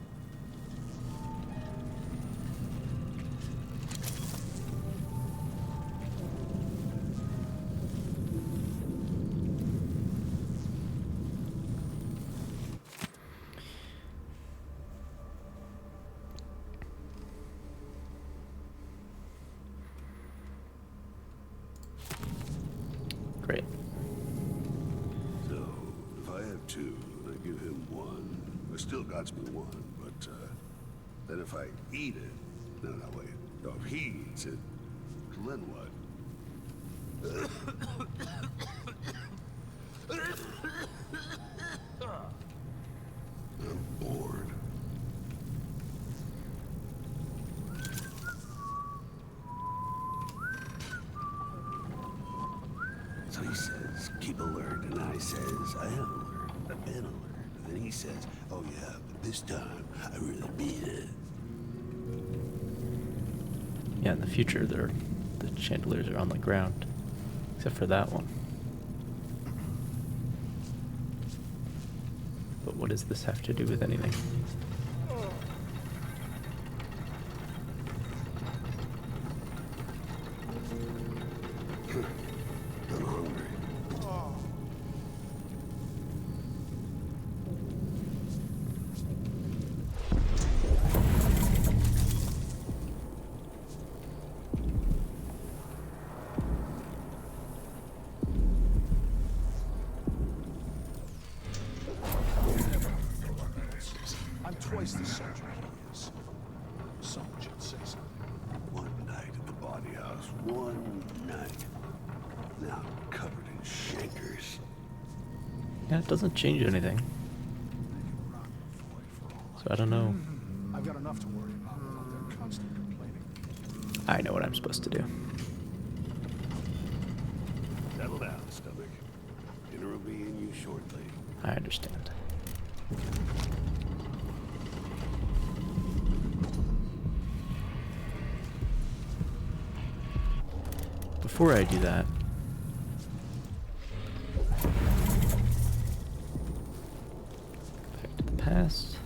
Great. So, if I have two, I give him one. It still got me one, but, then if I eat it... No, wait. No, if he eats it, then what? I'm bored. So he says, keep alert, and I says, I am alert, I've been alert. And then he says, oh yeah, but this time, I really mean it. Yeah, in the future, the chandeliers are on the ground, except for that one. But what does this have to do with anything? I'm hungry. I'm twice the soldier he is. Someone should say something. One night at the body house, one night. Now I'm covered in shankers. Yeah, it doesn't change anything. So I don't know. I've got enough to worry about without their constant complaining. I know what I'm supposed to do. Settle down, stomach. Dinner will be in you shortly. I understand. Before I do that, back to the past.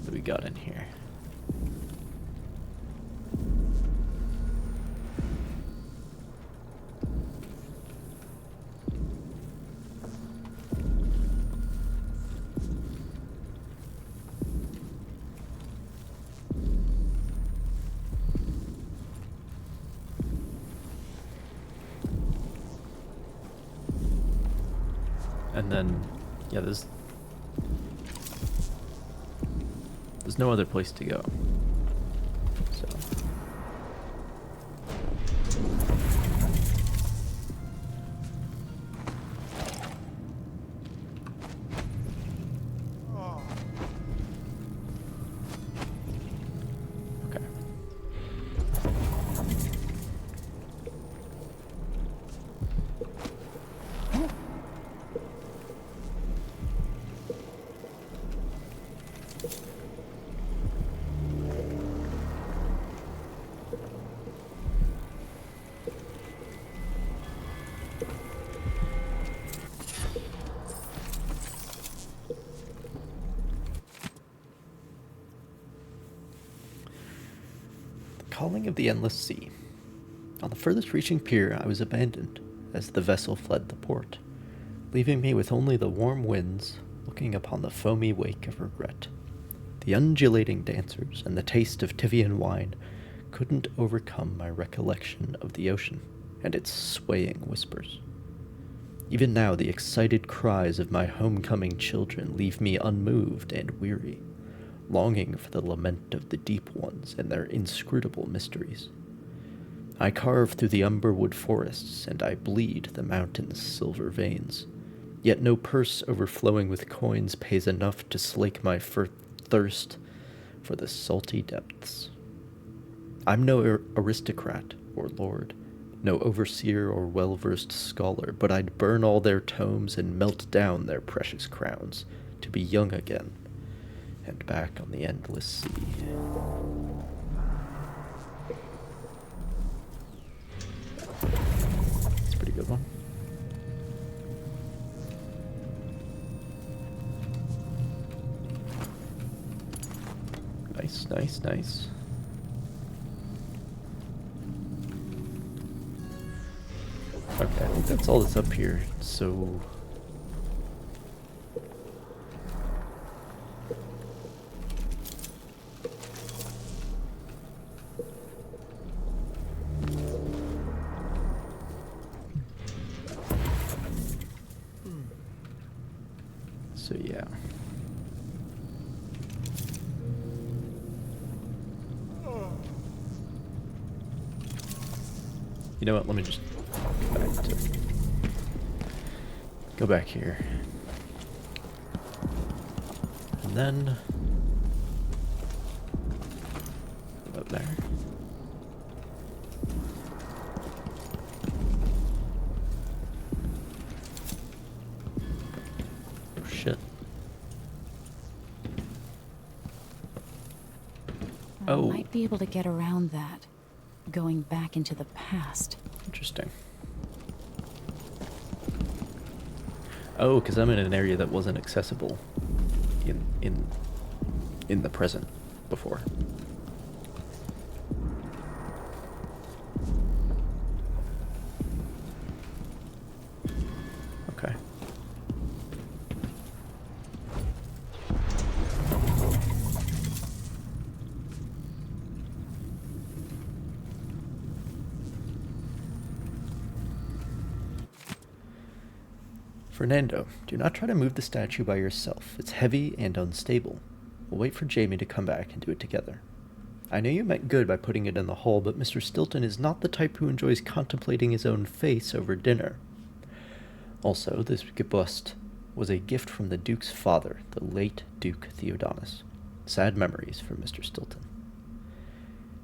What do we got in here? And then, yeah, there's no other place to go. So. Okay. Calling of the Endless Sea. On the furthest reaching pier, I was abandoned as the vessel fled the port, leaving me with only the warm winds looking upon the foamy wake of regret. The undulating dancers and the taste of Tivian wine couldn't overcome my recollection of the ocean and its swaying whispers. Even now, the excited cries of my homecoming children leave me unmoved and weary, longing for the lament of the deep ones and their inscrutable mysteries. I carve through the umberwood forests, and I bleed the mountain's silver veins, yet no purse overflowing with coins pays enough to slake my thirst for the salty depths. I'm no aristocrat or lord, no overseer or well-versed scholar, but I'd burn all their tomes and melt down their precious crowns to be young again and back on the endless sea. That's a pretty good one. Nice, nice, nice. Okay, I think that's all that's up here, so... So yeah. You know what, let me just go back here. And then up there. Oh shit. I might be able to get around that, going back into the past. Interesting. Oh, because I'm in an area that wasn't accessible in the present before. Okay. Fernando, do not try to move the statue by yourself. It's heavy and unstable. We'll wait for Jamie to come back and do it together. I know you meant good by putting it in the hole, but Mr. Stilton is not the type who enjoys contemplating his own face over dinner. Also, this bust was a gift from the Duke's father, the late Duke Theodonis. Sad memories for Mr. Stilton.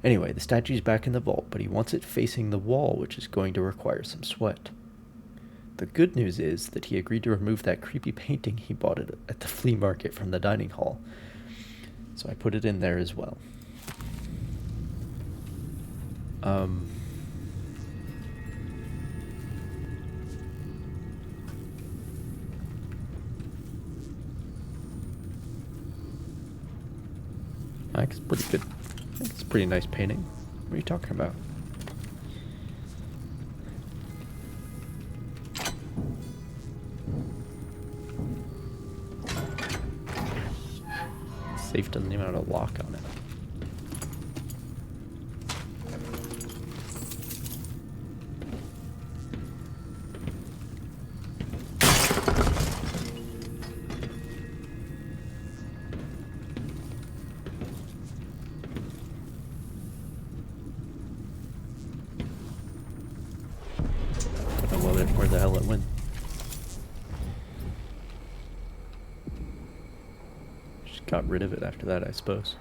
Anyway, the statue's back in the vault, but he wants it facing the wall, which is going to require some sweat. The good news is that he agreed to remove that creepy painting he bought at the flea market from the dining hall. So I put it in there as well. I think it's pretty good. I think it's a pretty nice painting. What are you talking about? Safe doesn't even have a lock on it. Where the hell it went. Just got rid of it after that, I suppose.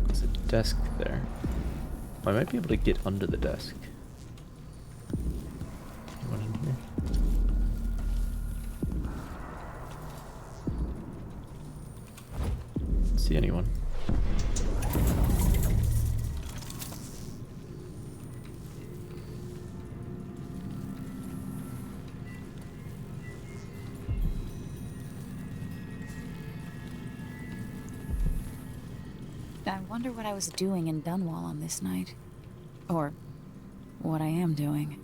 There's a desk there. I might be able to get under the desk. Anyone in here? Don't see anyone. I wonder what I was doing in Dunwall on this night. Or what I am doing.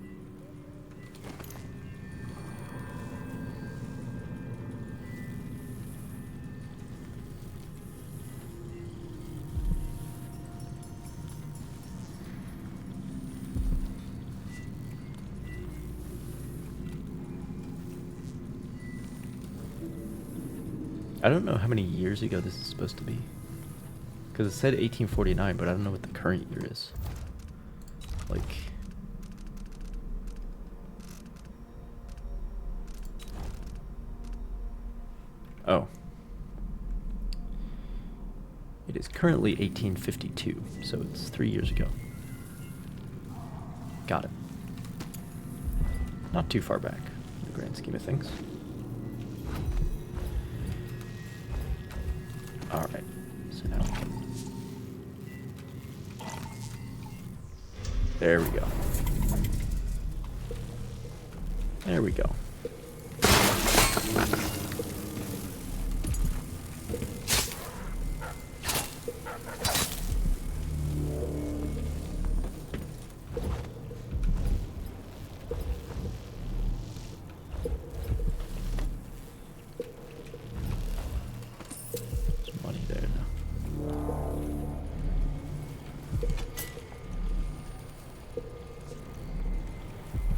I don't know how many years ago this is supposed to be. Because it said 1849, but I don't know what the current year is. Like... Oh. It is currently 1852, so it's 3 years ago. Got it. Not too far back, in the grand scheme of things. Alright, so now we can... There we go. There we go. There's money there now.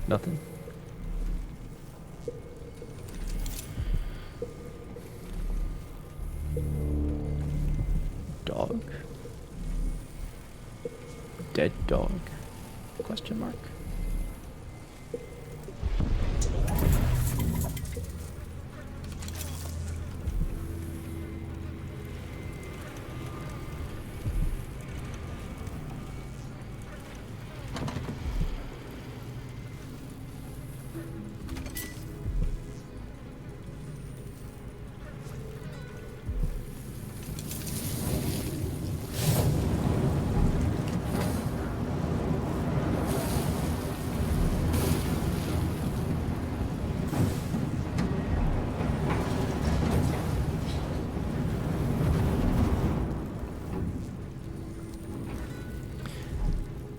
Nothing? Dog? Dead dog? Question mark?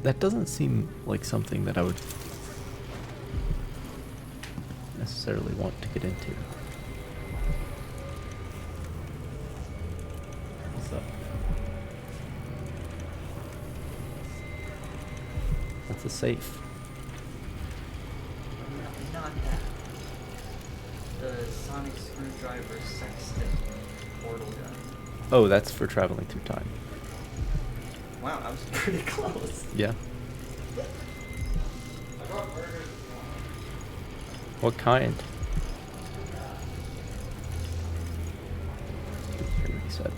That doesn't seem like something that I would necessarily want to get into. What's up? That's a safe. Not that. The sonic screwdriver sextant portal gun. Oh, that's for traveling through time. Wow, I was pretty close. Yeah. I brought burgers if you want. What kind? Hear what he said.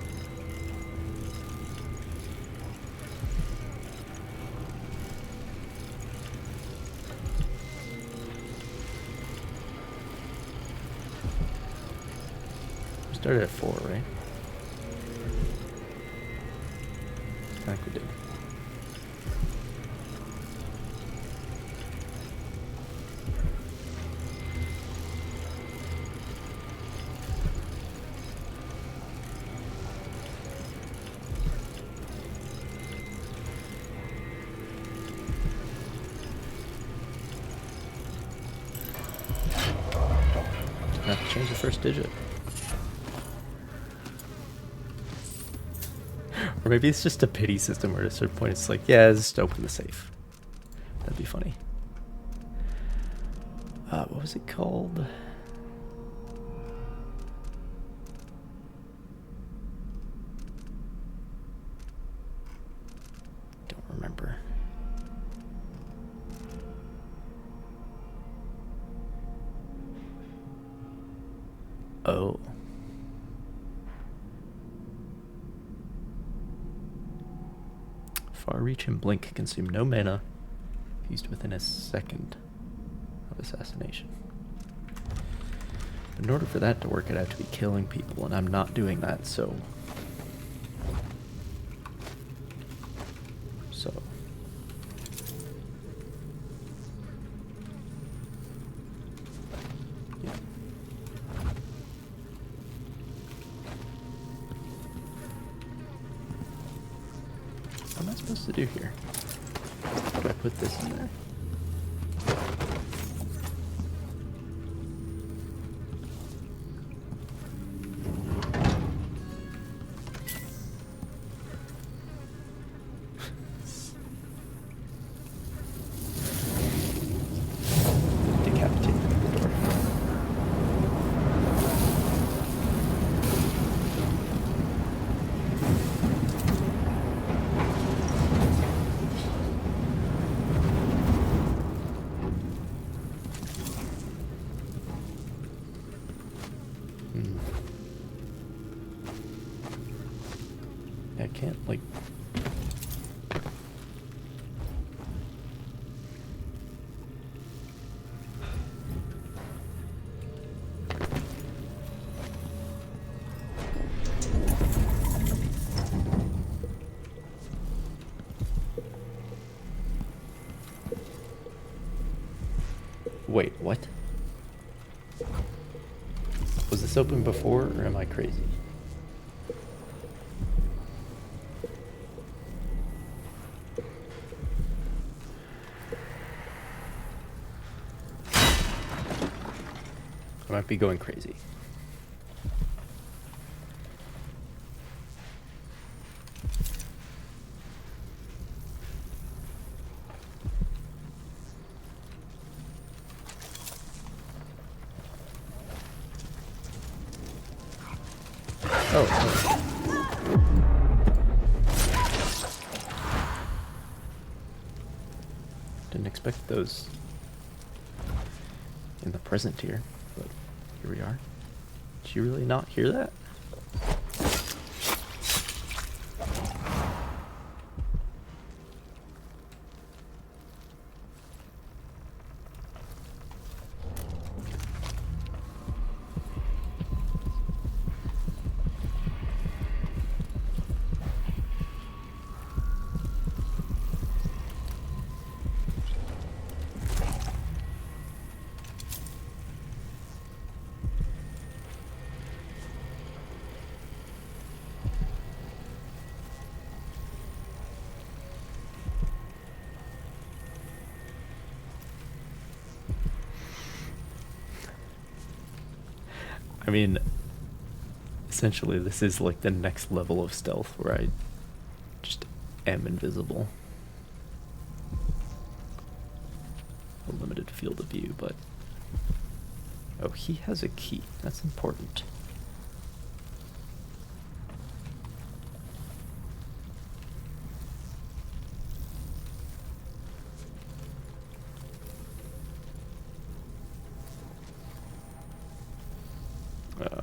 We started at 4, right? I think we did. I have to change the first digit. Or maybe it's just a pity system where at a certain point it's like, yeah, just open the safe. That'd be funny. What was it called? Don't remember. Oh. Far Reach and Blink consume no mana, used within a second of assassination. In order for that to work, I'd have to be killing people, and I'm not doing that, so... Yeah. What am I supposed to do here? Do I put this in there? I can't, like... Wait, what? Was this open before, or am I crazy? I might be going crazy. Oh. Didn't expect those in the present here, but here we are. Did you really not hear that? I mean, essentially this is like the next level of stealth where I just am invisible. A limited field of view, but... Oh, he has a key. That's important.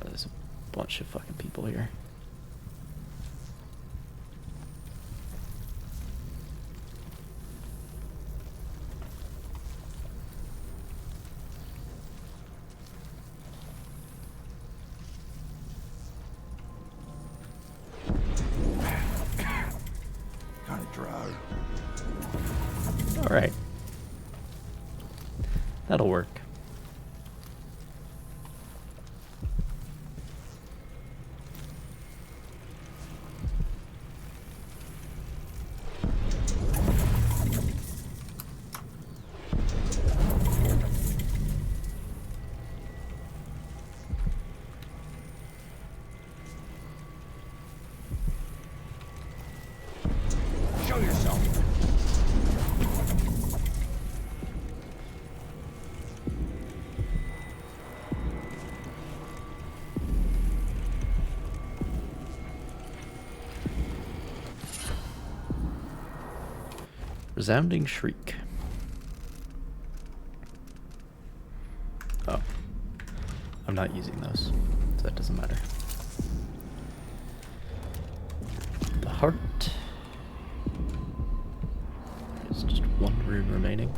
There's a bunch of fucking people here. Kinda dry. Alright. That'll work. Show yourself. Resounding shriek. Oh. I'm not using those, so that doesn't matter. The heart. There's just one rune remaining.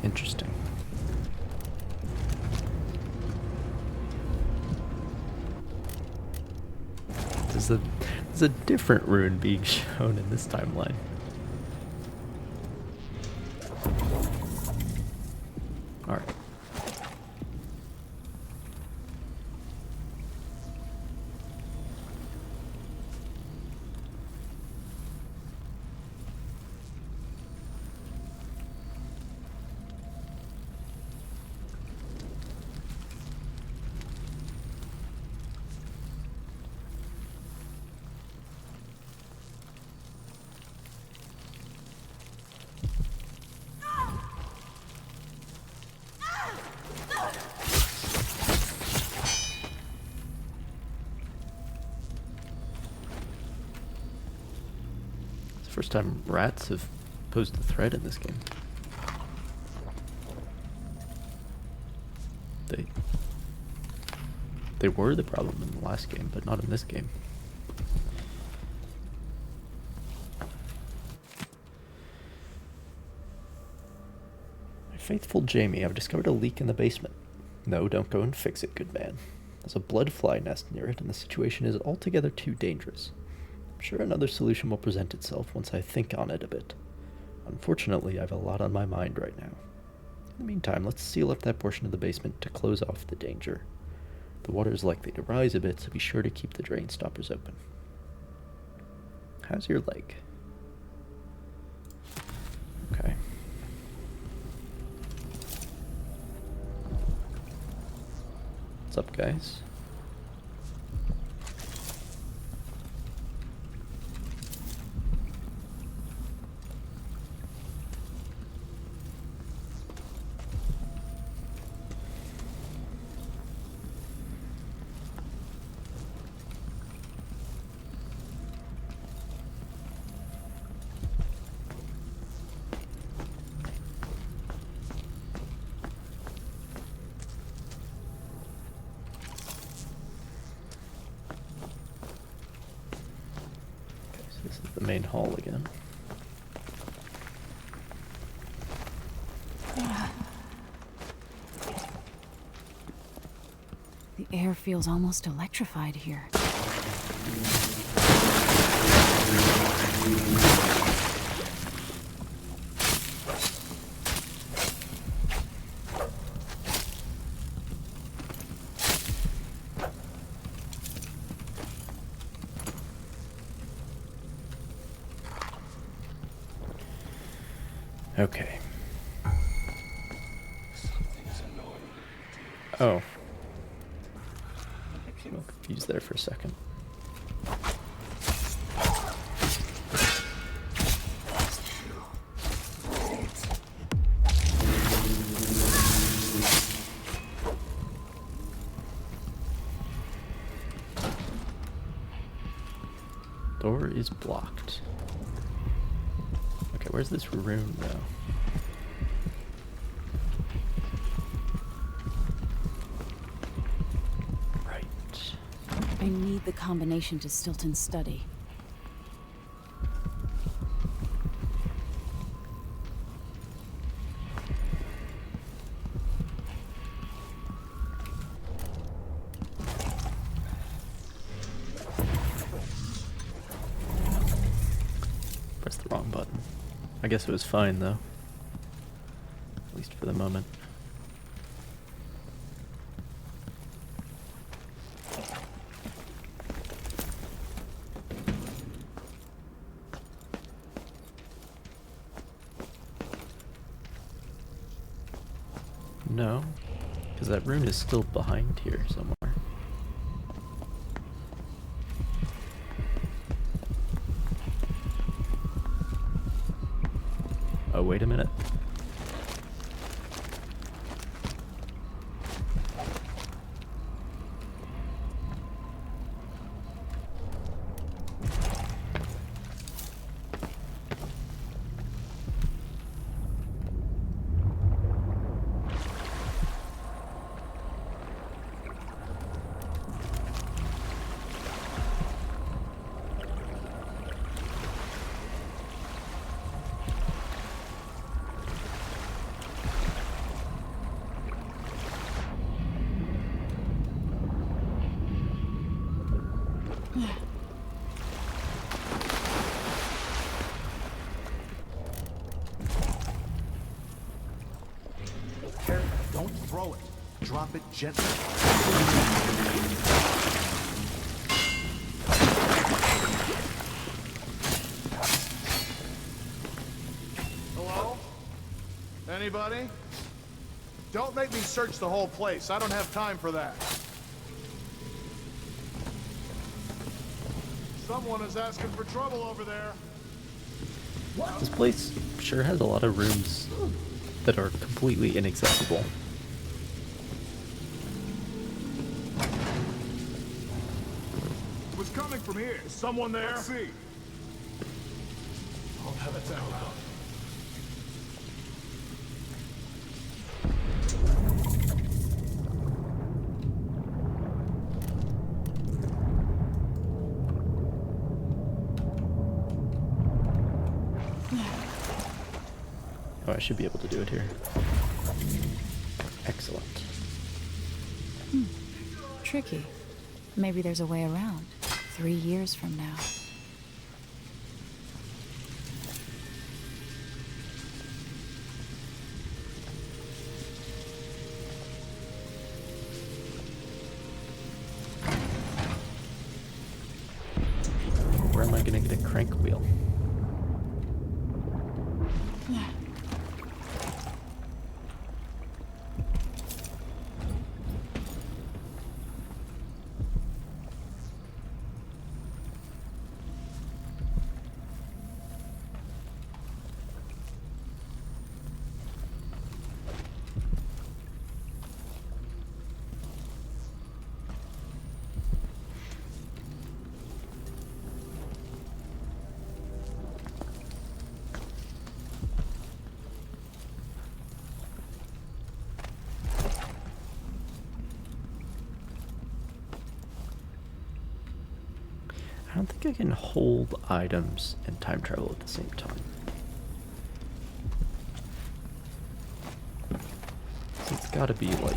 Interesting. There's a different rune being shown in this timeline. Alright. First time rats have posed a threat in this game. They were the problem in the last game, but not in this game. My faithful Jamie, I've discovered a leak in the basement. No, don't go and fix it, good man. There's a blood fly nest near it, and the situation is altogether too dangerous. I'm sure another solution will present itself once I think on it a bit. Unfortunately, I have a lot on my mind right now. In the meantime, let's seal up that portion of the basement to close off the danger. The water is likely to rise a bit, so be sure to keep the drain stoppers open. How's your leg? Okay. What's up, guys? This is the main hall again. The air feels almost electrified here. Okay. Oh. I'm a little confused there for a second. Door is blocked. Okay, where's this room though? I need the combination to Stilton's study. Press the wrong button. I guess it was fine though. At least for the moment. No, because that rune is still behind here somewhere. Oh, wait a minute. Don't throw it. Drop it gently. Hello? Anybody? Don't make me search the whole place. I don't have time for that. Someone is asking for trouble over there. This place sure has a lot of rooms that are completely inaccessible. It was coming from here. Is someone there? Let's see. I'll have it down. Oh, I should be able to do it here. Excellent. Tricky. Maybe there's a way around. 3 years from now. Where am I gonna get a crank wheel? I don't think I can hold items and time travel at the same time. So it's gotta be like...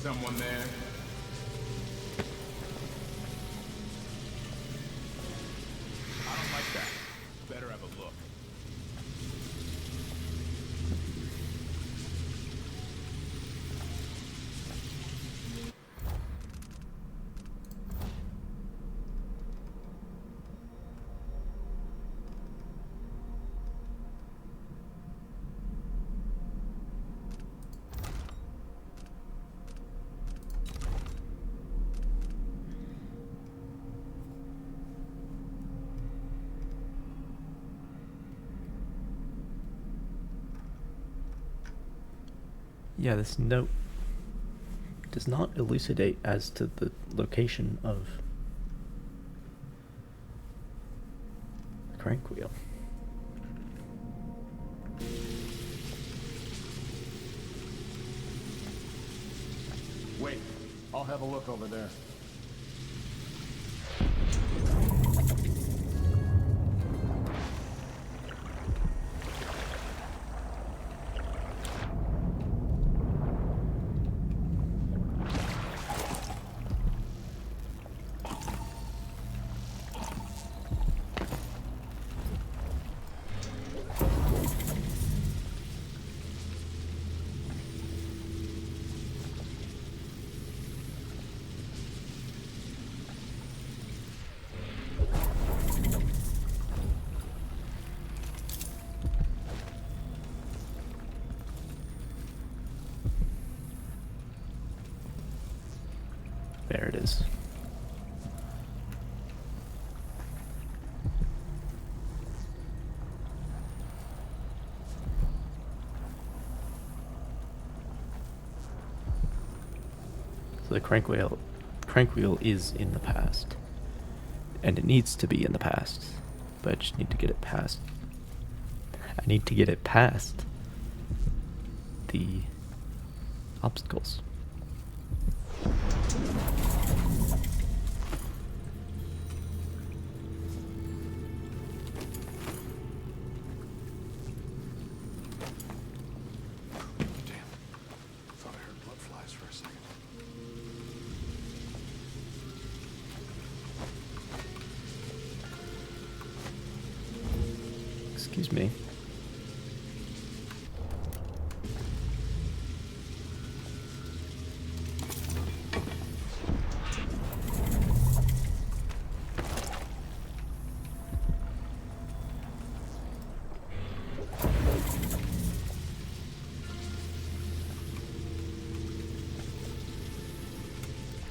someone there? I don't like that. Better have a look. Yeah, this note does not elucidate as to the location of the crank wheel. Wait, I'll have a look over there. There it is. So the crank wheel is in the past. And it needs to be in the past. But I just need to get it past. I need to get it past the obstacles. Excuse me.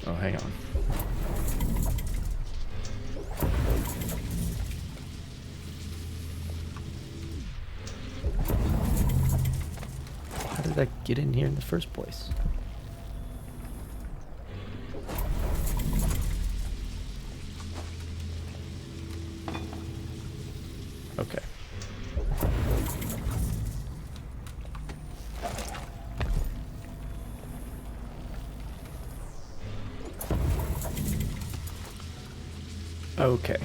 Oh, hang on. How did I get in here in the first place? Okay. Okay.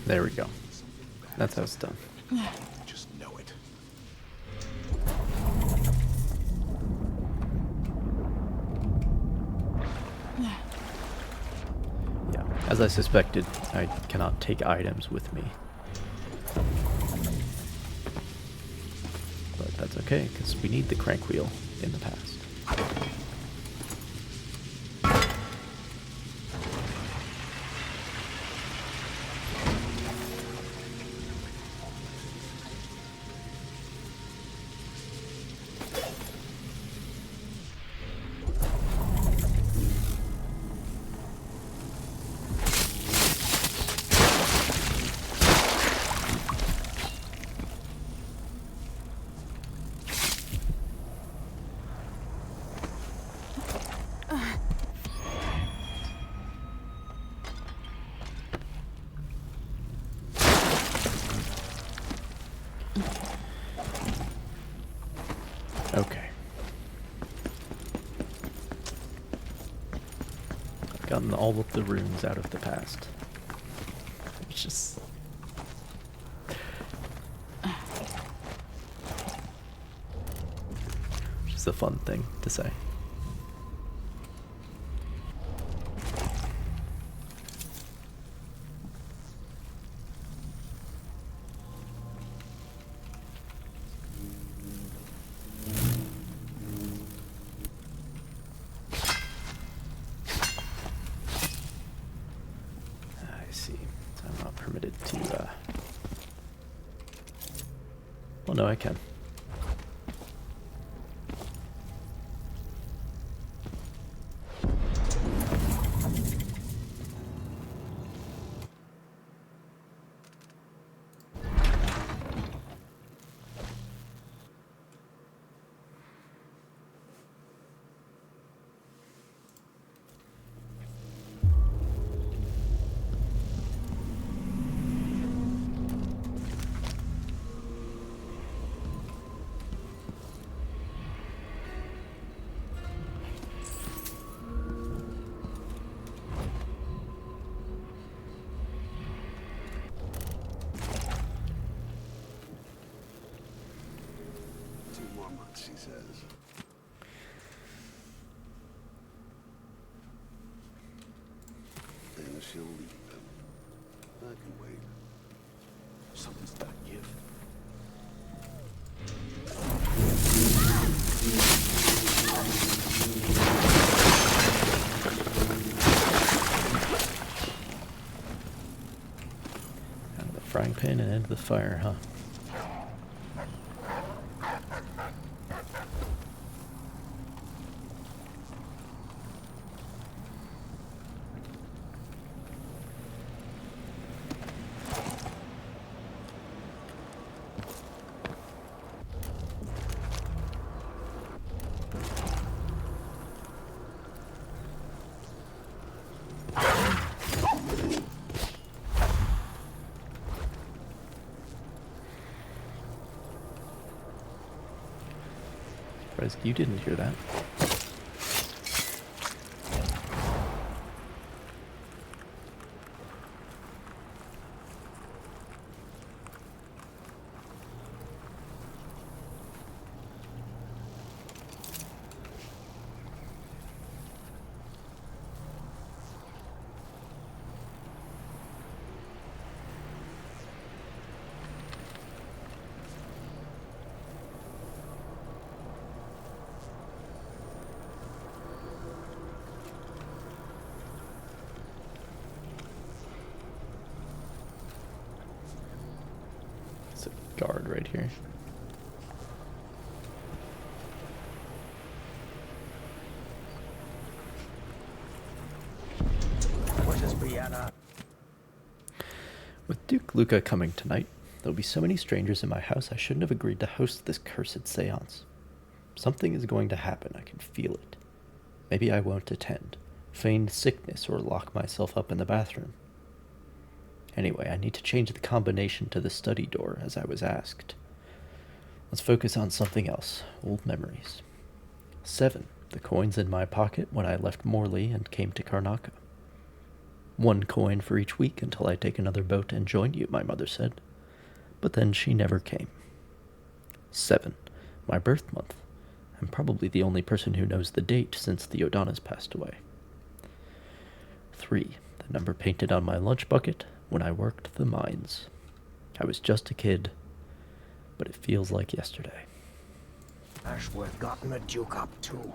There we go. That's how it's done. Just know it. Yeah, as I suspected, I cannot take items with me. But that's okay, because we need the crank wheel in the past. Okay. I've gotten all of the runes out of the past. It's just... a fun thing to say. I see. So I'm not permitted to, well, no, I can. She says. Then she'll leave them. I can wait. Something's gotta give. Out of the frying pan and into the fire, huh? Surprised you didn't hear that. Guard right here. With Duke Luca coming tonight, there'll be so many strangers in my house I shouldn't have agreed to host this cursed seance. Something is going to happen, I can feel it. Maybe I won't attend, feign sickness, or lock myself up in the bathroom. Anyway, I need to change the combination to the study door, as I was asked. Let's focus on something else. Old memories. 7. The coins in my pocket when I left Morley and came to Karnaca. 1 coin for each week until I take another boat and join you, my mother said. But then she never came. 7. My birth month. I'm probably the only person who knows the date since the O'Donnells passed away. 3. The number painted on my lunch bucket when I worked the mines. I was just a kid, but it feels like yesterday. Ashworth gotten the Duke up too.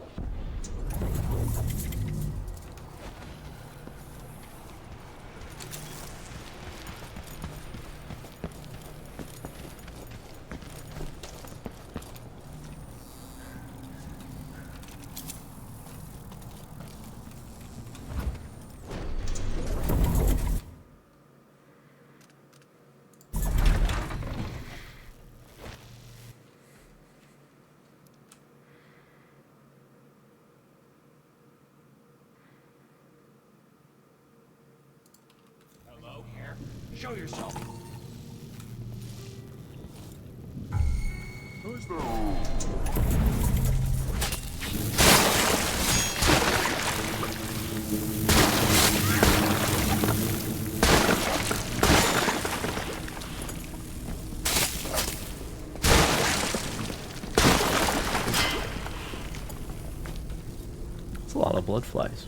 Show yourself. Who's the... It's a lot of blood flies.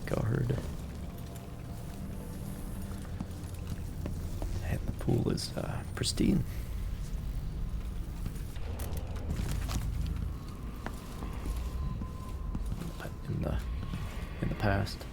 Guard. And the pool is pristine. But in the past.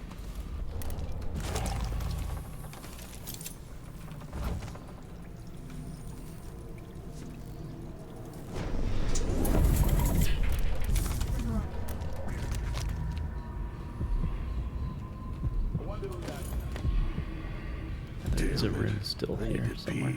There's a room still here somewhere.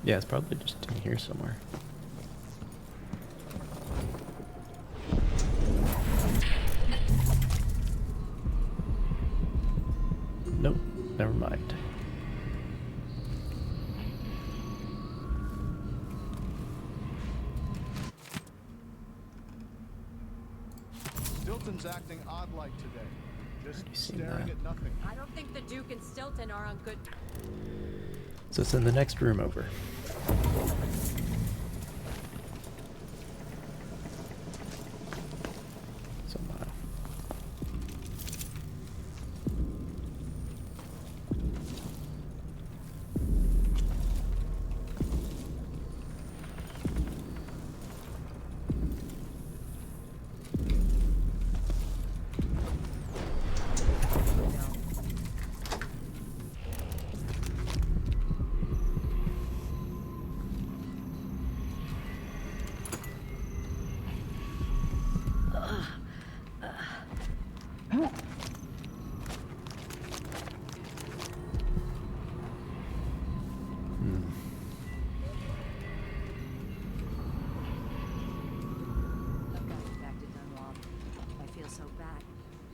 Yeah, it's probably just in here somewhere. Nope, never mind. Stilton's acting odd-like today. Just seen staring that? at nothing. I don't think the Duke and Stilton are on good... So it's in the next room over. Somehow. So bad.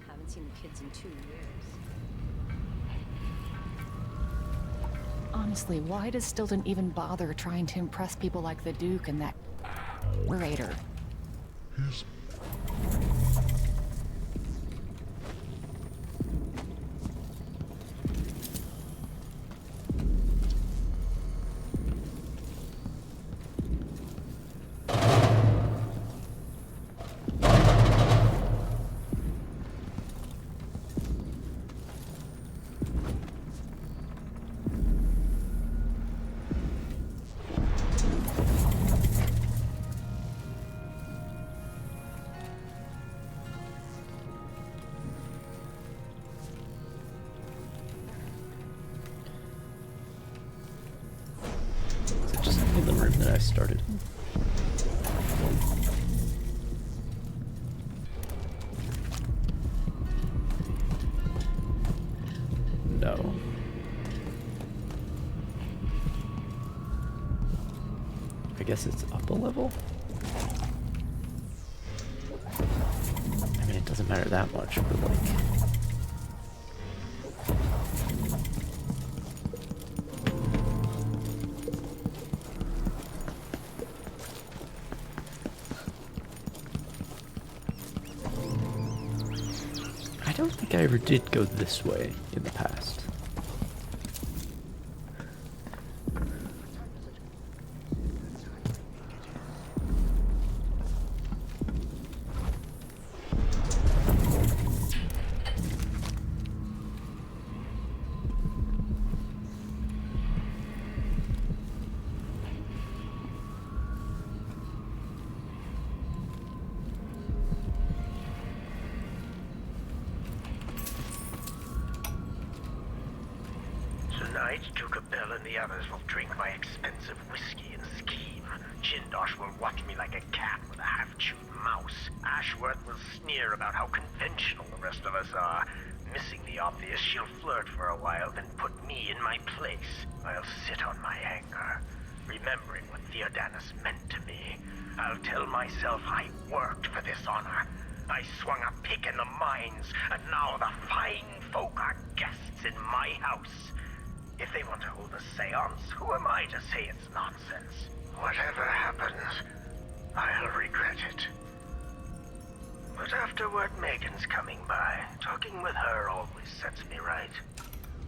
Haven't seen the kids in 2 years. Honestly, why does Stilton even bother trying to impress people like the Duke and that curator? In the room that I started. No. I guess it's up a level? I mean, it doesn't matter that much, but like... I don't think I ever did go this way in the past. Tonight, Duke Bell and the others will drink my expensive whiskey and scheme. Jindosh will watch me like a cat with a half-chewed mouse. Ashworth will sneer about how conventional the rest of us are. Missing the obvious, she'll flirt for a while, then put me in my place. I'll sit on my anger, remembering what Theodanis meant to me. I'll tell myself I worked for this honor. I swung a pick in the mines, and now the fine folk are guests in my house. If they want to hold a seance, who am I to say it's nonsense? Whatever happens, I'll regret it. But afterward, Megan's coming by. Talking with her always sets me right.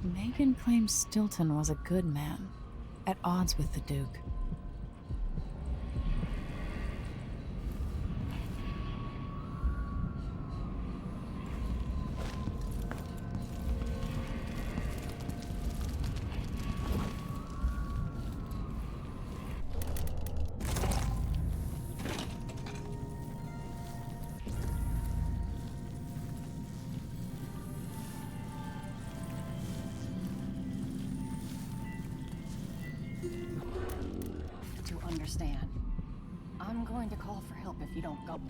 Megan claims Stilton was a good man, at odds with the Duke. Understand. I'm going to call for help if you don't go.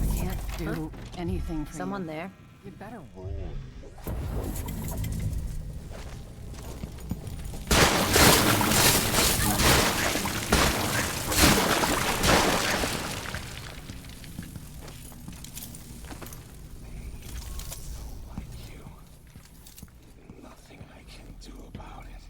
I can't do anything for Someone you. there? You'd better roll. Nothing I can do about it.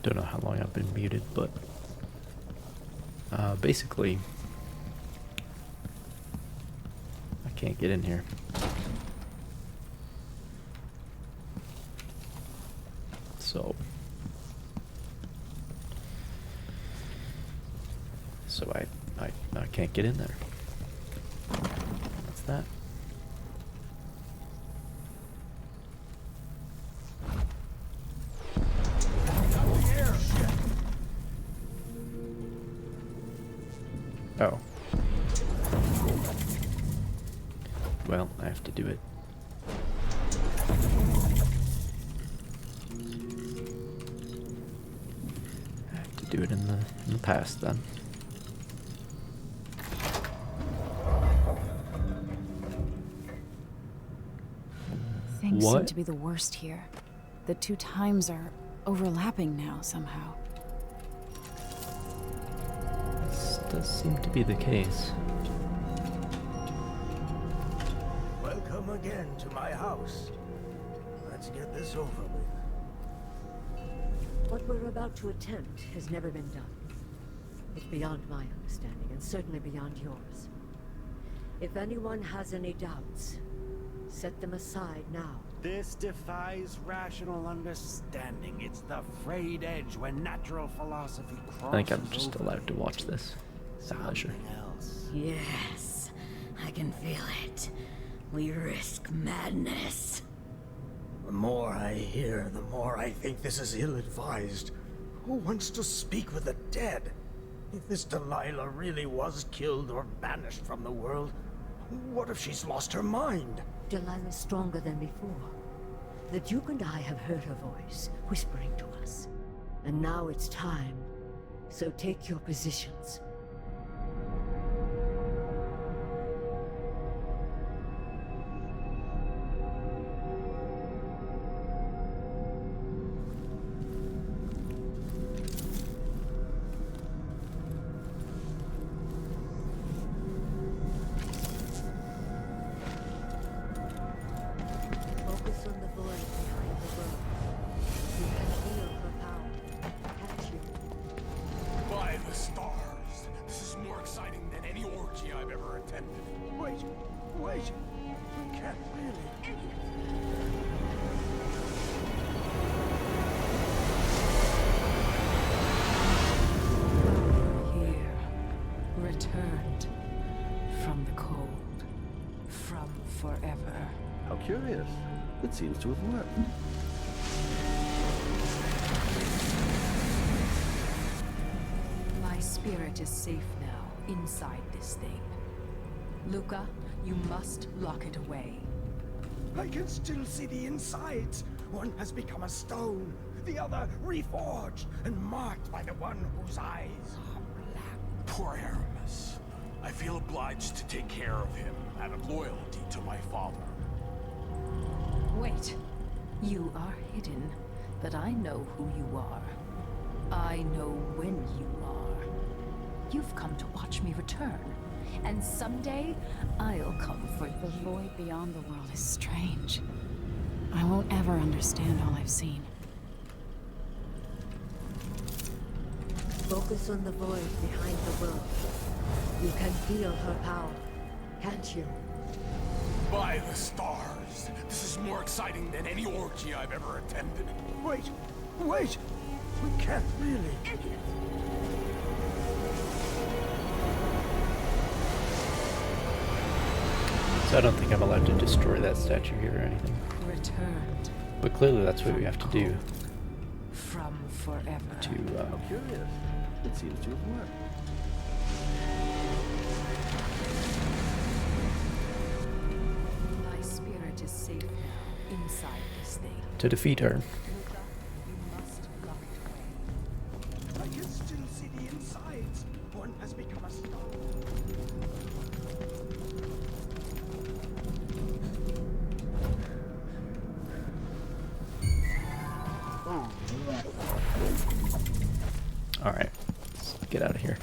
don't know how long I've been muted, but basically, I can't get in here. So I can't get in there. What's that? Oh. Well, I have to do it. I have to do it in the past then. Things What? seem to be the worst here. The two times are overlapping now somehow. This does seem to be the case. Welcome again to my house. Let's get this over with. What we're about to attempt has never been done. It's beyond my understanding, and certainly beyond yours. If anyone has any doubts, set them aside now. This defies rational understanding. It's the frayed edge when natural philosophy crosses. I think I'm just allowed to watch this at leisure. Yes, I can feel it. We risk madness. The more I hear, the more I think this is ill-advised. Who wants to speak with the dead? If this Delilah really was killed or banished from the world, what if she's lost her mind? Delilah's stronger than before. The Duke and I have heard her voice, whispering to us. And now it's time. So take your positions. Focus on the void behind the world. You can feel her power. Catch you. By the stars! This is more exciting than any orgy I've ever attended. Wait! We can't really. Here, returned from the cold, from forever. How curious. It seems to have worked. My spirit is safe now, inside this thing. Luca, you must lock it away. I can still see the insides. One has become a stone, the other reforged and marked by the one whose eyes are black. Poor Aramis. I feel obliged to take care of him out of loyalty to my father. Wait. You are hidden, but I know who you are. I know when you are. You've come to watch me return. And someday, I'll come for you. The void beyond the world is strange. I won't ever understand all I've seen. Focus on the void behind the world. You can feel her power, can't you? By the stars! This is more exciting than any orgy I've ever attended. Wait! We can't really. So I don't think I'm allowed to destroy that statue here or anything. Returned. But clearly that's what we have to do. From forever. To, How curious. It seems to have worked. My spirit is safe now, inside this thing. to defeat her. Luca, you must lock it away. I can still see the insides. One has become a stone. Alright, let's get out of here.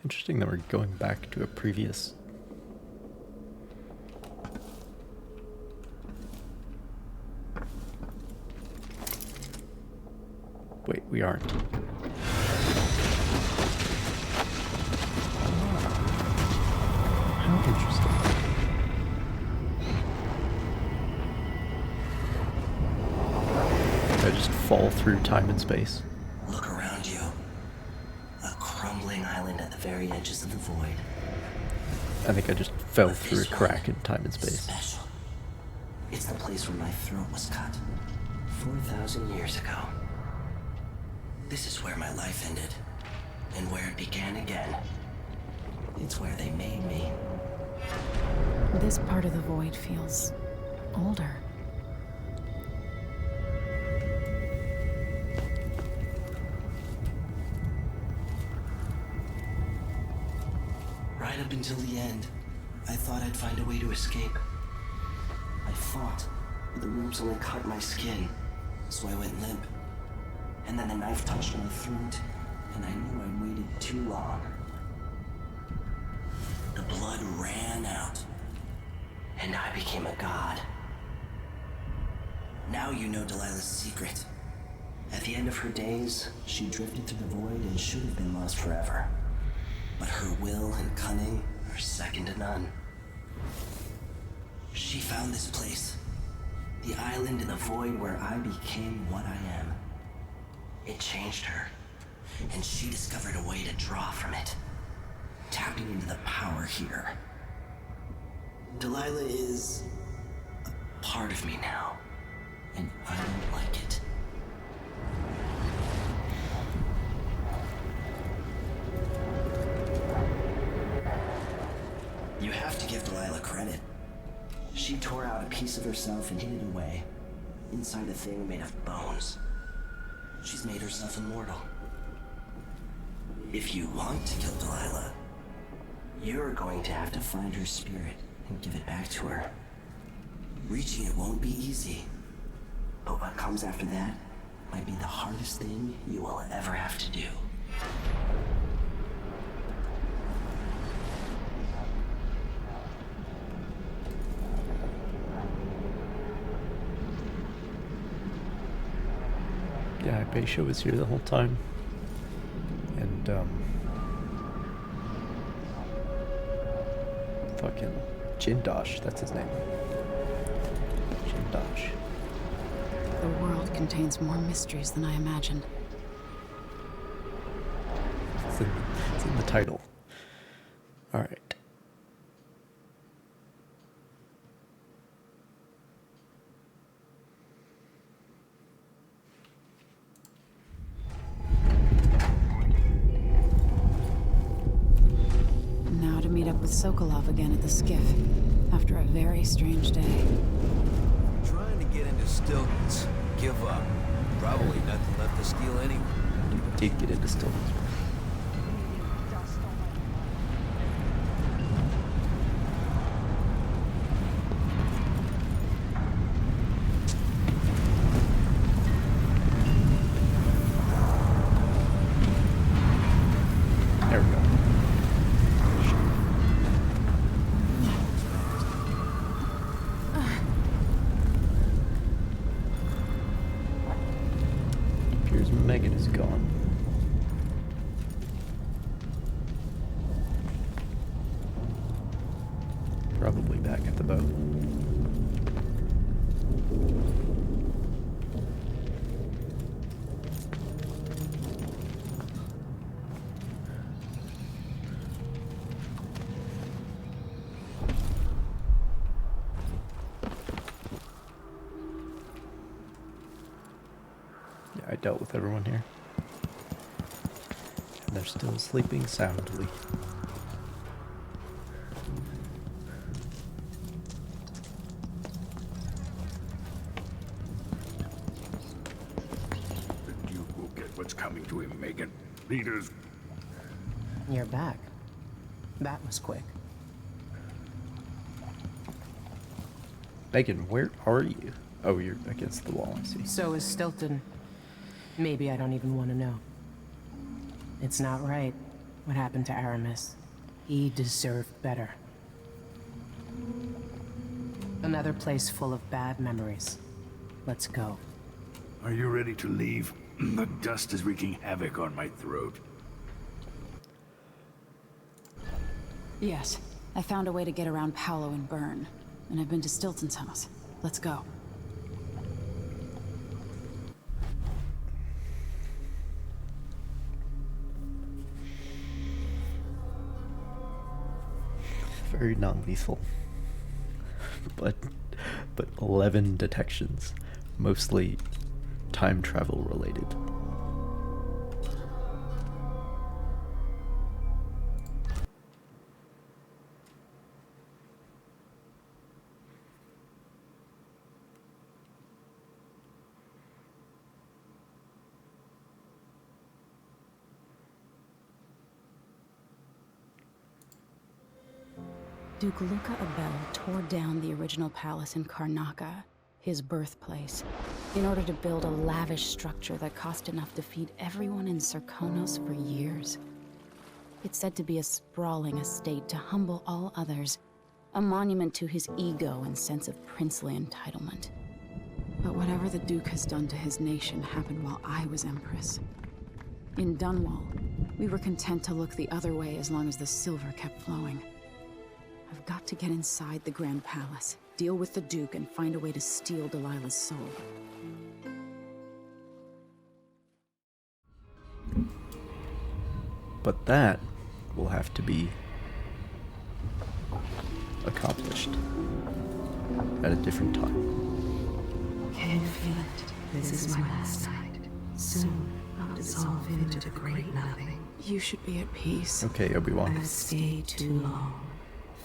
Interesting that we're going back to a previous... Wait, we aren't. How interesting. I just fall through time and space. Look around you. A crumbling island at the very edges of the void. I think I just fell through a crack in time and space. Special. It's the place where my throat was cut 4,000 years ago. This is where my life ended, and where it began again. It's where they made me. This part of the void feels older. Right up until the end, I thought I'd find a way to escape. I fought, but the ropes only cut my skin, so I went limp. And then the knife touched my throat, and I knew I'd waited too long. The blood ran out, and I became a god. Now you know Delilah's secret. At the end of her days, she drifted through the void and should have been lost forever. But her will and cunning are second to none. She found this place, the island in the void where I became what I am. It changed her, and she discovered a way to draw from it, tapping into the power here. Delilah is a part of me now, and I don't like it. You have to give Delilah credit. She tore out a piece of herself and hid it away, inside a thing made of bones. She's made herself immortal. If you want to kill Delilah, you're going to have to find her spirit and give it back to her. Reaching it won't be easy, but what comes after that might be the hardest thing you will ever have to do. Yeah, Beisha was here the whole time. And, fucking Jindosh, that's his name. Jindosh. The world contains more mysteries than I imagined. It's in the title. Alright. Now to meet up with Sokolov again at the skiff, after a very strange day. Trying to get into Stilton's. Give up. Probably nothing left to steal anyway. Did get into Stilton's. There we go. Appears Megan is gone. Probably back at the boat. Yeah, I dealt with everyone here. And they're still sleeping soundly. what's coming to him, Megan. Leaders... You're back. That was quick. Megan, where are you? Oh, you're against the wall, I see. So is Stilton. Maybe I don't even want to know. It's not right, what happened to Aramis. He deserved better. Another place full of bad memories. Let's go. Are you ready to leave? The dust is wreaking havoc on my throat. Yes. I found a way to get around Paolo and Byrne. And I've been to Stilton's house. Let's go. Very non-lethal. But 11 detections. Mostly time travel related. Duke Luca Abel tore down the original palace in Karnaca, his birthplace, in order to build a lavish structure that cost enough to feed everyone in Serkonos for years. It's said to be a sprawling estate to humble all others, a monument to his ego and sense of princely entitlement. But whatever the Duke has done to his nation happened while I was Empress. In Dunwall, we were content to look the other way as long as the silver kept flowing. I've got to get inside the Grand Palace, deal with the Duke, and find a way to steal Delilah's soul. But that will have to be accomplished at a different time. Can you feel it? This is my last night. Soon, I'll dissolve into the great nothing. You should be at peace. Okay, Obi-Wan. I've stayed too long.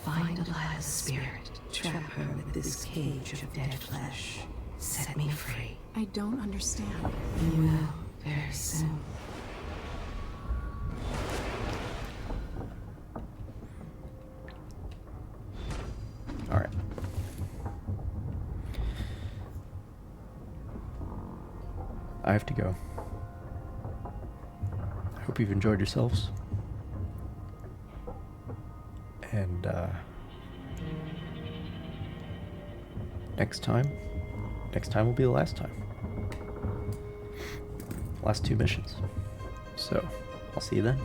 Find Delilah's spirit. Trap her with this cage of dead flesh. Set me free. I don't understand. You will, very soon. Alright. I have to go. I hope you've enjoyed yourselves. And next time will be the last time. Last 2 missions. So, I'll see you then.